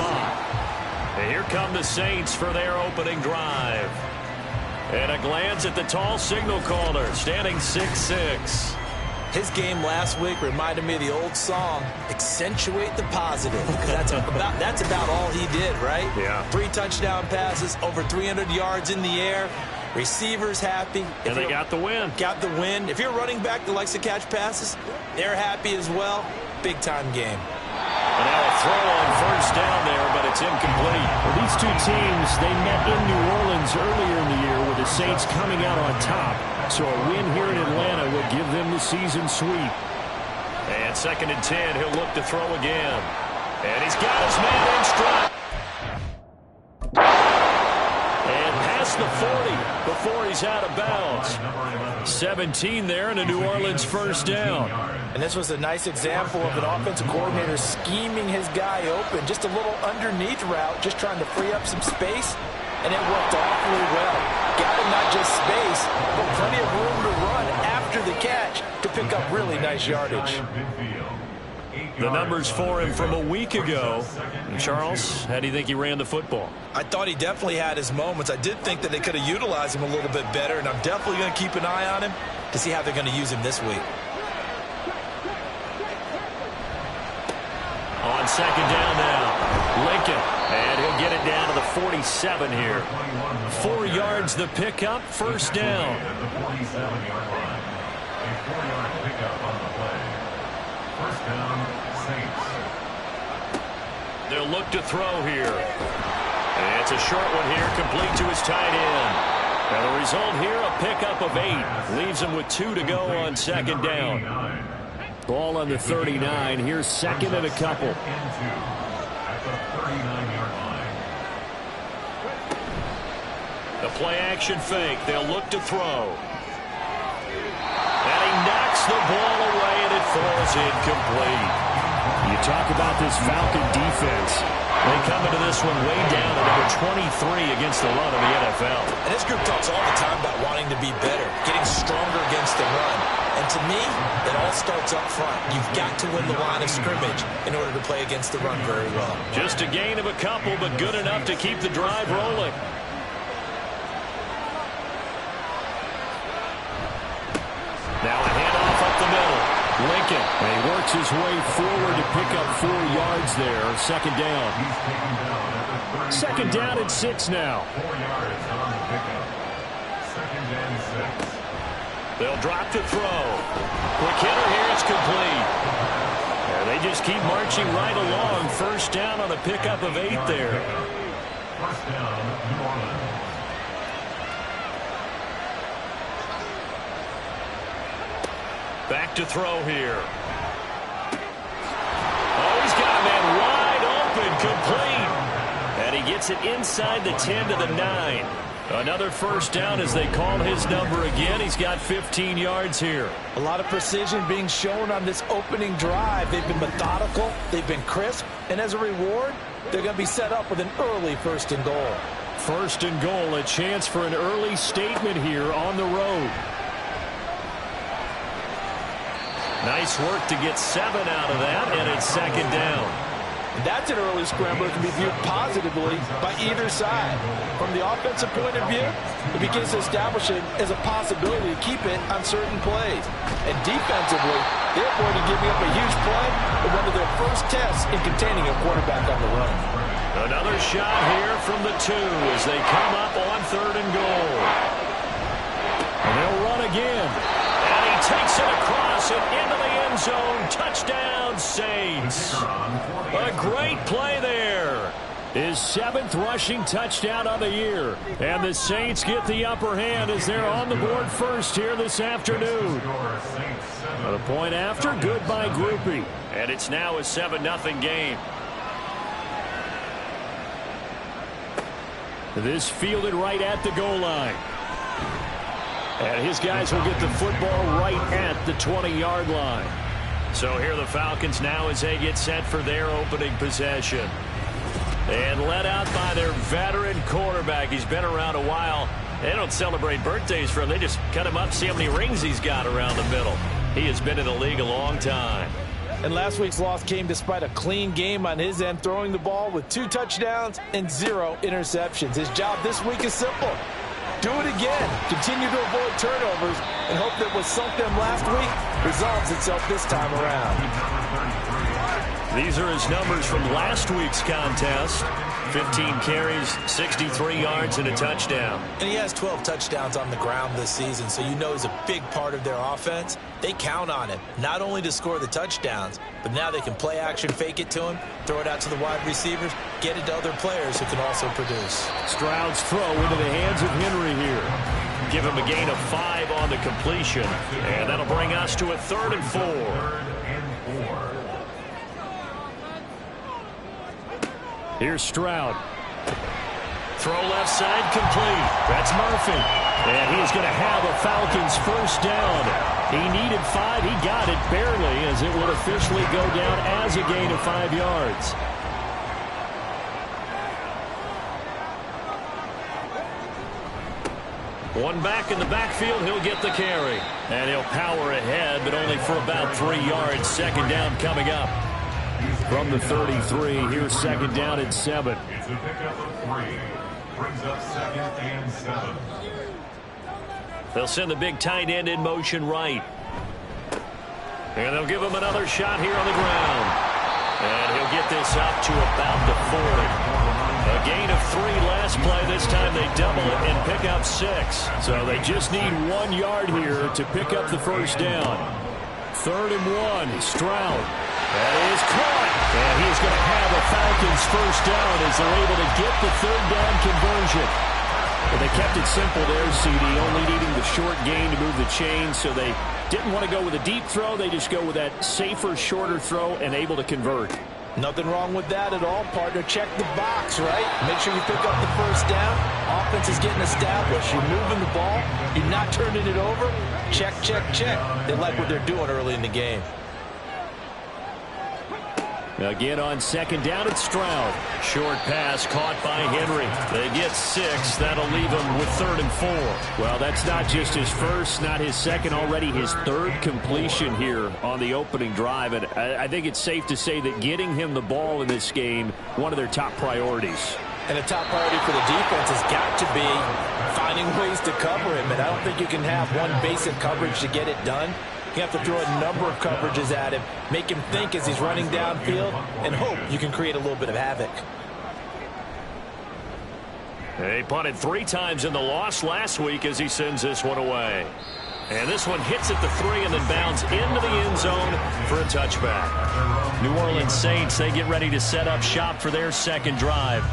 And here come the Saints for their opening drive. And a glance at the tall signal caller, standing 6'6". His game last week reminded me of the old song, Accentuate the Positive. That's about all he did, right? Yeah. 3 touchdown passes, over 300 yards in the air. Receivers happy. And they got the win. Got the win. If you're a running back that likes to catch passes, they're happy as well. Big-time game. And now a throw on first down there, but it's incomplete. Well, these two teams, they met in New Orleans earlier in the year with the Saints coming out on top. So a win here in Atlanta will give them the season sweep. And 2nd and 10, he'll look to throw again. And he's got his man in stride. And past the 40 before he's out of bounds. 17 there and a New Orleans first down. And this was a nice example of an offensive coordinator scheming his guy open. Just a little underneath route, just trying to free up some space. And it worked awfully well. Got him not just space, but plenty of room to run after the catch to pick up really nice yardage. The numbers for him from a week ago. And Charles, how do you think he ran the football? I thought he definitely had his moments. I did think that they could have utilized him a little bit better, and I'm definitely going to keep an eye on him to see how they're going to use him this week. On 2nd down now, Lincoln. And he'll get it down to the 47 here. 4 yards the pickup, first down. A 4-yard pickup on the play. First down, Saints. They'll look to throw here. And it's a short one here, complete to his tight end. Now the result here, a pickup of 8. Leaves him with 2 to go on 2nd down. Ball on the 39. Here's 2nd and a couple. At the 39-yard line. The play-action fake. They'll look to throw. And he knocks the ball away, and it falls incomplete. You talk about this Falcon defense. They come into this one way down at number 23 against the run in the NFL. And this group talks all the time about wanting to be better, getting stronger against the run. And to me, it all starts up front. You've got to win the line of scrimmage in order to play against the run very well. Just a gain of a couple, but good enough to keep the drive rolling. Now a handoff up the middle. Lincoln. And he works his way forward to pick up 4 yards there. 2nd down. 2nd down at 6 now. 4 yards on the pickup. 2nd and 6. They'll drop to throw. Quick hitter here, it's complete. And they just keep marching right along. First down on a pickup of 8 there. First down, New Orleans. Back to throw here. Oh, he's got a man wide open, complete. And he gets it inside the 10 to the 9. Another first down as they call his number again. He's got 15 yards here. A lot of precision being shown on this opening drive. They've been methodical, they've been crisp, and as a reward, they're going to be set up with an early 1st and goal. 1st and goal, a chance for an early statement here on the road. Nice work to get 7 out of that, and it's 2nd down. That's an early scramble that can be viewed positively by either side. From the offensive point of view, it begins to establish it as a possibility to keep it on certain plays. And defensively, they're avoiding giving up a huge play with one of their first tests in containing a quarterback on the run. Another shot here from the 2 as they come up on 3rd and goal. And they'll run again. And he takes it across and into the end zone. Touchdown, Saints. A great play there. his 7th rushing touchdown on the year. And the Saints get the upper hand as they're on the board first here this afternoon. But a point after, good by Groupie. And it's now a 7-0 game. This fielded right at the goal line. And his guys will get the football right at the 20-yard line. So here are the Falcons now as they get set for their opening possession. And led out by their veteran quarterback. He's been around a while. They don't celebrate birthdays for him. They just cut him up, see how many rings he's got around the middle. He has been in the league a long time. And last week's loss came despite a clean game on his end, throwing the ball with 2 touchdowns and 0 interceptions. His job this week is simple. Do it again. Continue to avoid turnovers and hope that what sunk them last week resolves itself this time around. These are his numbers from last week's contest. 15 carries, 63 yards, and a touchdown. And he has 12 touchdowns on the ground this season, so you know he's a big part of their offense. They count on him, not only to score the touchdowns, but now they can play action, fake it to him, throw it out to the wide receivers, get it to other players who can also produce. Stroud's throw into the hands of Henry here. Give him a gain of 5 on the completion, and that'll bring us to a 3rd and 4. Here's Stroud. Throw left side complete. That's Murphy. And he's going to have a Falcons first down. He needed 5. He got it barely as it would officially go down as a gain of 5 yards. One back in the backfield. He'll get the carry. And he'll power ahead, but only for about 3 yards. Second down coming up. From the 33, here's second down and 7. It's a pickup of 3. Brings up 2nd and 7. They'll send the big tight end in motion right. And they'll give him another shot here on the ground. And he'll get this up to about the 40. A gain of 3 last play. This time they double it and pick up 6. So they just need 1 yard here to pick up the first down. 3rd and 1, Stroud. That is caught. And he's going to have a Falcons first down as they're able to get the 3rd down conversion. But they kept it simple there, CD, only needing the short gain to move the chain, so they didn't want to go with a deep throw. They just go with that safer, shorter throw and able to convert. Nothing wrong with that at all, partner. Check the box, right? Make sure you pick up the first down. Offense is getting established. You're moving the ball. You're not turning it over. Check, check, check. They like what they're doing early in the game. Again on second down, it's Stroud. Short pass caught by Henry. They get 6. That'll leave him with 3rd and 4. Well, that's not just his first, not his second, already his 3rd completion here on the opening drive. And I think it's safe to say that getting him the ball in this game, one of their top priorities. And a top priority for the defense has got to be finding ways to cover him. And I don't think you can have one basic coverage to get it done. You have to throw a number of coverages at him, make him think as he's running downfield, and hope you can create a little bit of havoc. They punted 3 times in the loss last week as he sends this one away. And this one hits at the 3 and then bounds into the end zone for a touchback. New Orleans Saints, they get ready to set up shop for their second drive.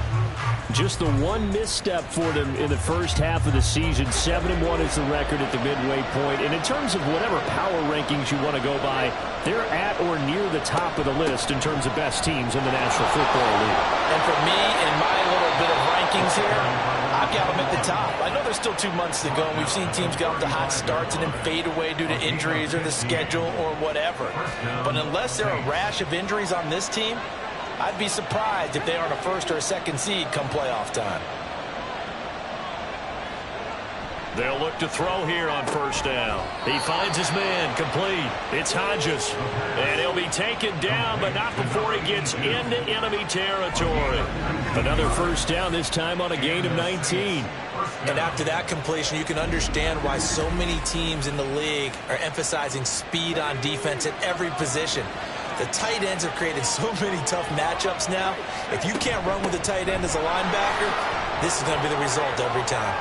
Just the one misstep for them in the first half of the season. 7-1 is the record at the midway point. And in terms of whatever power rankings you want to go by, they're at or near the top of the list in terms of best teams in the National Football League. And for me, in my little bit of rankings here, I've got them at the top. I know there's still 2 months to go, and we've seen teams get off to hot starts and then fade away due to injuries or the schedule or whatever. But unless there are a rash of injuries on this team, I'd be surprised if they aren't a 1st or a 2nd seed come playoff time. They'll look to throw here on first down. He finds his man complete. It's Hodges. And he'll be taken down, but not before he gets into enemy territory. Another first down, this time on a gain of 19. And after that completion, you can understand why so many teams in the league are emphasizing speed on defense at every position. The tight ends have created so many tough matchups now. If you can't run with a tight end as a linebacker, this is going to be the result every time.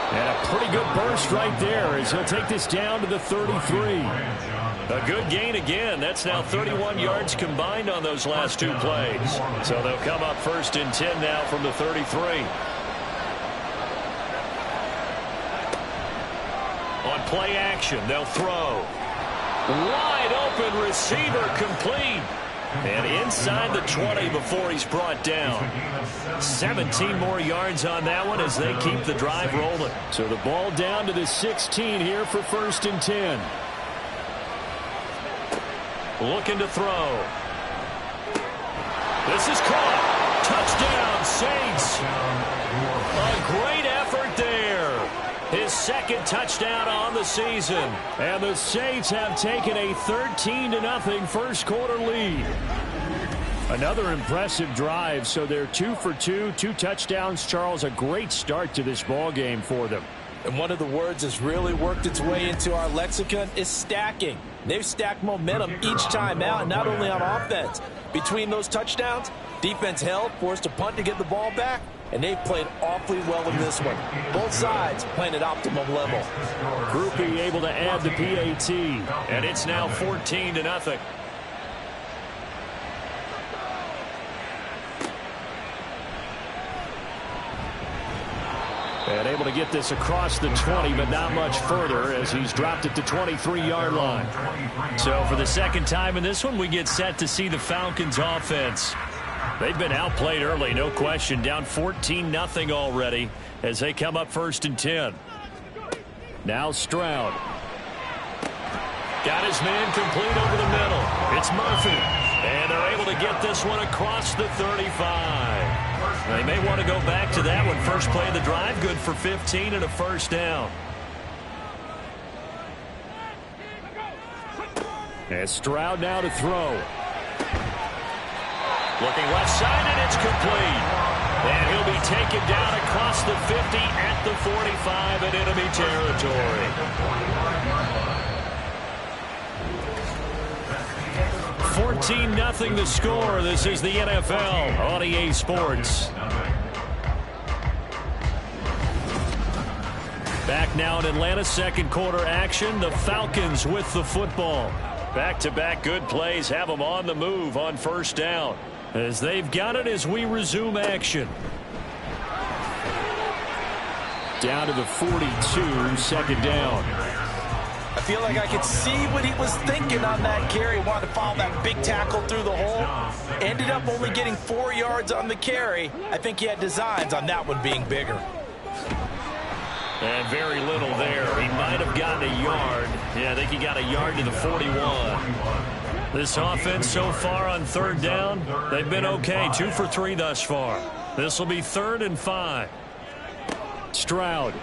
And a pretty good burst right there as he'll take this down to the 33. A good gain again. That's now 31 yards combined on those last two plays. So they'll come up 1st and 10 now from the 33. On play action, they'll throw. Wide open receiver, complete. And inside the 20 before he's brought down. 17 more yards on that one as they keep the drive rolling. So the ball down to the 16 here for 1st and 10. Looking to throw. This is caught. Touchdown, Saints. A great effort there. His 2nd touchdown on the season. And the Saints have taken a 13-0 first quarter lead. Another impressive drive, so they're 2 for 2, 2 touchdowns. Charles, a great start to this ball game for them. And one of the words that's really worked its way into our lexicon is stacking. They've stacked momentum each time out, not only on offense. Between those touchdowns, defense held, forced a punt to get the ball back, and they've played awfully well in this one. Both sides playing at optimum level. Groupie able to add the PAT. And it's now 14-0. And able to get this across the 20, but not much further as he's dropped it to 23-yard line. So for the 2nd time in this one, we get set to see the Falcons offense. They've been outplayed early, no question. Down 14-0 already as they come up 1st and 10. Now Stroud. Got his man complete over the middle. It's Murphy. And they're able to get this one across the 35. They may want to go back to that one. First play of the drive, good for 15 and a 1st down. And Stroud now to throw. Looking left side, and it's complete. And he'll be taken down across the 50 at the 45 in enemy territory. 14-0 the score. This is the NFL on EA Sports. Back now in Atlanta, 2nd quarter action. The Falcons with the football. Back-to-back good plays have them on the move on 1st down. As they've got it as we resume action. Down to the 42, 2nd down. I feel like I could see what he was thinking on that carry. Wanted to follow that big tackle through the hole. Ended up only getting 4 yards on the carry. I think he had designs on that one being bigger. And very little there. He might have gotten a yard. Yeah, I think he got a yard to the 41. This offense so far on 3rd down, they've been okay. 2 for 3 thus far. This will be 3rd and 5. Stroud.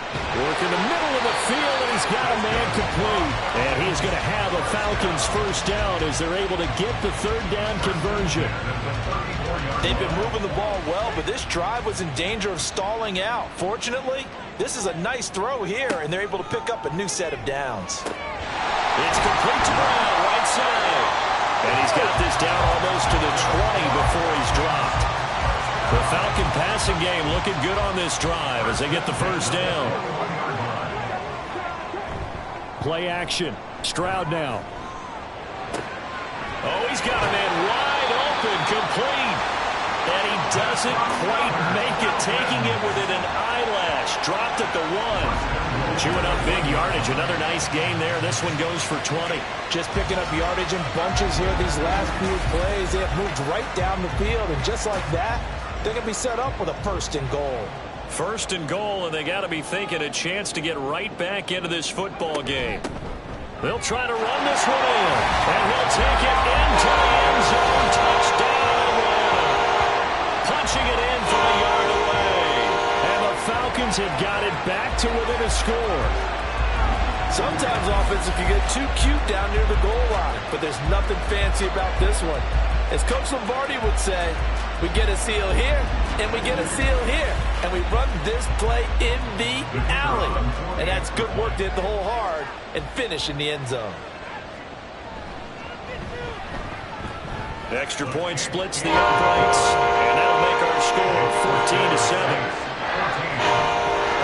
Work in the middle of the field, and he's got a man complete. And he's going to have a Falcons 1st down as they're able to get the 3rd down conversion. They've been moving the ball well, but this drive was in danger of stalling out. Fortunately, this is a nice throw here, and they're able to pick up a new set of downs. It's complete to Brown, right side. And he's got this down almost to the 20 before he's dropped. The Falcon passing game looking good on this drive as they get the 1st down. Play action. Stroud now. Oh, he's got a man wide open, complete. And he doesn't quite make it, taking it within an eyelash. Dropped at the 1. Chewing up big yardage. Another nice gain there. This one goes for 20. Just picking up yardage in bunches here these last few plays. They have moved right down the field, and just like that, they're going to be set up with a 1st and goal. 1st and goal, and they got to be thinking a chance to get right back into this football game. They'll try to run this one in, and he'll take it into the end zone. Touchdown! Punching it in from a yard away. And the Falcons have got it back to within a score. Sometimes offense, if you get too cute down near the goal line, but there's nothing fancy about this one. As Coach Lombardi would say, we get a seal here, and we get a seal here, and we run this play in the alley. And that's good work to hit the hole hard and finish in the end zone. The extra point splits the uprights, and that'll make our score 14-7.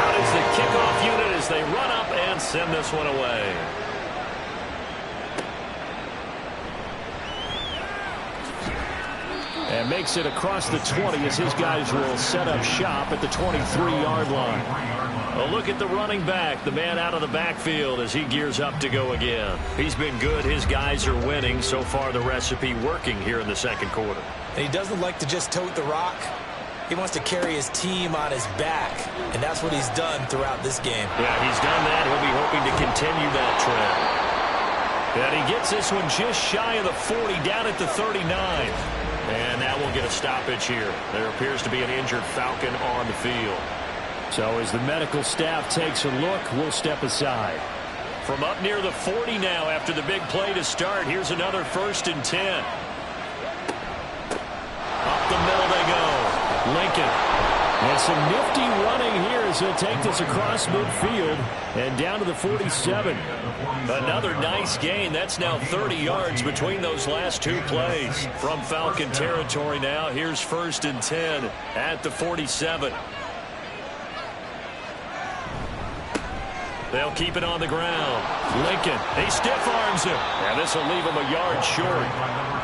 How does the kickoff unit as they run up and send this one away? And makes it across the 20 as his guys will set up shop at the 23-yard line. Well, look at the running back, the man out of the backfield as he gears up to go again. He's been good. His guys are winning. So far, the recipe working here in the second quarter. And he doesn't like to just tote the rock. He wants to carry his team on his back, and that's what he's done throughout this game. Yeah, he's done that. He'll be hoping to continue that trend. And he gets this one just shy of the 40, down at the 39. And that will get a stoppage here. There appears to be an injured Falcon on the field. So as the medical staff takes a look, we'll step aside. From up near the 40 now after the big play to start, here's another 1st and 10. Up the middle they go. Lincoln. And some nifty running here as he'll take this across midfield and down to the 47. Another nice gain. That's now 30 yards between those last two plays. From Falcon territory now, here's 1st and 10 at the 47. They'll keep it on the ground. Lincoln, he stiff arms him. And this will leave him a yard short.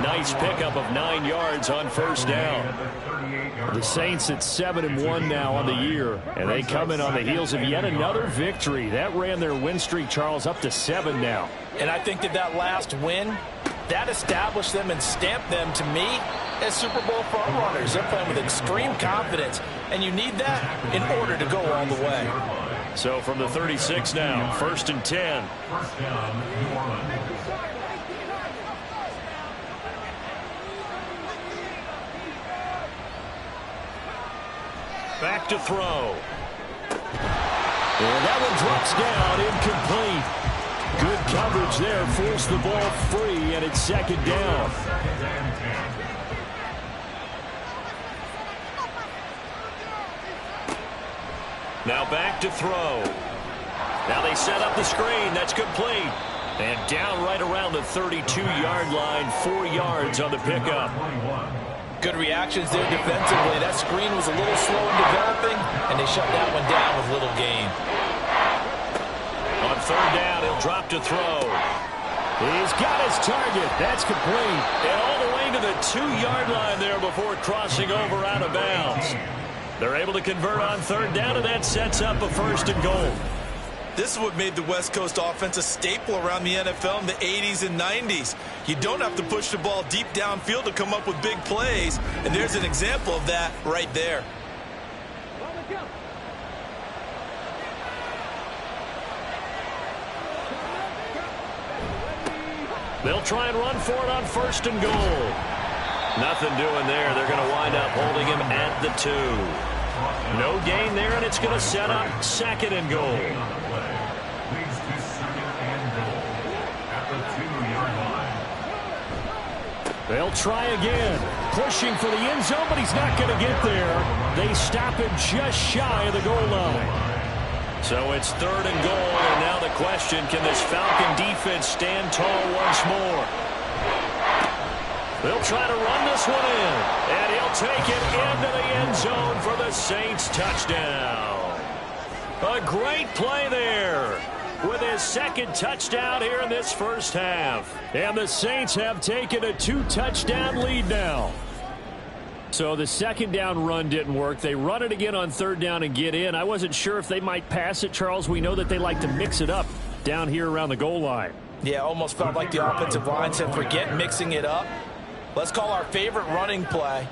Nice pickup of 9 yards on 1st down. The Saints at 7-1 now on the year, and they come in on the heels of yet another victory. That ran their win streak, Charles, up to 7 now. And I think that last win, that established them and stamped them, to me, as Super Bowl frontrunners. They're playing with extreme confidence, and you need that in order to go all the way. So from the 36 now, 1st and 10. First down, New Orleans. Back to throw. And that one drops down, incomplete. Good coverage there, forced the ball free, and it's 2nd down. Now back to throw. Now they set up the screen. That's complete. And down right around the 32-yard line, 4 yards on the pickup. Good reactions there defensively. That screen was a little slow in developing, and they shut that one down with little gain. On 3rd down, he'll drop to throw. He's got his target. That's complete. And all the way to the 2-yard line there before crossing over out of bounds. They're able to convert on 3rd down, and that sets up a 1st and goal. This is what made the West Coast offense a staple around the NFL in the 80s and 90s. You don't have to push the ball deep downfield to come up with big plays, and there's an example of that right there. They'll try and run for it on 1st and goal. Nothing doing there. They're going to wind up holding him at the 2. No gain there, and it's going to set up 2nd and goal. Leads to 2nd and goal at the 2-yard line. They'll try again. Pushing for the end zone, but he's not going to get there. They stop him just shy of the goal line. So it's 3rd and goal, and now the question, can this Falcon defense stand tall once more? They'll try to run this one in, and he'll take it into the end zone for the Saints touchdown. A great play there with his 2nd touchdown here in this first half. And the Saints have taken a 2-touchdown lead now. So the 2nd down run didn't work. They run it again on 3rd down and get in. I wasn't sure if they might pass it, Charles. We know that they like to mix it up down here around the goal line. Yeah, almost felt like the offensive line said, forget mixing it up. Let's call our favorite running play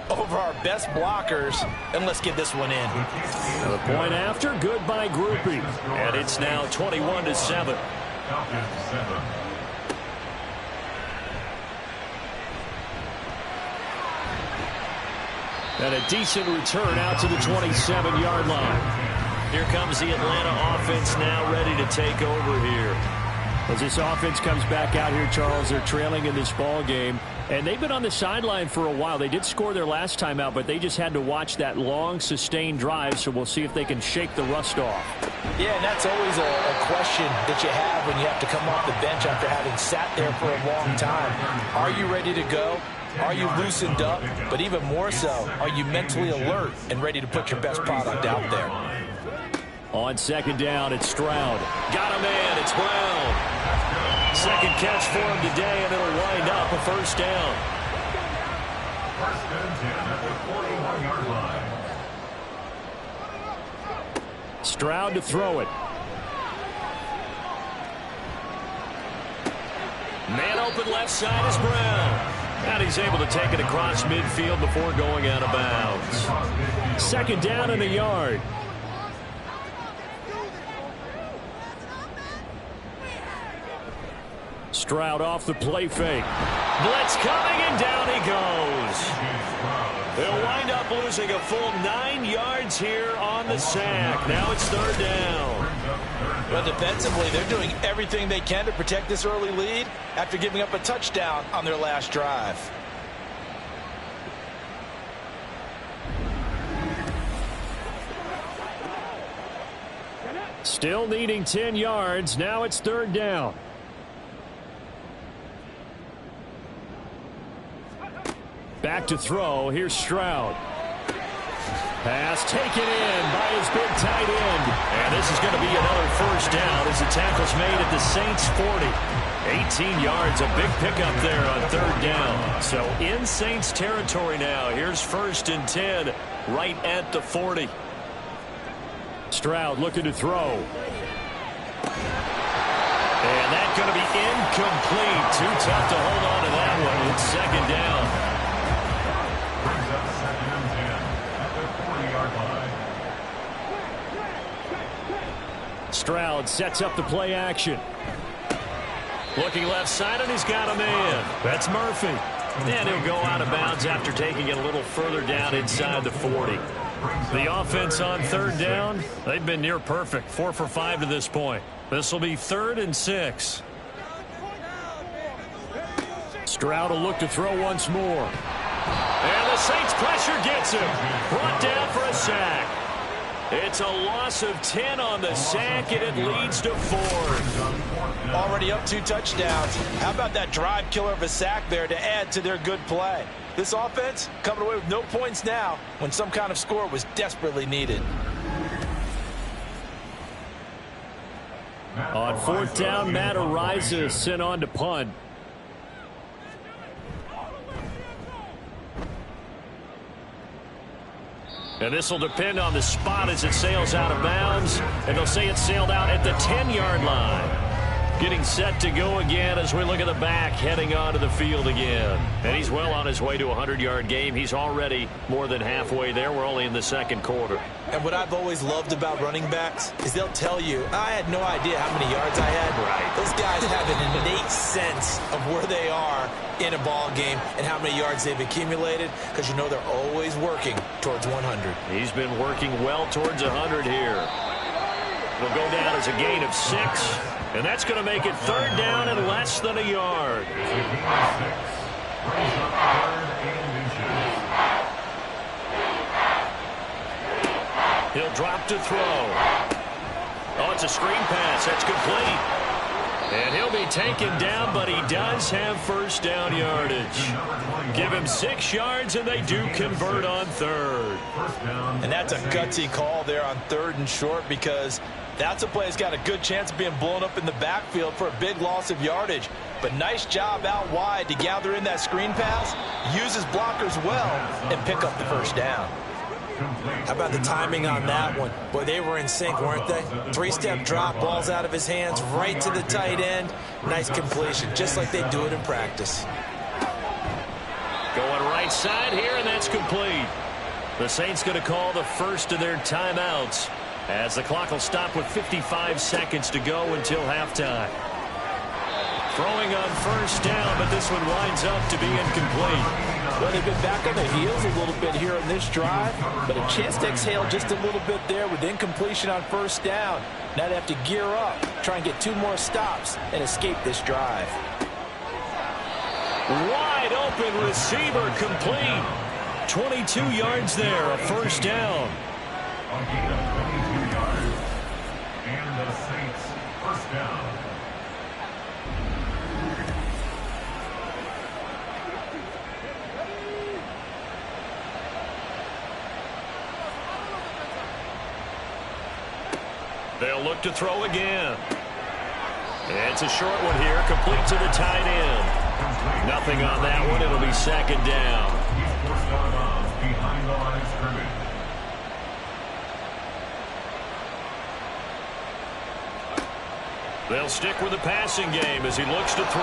over our best blockers, and let's get this one in. The point after, good by grouping. And it's now 21-7. Falcons 7. And a decent return out to the 27-yard line. Here comes the Atlanta offense now ready to take over here. As this offense comes back out here, Charles, they're trailing in this ball game. And they've been on the sideline for a while. They did score their last time out, but they just had to watch that long, sustained drive, so we'll see if they can shake the rust off. Yeah, and that's always a question that you have when you have to come off the bench after having sat there for a long time. Are you ready to go? Are you loosened up? But even more so, are you mentally alert and ready to put your best product out there? On 2nd down, it's Stroud. Got a man, it's Brown. 2nd catch for him today, and it'll wind up a 1st down. First and 10 at the 41-yard line. Stroud to throw it. Man open left side is Brown. And he's able to take it across midfield before going out of bounds. Second down and a yard. Stroud off the play fake. Blitz coming, and down he goes. They'll wind up losing a full 9 yards here on the sack. Now it's third down. But defensively, they're doing everything they can to protect this early lead after giving up a touchdown on their last drive. Still needing 10 yards. Now it's third down. Back to throw. Here's Stroud. Pass taken in by his big tight end. And this is going to be another first down as the tackle's made at the Saints 40. 18 yards, a big pickup there on third down. So in Saints territory now. Here's first and 10 right at the 40. Stroud looking to throw. And that's going to be incomplete. Too tough to hold on to that one. It's second down. Brings up second and 10 at the 40-yard line. Stroud sets up the play action. Looking left side, and he's got a man. That's Murphy. And he'll go out of bounds after taking it a little further down inside the 40. The offense on third down, they've been near perfect. 4 for 5 to this point. This will be 3rd and 6. Stroud will look to throw once more. And the Saints pressure gets him. Brought down for a sack. It's a loss of 10 on the sack, and it leads to 4. Already up 2 touchdowns. How about that drive killer of a sack there to add to their good play? This offense coming away with no points now when some kind of score was desperately needed. On 4th down, Matt Ariza sent on to punt. And this will depend on the spot as it sails out of bounds. And they'll say it sailed out at the 10-yard line. Getting set to go again as we look at the back heading onto the field again. And he's well on his way to a 100-yard game. He's already more than halfway there. We're only in the second quarter. And what I've always loved about running backs is they'll tell you, I had no idea how many yards I had. Right. Those guys have an innate sense of where they are in a ball game and how many yards they've accumulated, because you know they're always working towards 100. He's been working well towards 100 here. It'll go down as a gain of 6. And that's going to make it third down and less than a yard. He'll drop to throw. Oh, it's a screen pass. That's complete. And he'll be taken down, but he does have first down yardage. Give him 6 yards, and they do convert on third. And that's a gutsy call there on 3rd and short, because that's a play that's got a good chance of being blown up in the backfield for a big loss of yardage. But nice job out wide to gather in that screen pass, use his blockers well, and pick up the first down. How about the timing on that one? Boy, they were in sync, weren't they? 3-step drop, balls out of his hands, right to the tight end. Nice completion, just like they do it in practice. Going right side here, and that's complete. The Saints going to call the first of their timeouts, as the clock will stop with 55 seconds to go until halftime. Throwing on first down, but this one winds up to be incomplete. Well, they've been back on their heels a little bit here on this drive, but a chance to exhale just a little bit there with incompletion on first down. Now they have to gear up, try and get 2 more stops, and escape this drive. Wide open receiver complete. 22 yards there, a first down. A gain of 22 yards. And the Saints first down. They'll look to throw again. It's a short one here, complete to the tight end. Nothing on that one. It'll be second down. First down bounds behind the line of scrimmage. They'll stick with the passing game as he looks to throw.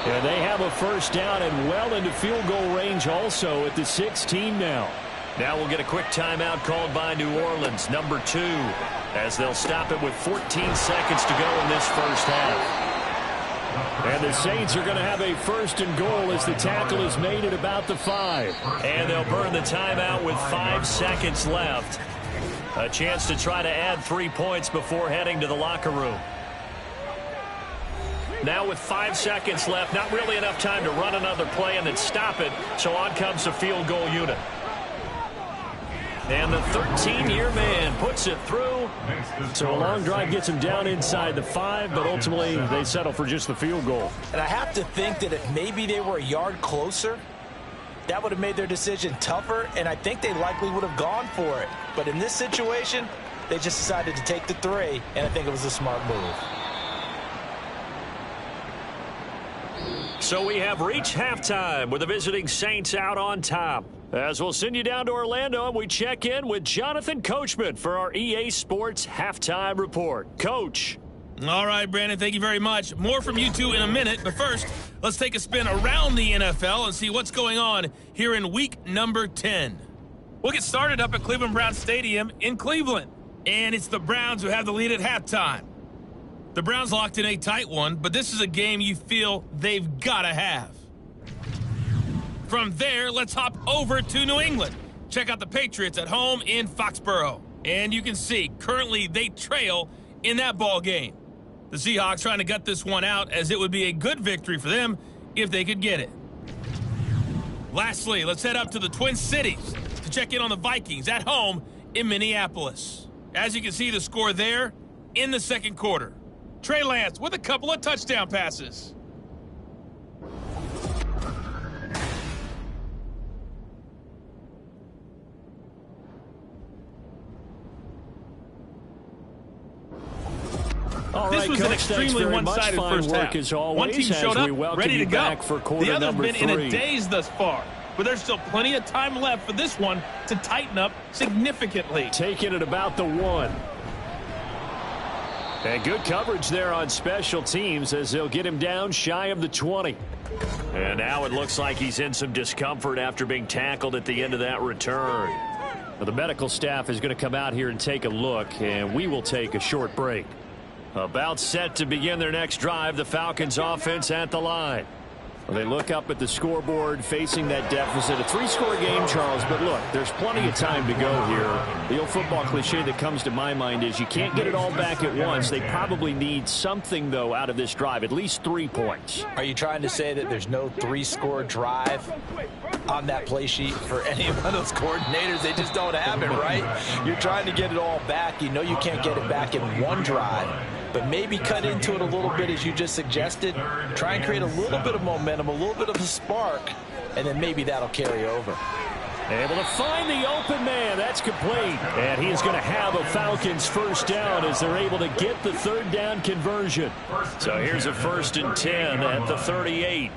And they have a first down and well into field goal range also at the 16 now. Now we'll get a quick timeout called by New Orleans, number 2, as they'll stop it with 14 seconds to go in this first half. And the Saints are going to have a first and goal as the tackle is made at about the 5. And they'll burn the timeout with 5 seconds left. A chance to try to add 3 points before heading to the locker room. Now with 5 seconds left, not really enough time to run another play and then stop it, so on comes the field goal unit. And the 13-year man puts it through. So a long drive gets him down inside the 5, but ultimately they settle for just the field goal. And I have to think that if maybe they were a yard closer, that would have made their decision tougher, and I think they likely would have gone for it. But in this situation, they just decided to take the 3, and I think it was a smart move. So we have reached halftime with the visiting Saints out on top. As we'll send you down to Orlando, and we check in with Jonathan Coachman for our EA Sports Halftime Report. Coach. All right, Brandon, thank you very much. More from you two in a minute, but first, let's take a spin around the NFL and see what's going on here in week number 10. We'll get started up at Cleveland Browns Stadium in Cleveland, and it's the Browns who have the lead at halftime. The Browns locked in a tight one, but this is a game you feel they've got to have. From there, let's hop over to New England. Check out the Patriots at home in Foxborough. And you can see, currently they trail in that ball game. The Seahawks trying to gut this one out, as it would be a good victory for them if they could get it. Lastly, let's head up to the Twin Cities to check in on the Vikings at home in Minneapolis. As you can see, the score there in the second quarter. Trey Lance with a couple of touchdown passes. All This right, was Coach, an extremely one-sided first half. as always, One team showed as we up, welcome ready to you go. back for quarter The other's number been 3. in a daze thus far, but there's still plenty of time left for this one to tighten up significantly. Taking it about the 1. And good coverage there on special teams as they'll get him down shy of the 20. And now it looks like he's in some discomfort after being tackled at the end of that return. Well, the medical staff is going to come out here and take a look, and we will take a short break. About set to begin their next drive, the Falcons offense at the line. Well, they look up at the scoreboard facing that deficit. A 3-score game, Charles, but look, there's plenty of time to go here. The old football cliche that comes to my mind is you can't get it all back at once. They probably need something, though, out of this drive, at least 3 points. Are you trying to say that there's no 3-score drive on that play sheet for any of those coordinators? They just don't have it, right? You're trying to get it all back. You know you can't get it back in one drive, but maybe cut into it a little bit as you just suggested. Try and create a little bit of momentum, a little bit of a spark, and then maybe that'll carry over. Able to find the open man. That's complete. And he is going to have a Falcons first down as they're able to get the third down conversion. So here's a 1st and 10 at the 38.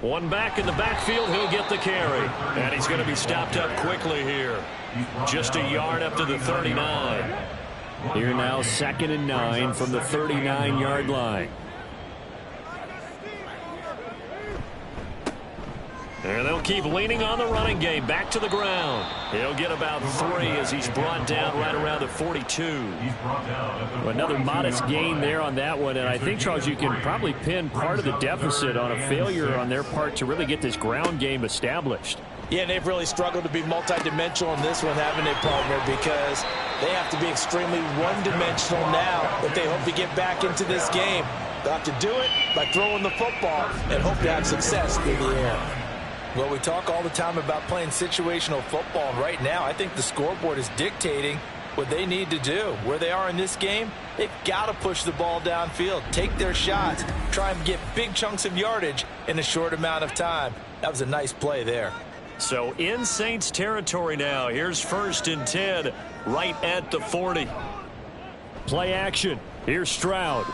One back in the backfield, he'll get the carry. And he's going to be stopped up quickly here. Just a yard up to the 39. Here now, 2nd and 9 from the 39-yard line. And they'll keep leaning on the running game. Back to the ground. He'll get about 3 as he's brought down right around the 42. Another modest gain there on that one. And I think, Charles, you can probably pin part of the deficit on a failure on their part to really get this ground game established. Yeah, and they've really struggled to be multidimensional in this one, haven't they, partner? Because they have to be extremely one-dimensional now if they hope to get back into this game. They'll have to do it by throwing the football and hope to have success through the air. Well, we talk all the time about playing situational football, and right now I think the scoreboard is dictating what they need to do. Where they are in this game, they've got to push the ball downfield, take their shots, try and get big chunks of yardage in a short amount of time. That was a nice play there. So in Saints territory now. Here's 1st and 10 right at the 40. Play action. Here's Stroud.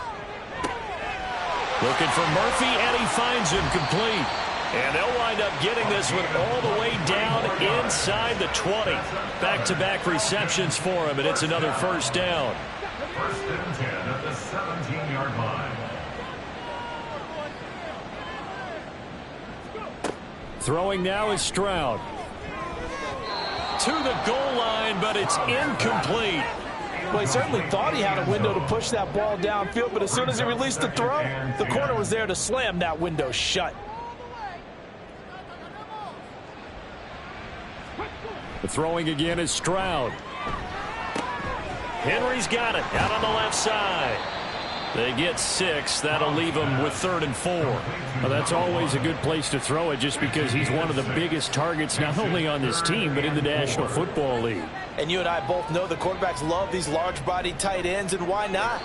Looking for Murphy, and he finds him complete. And they'll wind up getting this one all the way down inside the 20. Back-to-back receptions for him, and it's another first down. First and 10 at the 17-yard line. Throwing now is Stroud. To the goal line, but it's incomplete. Well, he certainly thought he had a window to push that ball downfield, but as soon as he released the throw, the corner was there to slam that window shut. The throwing again is Stroud. Henry's got it out on the left side. They get 6. That'll leave them with 3rd and 4. Well, that's always a good place to throw it just because he's one of the biggest targets not only on this team but in the National Football League. And you and I both know the quarterbacks love these large-bodied tight ends, and why not?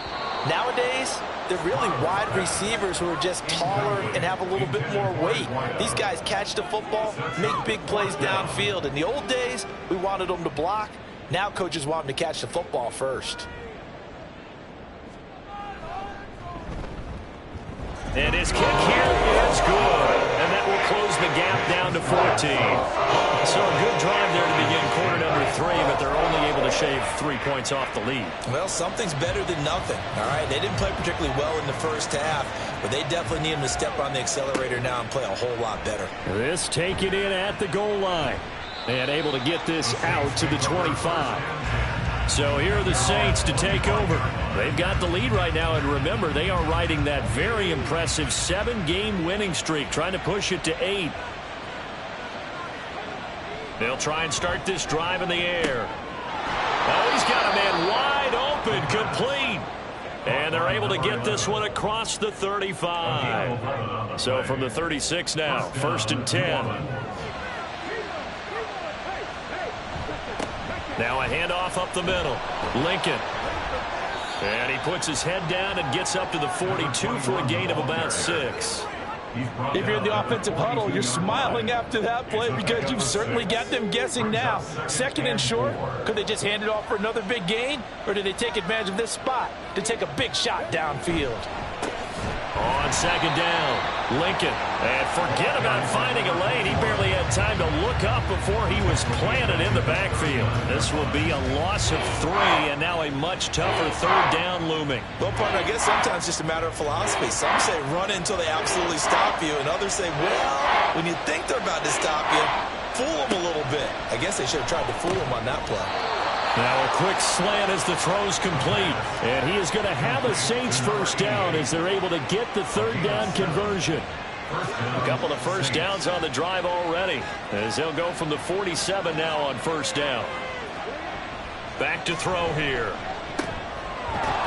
Nowadays, they're really wide receivers who are just taller and have a little bit more weight. These guys catch the football, make big plays downfield. In the old days, we wanted them to block. Now coaches want them to catch the football first. And his kick here is good. And that will close the gap down to 14. So a good drive there to begin quarter number 3, but they're only able to shave 3 points off the lead. Well, something's better than nothing. All right, they didn't play particularly well in the first half, but they definitely need them to step on the accelerator now and play a whole lot better. This taken in at the goal line. And able to get this out to the 25. So here are the Saints to take over. They've got the lead right now, and remember, they are riding that very impressive 7-game winning streak, trying to push it to 8. They'll try and start this drive in the air. Oh, he's got a man wide open, complete. And they're able to get this one across the 35. So from the 36 now, 1st and 10. Now a handoff up the middle. Lincoln. And he puts his head down and gets up to the 42 for a gain of about 6. If you're in the offensive huddle, you're smiling after that play because you've certainly got them guessing now. 2nd and short, could they just hand it off for another big gain? Or do they take advantage of this spot to take a big shot downfield? On 2nd down, Lincoln. And forget about finding a lane. He barely had time to look up before he was planted in the backfield. This will be a loss of 3, and now a much tougher 3rd down looming. Well, partner, I guess sometimes it's just a matter of philosophy. Some say run until they absolutely stop you, and others say, well, when you think they're about to stop you, fool them a little bit. I guess they should have tried to fool them on that play. Now a quick slant as the throw's complete. And he is going to have a Saints first down as they're able to get the 3rd down conversion. A couple of first downs on the drive already, as they'll go from the 47 now on 1st down. Back to throw here.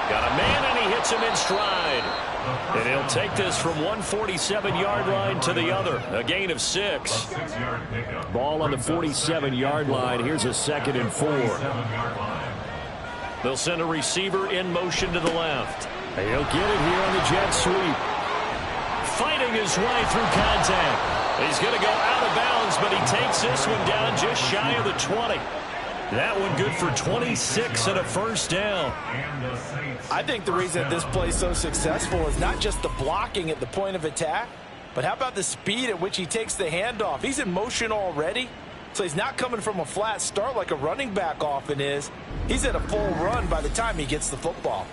Got a man, and he hits him in stride. And he'll take this from 147-yard line to the other. A gain of 6. Ball on the 47-yard line. Here's a 2nd and 4. They'll send a receiver in motion to the left. He'll get it here on the jet sweep. Fighting his way through contact. He's going to go out of bounds, but he takes this one down just shy of the 20. That one good for 26 and a first down. I think the reason that this play is so successful is not just the blocking at the point of attack, but how about the speed at which he takes the handoff? He's in motion already, so he's not coming from a flat start like a running back often is. He's at a full run by the time he gets the football.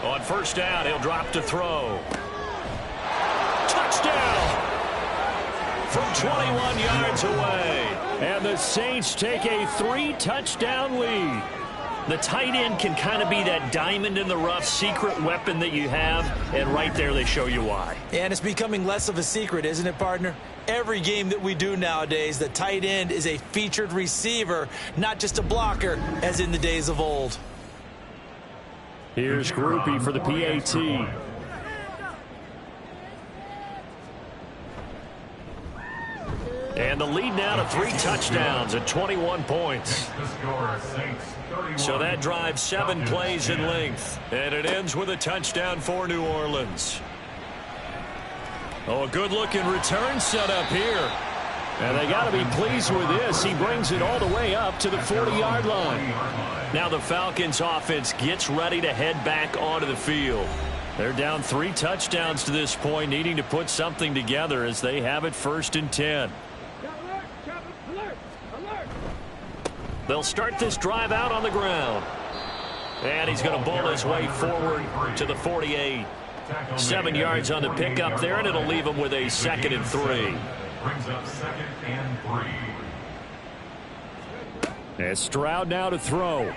On 1st down, he'll drop to throw. Touchdown! From 21 yards away. And the Saints take a 3-touchdown lead. The tight end can kind of be that diamond in the rough secret weapon that you have, and right there they show you why. And it's becoming less of a secret, isn't it, partner? Every game that we do nowadays, the tight end is a featured receiver, not just a blocker, as in the days of old. Here's Groupie for the PAT. And the lead now to 3 touchdowns at 21 points. So that drives 7 plays in length. And it ends with a touchdown for New Orleans. Oh, a good-looking return set up here. And they got to be pleased with this. He brings it all the way up to the 40-yard line. Now the Falcons offense gets ready to head back onto the field. They're down 3 touchdowns to this point, needing to put something together as they have it 1st and 10. They'll start this drive out on the ground. And he's going to bowl his way forward to the 48. 7 yards on the pickup there, and it'll leave him with a 2nd and 3. Brings up 2nd and 3. And Stroud now to throw.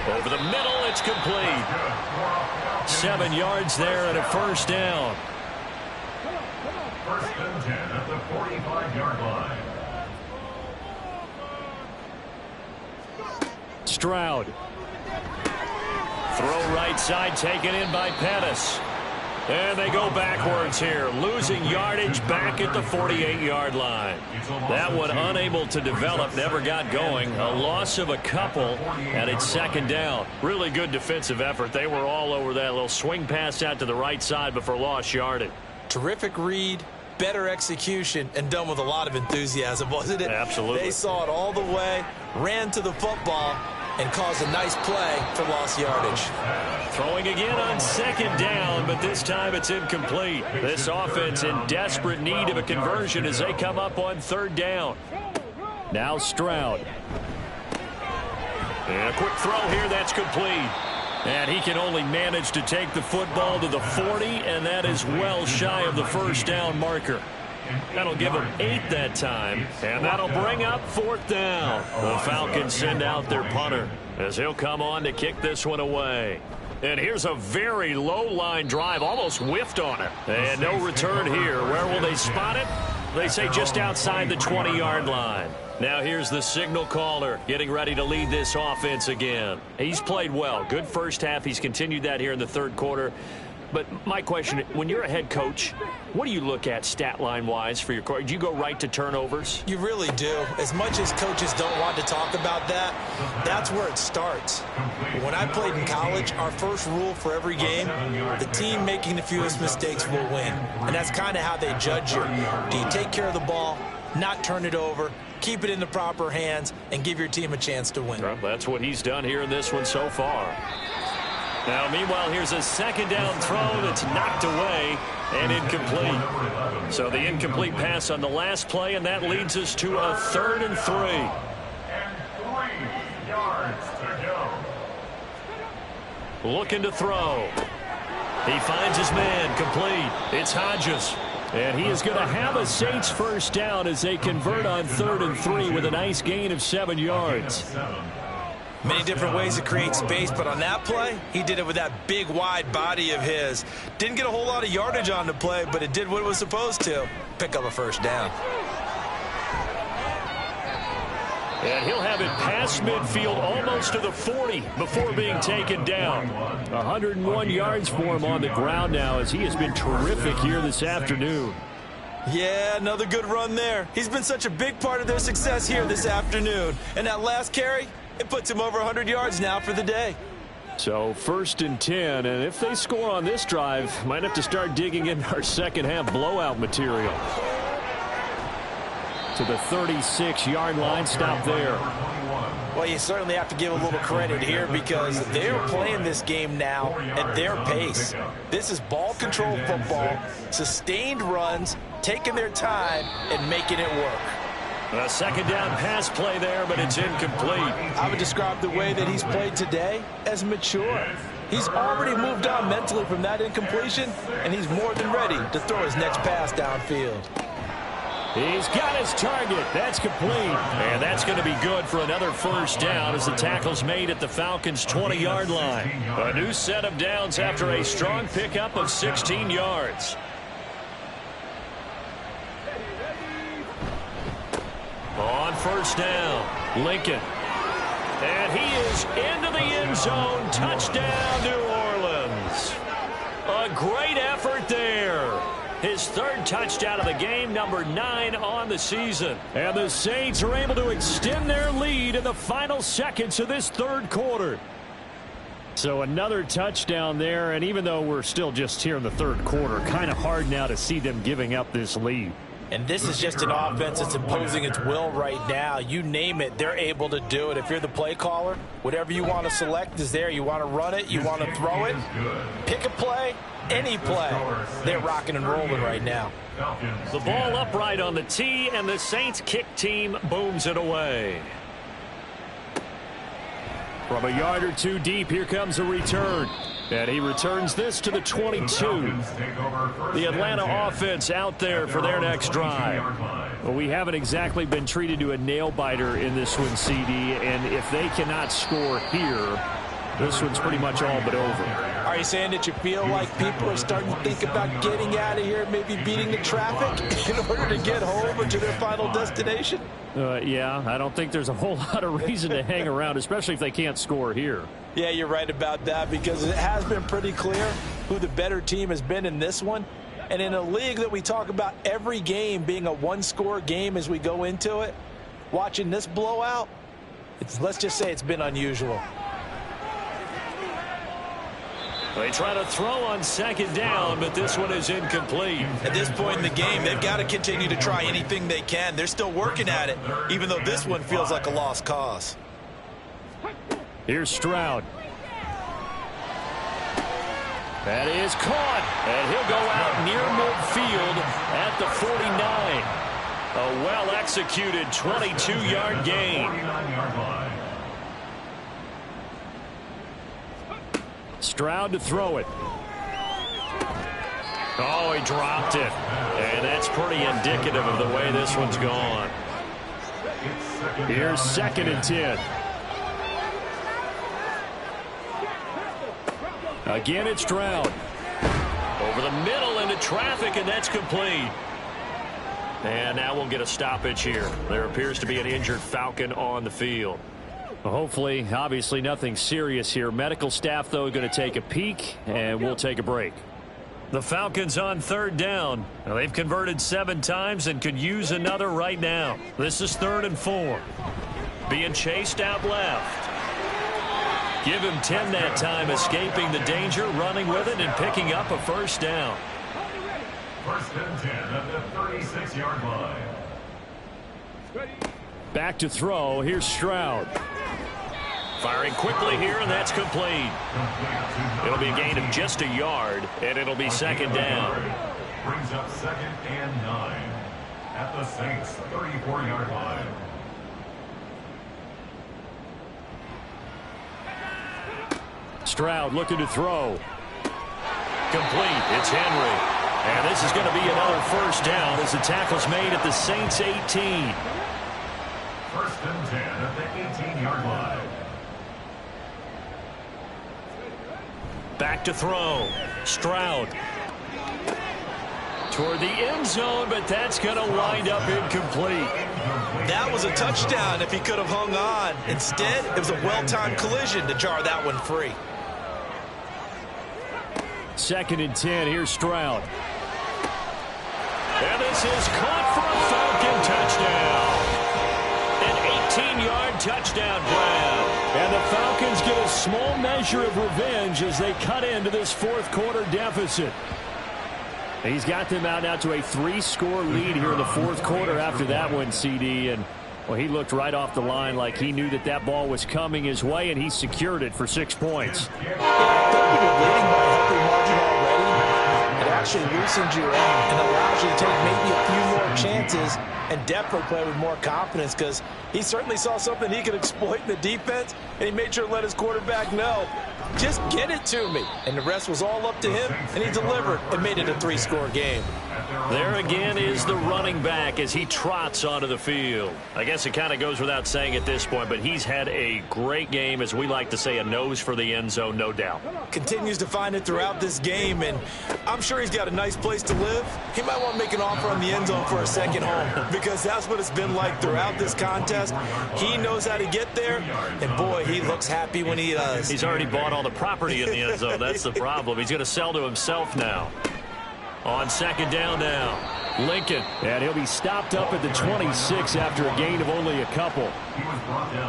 Over the middle, it's complete. 7 yards there and a 1st down. 1st and 10 at the 45-yard line. Stroud. Throw right side, taken in by Pettis. And they go backwards here, losing yardage back at the 48-yard line. That one unable to develop, never got going. A loss of a couple, and it's 2nd down. Really good defensive effort. They were all over that little swing pass out to the right side before lost yardage. Terrific read, better execution, and done with a lot of enthusiasm, wasn't it? Absolutely. They saw it all the way, ran to the football, and caused a nice play for lost yardage. Throwing again on 2nd down, but this time it's incomplete. This offense in desperate need of a conversion as they come up on 3rd down. Now Stroud. And a quick throw here, that's complete. And he can only manage to take the football to the 40, and that is well shy of the 1st down marker. That'll give them 8 that time, and that'll bring up 4th down. The Falcons send out their punter as he'll come on to kick this one away. And here's a very low-line drive, almost whiffed on it. And no return here. Where will they spot it? They say just outside the 20-yard line. Now here's the signal caller getting ready to lead this offense again. He's played well. Good first half. He's continued that here in the 3rd quarter. But my question, when you're a head coach, what do you look at stat line-wise for your coach? Do you go right to turnovers? You really do. As much as coaches don't want to talk about that, that's where it starts. When I played in college, our first rule for every game, the team making the fewest mistakes will win. And that's kind of how they judge you. Do you take care of the ball, not turn it over, keep it in the proper hands, and give your team a chance to win? Well, that's what he's done here in this one so far. Now, meanwhile, here's a 2nd down throw that's knocked away and incomplete. So the incomplete pass on the last play, and that leads us to a 3rd and 3. And 3 yards to go. Looking to throw. He finds his man, complete. It's Hodges. And he is going to have a Saints 1st down as they convert on 3rd and 3 with a nice gain of 7 yards. Many different ways to create space, but on that play, he did it with that big, wide body of his. Didn't get a whole lot of yardage on the play, but it did what it was supposed to. Pick up a 1st down. And he'll have it past midfield almost to the 40 before being taken down. 101 yards for him on the ground now as he has been terrific here this afternoon. Yeah, another good run there. He's been such a big part of their success here this afternoon. And that last carry, it puts him over 100 yards now for the day. So 1st and 10, and if they score on this drive, might have to start digging in our 2nd half blowout material. To the 36-yard line, stop there. Well, you certainly have to give a little credit here because they're playing this game now at their pace. This is ball control football, sustained runs, taking their time and making it work. A 2nd down pass play there, but it's incomplete. I would describe the way that he's played today as mature. He's already moved on mentally from that incompletion, and he's more than ready to throw his next pass downfield. He's got his target. That's complete. And that's going to be good for another 1st down as the tackle's made at the Falcons' 20-yard line. A new set of downs after a strong pickup of 16 yards. On 1st down, Lincoln. And he is into the end zone. Touchdown, New Orleans. A great effort there. His 3rd touchdown of the game, number 9 on the season. And the Saints are able to extend their lead in the final seconds of this 3rd quarter. So another touchdown there, and even though we're still just here in the 3rd quarter, kind of hard now to see them giving up this lead. And this is just an offense that's imposing its will right now. You name it, they're able to do it. If you're the play caller, whatever you want to select is there. You want to run it, you want to throw it, pick a play, any play. They're rocking and rolling right now. The ball upright on the tee, and the Saints kick team booms it away. From a yard or two deep, here comes a return. And he returns this to the 22. The Atlanta offense out there for their next drive. Well, we haven't exactly been treated to a nail-biter in this one, CD. And if they cannot score here, this one's pretty much all but over. Are you saying that you feel like people are starting to think about getting out of here, maybe beating the traffic in order to get home or to their final destination? Yeah, I don't think there's a whole lot of reason to hang around, especially if they can't score here. Yeah, you're right about that, because it has been pretty clear who the better team has been in this one. And in a league that we talk about every game being a one-score game as we go into it, watching this blowout, let's just say it's been unusual. They try to throw on second down, but this one is incomplete. At this point in the game, they've got to continue to try anything they can. They're still working at it, even though this one feels like a lost cause. Here's Stroud. That is caught, and he'll go out near midfield at the 49. A well-executed 22-yard gain. Stroud to throw it. Oh, he dropped it. And that's pretty indicative of the way this one's gone. Here's 2nd and 10. Again, it's Stroud. Over the middle into traffic, and that's complete. And now we'll get a stoppage here. There appears to be an injured Falcon on the field. Hopefully, obviously nothing serious here. Medical staff, though, going to take a peek, and we'll take a break. The Falcons on 3rd down. Now, they've converted 7 times and could use another right now. This is 3rd and 4. Being chased out left. Give him 10 that time, escaping the danger, running with it, and picking up a 1st down. 1st and 10 at the 36-yard line. Back to throw. Here's Stroud. Firing quickly here, and that's complete. It'll be a gain of just a yard, and it'll be 2nd down. Brings up 2nd and 9 at the Saints' 34-yard line. Stroud looking to throw. Complete. It's Henry. And this is going to be another 1st down as the tackle's made at the Saints' 18. 1st and 10 at the 18-yard line. Back to throw. Stroud. Toward the end zone, but that's going to wind up incomplete. That was a touchdown if he could have hung on. Instead, it was a well-timed collision to jar that one free. 2nd and 10. Here's Stroud. And this is caught for a Falcon touchdown. An 18-yard touchdown grab. And the Falcons get a small measure of revenge as they cut into this 4th quarter deficit. He's got them out now to a 3-score lead here in the 4th quarter after that one, CD. And, well, he looked right off the line like he knew that that ball was coming his way, and he secured it for 6 points. Yeah, I thought we were leading by a healthy margin already. It actually loosens you up and allows you to take maybe a few more chances and definitely play with more confidence, because he certainly saw something he could exploit in the defense, and he made sure to let his quarterback know, just get it to me. And the rest was all up to him, and he delivered and made it a 3-score game. There again is the running back as he trots onto the field. I guess it kind of goes without saying at this point, but he's had a great game, as we like to say, a nose for the end zone, no doubt. Continues to find it throughout this game, and I'm sure he's got a nice place to live. He might want to make an offer on the end zone for a second home, because that's what it's been like throughout this contest. He knows how to get there, and boy, he looks happy when he does. He's already bought all the property in the end zone. That's the problem. He's going to sell to himself now. On 2nd down now. Lincoln. And he'll be stopped up at the 26 after a gain of only a couple.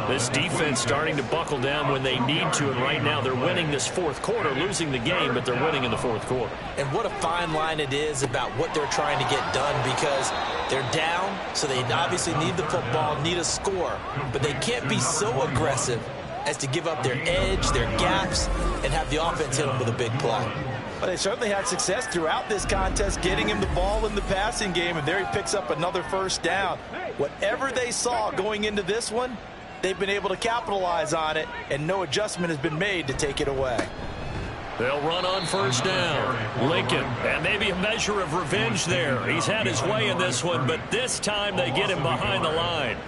This defense starting to buckle down when they need to, and right now they're winning this fourth quarter, losing the game, but they're winning in the fourth quarter. And what a fine line it is about what they're trying to get done, because they're down, so they obviously need the football, need a score, but they can't be so aggressive as to give up their edge, their gaps, and have the offense hit them with a big play. But they certainly had success throughout this contest getting him the ball in the passing game, and there he picks up another first down. Whatever they saw going into this one, they've been able to capitalize on it, and no adjustment has been made to take it away. They'll run on first down. Lincoln, and maybe a measure of revenge there. He's had his way in this one, but this time they get him behind the line.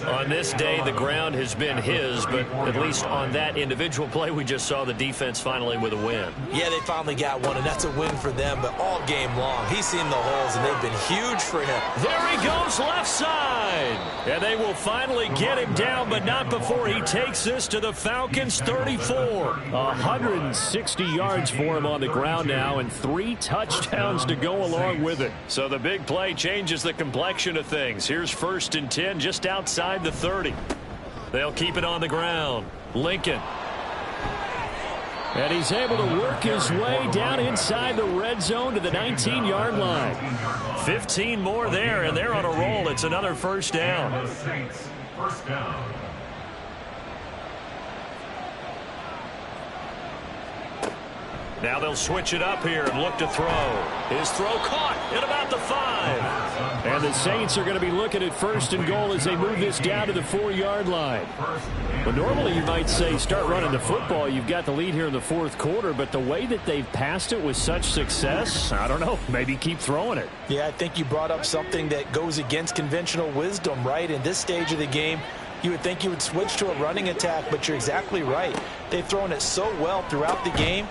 On this day, the ground has been his, but at least on that individual play, we just saw the defense finally with a win. Yeah, they finally got one, and that's a win for them, but all game long, he's seen the holes, and they've been huge for him. There he goes, left side. And they will finally get him down, but not before he takes this to the Falcons' 34. 160 yards for him on the ground now, and 3 touchdowns to go along with it. So the big play changes the complexion of things. Here's 1st and 10 just outside the 30. They'll keep it on the ground. Lincoln. And he's able to work his way down inside the red zone to the 19-yard line. 15 more there, and they're on a roll. It's another first down. First down. Now they'll switch it up here and look to throw. His throw caught at about the 5. And the Saints are going to be looking at 1st and goal as they move this down to the 4-yard line. Well, normally you might say start running the football. You've got the lead here in the 4th quarter, but the way that they've passed it with such success, I don't know, maybe keep throwing it. Yeah, I think you brought up something that goes against conventional wisdom, right? In this stage of the game, you would think you would switch to a running attack, but you're exactly right. They've thrown it so well throughout the game.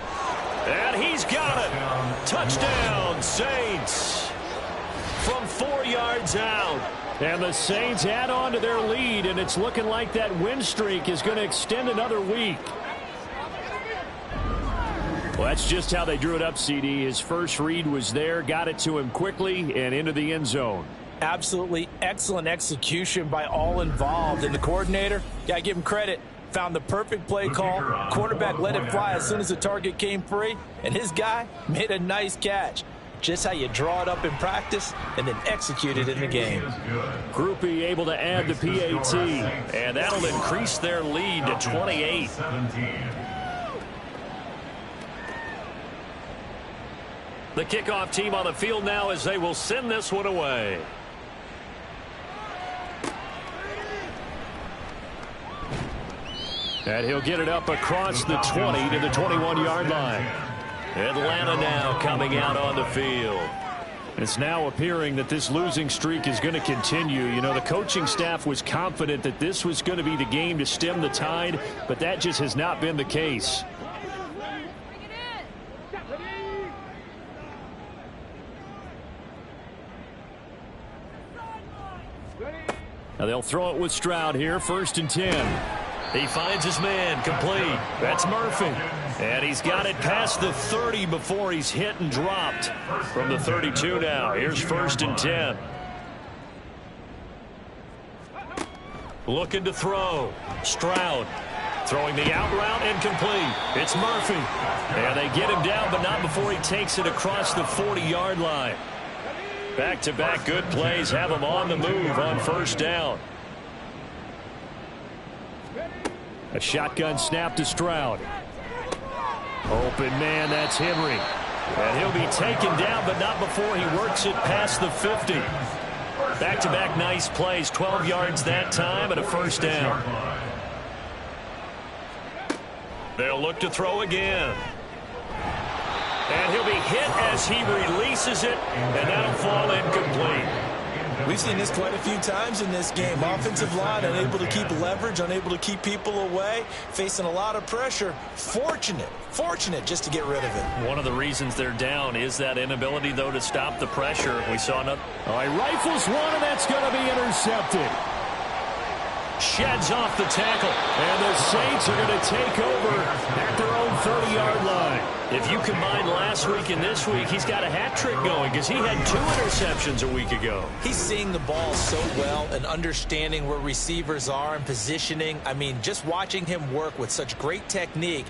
And he's got it. Touchdown, Saints. From 4 yards out. And the Saints add on to their lead, and it's looking like that win streak is going to extend another week. Well, that's just how they drew it up, CD. His first read was there, got it to him quickly, and into the end zone. Absolutely excellent execution by all involved. And the coordinator, got to give him credit, found the perfect play call. Quarterback let it fly as soon as the target came free, and his guy made a nice catch. Just how you draw it up in practice and then execute it in the game. Groupie able to add the PAT. And that'll increase their lead to 28. The kickoff team on the field now as they will send this one away. And he'll get it up across the 20 to the 21-yard line. Atlanta now coming out on the field. It's now appearing that this losing streak is going to continue. You know, the coaching staff was confident that this was going to be the game to stem the tide, but that just has not been the case. Now they'll throw it with Stroud here, 1st and 10. He finds his man, complete. That's Murphy. And he's got it past the 30 before he's hit and dropped. From the 32 now, here's 1st and 10. Looking to throw. Stroud throwing the out route and complete. It's Murphy. And they get him down, but not before he takes it across the 40-yard line. Back-to-back good plays have him on the move on 1st down. A shotgun snap to Stroud. Open man, that's Henry. And he'll be taken down, but not before he works it past the 50. Back-to-back nice plays, 12 yards that time and a 1st down. They'll look to throw again. And he'll be hit as he releases it, and that'll fall incomplete. We've seen this quite a few times in this game. Offensive line unable to keep leverage, unable to keep people away, facing a lot of pressure. Fortunate just to get rid of it. One of the reasons they're down is that inability, though, to stop the pressure. We saw another. He rifles one, and that's going to be intercepted. Sheds off the tackle. And the Saints are going to take over at their own 30-yard line. If you combine last week and this week, he's got a hat trick going because he had 2 interceptions a week ago. He's seeing the ball so well and understanding where receivers are and positioning. I mean, just watching him work with such great technique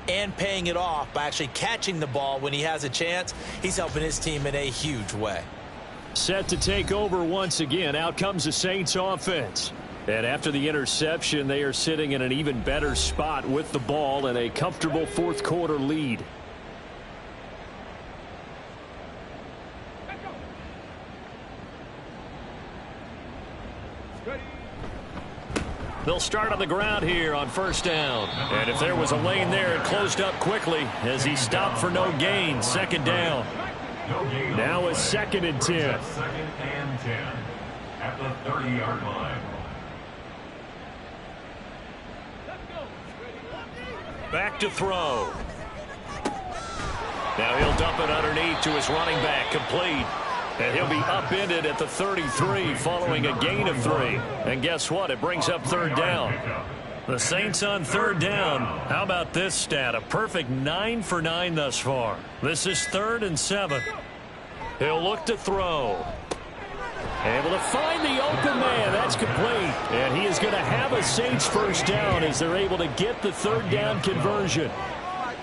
and paying it off by actually catching the ball when he has a chance, he's helping his team in a huge way. Set to take over once again. Out comes the Saints offense. And after the interception, they are sitting in an even better spot with the ball and a comfortable fourth quarter lead. They'll start on the ground here on first down. And if there was a lane there, it closed up quickly as he stopped for no gain. Second down. Now a 2nd and 10. 2nd and 10 at the 30-yard line. Back to throw. Now he'll dump it underneath to his running back. Complete. And he'll be upended at the 33 following a gain of 3. And guess what? It brings up 3rd down. The Saints on 3rd down. How about this stat? A perfect 9 for 9 thus far. This is 3rd and 7. He'll look to throw. Able to find the open man. That's complete. And he is going to have a Saints first down as they're able to get the 3rd down conversion.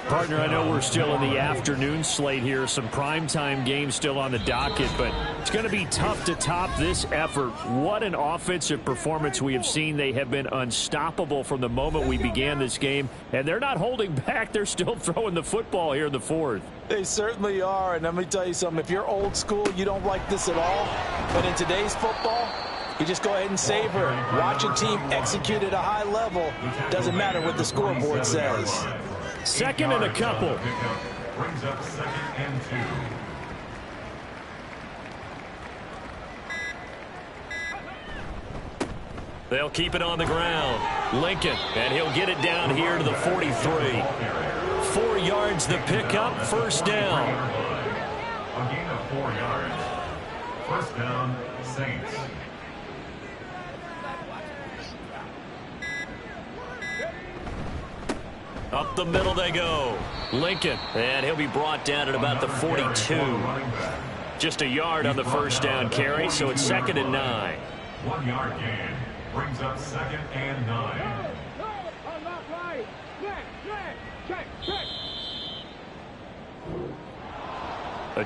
Partner, I know we're still in the afternoon slate here. Some primetime games still on the docket, but it's going to be tough to top this effort. What an offensive performance we have seen. They have been unstoppable from the moment we began this game, and they're not holding back. They're still throwing the football here in the 4th. They certainly are, and let me tell you something. If you're old school, you don't like this at all. But in today's football, you just go ahead and savor it. Watch a team execute at a high level. Doesn't matter what the scoreboard says. 2nd and a couple. Brings up 2nd and 2. They'll keep it on the ground. Lincoln, and he'll get it down here to the 43. 4 yards the pickup, first down. A gain of 4 yards. First down, Saints. Up the middle they go. Lincoln, and he'll be brought down at about the 42. Just a yard on the first down carry, so it's 2nd and 9. 1 yard gain brings up 2nd and 9.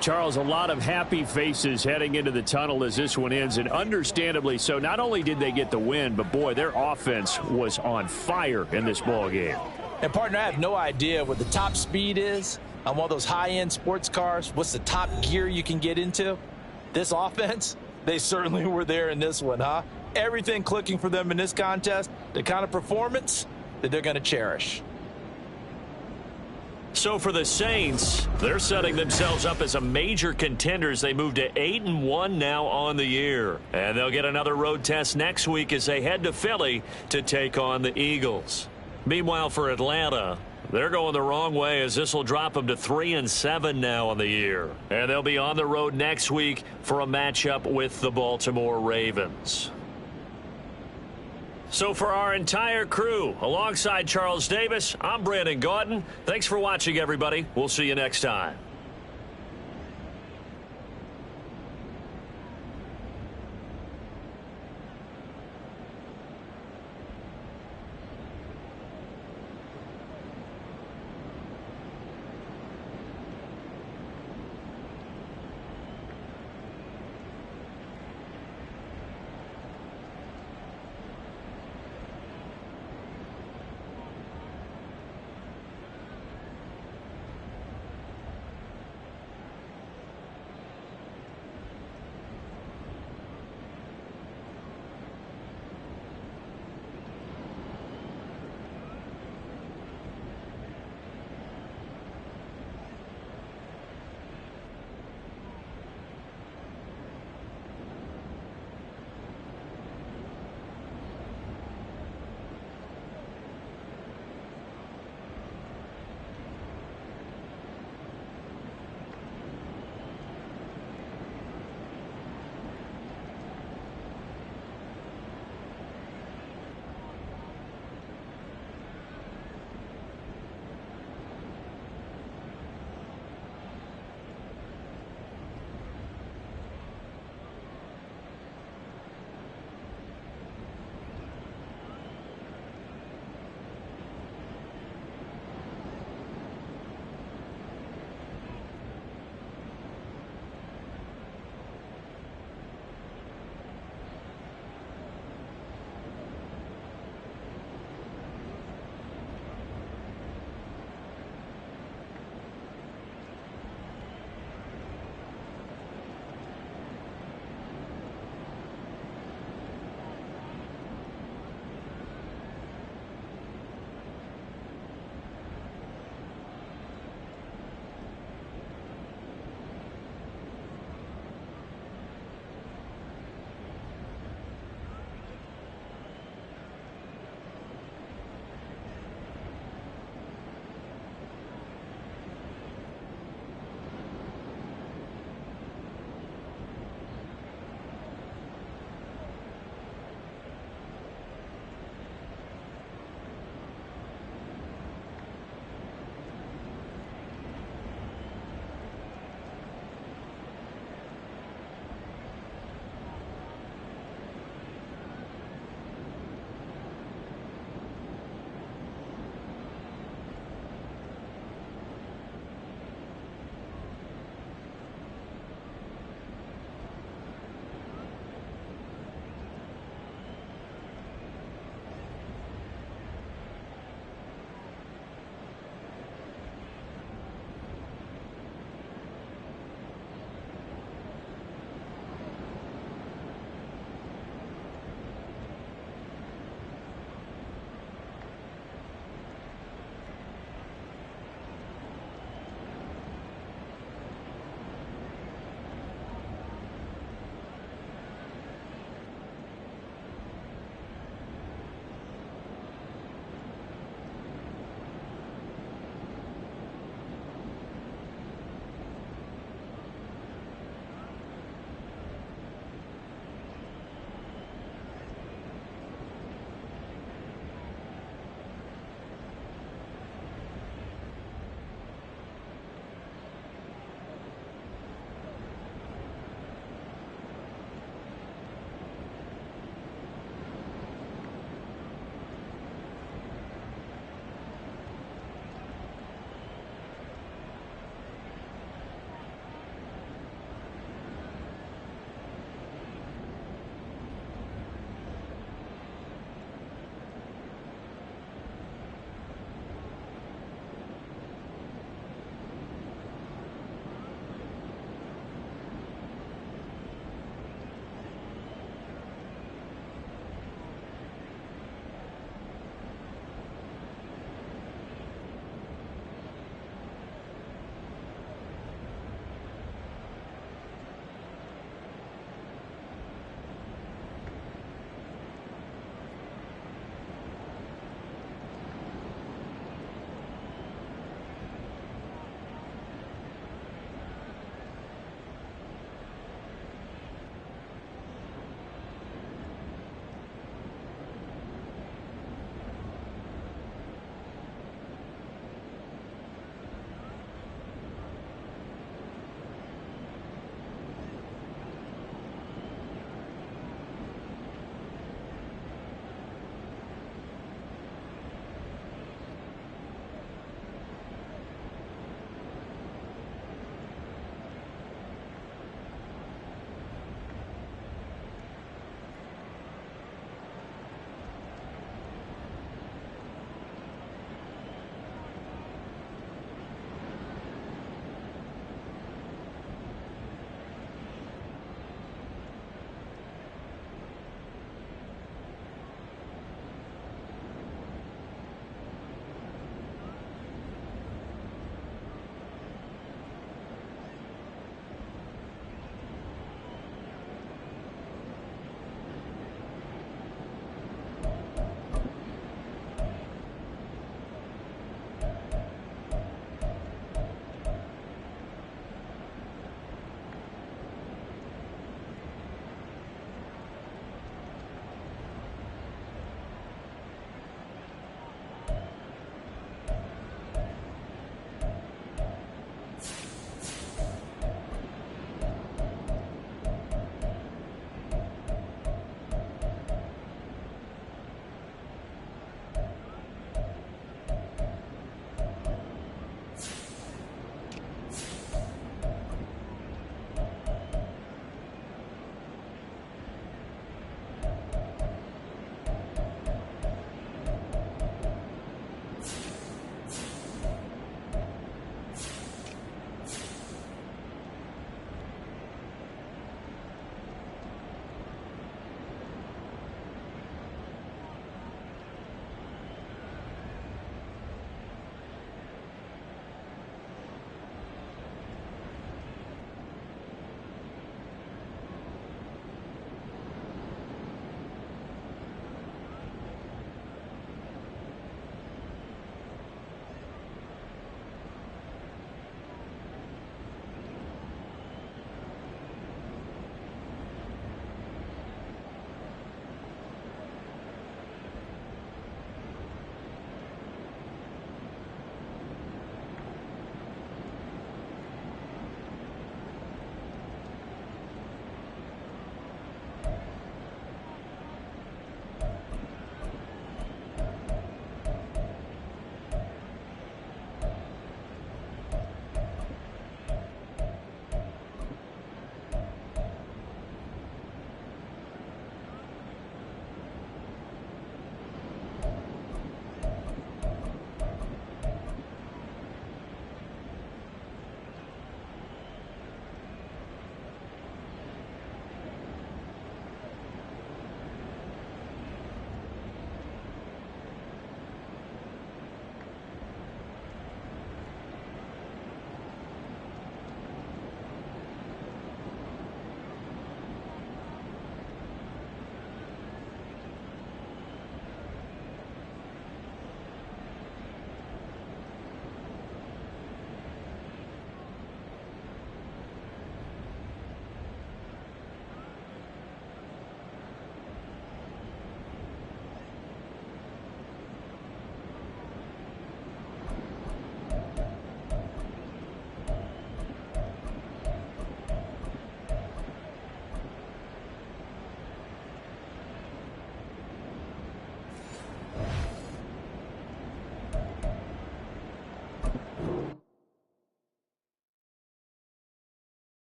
Charles, a lot of happy faces heading into the tunnel as this one ends, and understandably so. Not only did they get the win, but boy, their offense was on fire in this ball game. And, partner, I have no idea what the top speed is on one of those high-end sports cars. What's the top gear you can get into? This offense, they certainly were there in this one, huh? Everything clicking for them in this contest, the kind of performance that they're going to cherish. So for the Saints, they're setting themselves up as a major contender as they move to 8-1 now on the year. And they'll get another road test next week as they head to Philly to take on the Eagles. Meanwhile, for Atlanta, they're going the wrong way as this will drop them to 3-7 now on the year. And they'll be on the road next week for a matchup with the Baltimore Ravens. So for our entire crew, alongside Charles Davis, I'm Brandon Gaudin. Thanks for watching, everybody. We'll see you next time.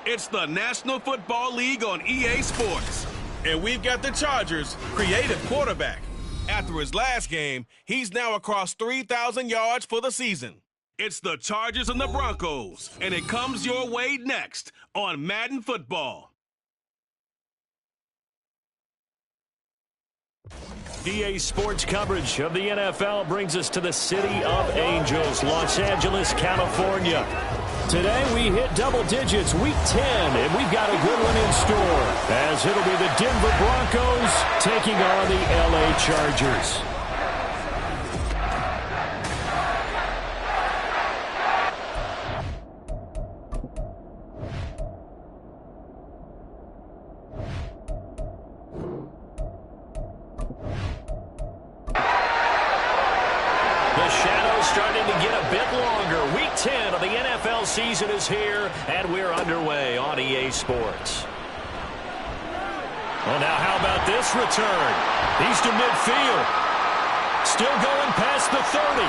It's the National Football League on EA Sports. And we've got the Chargers' creative quarterback. After his last game, he's now across 3,000 yards for the season. It's the Chargers and the Broncos, and it comes your way next on Madden Football. EA Sports coverage of the NFL brings us to the City of Angels, Los Angeles, California. Today we hit double digits, week 10, and we've got a good one in store, as it'll be the Denver Broncos taking on the LA Chargers. Starting to get a bit longer. Week 10 of the NFL season is here, and we're underway on EA Sports. Well, now how about this return? He's to midfield. Still going past the 30.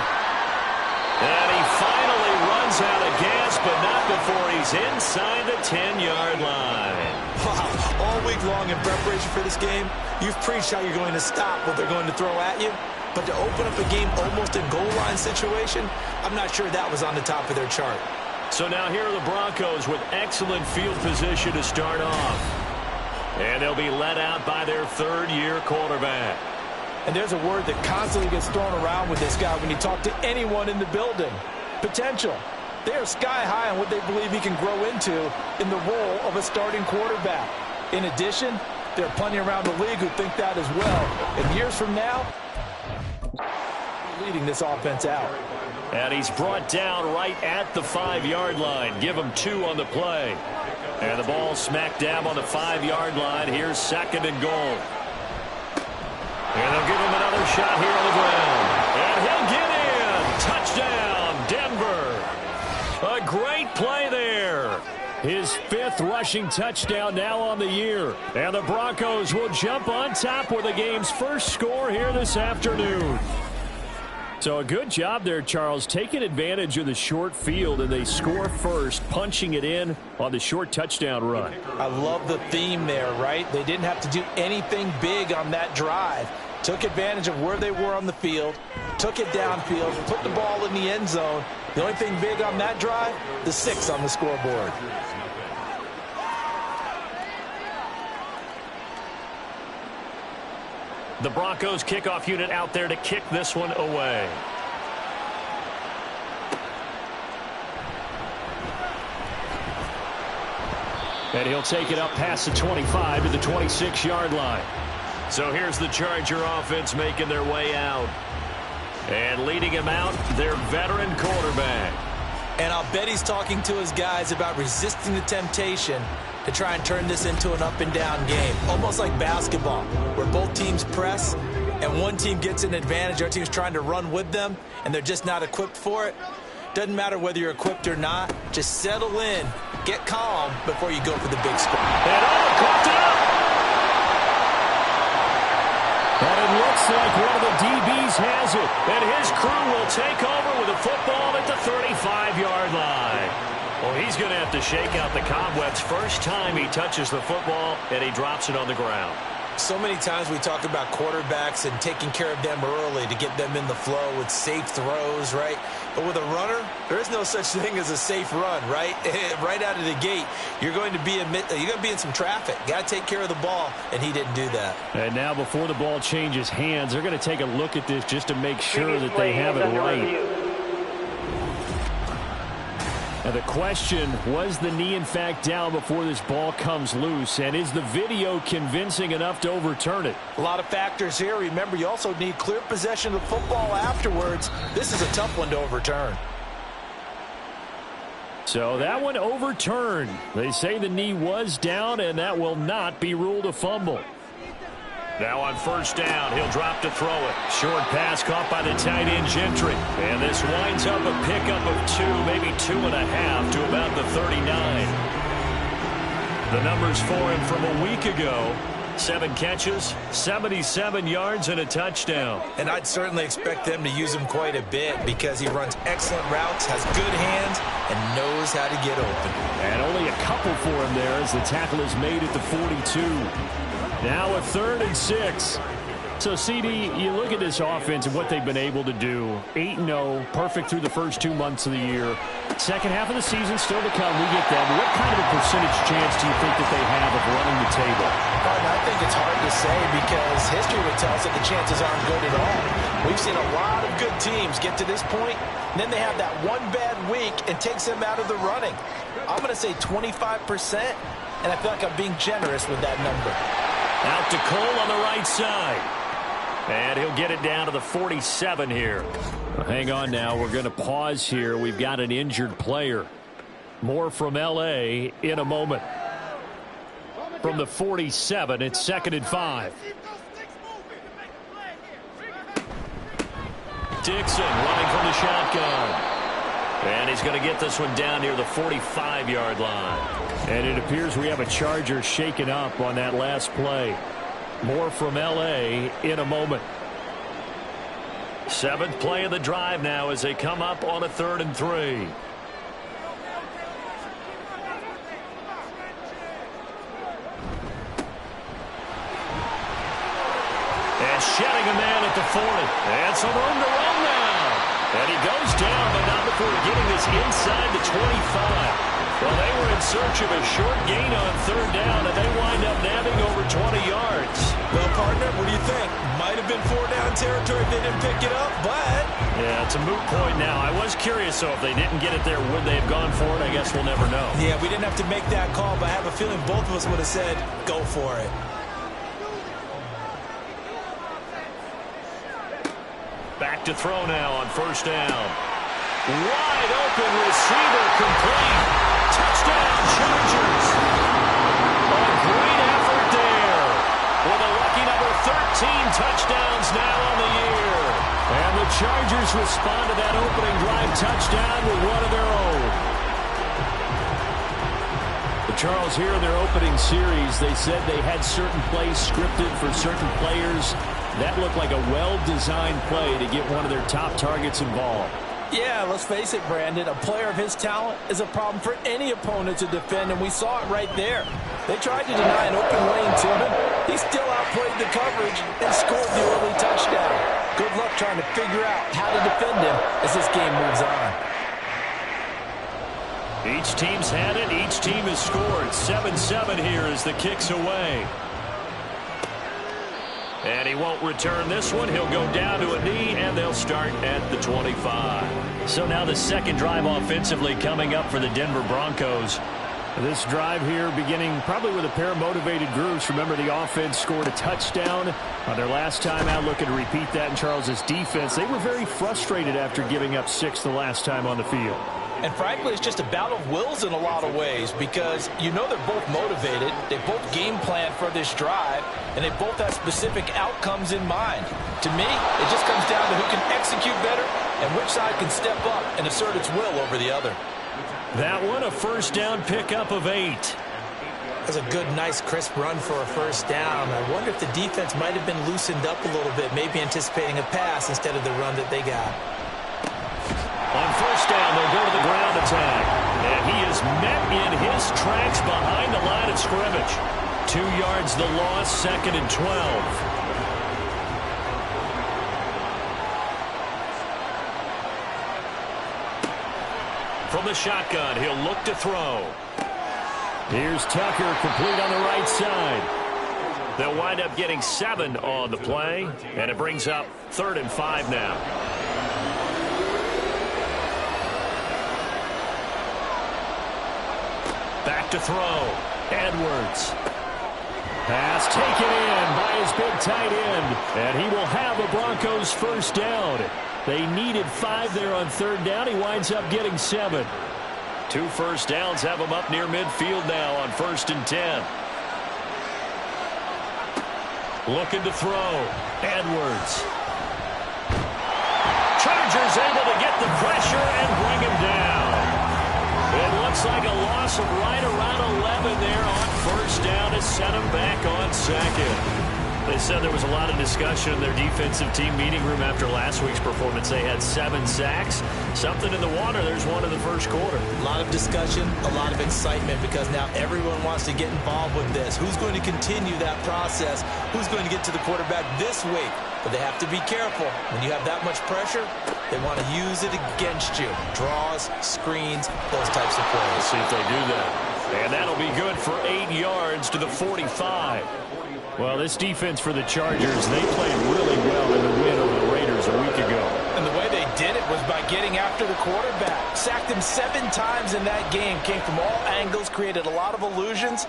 And he finally runs out of gas, but not before he's inside the 10-yard line. Wow, all week long in preparation for this game, you've preached how you're going to stop what they're going to throw at you. But to open up a game almost in goal line situation, I'm not sure that was on the top of their chart. So now here are the Broncos with excellent field position to start off. And they'll be led out by their third-year quarterback. And there's a word that constantly gets thrown around with this guy when you talk to anyone in the building. Potential. They are sky high on what they believe he can grow into in the role of a starting quarterback. In addition, there are plenty around the league who think that as well. And years from now, leading this offense out. And he's brought down right at the 5-yard line. Give him 2 on the play. And the ball smack dab on the 5-yard line. Here's 2nd and goal. And they'll give him another shot here on the ground. And he'll get in. Touchdown, Denver. A great play there. His 5th rushing touchdown now on the year. And the Broncos will jump on top with the game's first score here this afternoon. So a good job there, Charles, taking advantage of the short field, and they score first, punching it in on the short touchdown run. I love the theme there, right? They didn't have to do anything big on that drive. Took advantage of where they were on the field, took it downfield, put the ball in the end zone. The only thing big on that drive, the 6 on the scoreboard. The Broncos kickoff unit out there to kick this one away. And he'll take it up past the 25 to the 26-yard line. So here's the Charger offense making their way out. And leading him out, their veteran quarterback. And I'll bet he's talking to his guys about resisting the temptation to try and turn this into an up-and-down game. Almost like basketball, where both teams press, and one team gets an advantage. Our team's trying to run with them, and they're just not equipped for it. Doesn't matter whether you're equipped or not. Just settle in, get calm before you go for the big score. And coughed it up! And it looks like one of the DBs has it. And his crew will take over with the football at the 35-yard line. Well, he's going to have to shake out the cobwebs first time he touches the football, and he drops it on the ground. So many times we talk about quarterbacks and taking care of them early to get them in the flow with safe throws, right? But with a runner, there is no such thing as a safe run, right? Right out of the gate, you're going to be in some traffic. Got to take care of the ball, and he didn't do that. And now before the ball changes hands, they're going to take a look at this just to make sure that they have it right. And the question, was the knee in fact down before this ball comes loose? And is the video convincing enough to overturn it? A lot of factors here. Remember, you also need clear possession of the football afterwards. This is a tough one to overturn. So that one overturned. They say the knee was down, and that will not be ruled a fumble. Now on first down, he'll drop to throw it. Short pass caught by the tight end Gentry. And this winds up a pickup of 2, maybe 2.5 to about the 39. The numbers for him from a week ago. 7 catches, 77 yards, and a touchdown. And I'd certainly expect them to use him quite a bit because he runs excellent routes, has good hands, and knows how to get open. And only a couple for him there as the tackle is made at the 42. Now a 3rd and 6. So, CD, you look at this offense and what they've been able to do. 8-0, perfect through the first 2 months of the year. Second half of the season still to come. We get that. But what kind of a percentage chance do you think that they have of running the table? I think it's hard to say because history would tell us that the chances aren't good at all. We've seen a lot of good teams get to this point, and then they have that one bad week and takes them out of the running. I'm going to say 25%, and I feel like I'm being generous with that number. Out to Cole on the right side. And he'll get it down to the 47 here. Well, hang on now. We're going to pause here. We've got an injured player. More from L.A. in a moment. From the 47, it's 2nd and 5. Dixon running from the shotgun. And he's going to get this one down near the 45-yard line. And it appears we have a Charger shaken up on that last play. More from L.A. in a moment. 7th play of the drive now as they come up on a 3rd and 3. And shedding a man at the 40. And some room to run now. And he goes down, but not before getting this inside the 25. Well, they were in search of a short gain on 3rd down, and they wind up nabbing over 20 yards. Well, partner, what do you think? Might have been 4-down territory if they didn't pick it up, but... Yeah, it's a moot point now. I was curious, so if they didn't get it there, would they have gone for it? I guess we'll never know. Yeah, we didn't have to make that call, but I have a feeling both of us would have said, go for it. Back to throw now on 1st down. Wide open receiver complete. Touchdown, Chargers. A great effort there. With a lucky number 13 touchdowns now on the year. And the Chargers respond to that opening drive touchdown with one of their own. But Charles, here in their opening series, they said they had certain plays scripted for certain players. That looked like a well-designed play to get one of their top targets involved. Yeah, let's face it, Brandon. A player of his talent is a problem for any opponent to defend, and we saw it right there. They tried to deny an open lane to him. He still outplayed the coverage and scored the early touchdown. Good luck trying to figure out how to defend him as this game moves on. Each team's had it. Each team has scored. 7-7 here as the kick's away. And he won't return this one. He'll go down to a knee, and they'll start at the 25. So now the second drive offensively coming up for the Denver Broncos. This drive here beginning probably with a pair of motivated groups. Remember, the offense scored a touchdown on their last time out, looking to repeat that in Charles's defense. They were very frustrated after giving up 6 the last time on the field. And frankly, it's just a battle of wills in a lot of ways because you know they're both motivated, they both game plan for this drive, and they both have specific outcomes in mind. To me, it just comes down to who can execute better and which side can step up and assert its will over the other. That one, a 1st down pickup of 8. That's a good, nice, crisp run for a 1st down. I wonder if the defense might have been loosened up a little bit, maybe anticipating a pass instead of the run that they got. On 1st down, they'll go to the ground attack. And he is met in his tracks behind the line of scrimmage. 2 yards the loss, 2nd and 12. From the shotgun, he'll look to throw. Here's Tucker, complete on the right side. They'll wind up getting 7 on the play, and it brings up 3rd and 5 now. Back to throw. Edwards. Pass taken in by his big tight end. And he will have a Broncos 1st down. They needed 5 there on 3rd down. He winds up getting 7. 2 1st downs have him up near midfield now on 1st and 10. Looking to throw. Edwards. Chargers able to get the pressure and bring him down. It looks like a loss of right around 11 there on 1st down to set him back on 2nd. They said there was a lot of discussion in their defensive team meeting room after last week's performance. They had 7 sacks. Something in the water. There's one in the first quarter. A lot of discussion, a lot of excitement, because now everyone wants to get involved with this. Who's going to continue that process? Who's going to get to the quarterback this week? But they have to be careful. When you have that much pressure, they want to use it against you. Draws, screens, those types of plays. Let's see if they do that. And that'll be good for 8 yards to the 45. Well, this defense for the Chargers, they played really well in the win over the Raiders a week ago. And the way they did it was by getting after the quarterback. Sacked him 7 times in that game. Came from all angles, created a lot of illusions.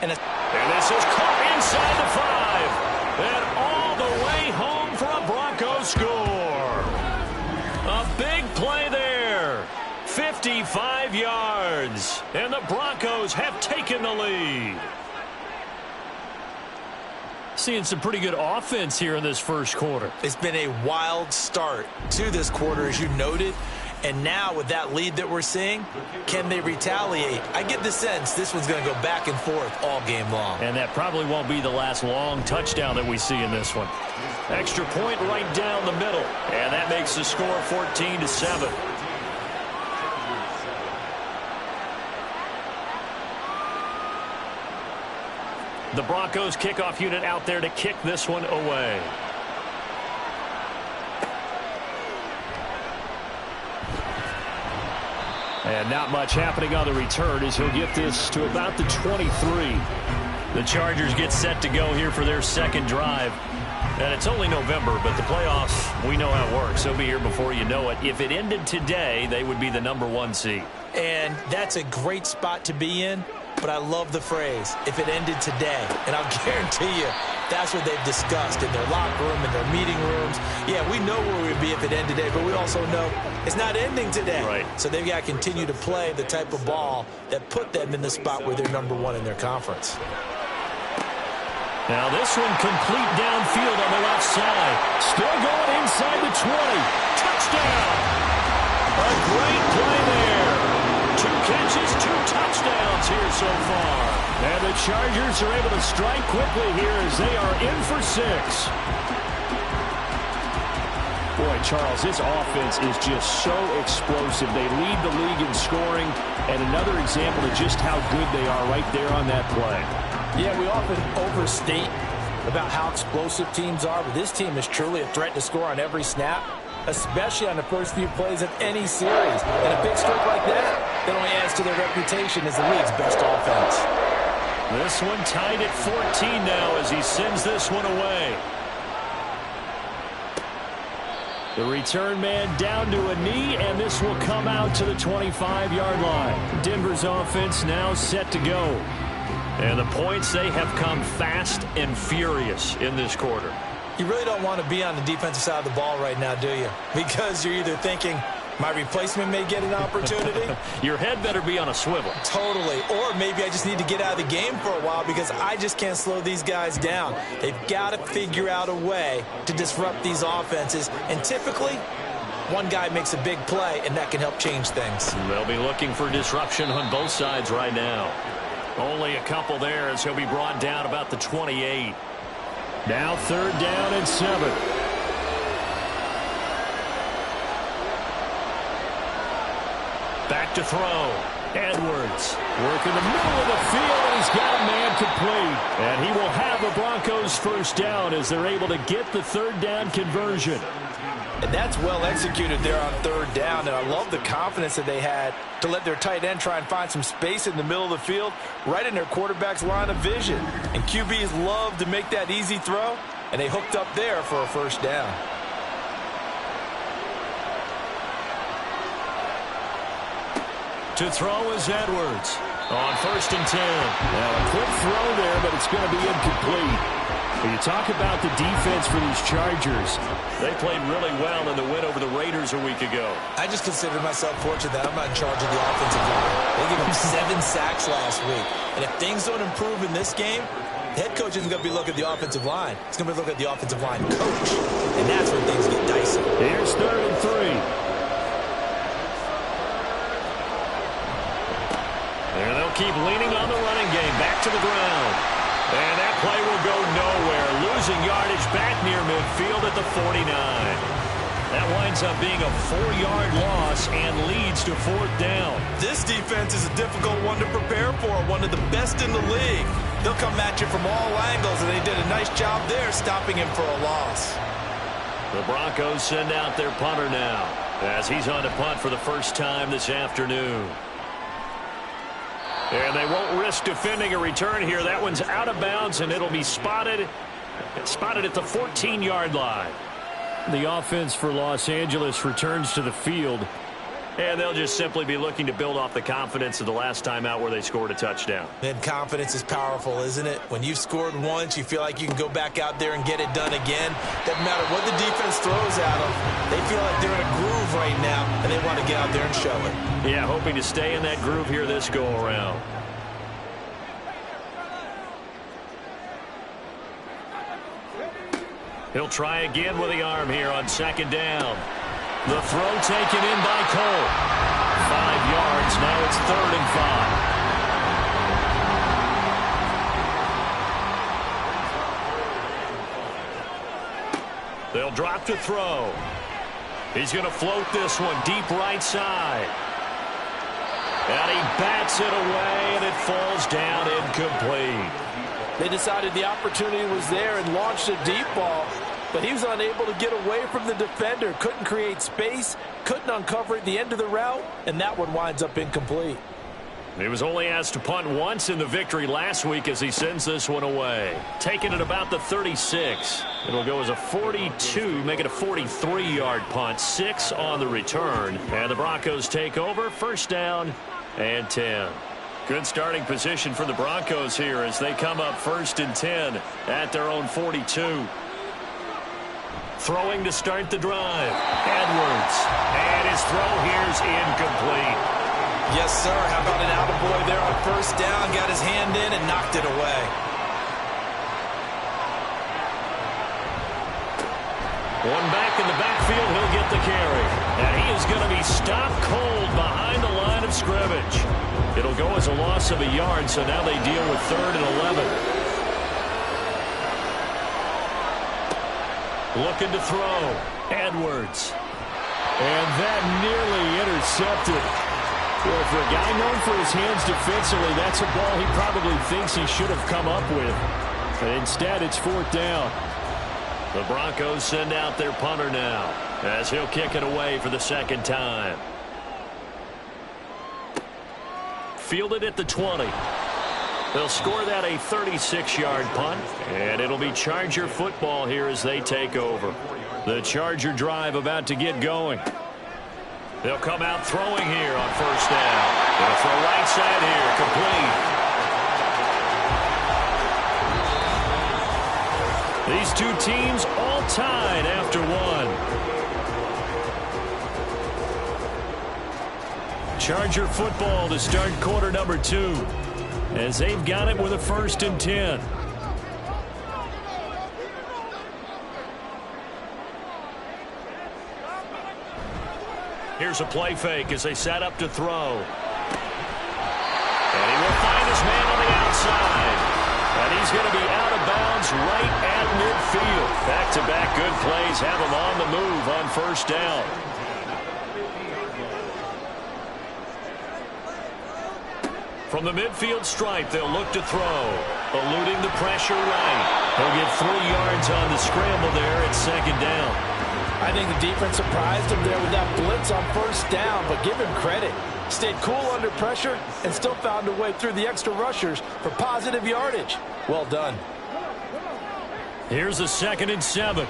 And this is caught inside the 5. And all the way home for a Broncos score. A big play there. 55 yards. And the Broncos have taken the lead. Seeing some pretty good offense here in this first quarter. It's been a wild start to this quarter, as you noted. And now with that lead that we're seeing, can they retaliate? I get the sense this one's going to go back and forth all game long. And that probably won't be the last long touchdown that we see in this one. Extra point right down the middle. And that makes the score 14-7. The Broncos kickoff unit out there to kick this one away. And not much happening on the return as he'll get this to about the 23. The Chargers get set to go here for their second drive. And it's only November, but the playoffs, we know how it works. They'll be here before you know it. If it ended today, they would be the #1 seed. And that's a great spot to be in. But I love the phrase, if it ended today. And I'll guarantee you, that's what they've discussed in their locker room, in their meeting rooms. Yeah, we know where we'd be if it ended today, but we also know it's not ending today. Right. So they've got to continue to play the type of ball that put them in the spot where they're #1 in their conference. Now this one complete downfield on the left side. Still going inside the 20. Touchdown! A great play there. 2 catches, 2 touchdowns here so far. And the Chargers are able to strike quickly here as they are in for 6. Boy, Charles, this offense is just so explosive. They lead the league in scoring, and another example of just how good they are right there on that play. Yeah, we often overstate about how explosive teams are, but this team is truly a threat to score on every snap, especially on the first few plays of any series. And a big streak like that only adds to their reputation as the league's best offense. This one tied at 14 now as he sends this one away. The return man down to a knee, and this will come out to the 25-yard line. Denver's offense now set to go. And the points, they have come fast and furious in this quarter. You really don't want to be on the defensive side of the ball right now, do you? Because you're either thinking, my replacement may get an opportunity. Your head better be on a swivel. Totally. Or maybe I just need to get out of the game for a while because I just can't slow these guys down. They've got to figure out a way to disrupt these offenses. And typically, one guy makes a big play, and that can help change things. They'll be looking for disruption on both sides right now. Only a couple there as he'll be brought down about the 28. Now 3rd down and 7. Back to throw. Edwards working the middle of the field, and he's got a man complete. And he will have the Broncos first down as they're able to get the 3rd down conversion. And that's well executed there on 3rd down. And I love the confidence that they had to let their tight end try and find some space in the middle of the field, right in their quarterback's line of vision. And QBs love to make that easy throw, and they hooked up there for a first down. To throw is Edwards on 1st and 10. Now a quick throw there, but it's going to be incomplete. When you talk about the defense for these Chargers, they played really well in the win over the Raiders a week ago. I just consider myself fortunate that I'm not in charge of the offensive line. They gave him 7 sacks last week. And if things don't improve in this game, the head coach isn't going to be looking at the offensive line. He's going to be looking at the offensive line coach. And that's where things get dicey. Here's 3rd and 3. And they'll keep leaning on the running game. Back to the ground. And that play will go nowhere. Losing back near midfield at the 49. That winds up being a 4-yard loss and leads to 4th down. This defense is a difficult one to prepare for, one of the best in the league. They'll come at you from all angles, and they did a nice job there stopping him for a loss. The Broncos send out their punter now as he's on to punt for the first time this afternoon. And they won't risk defending a return here. That one's out of bounds, and it'll be spotted at the 14-yard line. The offense for Los Angeles returns to the field. And they'll just simply be looking to build off the confidence of the last time out where they scored a touchdown. And confidence is powerful, isn't it? When you've scored once, you feel like you can go back out there and get it done again. Doesn't matter what the defense throws at them. They feel like they're in a groove right now, and they want to get out there and show it. Yeah, hoping to stay in that groove here this go-around. He'll try again with the arm here on 2nd down. The throw taken in by Cole. 5 yards. Now it's 3rd and 5. They'll drop to throw. He's going to float this one deep right side. And he bats it away, and it falls down incomplete. They decided the opportunity was there and launched a deep ball, but he was unable to get away from the defender. Couldn't create space, couldn't uncover at the end of the route, and that one winds up incomplete. He was only asked to punt once in the victory last week as he sends this one away. Taking it about the 36. It'll go as a 42, make it a 43-yard punt. 6 on the return. And the Broncos take over. 1st down and 10. Good starting position for the Broncos here as they come up 1st and 10 at their own 42. Throwing to start the drive. Edwards. And his throw here's incomplete. Yes, sir. How about an attaboy there on 1st down? Got his hand in and knocked it away. One back in the backfield. He'll get the carry. And he is going to be stopped cold behind the line of scrimmage. It'll go as a loss of a yard, so now they deal with 3rd and 11. Looking to throw. Edwards. And that nearly intercepted. Well, for a guy known for his hands defensively, that's a ball he probably thinks he should have come up with. But instead, it's 4th down. The Broncos send out their punter now as he'll kick it away for the 2nd time. Fielded at the 20. They'll score that a 36-yard punt, and it'll be Charger football here as they take over. The Charger drive about to get going. They'll come out throwing here on 1st down. They'll throw right side here, complete. These two teams all tied after one. Charger football to start quarter number 2 as they've got it with a 1st and 10. Here's a play fake as they set up to throw. And he will find his man on the outside. And he's going to be out of bounds right at midfield. Back-to-back good plays have him on the move on 1st down. From the midfield stripe, they'll look to throw. Eluding the pressure right. He'll get 3 yards on the scramble there at 2nd down. I think the defense surprised him there with that blitz on 1st down, but give him credit. Stayed cool under pressure and still found a way through the extra rushers for positive yardage. Well done. Here's a 2nd and 7.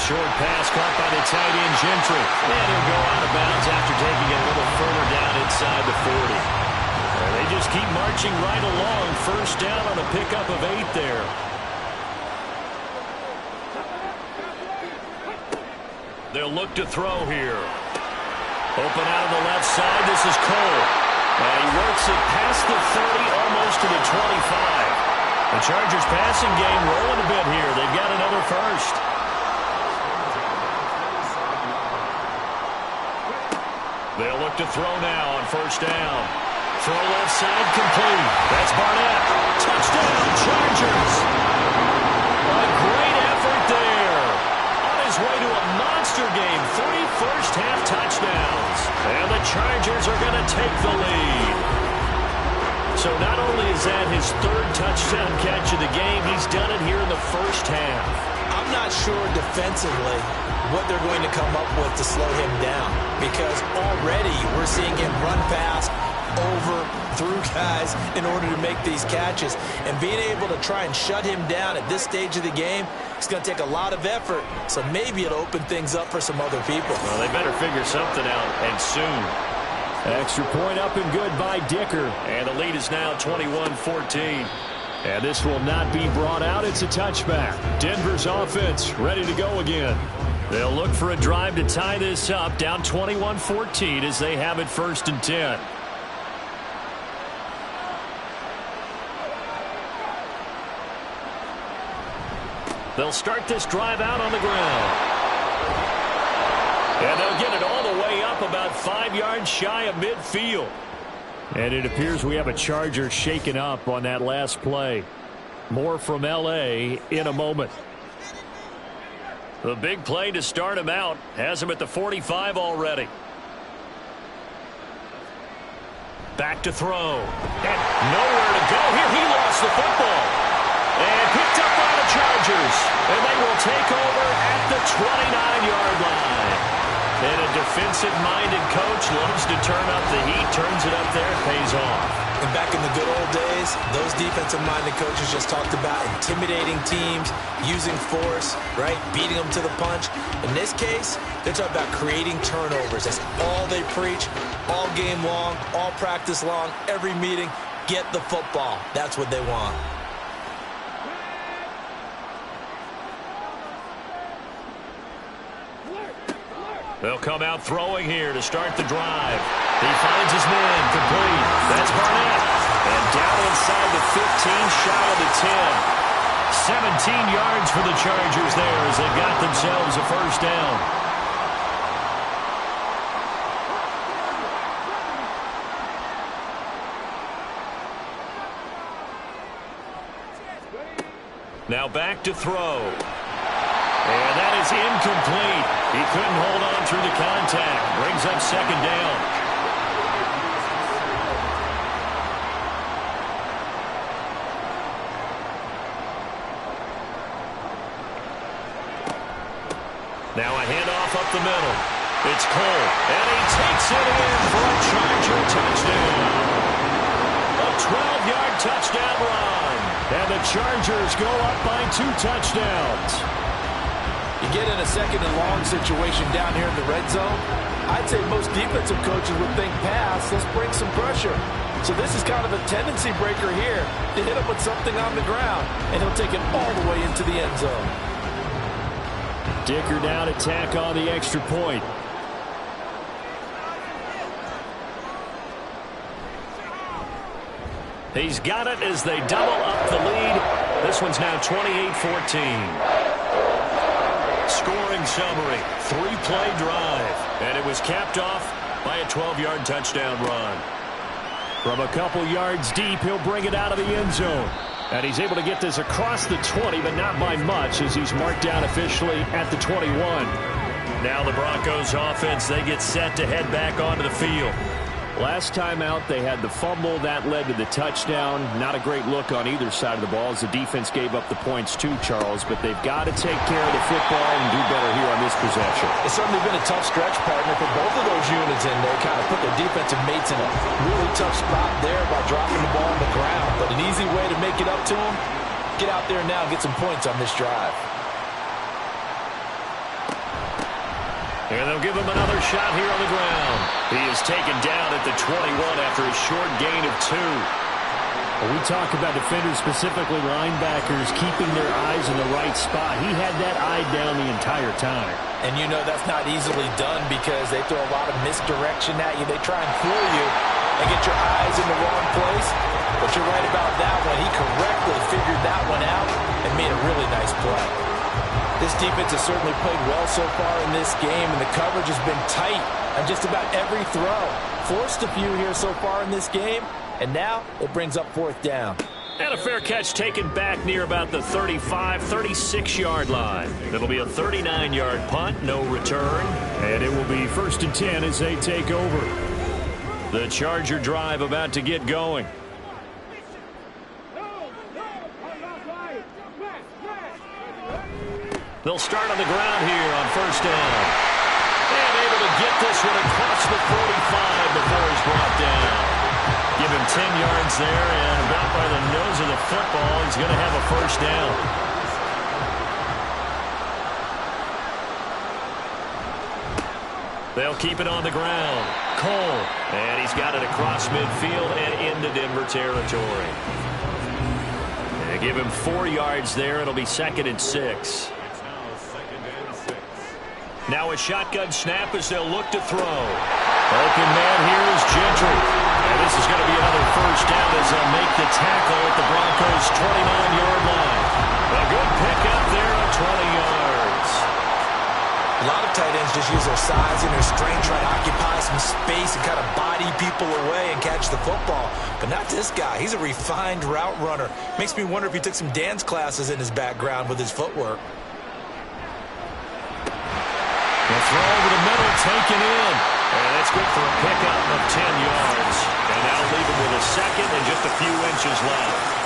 Short pass caught by the tight end Gentry. And he'll go out of bounds after taking it a little further down inside the 40. And they just keep marching right along. 1st down on a pickup of 8 there. They'll look to throw here. Open out of the left side. This is Cole. And he works it past the 30, almost to the 25. The Chargers passing game rolling a bit here. They've got another 1st. They'll look to throw now on 1st down. Throw left side complete. That's Barnett. Touchdown, Chargers. A great only is that his third touchdown catch of the game, he's done it here in the first half. I'm not sure defensively what they're going to come up with to slow him down, because already we're seeing him run past, over, through guys in order to make these catches. And being able to try and shut him down at this stage of the game, it's going to take a lot of effort. So maybe it'll open things up for some other people. Well, they better figure something out, and soon. Extra point up and good by Dicker. And the lead is now 21-14. And this will not be brought out. It's a touchback. Denver's offense ready to go again. They'll look for a drive to tie this up, down 21-14 as they have it 1st and 10. They'll start this drive out on the ground. And they'll get it all the way up about 5 yards shy of midfield. And it appears we have a Charger shaken up on that last play. More from L.A. in a moment. The big play to start him out has him at the 45 already. Back to throw. And nowhere to go. Here he lost the football. And picked up by the Chargers. And they will take over at the 29-yard line. And a defensive-minded coach loves to turn up the heat, turns it up there, and pays off. And back in the good old days, those defensive-minded coaches just talked about intimidating teams, using force, right, beating them to the punch. In this case, they're talking about creating turnovers. That's all they preach, all game long, all practice long, every meeting. Get the football. That's what they want. They'll come out throwing here to start the drive. He finds his man complete. That's Barnett. And down inside the 15, shy of the 10. 17 yards for the Chargers there as they got themselves a first down. Now back to throw. And that is incomplete. He couldn't hold on through the contact. Brings up 2nd down. Now a handoff up the middle. It's Cole. And he takes it in for a Charger touchdown. A 12-yard touchdown run. And the Chargers go up by 2 touchdowns. You get in a 2nd and long situation down here in the red zone, I'd say most defensive coaches would think pass, let's bring some pressure. So this is kind of a tendency breaker here to hit him with something on the ground, and he'll take it all the way into the end zone. Dicker down to tack on the extra point. He's got it as they double up the lead. This one's now 28-14. Scoring summary, 3-play drive. And it was capped off by a 12-yard touchdown run. From a couple yards deep, he'll bring it out of the end zone. And he's able to get this across the 20, but not by much as he's marked down officially at the 21. Now the Broncos offense, they get set to head back onto the field. Last time out, they had the fumble. That led to the touchdown. Not a great look on either side of the ball as the defense gave up the points too, Charles. But they've got to take care of the football and do better here on this possession. It's certainly been a tough stretch, partner, for both of those units in there. Kind of put their defensive mates in a really tough spot there by dropping the ball on the ground. But an easy way to make it up to them, get out there now and get some points on this drive. And they'll give him another shot here on the ground. He is taken down at the 21 after a short gain of 2. Well, we talk about defenders, specifically linebackers, keeping their eyes in the right spot. He had that eye down the entire time. And you know that's not easily done because they throw a lot of misdirection at you. They try and fool you and get your eyes in the wrong place. But you're right about that one. He correctly figured that one out and made a really nice play. This defense has certainly played well so far in this game, and the coverage has been tight on just about every throw. Forced a few here so far in this game, and now it brings up 4th down. And a fair catch taken back near about the 35, 36-yard line. It'll be a 39-yard punt, no return. And it will be 1st and 10 as they take over. The Charger drive about to get going. They'll start on the ground here on first down. And able to get this one across the 45 before he's brought down. Give him 10 yards there, and about by the nose of the football, he's going to have a first down. They'll keep it on the ground. Cole, and he's got it across midfield and into Denver territory. And give him 4 yards there. It'll be 2nd and 6. Now a shotgun snap as they'll look to throw. Open man here is Gentry. And this is going to be another first down as they'll make the tackle at the Broncos' 29-yard line. A good pickup there of 20 yards. A lot of tight ends just use their size and their strength, try to occupy some space and kind of body people away and catch the football. But not this guy. He's a refined route runner. Makes me wonder if he took some dance classes in his background with his footwork. The throw over the middle, taken in. And that's good for a pickup of 10 yards. And that'll leave him with a second and just a few inches left.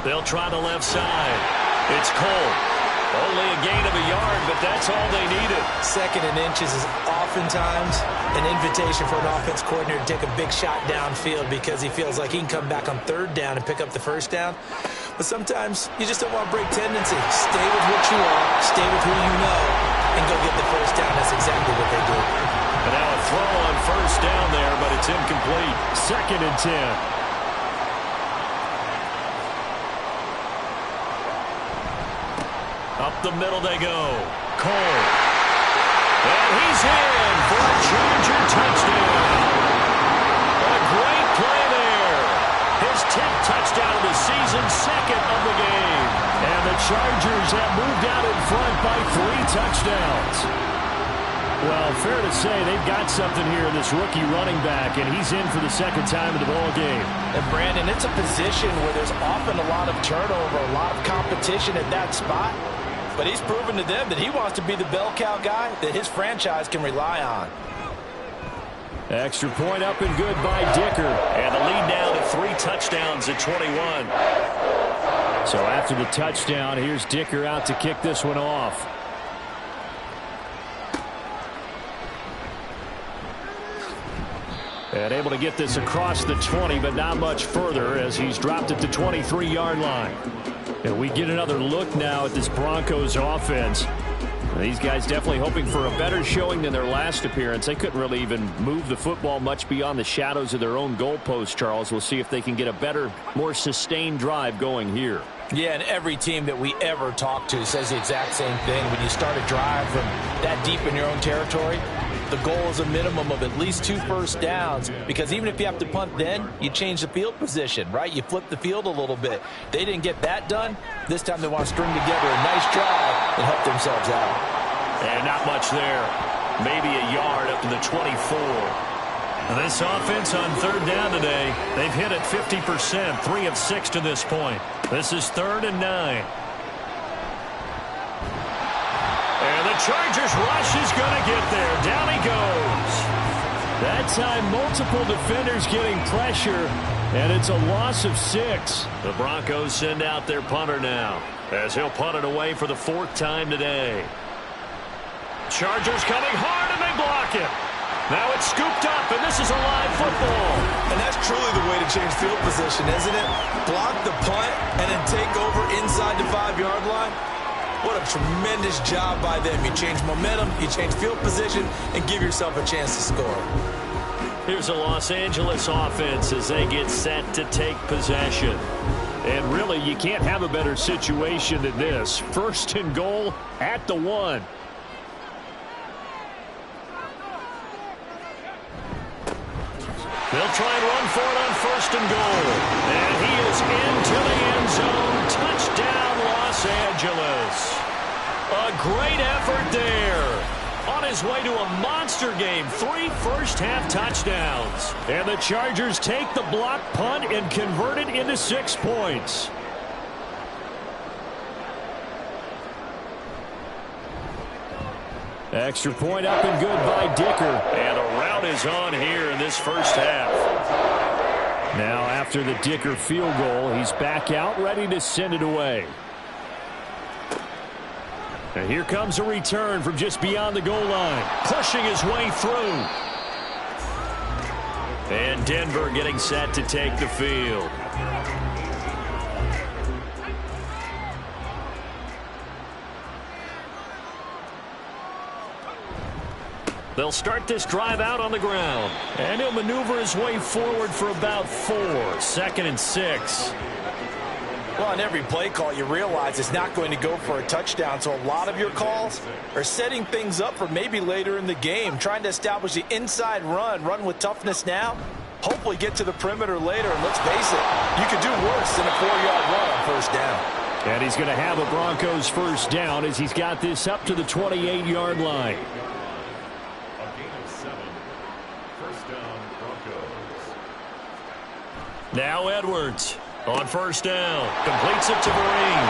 They'll try the left side. It's Cole. Only a gain of a yard, but that's all they needed. 2nd and inches is oftentimes an invitation for an offense coordinator to take a big shot downfield because he feels like he can come back on 3rd down and pick up the first down. But sometimes you just don't want to break tendency. Stay with what you are, stay with who you know, and go get the first down. That's exactly what they do. And now a throw on first down there, but it's incomplete. 2nd and 10. Up the middle they go. Cole. And he's in for a Charger touchdown. A great play there. His 10th touchdown of the season, 2nd of the game. And the Chargers have moved out in front by 3 touchdowns. Well, fair to say they've got something here in this rookie running back, and he's in for the 2nd time in the ball game. And Brandon, it's a position where there's often a lot of turnover, a lot of competition at that spot. But he's proven to them that he wants to be the bell cow guy that his franchise can rely on. Extra point up and good by Dicker. And the lead now to 3 touchdowns at 21. So after the touchdown, here's Dicker out to kick this one off. And able to get this across the 20, but not much further as he's dropped at the 23-yard line. And we get another look now at this Broncos offense. These guys definitely hoping for a better showing than their last appearance. They couldn't really even move the football much beyond the shadows of their own goalpost, Charles. We'll see if they can get a better, more sustained drive going here. Yeah, and every team that we ever talk to says the exact same thing. When you start a drive from that deep in your own territory, the goal is a minimum of at least 2 first downs, because even if you have to punt then, you change the field position, right? You flip the field a little bit. They didn't get that done. This time they want to string together a nice drive and help themselves out. And not much there. Maybe a yard up to the 24. This offense on 3rd down today, they've hit it 50%, 3 of 6 to this point. This is 3rd and 9. And the Chargers rush is going to get there. Down he goes. That time, multiple defenders getting pressure, and it's a loss of 6. The Broncos send out their punter now, as he'll punt it away for the 4th time today. Chargers coming hard, and they block it. Now it's scooped up, and this is a live football. And that's truly the way to change field position, isn't it? Block the punt and then take over inside the 5-yard line. What a tremendous job by them. You change momentum, you change field position, and give yourself a chance to score. Here's a Los Angeles offense as they get set to take possession. And really, you can't have a better situation than this. 1st and goal at the 1. They'll try and run for it on 1st and goal. And he is into the end zone. Touchdown, Los Angeles. A great effort there. On his way to a monster game. 3 first-half touchdowns. And the Chargers take the block punt and convert it into 6 points. Extra point up and good by Dicker. And a rout is on here in this first half. Now after the Dicker field goal, he's back out ready to send it away. And here comes a return from just beyond the goal line, pushing his way through. And Denver getting set to take the field. They'll start this drive out on the ground. And he'll maneuver his way forward for about 4. 2nd and 6. Well, on every play call, you realize it's not going to go for a touchdown. So a lot of your calls are setting things up for maybe later in the game, trying to establish the inside run with toughness now, hopefully get to the perimeter later. And let's face it, you could do worse than a 4-yard run on first down. And he's going to have a Broncos first down as he's got this up to the 28-yard line. A gain of 7. First down, Broncos. Now Edwards on first down. Completes it to Vereen.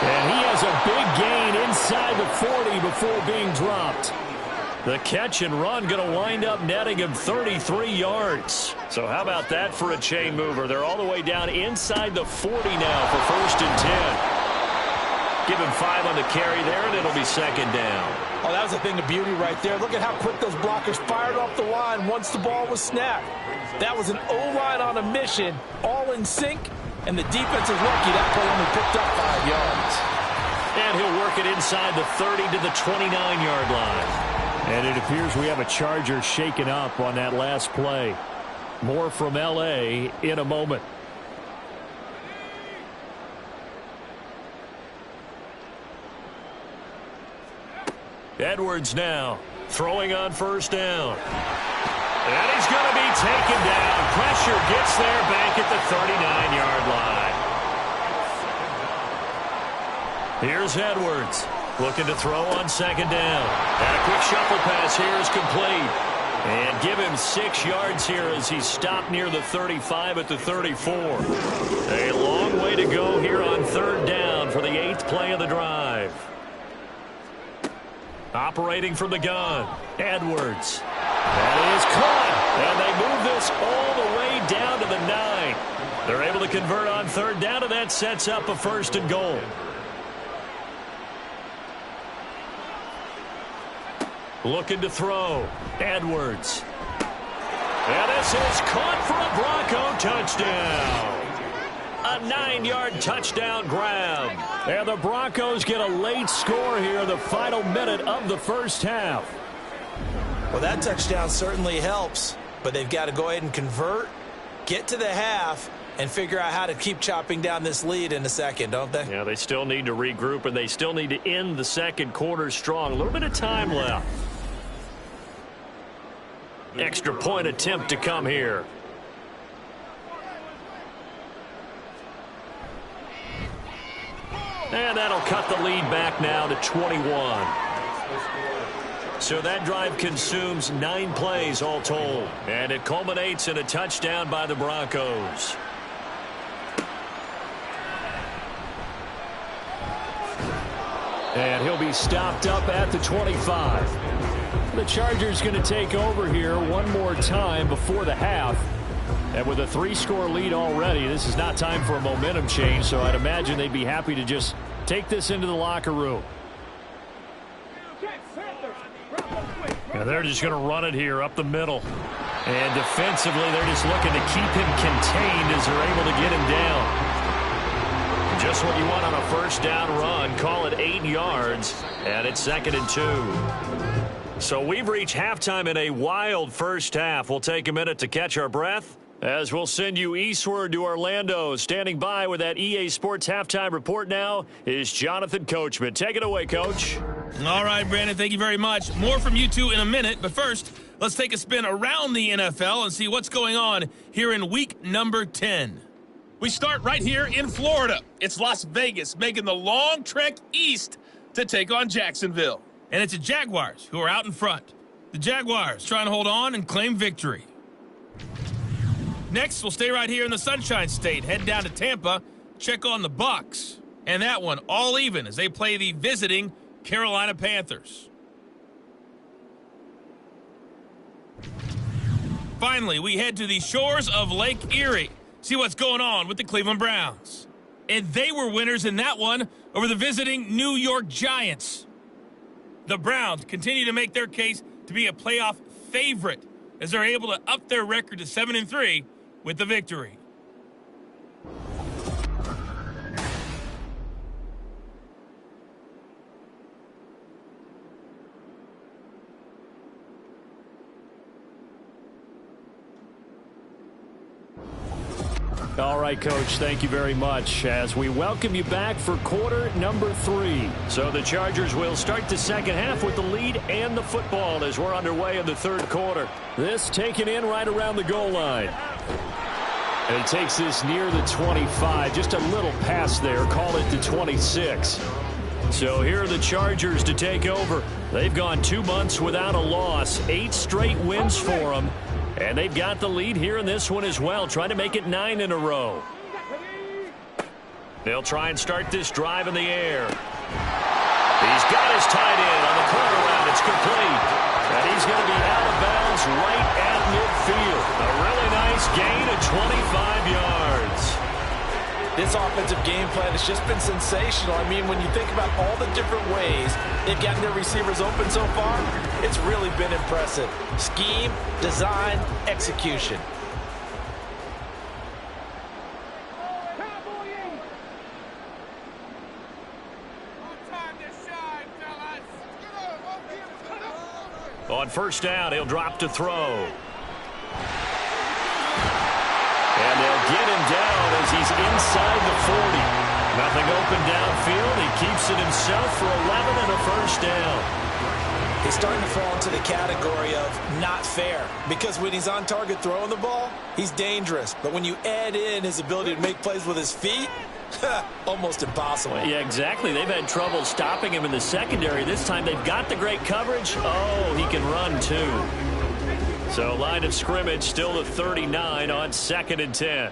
And he has a big gain inside the 40 before being dropped. The catch and run going to wind up netting him 33 yards. So how about that for a chain mover? They're all the way down inside the 40 now for 1st and 10. Give him 5 on the carry there, and it'll be 2nd down. Oh, that was a thing of beauty right there. Look at how quick those blockers fired off the line once the ball was snapped. That was an O-line on a mission, all in sync, and the defense is lucky that play only picked up 5 yards. And he'll work it inside the 30 to the 29-yard line. And it appears we have a Charger shaken up on that last play. More from L.A. in a moment. Edwards now throwing on first down. And he's going to be taken down. Pressure gets there back at the 39-yard line. Here's Edwards looking to throw on 2nd down. And a quick shuffle pass here is complete. And give him 6 yards here as he's stopped near the 35 at the 34. A long way to go here on 3rd down for the 8th play of the drive. Operating from the gun, Edwards. That is caught, and they move this all the way down to the 9. They're able to convert on 3rd down, and that sets up a 1st and goal. Looking to throw, Edwards. And this is caught for a Bronco touchdown. A 9-yard touchdown grab. And the Broncos get a late score here in the final minute of the first half. Well, that touchdown certainly helps, but they've got to go ahead and convert, get to the half, and figure out how to keep chopping down this lead in the second, don't they? Yeah, they still need to regroup, and they still need to end the second quarter strong. A little bit of time left. Extra point attempt to come here. And that'll cut the lead back now to 21. So that drive consumes 9 plays all told. And it culminates in a touchdown by the Broncos. And he'll be stopped up at the 25. The Chargers going to take over here one more time before the half. And with a 3-score lead already, this is not time for a momentum change, so I'd imagine they'd be happy to just take this into the locker room. And they're just going to run it here up the middle. And defensively, they're just looking to keep him contained as they're able to get him down. Just what you want on a first down run. Call it 8 yards, and it's 2nd and 2. So we've reached halftime in a wild first half. We'll take a minute to catch our breath as we'll send you eastward to Orlando. Standing by with that EA Sports halftime report now is Jonathan Coachman. Take it away, Coach. All right, Brandon, thank you very much. More from you two in a minute, but first, let's take a spin around the NFL and see what's going on here in week number 10. We start right here in Florida. It's Las Vegas making the long trek east to take on Jacksonville. And it's the Jaguars who are out in front. The Jaguars trying to hold on and claim victory. Next, we'll stay right here in the Sunshine State. Head down to Tampa, check on the Bucs. And that one all even as they play the visiting Carolina Panthers. finally, we head to the shores of Lake Erie. See what's going on with the Cleveland Browns. And they were winners in that one over the visiting New York Giants. The Browns continue to make their case to be a playoff favorite as they're able to up their record to 7-3 with the victory. All right, Coach, thank you very much as we welcome you back for quarter number 3. So the Chargers will start the second half with the lead and the football as we're underway in the third quarter. This taken in right around the goal line. And he takes this near the 25, just a little pass there, call it the 26. So here are the Chargers to take over. They've gone 2 months without a loss, 8 straight wins for them. And they've got the lead here in this one as well, trying to make it 9 in a row. They'll try and start this drive in the air. He's got his tight end on the corner route. It's complete. And he's going to be out of bounds right at midfield. A really nice gain of 25 yards. This offensive game plan has just been sensational. I mean, when you think about all the different ways they've gotten their receivers open so far, it's really been impressive. Scheme, design, execution. On first down, he'll drop to throw. And they'll get him down as he's inside the 40. Nothing open downfield. He keeps it himself for 11 and a first down. He's starting to fall into the category of not fair, because when he's on target throwing the ball, he's dangerous. But when you add in his ability to make plays with his feet, almost impossible. Yeah, exactly. They've had trouble stopping him in the secondary. This time they've got the great coverage. Oh, he can run too. So line of scrimmage still to 39 on 2nd and 10.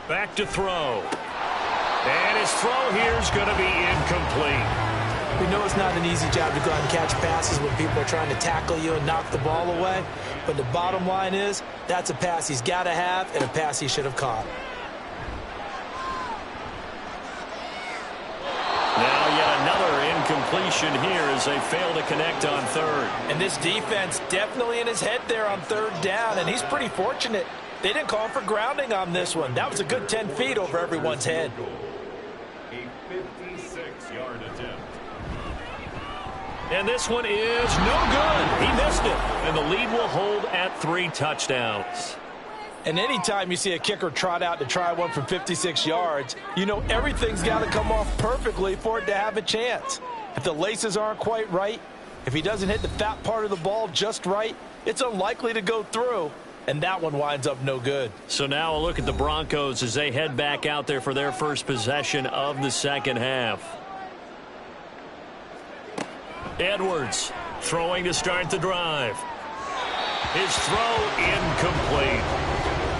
Back to throw. And his throw here is going to be incomplete. We know it's not an easy job to go out and catch passes when people are trying to tackle you and knock the ball away. But the bottom line is, that's a pass he's got to have and a pass he should have caught. Now yet another incompletion here as they fail to connect on third. And this defense definitely in his head there on third down, and he's pretty fortunate. They didn't call for grounding on this one. That was a good 10 feet over everyone's head. A 56-yard attempt. And this one is no good. He missed it. And the lead will hold at 3 touchdowns. And anytime you see a kicker trot out to try one from 56 yards, you know everything's got to come off perfectly for it to have a chance. If the laces aren't quite right, if he doesn't hit the fat part of the ball just right, it's unlikely to go through. And that one winds up no good. So now a look at the Broncos as they head back out there for their first possession of the second half. Edwards throwing to start the drive. His throw incomplete.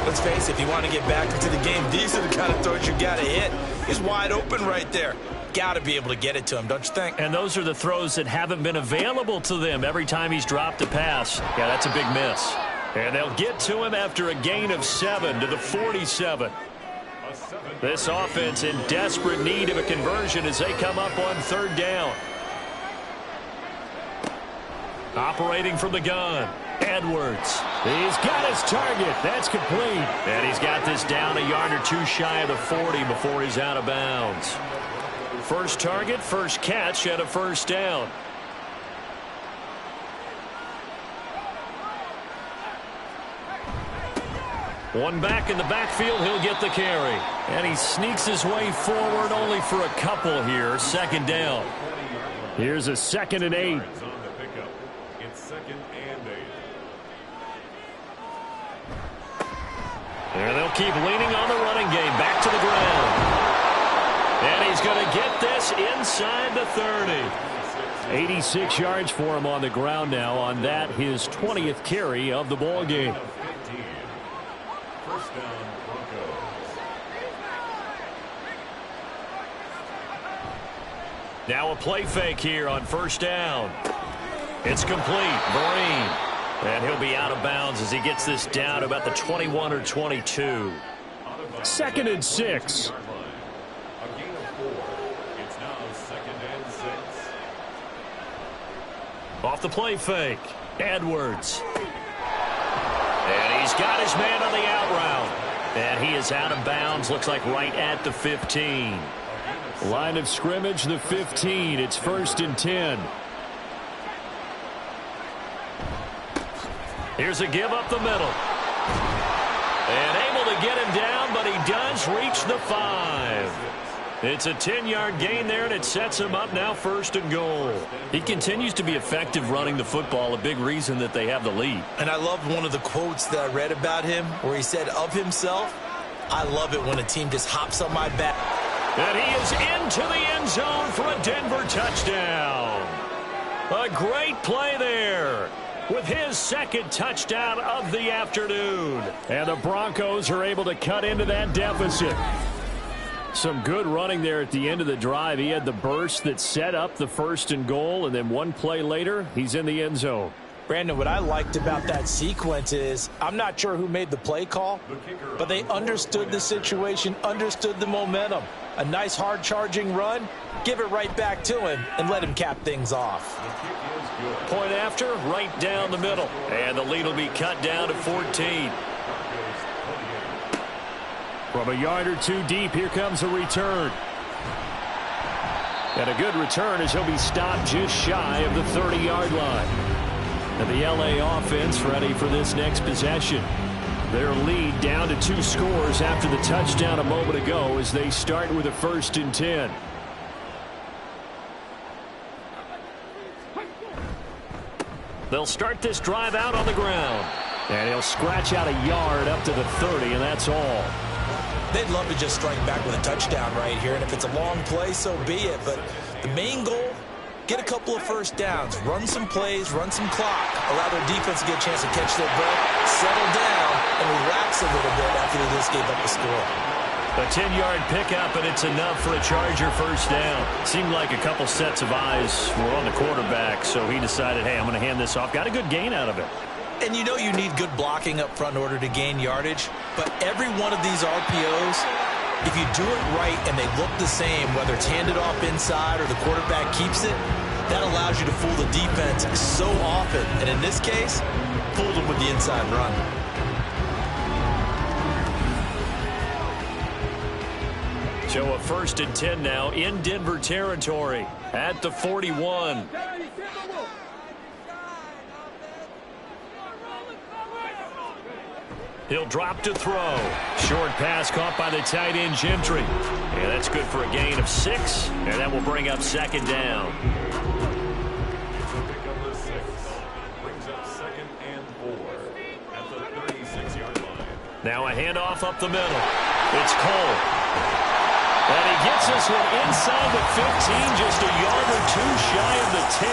Let's face it, if you want to get back into the game, these are the kind of throws you got to hit. He's wide open right there. Got to be able to get it to him, don't you think? And those are the throws that haven't been available to them every time he's dropped a pass. Yeah, that's a big miss. And they'll get to him after a gain of 7 to the 47. This offense in desperate need of a conversion as they come up on third down. Operating from the gun, Edwards. He's got his target. That's complete. And he's got this down a yard or two shy of the 40 before he's out of bounds. First target, first catch at a first down. One back in the backfield, he'll get the carry. And he sneaks his way forward only for a couple here. Second down. Here's a 2nd and 8. It's 2nd and 8. And they'll keep leaning on the running game. Back to the ground. And he's going to get this inside the 30. 86 yards for him on the ground now on that, his 20th carry of the ball game. First down, Broncos. Now a play fake here on first down. It's complete. Green. And he'll be out of bounds as he gets this down to about the 21 or 22. 2nd and 6. A gain of 4. It's now 2nd and 6. Off the play fake. Edwards. And he's got his man on the out route. And he is out of bounds. Looks like right at the 15. Line of scrimmage, the 15. It's 1st and 10. Here's a give up the middle. And able to get him down, but he does reach the 5. It's a 10-yard gain there, and it sets him up now 1st and goal. He continues to be effective running the football, a big reason that they have the lead. And I loved one of the quotes that I read about him where he said of himself, "I love it when a team just hops on my back." And he is into the end zone for a Denver touchdown. A great play there with his 2nd touchdown of the afternoon. And the Broncos are able to cut into that deficit. Some good running there at the end of the drive. He had the burst that set up the 1st and goal, and then one play later, he's in the end zone. Brandon, what I liked about that sequence is I'm not sure who made the play call, but they understood the situation, understood the momentum. A nice hard-charging run, give it right back to him, and let him cap things off. Point after, right down the middle. And the lead will be cut down to 14. From a yard or two deep, here comes a return. And a good return as he'll be stopped just shy of the 30-yard line. And the LA offense ready for this next possession. Their lead down to 2 scores after the touchdown a moment ago as they start with a 1st and 10. They'll start this drive out on the ground. And he'll scratch out a yard up to the 30, and that's all. They'd love to just strike back with a touchdown right here, and if it's a long play, so be it. But the main goal, get a couple of first downs, run some plays, run some clock, allow their defense to get a chance to catch their breath, settle down, and relax a little bit after they just gave up the score. A 10-yard pickup, and it's enough for a Charger first down. Seemed like a couple sets of eyes were on the quarterback, so he decided, hey, I'm going to hand this off. Got a good gain out of it. And you know you need good blocking up front in order to gain yardage, but every one of these RPOs, if you do it right and they look the same, whether it's handed off inside or the quarterback keeps it, that allows you to fool the defense so often. And in this case, fooled them with the inside run. So a 1st and 10 now in Denver territory at the 41. He'll drop to throw. Short pass caught by the tight end Gentry. Yeah, that's good for a gain of 6, and that will bring up 2nd down. Pick up the 6. Brings up 2nd and 4 at the 36-yard line. Now a handoff up the middle. It's Cole. And he gets this one inside the 15, just a yard or two shy of the 10.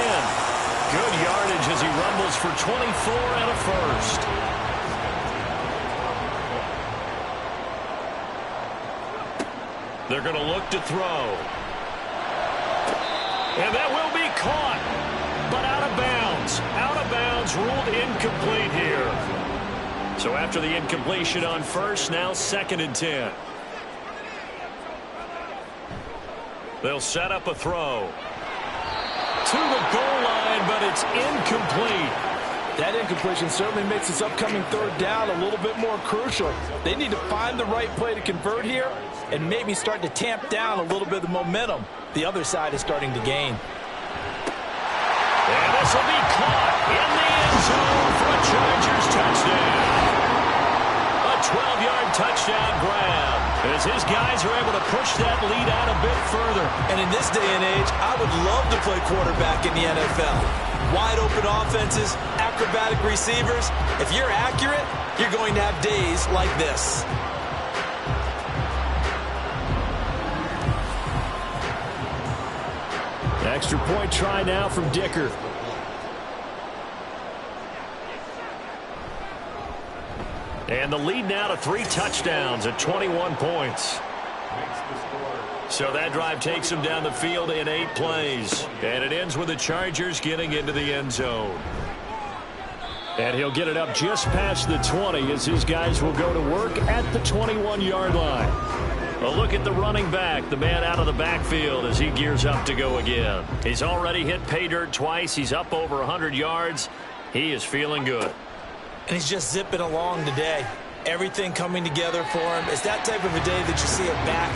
Good yardage as he rumbles for 24 and a first. They're going to look to throw. And that will be caught, but out of bounds. Out of bounds, ruled incomplete here. So after the incompletion on first, now 2nd and 10. They'll set up a throw. To the goal line, but it's incomplete. That incompletion certainly makes this upcoming 3rd down a little bit more crucial. They need to find the right play to convert here and maybe start to tamp down a little bit of the momentum the other side is starting to gain. And this will be caught in the end zone for a Chargers touchdown. A 12-yard touchdown grab as his guys are able to push that lead out a bit further. And in this day and age, I would love to play quarterback in the NFL. Wide open offenses, acrobatic receivers. If you're accurate, you're going to have days like this. Extra point try now from Dicker. And the lead now to 3 touchdowns at 21 points. Makes the score So that drive takes him down the field in 8 plays. And it ends with the Chargers getting into the end zone. And he'll get it up just past the 20 as his guys will go to work at the 21-yard line. A look at the running back, the man out of the backfield as he gears up to go again. He's already hit pay dirt twice. He's up over 100 yards. He is feeling good. And he's just zipping along today. Everything coming together for him. It's that type of a day that you see a back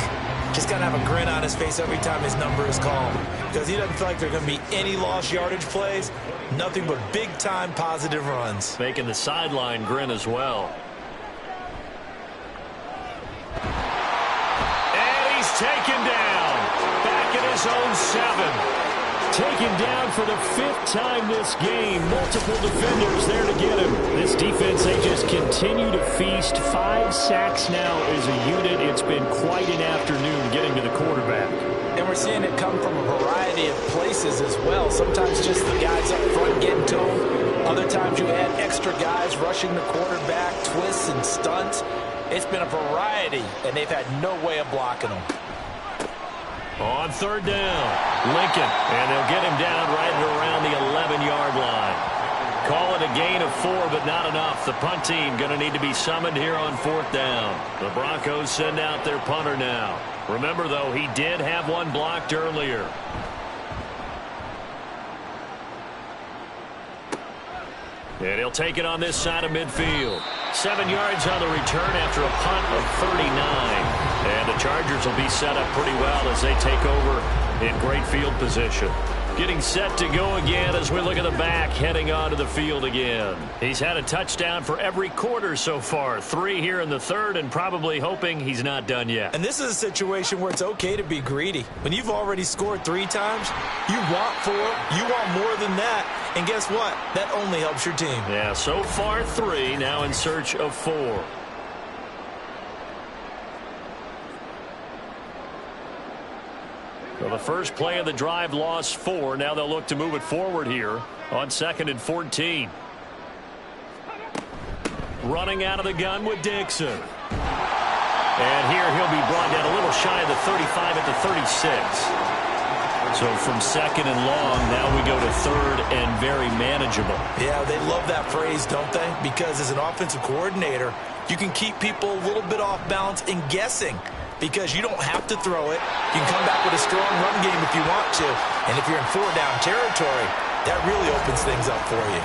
just kind of have a grin on his face every time his number is called. Because he doesn't feel like there are going to be any lost yardage plays. Nothing but big-time positive runs. Making the sideline grin as well. And he's taken down. Back at his own 7. Taken down for the 5th time this game. Multiple defenders there to get him. This defense, they just continue to feast. 5 sacks now as a unit. It's been quite an afternoon getting to the quarterback. And we're seeing it come from a variety of places as well. Sometimes just the guys up front getting to him. Other times you add extra guys rushing the quarterback, twists and stunts. It's been a variety, and they've had no way of blocking them. On 3rd down, Lincoln, and they'll get him down right around the 11-yard line. Call it a gain of 4, but not enough. The punt team going to need to be summoned here on 4th down. The Broncos send out their punter now. Remember, though, he did have one blocked earlier. And he'll take it on this side of midfield. 7 yards on the return after a punt of 39. And the Chargers will be set up pretty well as they take over in great field position. Getting set to go again as we look at the back heading onto the field again. He's had a touchdown for every quarter so far. 3 here in the 3rd and probably hoping he's not done yet. And this is a situation where it's okay to be greedy. When you've already scored 3 times, you want 4, you want more than that. And guess what? That only helps your team. Yeah, so far 3, now in search of 4. Well, the first play of the drive lost 4. Now they'll look to move it forward here on 2nd and 14. Running out of the gun with Dixon. And here he'll be brought down a little shy of the 35 at the 36. So from 2nd and long, now we go to 3rd and very manageable. Yeah, they love that phrase, don't they? Because as an offensive coordinator, you can keep people a little bit off balance and guessing. Because you don't have to throw it. You can come back with a strong run game if you want to. And if you're in 4-down territory, that really opens things up for you.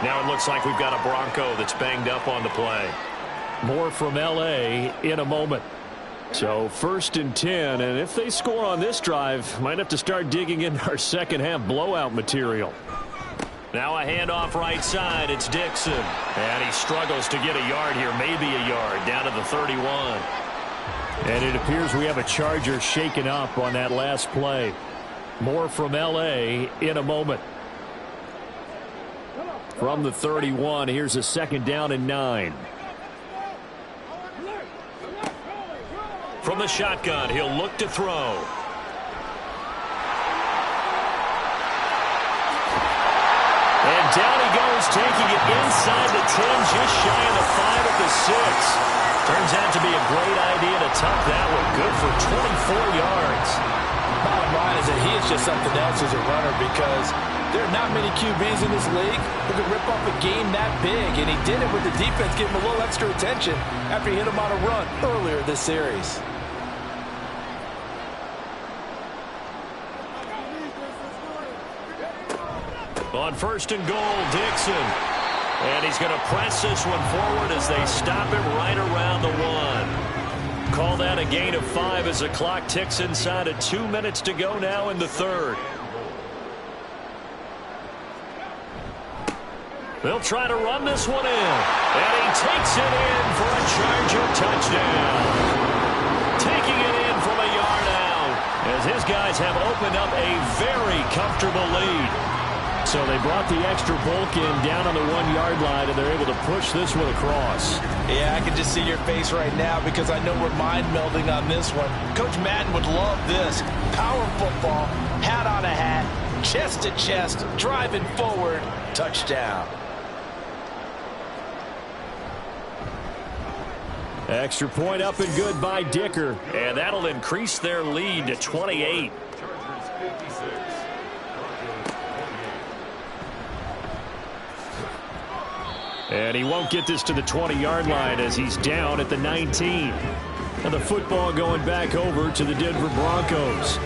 Now it looks like we've got a Bronco that's banged up on the play. More from L.A. in a moment. So 1st and 10, and if they score on this drive, might have to start digging into our second-half blowout material. Now a handoff right side. It's Dixon. And he struggles to get a yard here, maybe a yard, down to the 31. And it appears we have a Charger shaken up on that last play. More from L.A. in a moment. From the 31, here's a 2nd down and 9. From the shotgun, he'll look to throw. And down he goes, taking it inside the 10, just shy of the 5 at the 6. Turns out to be a great idea to tuck that one. Good for 24 yards. Bottom line is that he is just something else as a runner because there are not many QBs in this league who can rip off a game that big. And he did it with the defense giving him a little extra attention after he hit him on a run earlier this series. On 1st and goal, Dixon. And he's going to press this one forward as they stop him right around the 1. Call that a gain of 5 as the clock ticks inside of 2 minutes to go now in the 3rd. They'll try to run this one in. And he takes it in for a Charger touchdown. Taking it in from a yard out as his guys have opened up a very comfortable lead. So they brought the extra bulk in down on the 1-yard line, and they're able to push this one across. Yeah, I can just see your face right now because I know we're mind melding on this one. Coach Madden would love this. Power football, hat on a hat, chest to chest, driving forward, touchdown. Extra point up and good by Dicker. And that'll increase their lead to 28. And he won't get this to the 20-yard line as he's down at the 19. And the football going back over to the Denver Broncos.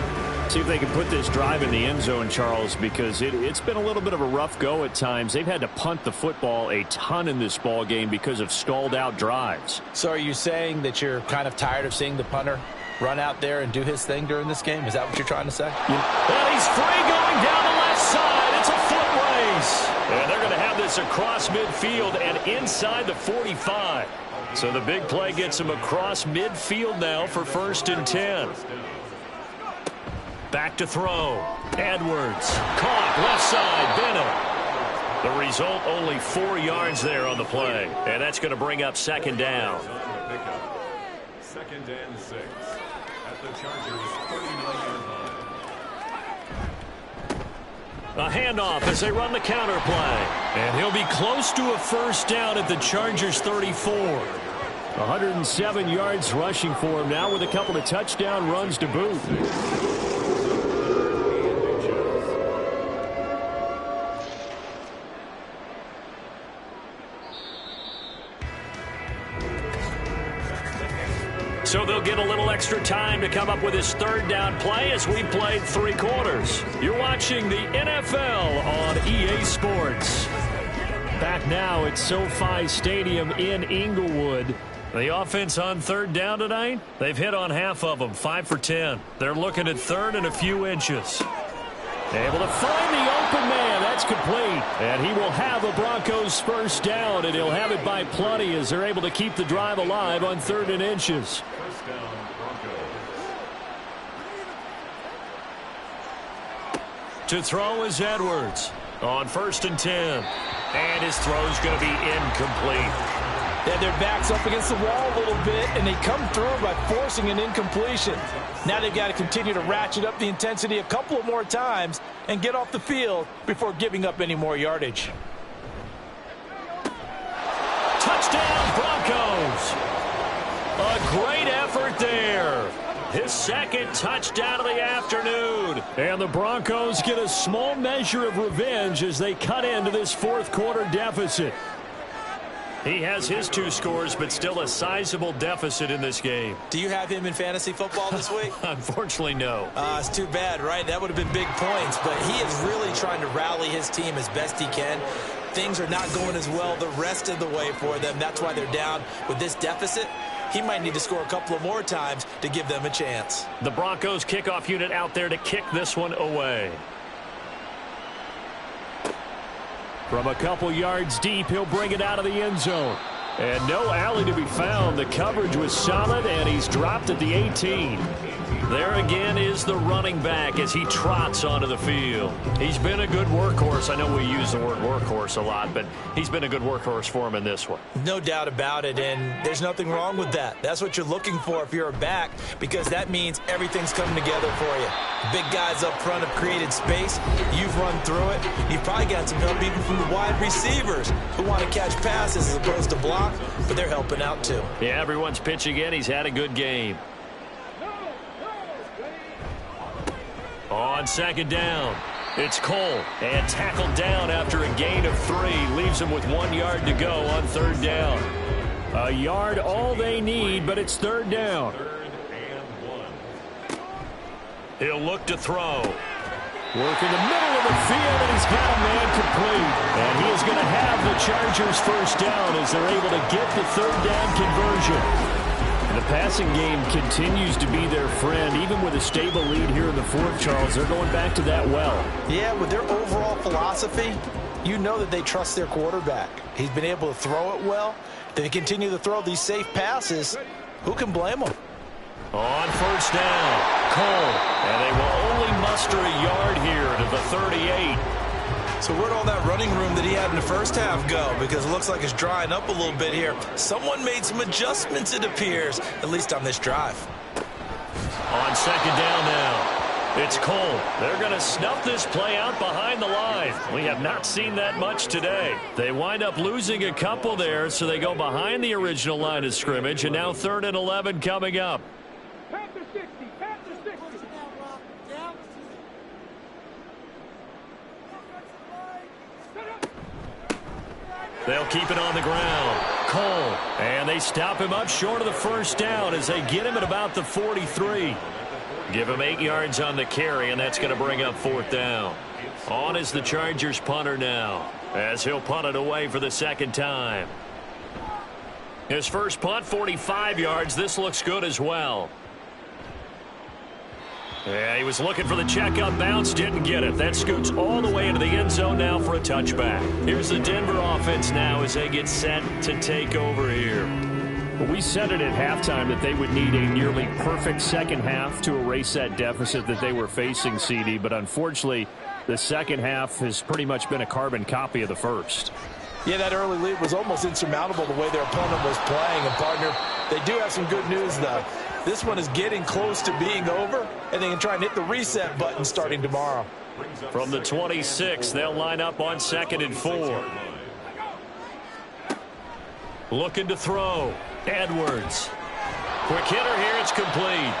See if they can put this drive in the end zone, Charles, because it's been a little bit of a rough go at times. They've had to punt the football a ton in this ball game because of stalled-out drives. So are you saying that you're kind of tired of seeing the punter run out there and do his thing during this game? Is that what you're trying to say? And he's free going down the left side. It's a foot race. And they're going to have this across midfield and inside the 45. So the big play gets him across midfield now for 1st and 10. Back to throw. Edwards. Caught. Left side. Bennett. The result, only 4 yards there on the play. And that's going to bring up 2nd down. 2nd and 6 at the Chargers' 39-yard line. A handoff as they run the counter play. And he'll be close to a 1st down at the Chargers' 34. 107 yards rushing for him now with a couple of touchdown runs to boot. So they'll get a little extra time to come up with his 3rd down play as we played 3 quarters. You're watching the NFL on EA Sports. Back now at SoFi Stadium in Inglewood. The offense on 3rd down tonight, they've hit on half of them, 5 for 10. They're looking at 3rd and a few inches. Able to find the open man. That's complete. And he will have a Broncos 1st down, and he'll have it by plenty as they're able to keep the drive alive on 3rd and inches. First down, Broncos. To throw is Edwards on 1st and 10. And his throw's going to be incomplete. They had their backs up against the wall a little bit, and they come through by forcing an incompletion. Now they've got to continue to ratchet up the intensity a couple of more times and get off the field before giving up any more yardage. Touchdown, Broncos. A great effort there. His 2nd touchdown of the afternoon. And the Broncos get a small measure of revenge as they cut into this 4th quarter deficit. He has his 2 scores, but still a sizable deficit in this game. Do you have him in fantasy football this week? Unfortunately, no. It's too bad, right? That would have been big points, but he is really trying to rally his team as best he can. Things are not going as well the rest of the way for them. That's why they're down with this deficit. He might need to score a couple of more times to give them a chance. The Broncos kickoff unit out there to kick this one away. From a couple yards deep, he'll bring it out of the end zone. And no alley to be found. The coverage was solid, and he's dropped at the 18. There again is the running back as he trots onto the field. He's been a good workhorse. I know we use the word workhorse a lot, but he's been a good workhorse for him in this one. No doubt about it, and there's nothing wrong with that. That's what you're looking for if you're a back, because that means everything's coming together for you. Big guys up front have created space. You've run through it. You've probably got some help even from the wide receivers who want to catch passes as opposed to block, but they're helping out too. Yeah, everyone's pitching in. He's had a good game. On 2nd down, it's Cole, and tackled down after a gain of 3. Leaves him with 1 yard to go on 3rd down. A yard all they need, but it's 3rd down. 3rd and 1. He'll look to throw. Work in the middle of the field, and he's got a man complete. And he is going to have the Chargers 1st down as they're able to get the 3rd down conversion. The passing game continues to be their friend. Even with a stable lead here in the 4th, Charles, they're going back to that well. Yeah, with their overall philosophy, you know that they trust their quarterback. He's been able to throw it well. They continue to throw these safe passes. Who can blame them? On 1st down, Cole. And they will only muster a yard here to the 38. So where'd all that running room that he had in the first half go? Because it looks like it's drying up a little bit here. Someone made some adjustments, it appears, at least on this drive. On 2nd down now. It's Cole. They're going to snuff this play out behind the line. We have not seen that much today. They wind up losing a couple there, so they go behind the original line of scrimmage, and now 3rd and 11 coming up. They'll keep it on the ground. Cole, and they stop him up short of the first down as they get him at about the 43. Give him 8 yards on the carry, and that's going to bring up 4th down. On is the Chargers punter now, as he'll punt it away for the 2nd time. His first punt, 45 yards. This looks good as well. Yeah, he was looking for the check-up bounce, didn't get it. That scoots all the way into the end zone now for a touchback. Here's the Denver offense now as they get set to take over here. Well, we said it at halftime that they would need a nearly perfect second half to erase that deficit that they were facing, CD. But unfortunately, the second half has pretty much been a carbon copy of the first. Yeah, that early lead was almost insurmountable the way their opponent was playing. And, partner, they do have some good news, though. This one is getting close to being over, and they can try and hit the reset button starting tomorrow. From the 26, they'll line up on 2nd and 4. Looking to throw. Edwards. Quick hitter here. It's complete.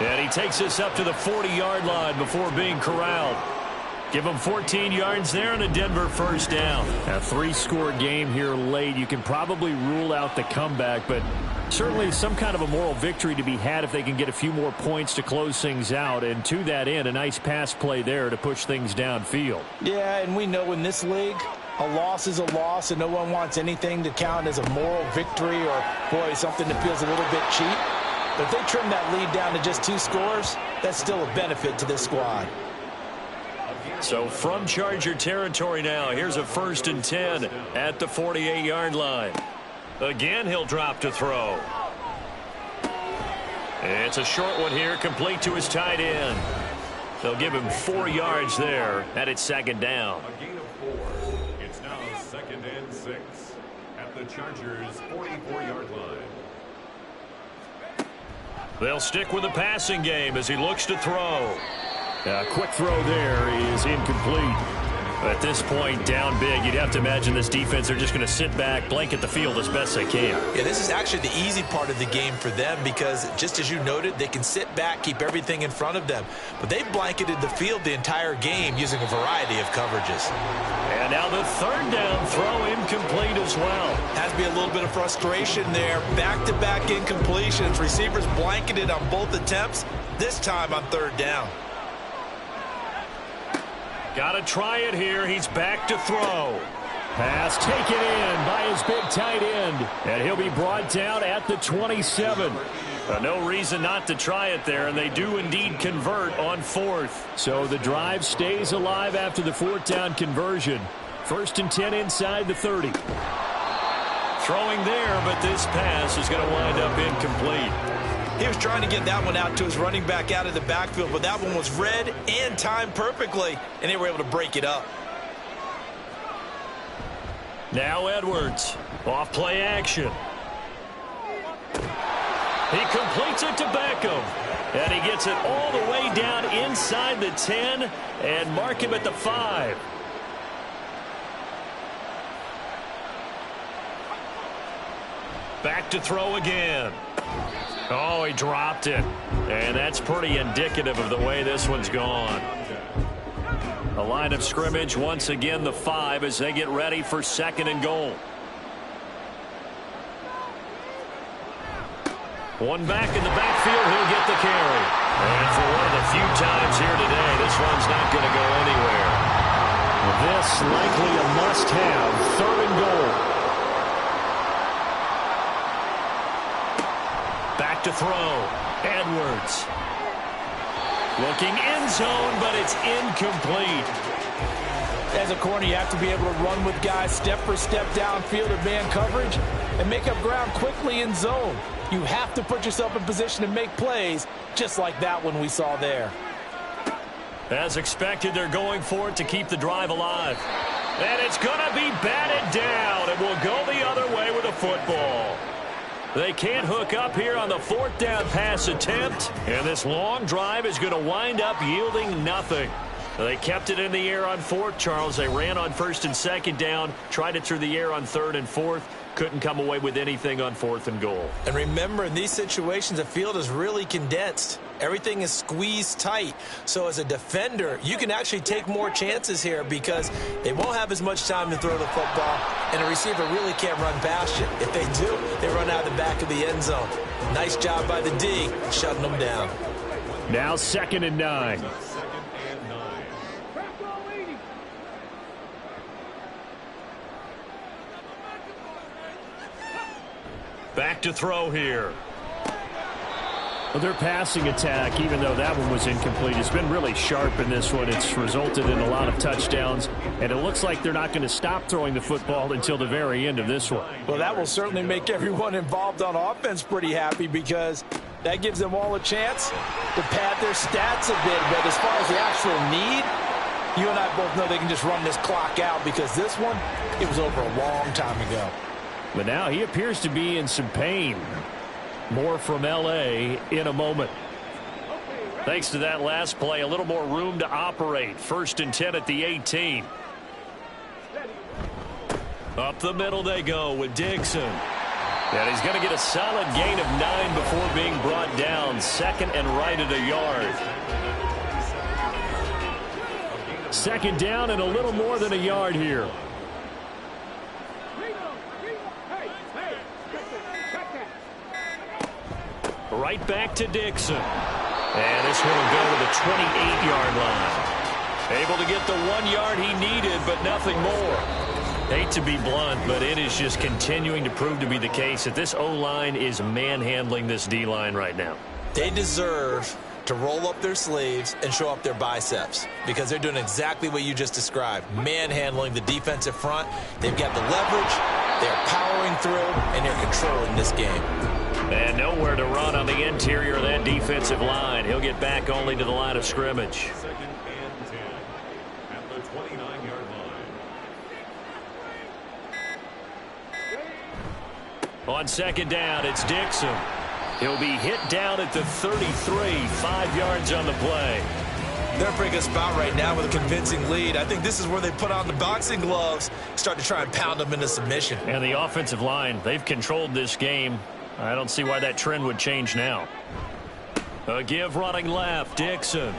And he takes this up to the 40-yard line before being corralled. Give him 14 yards there and a Denver first down. A 3-score game here late. You can probably rule out the comeback, but certainly some kind of a moral victory to be had if they can get a few more points to close things out. And to that end, a nice pass play there to push things downfield. Yeah, and we know in this league, a loss is a loss, and no one wants anything to count as a moral victory or, boy, something that feels a little bit cheap. But if they trim that lead down to just 2 scores, that's still a benefit to this squad. So from Charger territory now, here's a 1st and 10 at the 48-yard line. Again, he'll drop to throw. It's a short one here, complete to his tight end. They'll give him 4 yards there, and it's 2nd down. A gain of 4. It's now 2nd and 6 at the Chargers' 44-yard line. They'll stick with the passing game as he looks to throw. A quick throw there is incomplete. At this point, down big, you'd have to imagine this defense, they're just going to sit back, blanket the field as best they can. Yeah, this is actually the easy part of the game for them because, just as you noted, they can sit back, keep everything in front of them. But they've blanketed the field the entire game using a variety of coverages. And now the 3rd down throw incomplete as well. Has to be a little bit of frustration there. Back-to-back incompletions. Receivers blanketed on both attempts, this time on 3rd down. Got to try it here. He's back to throw. Pass taken in by his big tight end. And he'll be brought down at the 27. No reason not to try it there, and they do indeed convert on 4th. So the drive stays alive after the 4th down conversion. 1st and 10 inside the 30. Throwing there, but this pass is going to wind up incomplete. He was trying to get that one out to his running back out of the backfield, but that one was read and timed perfectly, and they were able to break it up. Now Edwards, off play action. He completes it to Beckham, and he gets it all the way down inside the 10 and mark him at the 5. Back to throw again. Oh, he dropped it. And that's pretty indicative of the way this one's gone. A line of scrimmage, once again the 5 as they get ready for 2nd and goal. One back in the backfield, he'll get the carry. And for one of the few times here today, this one's not going to go anywhere. This likely a must-have, 3rd and goal. Back to throw. Edwards. Looking end zone, but it's incomplete. As a corner, you have to be able to run with guys step for step downfield or man coverage and make up ground quickly in zone. You have to put yourself in position to make plays, just like that one we saw there. As expected, they're going for it to keep the drive alive. And it's going to be batted down, and we'll go the other way with a football. They can't hook up here on the 4th down pass attempt. And this long drive is going to wind up yielding nothing. They kept it in the air on 4th, Charles. They ran on 1st and 2nd down, tried it through the air on 3rd and 4th. Couldn't come away with anything on 4th and goal. And remember, in these situations, the field is really condensed. Everything is squeezed tight. So as a defender, you can actually take more chances here because they won't have as much time to throw the football, and a receiver really can't run past you. If they do, they run out the back of the end zone. Nice job by the D, shutting them down. Now 2nd and 9. Back to throw here. Well, their passing attack, even though that one was incomplete, has been really sharp in this one. It's resulted in a lot of touchdowns, and it looks like they're not going to stop throwing the football until the very end of this one. Well, that will certainly make everyone involved on offense pretty happy because that gives them all a chance to pad their stats a bit. But as far as the actual need, you and I both know they can just run this clock out because this one, it was over a long time ago. But now he appears to be in some pain. More from L.A. in a moment. Thanks to that last play, a little more room to operate. 1st and 10 at the 18. Up the middle they go with Dixon. And he's going to get a solid gain of 9 before being brought down. 2nd and right at a yard. 2nd down and a little more than a yard here. Right back to Dixon. And this one will go to the 28-yard line. Able to get the 1 yard he needed, but nothing more. Hate to be blunt, but it is just continuing to prove to be the case that this O-line is manhandling this D-line right now. They deserve to roll up their sleeves and show up their biceps because they're doing exactly what you just described, manhandling the defensive front. They've got the leverage, they're powering through, and they're controlling this game. And nowhere to run on the interior of that defensive line. He'll get back only to the line of scrimmage. 2nd and 10 at the 29-yard line. On 2nd down, it's Dixon. He'll be hit down at the 33, 5 yards on the play. They're in a pretty good spot right now with a convincing lead. I think this is where they put on the boxing gloves, start to try and pound them into submission. And the offensive line, they've controlled this game. I don't see why that trend would change now. A give running left, Dixon.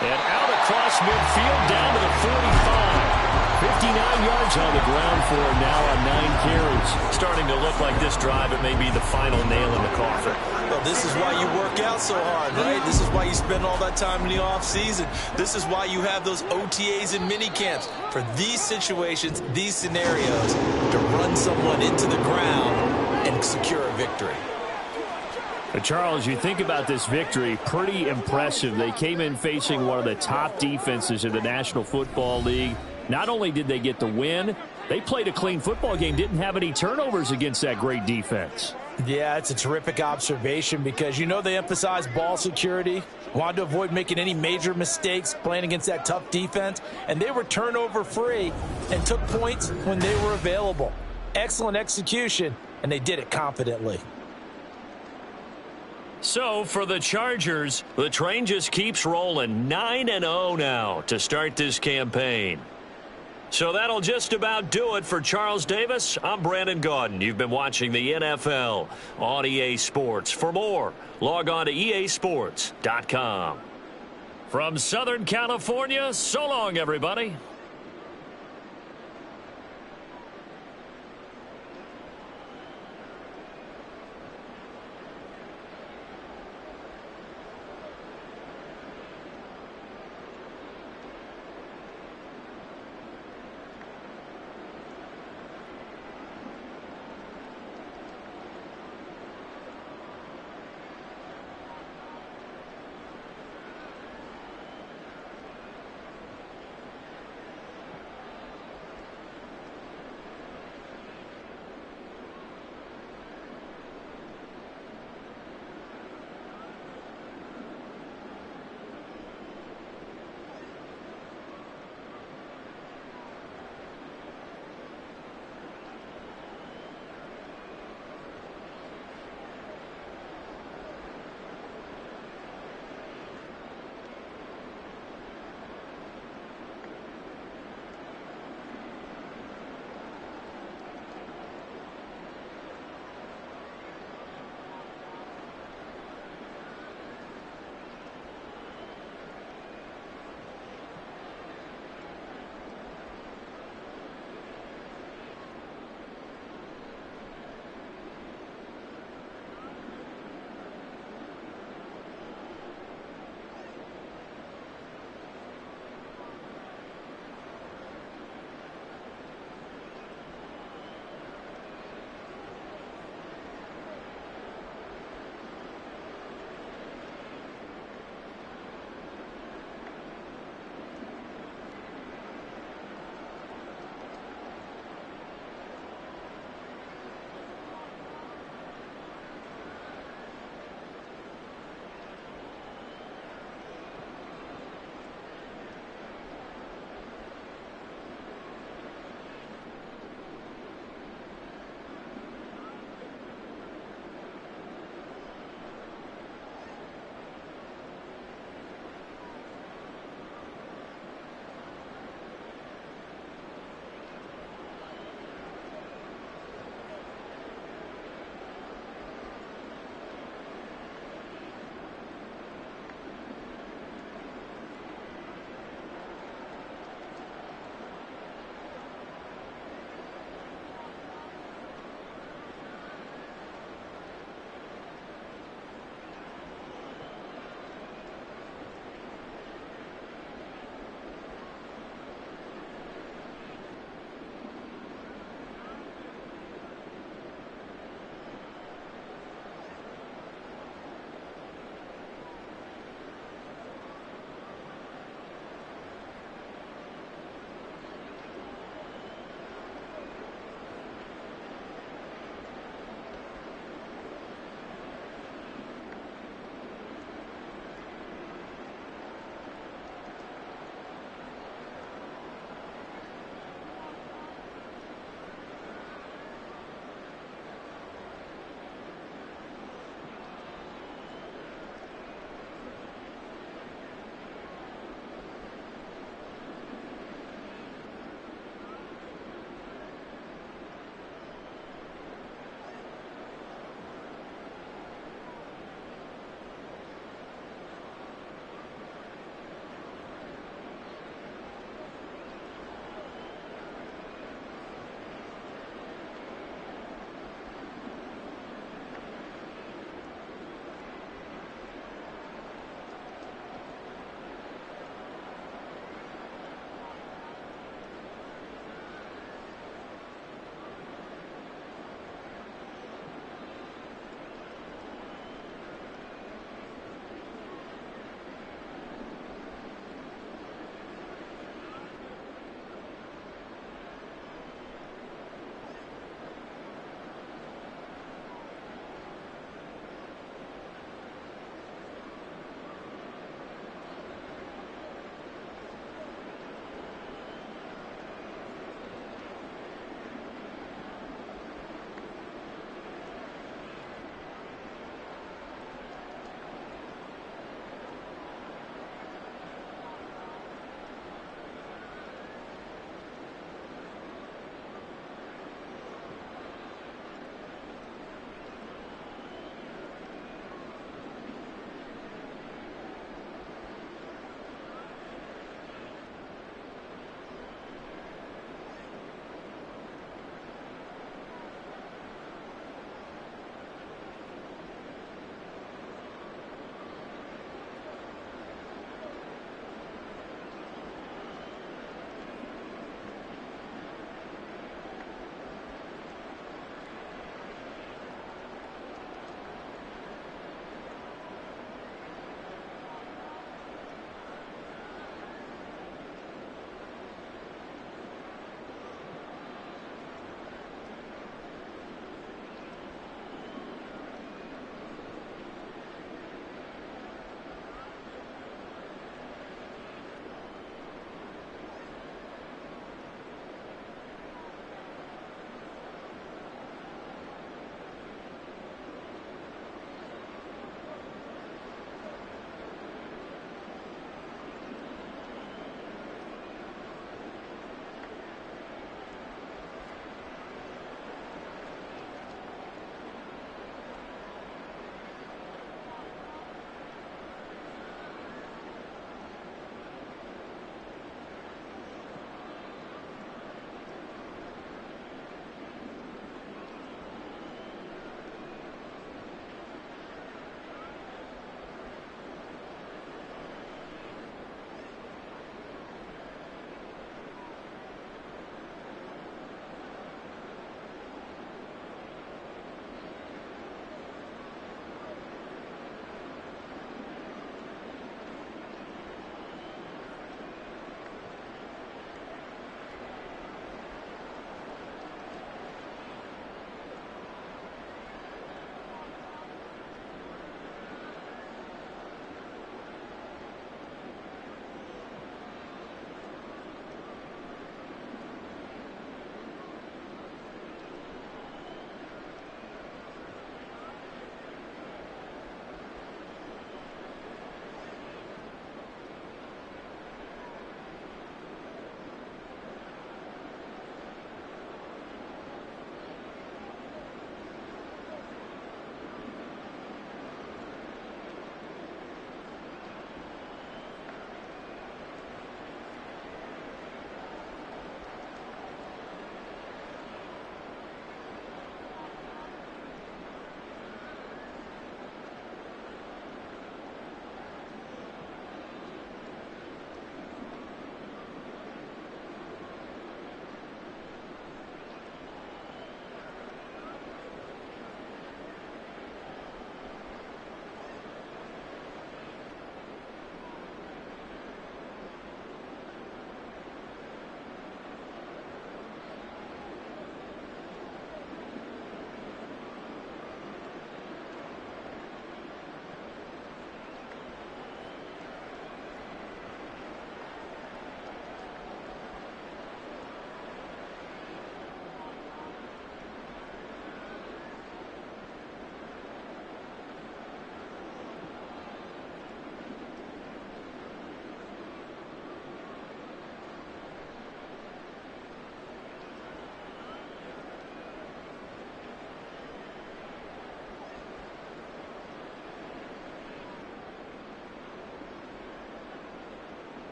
And out across midfield down to the 45. 59 yards on the ground for him now on 9 carries. Starting to look like this drive, it may be the final nail in the coffin. Well, this is why you work out so hard, right? This is why you spend all that time in the offseason. This is why you have those OTAs and mini camps. For these situations, these scenarios, to run someone into the ground and secure a victory. Charles, you think about this victory, pretty impressive. They came in facing one of the top defenses in the National Football League. Not only did they get the win, they played a clean football game, didn't have any turnovers against that great defense. Yeah, it's a terrific observation because, you know, they emphasize ball security, wanted to avoid making any major mistakes playing against that tough defense, and they were turnover free and took points when they were available. Excellent execution, and they did it confidently. So for the Chargers, the train just keeps rolling. 9-0 now to start this campaign. So that'll just about do it for Charles Davis. I'm Brandon Gaudin. You've been watching the NFL on EA Sports. For more, log on to easports.com. From Southern California, so long, everybody.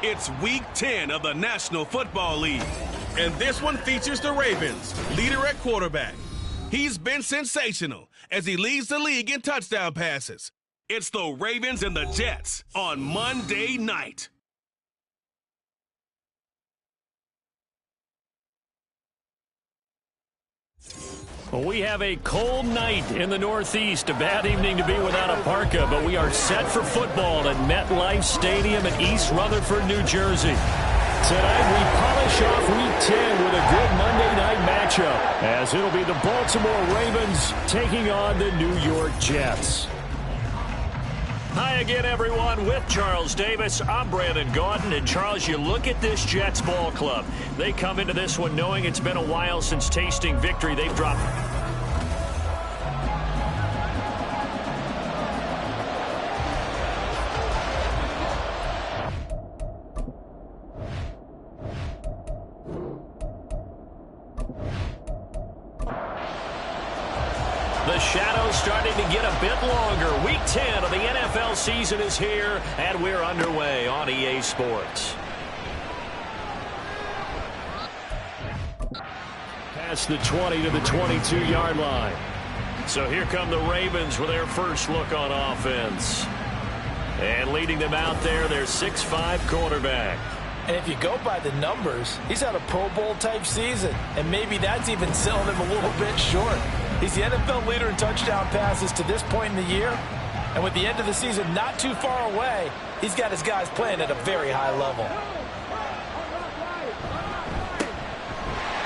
It's Week 10 of the National Football League. And this one features the Ravens, leader at quarterback. He's been sensational as he leads the league in touchdown passes. It's the Ravens and the Jets on Monday night. Well, we have a cold night in the Northeast. A bad evening to be without a parka, but we are set for football at MetLife Stadium in East Rutherford, New Jersey. Tonight, we polish off Week 10 with a good Monday night matchup, as it'll be the Baltimore Ravens taking on the New York Jets. Hi again, everyone. With Charles Davis, I'm Brandon Gaudin. And, Charles, you look at this Jets ball club. They come into this one knowing it's been a while since tasting victory. They've dropped. The shadow's starting to get a bit longer. Week 10 of the NFL season is here, and we're underway on EA Sports. Past the 20 to the 22-yard line. So here come the Ravens with their first look on offense. And leading them out there, their 6'5" quarterback. And if you go by the numbers, he's had a Pro Bowl type season. And maybe that's even selling him a little bit short. He's the NFL leader in touchdown passes to this point in the year. And with the end of the season not too far away, he's got his guys playing at a very high level.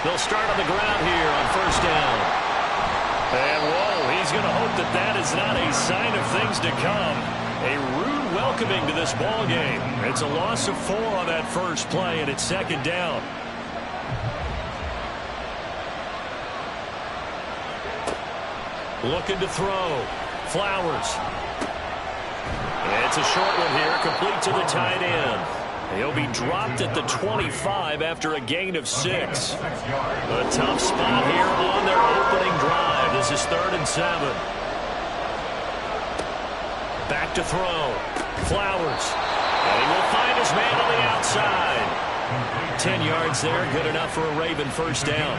They'll start on the ground here on first down. And, whoa, he's going to hope that that is not a sign of things to come. A rude welcoming to this ball game. It's a loss of 4 on that first play, and it's second down. Looking to throw. Flowers. It's a short one here, complete to the tight end. He'll be dropped at the 25 after a gain of 6. A tough spot here on their opening drive. This is 3rd and 7. Back to throw. Flowers. And he will find his man on the outside. 10 yards there, good enough for a Raven first down.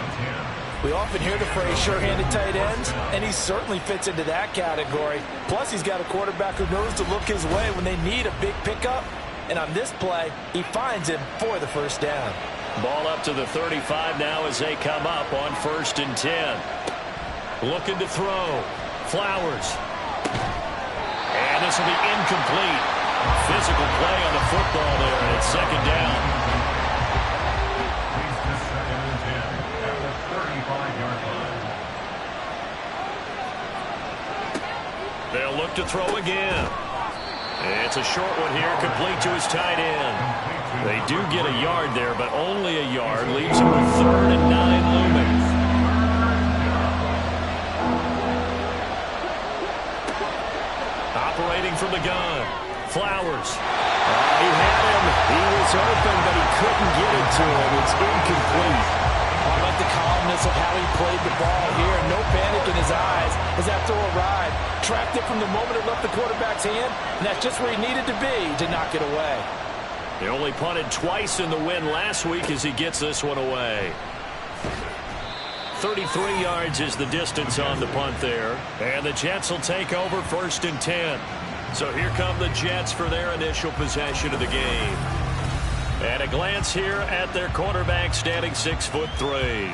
We often hear the phrase sure-handed tight ends, and he certainly fits into that category. Plus, he's got a quarterback who knows to look his way when they need a big pickup. And on this play, he finds him for the first down. Ball up to the 35 now as they come up on 1st and 10. Looking to throw. Flowers. And this will be incomplete. Physical play on the football there, and it's second down. They'll look to throw again. It's a short one here, complete to his tight end. They do get a yard there, but only a yard. Leaves him with 3rd and 9 looming. Operating from the gun. Flowers. He had him. He was open, but he couldn't get it to him. It's incomplete. I like the calmness of how he played the ball here. No panic in his eyes as that throw arrived. Tracked it from the moment it left the quarterback's hand, and that's just where he needed to be to knock it away. He only punted twice in the win last week as he gets this one away. 33 yards is the distance on the punt there. And the Jets will take over 1st and 10. So here come the Jets for their initial possession of the game. And a glance here at their quarterback standing 6'3".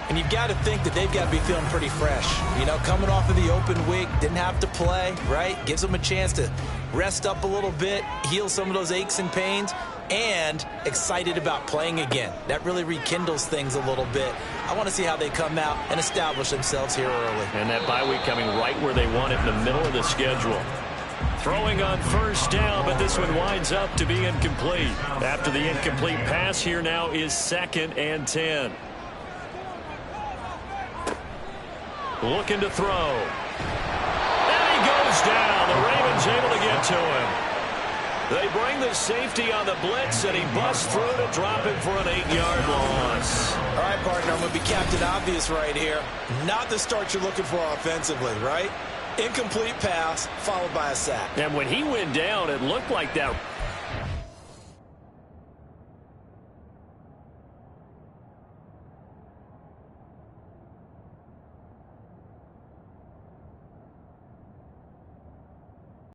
And you've got to think that they've got to be feeling pretty fresh. You know, coming off of the open week, didn't have to play, right? Gives them a chance to rest up a little bit, heal some of those aches and pains, and excited about playing again. That really rekindles things a little bit. I want to see how they come out and establish themselves here early. And that bye week coming right where they want it, in the middle of the schedule. Throwing on first down, but this one winds up to be incomplete. After the incomplete pass, here now is 2nd and 10. Looking to throw. And he goes down. The Ravens able to get to him. They bring the safety on the blitz, and he busts through to drop him for an 8-yard loss. All right, partner, I'm going to be Captain Obvious right here. Not the start you're looking for offensively, right? Incomplete pass, followed by a sack. And when he went down, it looked like that